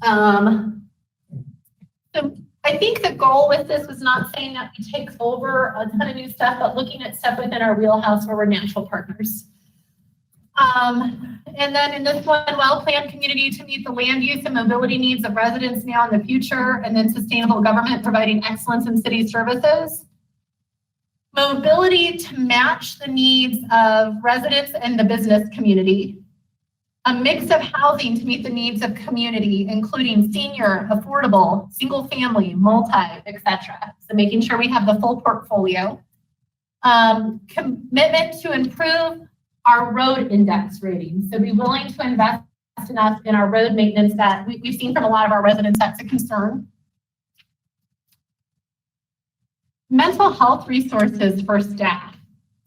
So I think the goal with this was not saying that we take over a ton of new stuff, but looking at stuff within our wheelhouse where we're natural partners. And then in this one, well-planned community to meet the land use and mobility needs of residents now and the future, and then sustainable government providing excellence in city services. Mobility to match the needs of residents and the business community. A mix of housing to meet the needs of community, including senior, affordable, single family, multi, etc. So making sure we have the full portfolio. Commitment to improve our road index rating. So be willing to invest enough in our road maintenance that we've seen from a lot of our residents that's a concern. Mental health resources for staff.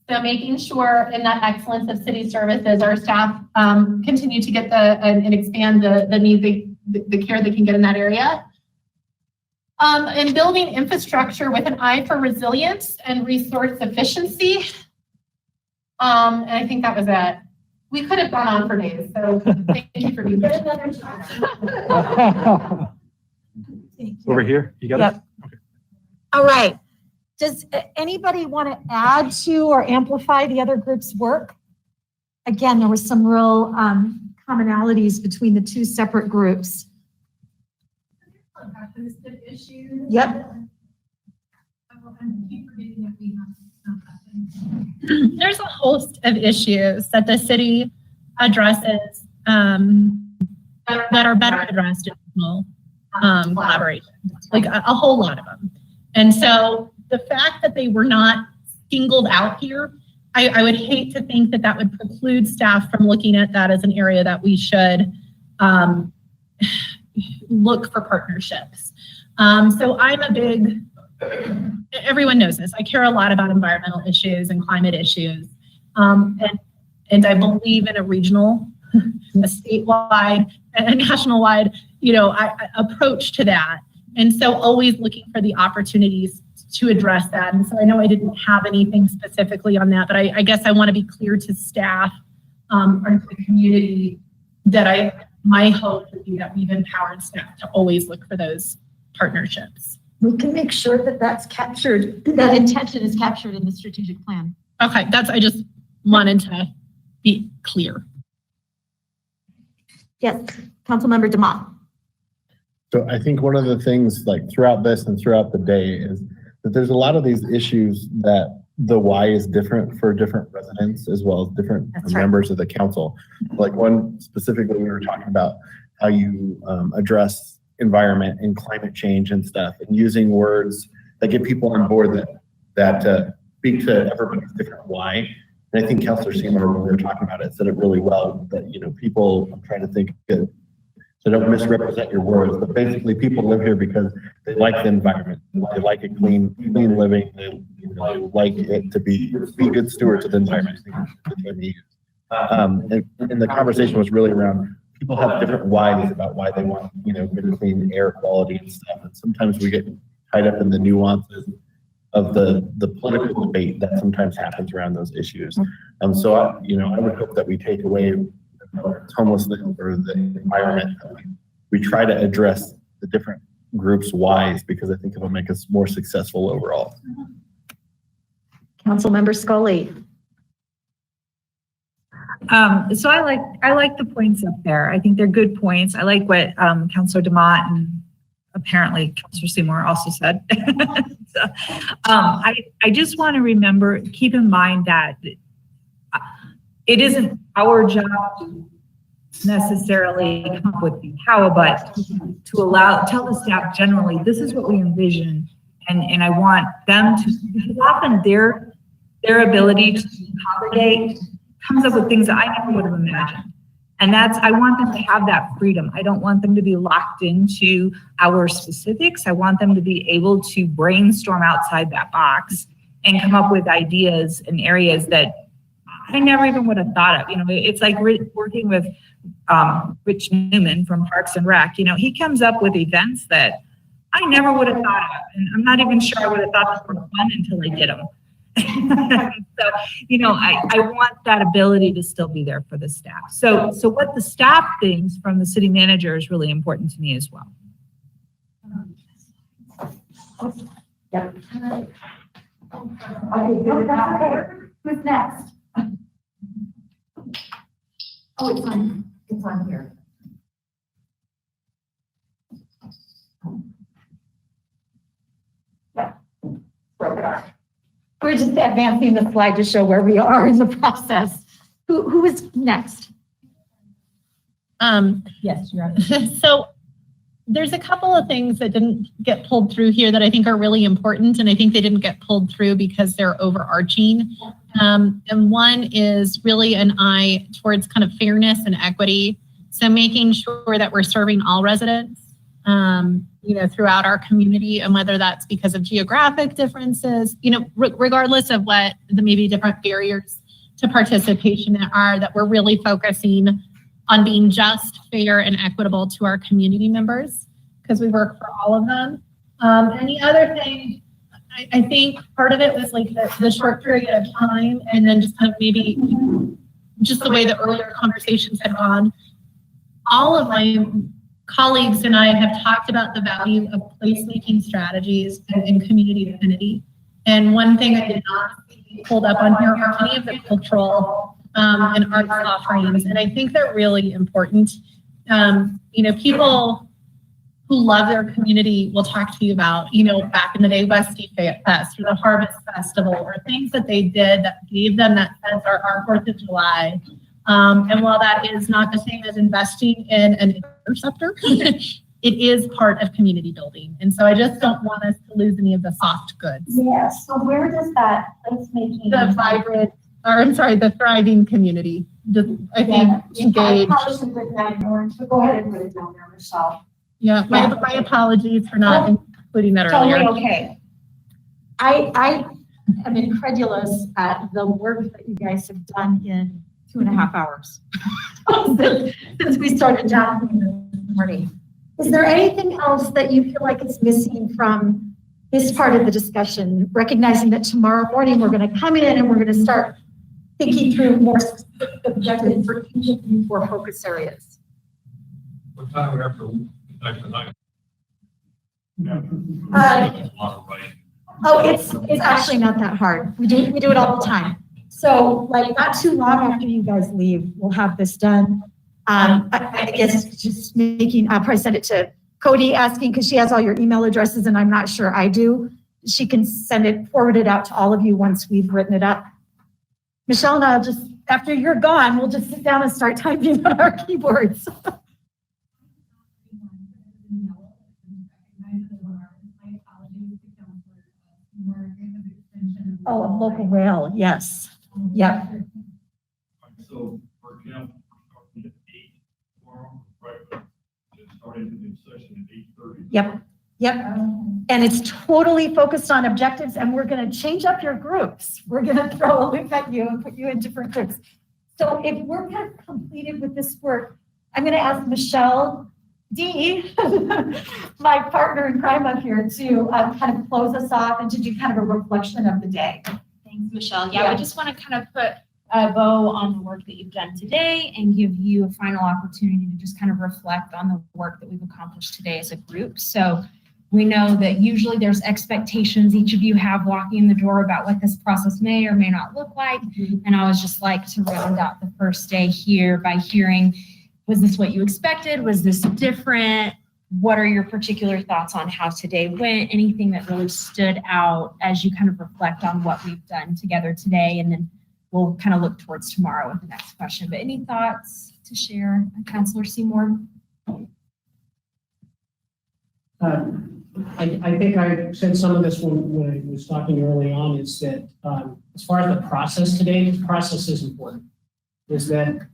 So making sure in that excellence of city services, our staff continue to get and expand the need, the care they can get in that area. And building infrastructure with an eye for resilience and resource efficiency. And I think that was it. We could have gone on for days, so thank you for being here. Over here, you got it? Okay. All right. Does anybody want to add to or amplify the other group's work? Again, there were some real commonalities between the two separate groups. Yep. There's a host of issues that the city addresses that are better addressed in regional collaboration, like a whole lot of them. And so the fact that they were not singled out here, I would hate to think that that would preclude staff from looking at that as an area that we should look for partnerships. So I'm a big, everyone knows this, I care a lot about environmental issues and climate issues. And I believe in a regional a statewide and a national-wide, approach to that. And so always looking for the opportunities to address that. And so I know I didn't have anything specifically on that, but I guess I want to be clear to staff or to the community that my hope would be that we've empowered staff to always look for those partnerships. We can make sure that that's captured, that intention is captured in the strategic plan. Okay, I just wanted to be clear. Yes, Councilmember Demott. So I think one of the things like throughout this and throughout the day is that there's a lot of these issues that the why is different for different residents as well as different members of the council. Like one specifically, we were talking about how you address environment and climate change and stuff, and using words that get people on board that speak to everybody's different why. And I think Councilor Seymour, when we were talking about it, said it really well that, people, I'm trying to think that so don't misrepresent your words, but basically people live here because they like the environment. They like a clean living. They like it to be good stewards of the environment. And the conversation was really around people have different whys about why they want, good clean air quality and stuff. And sometimes we get tied up in the nuances of the political debate that sometimes happens around those issues. So I would hope that we take away homelessness or the environment. We try to address the different groups' whys because I think it'll make us more successful overall. Councilmember Scully. So I like the points up there. I think they're good points. I like what Councilor Demott and apparently Councilor Seymour also said. So, I just want to keep in mind that it isn't our job to necessarily come up with the how, but to tell the staff generally, this is what we envision. And I want them to, because often their ability to congregate comes up with things that I never would have imagined. And I want them to have that freedom. I don't want them to be locked into our specifics. I want them to be able to brainstorm outside that box and come up with ideas in areas that I never even would have thought of. It's like working with Rich Newman from Parks and Rec. He comes up with events that I never would have thought of. And I'm not even sure I would have thought they were fun until I did them. So, I want that ability to still be there for the staff. So what the staff thinks from the city manager is really important to me as well. Yep. Who's next? Oh, it's on here. Yeah. We're just advancing the slide to show where we are in the process. Who is next? Yes, you're right. So there's a couple of things that didn't get pulled through here that I think are really important, and I think they didn't get pulled through because they're overarching. And one is really an eye towards kind of fairness and equity. So making sure that we're serving all residents, throughout our community, and whether that's because of geographic differences, regardless of what the maybe different barriers to participation are, that we're really focusing on being just, fair, and equitable to our community members, because we work for all of them. And the other thing, I think part of it was like the short period of time, and then just kind of maybe just the way the earlier conversations had gone. All of my colleagues and I have talked about the value of placemaking strategies and community affinity. And one thing I did not see pulled up on here are any of the cultural and arts offerings. And I think they're really important. People who love their community will talk to you about, back in the day, Westie Fest or the Harvest Festival, or things that they did that gave them that sense, or our 4th of July. And while that is not the same as investing in an interceptor, it is part of community building. And so I just don't want us to lose any of the soft goods. Yes. So where does that placemaking? The thriving community. I think engage. Go ahead and put it down there, Michelle. Yeah, my apologies for not including that earlier. Totally okay. I am incredulous at the work that you guys have done in 2.5 hours since we started chatting this morning. Is there anything else that you feel like is missing from this part of the discussion, recognizing that tomorrow morning we're going to come in and we're going to start thinking through more specific objectives for each of these 4 focus areas? What time we have to next tonight? Oh, it's actually not that hard. We do it all the time. So like not too long after you guys leave, we'll have this done. I guess just making, I'll probably send it to Cody asking, because she has all your email addresses and I'm not sure I do. She can forward it out to all of you once we've written it up. Michelle and I'll just, after you're gone, we'll just sit down and start typing on our keyboards. Oh, a local rail, yes. Yep. So, for example, starting at 8 tomorrow, right, starting the new session at 8:30. Yep. And it's totally focused on objectives, and we're going to change up your groups. We're going to throw a loop at you and put you in different groups. So if we're kind of completed with this work, I'm going to ask Michelle D, my partner in crime up here, to kind of close us off and to do kind of a reflection of the day. Thanks, Michelle. Yeah, we just want to kind of put a bow on the work that you've done today and give you a final opportunity to just kind of reflect on the work that we've accomplished today as a group. So we know that usually there's expectations each of you have walking in the door about what this process may or may not look like. And I would just like to round out the first day here by hearing, was this what you expected? Was this different? What are your particular thoughts on how today went? Anything that really stood out as you kind of reflect on what we've done together today? And then we'll kind of look towards tomorrow with the next question. But any thoughts to share, Councilor Seymour? I think I said some of this when I was talking early on, is that as far as the process today, the process is important. Is that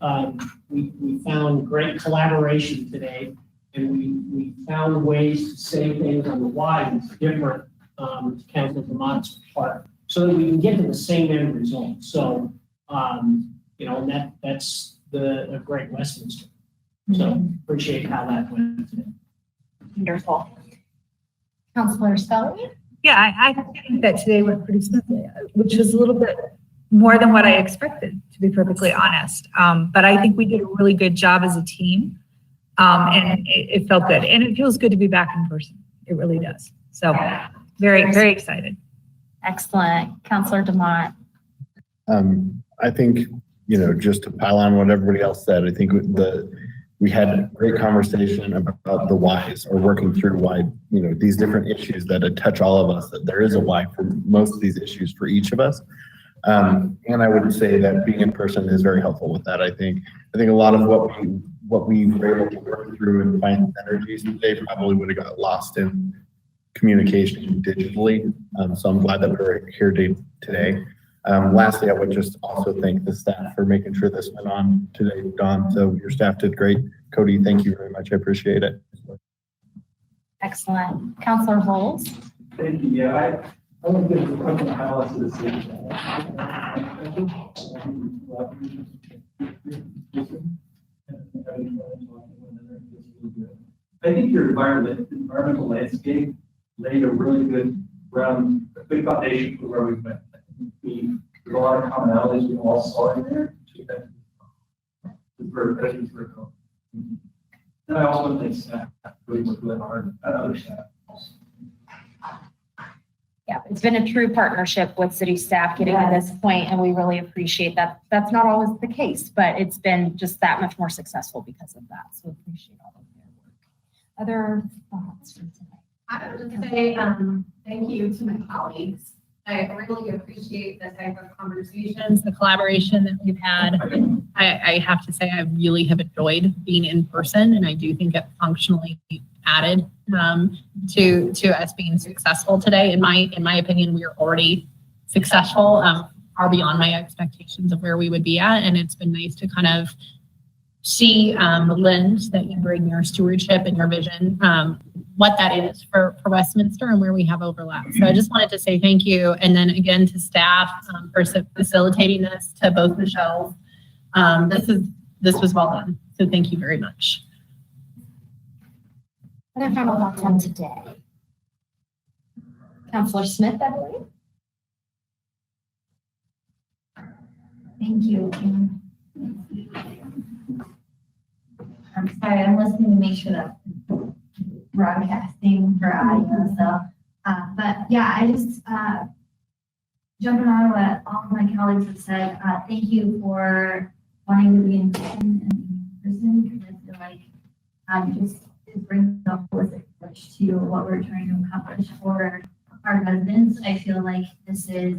we found great collaboration today, and we found ways to say things on the why that's different to Councilor Vermont's part, so that we can get to the same end result. So, and that's a great Westminster. So appreciate how that went today. Wonderful. Councilor Spelling? Yeah, I think that today went pretty smoothly, which was a little bit more than what I expected, to be perfectly honest. But I think we did a really good job as a team, and it felt good. And it feels good to be back in person. It really does. So very, very excited. Excellent. Councilor DeMont? I think, just to pile on what everybody else said, I think we had a great conversation about the whys, or working through why, these different issues that touch all of us, that there is a why for most of these issues for each of us. And I would say that being in person is very helpful with that. I think a lot of what we were able to work through and find energies today probably would have got lost in communication digitally. So I'm glad that we're here today. Lastly, I would just also thank the staff for making sure this went on today, Dawn. So your staff did great. Cody, thank you very much. I appreciate it. Excellent. Councilor Bowles? Thank you. Yeah, I want to give a couple of highlights of the city. I think your environmental landscape laid a really good foundation for where we went. There's a lot of commonalities we all saw in there. And I also want to thank staff, really worked really hard, and other staff. Yeah, it's been a true partnership with city staff getting to this point, and we really appreciate that. That's not always the case, but it's been just that much more successful because of that. So appreciate all of their work. Other thoughts from tonight? I would just say thank you to my colleagues. I really appreciate the type of conversations, The collaboration that we've had, I have to say, I really have enjoyed being in person, and I do think it functionally added to us being successful today. In my opinion, we are already successful, are beyond my expectations of where we would be at, and it's been nice to kind of see the lens that you bring your stewardship and your vision, what that is for Westminster and where we have overlap. So I just wanted to say thank you. And then again to staff for facilitating this, to both Michelle This was well done. So thank you very much. What are final thoughts on today? Counselor Smith, I believe. Thank you. I'm sorry, I'm listening to make sure that broadcasting for audio, so, but yeah, I just, jumping on what all of my colleagues have said, thank you for wanting to be in person, because I feel like, just it brings a holistic approach to what we're trying to accomplish for our residents. I feel like this is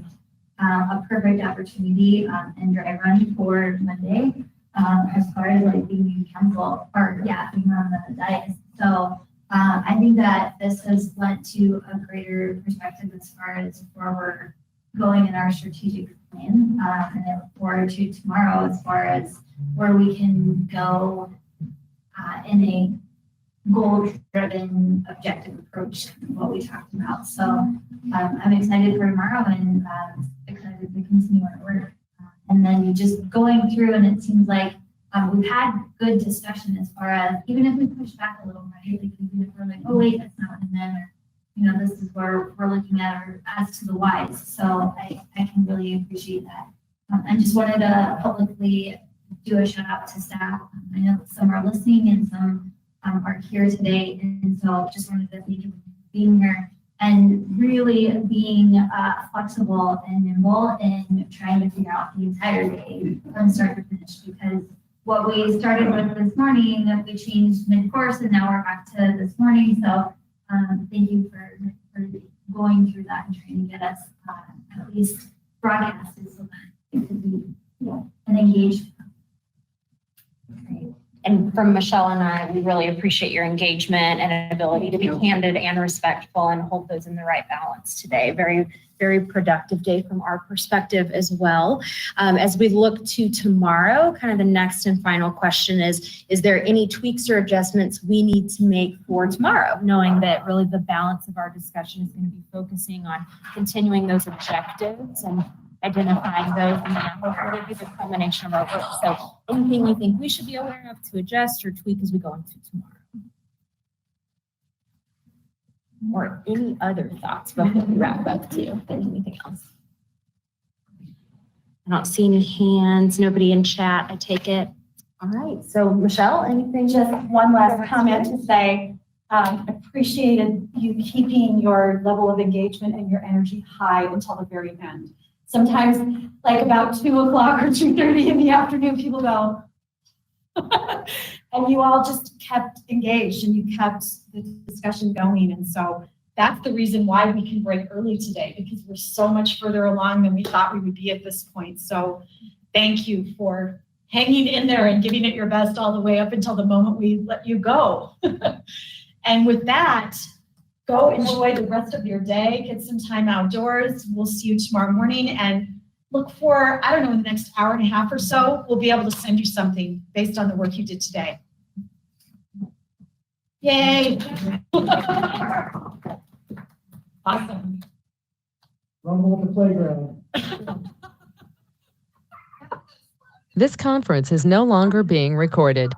a perfect opportunity and dry run for Monday, as far as like being in council or being on the dais. So I think that this has led to a greater perspective as far as where we're going in our strategic plan. And I look forward to tomorrow as far as where we can go in a goal-driven, objective approach to what we talked about. So I'm excited for tomorrow and excited to continue our work. And then just going through, and it seems like we've had good discussion as far as, even if we push back a little, right? Like even if we're like, oh wait, that's not, and then, you know, this is where we're looking at our as to the whys. So I can really appreciate that. I just wanted to publicly do a shout out to staff. I know some are listening and some are here today. And so just wanted to thank you for being here and really being flexible and nimble in trying to figure out the entire day from start to finish, because what we started with this morning, we changed mid-course and now we're back to this morning. So thank you for going through that and trying to get us at least broadcasted so that it could be an engaged. Great. And from Michelle and I, we really appreciate your engagement and ability to be candid and respectful and hold those in the right balance today. Very, very productive day from our perspective as well. As we look to tomorrow, kind of the next and final question is there any tweaks or adjustments we need to make for tomorrow, knowing that really the balance of our discussion is going to be focusing on continuing those objectives and identifying those, and then that will really be the culmination of our work. So anything you think we should be aware of to adjust or tweak as we go into tomorrow? Or any other thoughts before we wrap up too? Anything else? I don't see any hands, nobody in chat, I take it. All right, so Michelle, anything? Just one last comment to say, appreciated you keeping your level of engagement and your energy high until the very end. Sometimes like about 2 o'clock or 2:30 in the afternoon, people go, and you all just kept engaged and you kept the discussion going. And so that's the reason why we can break early today, because we're so much further along than we thought we would be at this point. So thank you for hanging in there and giving it your best all the way up until the moment we let you go. And with that, go enjoy the rest of your day, get some time outdoors. We'll see you tomorrow morning and look for, I don't know, in the next hour and a half or so, we'll be able to send you something based on the work you did today. Yay. Awesome. Rumble at the playground. This conference is no longer being recorded.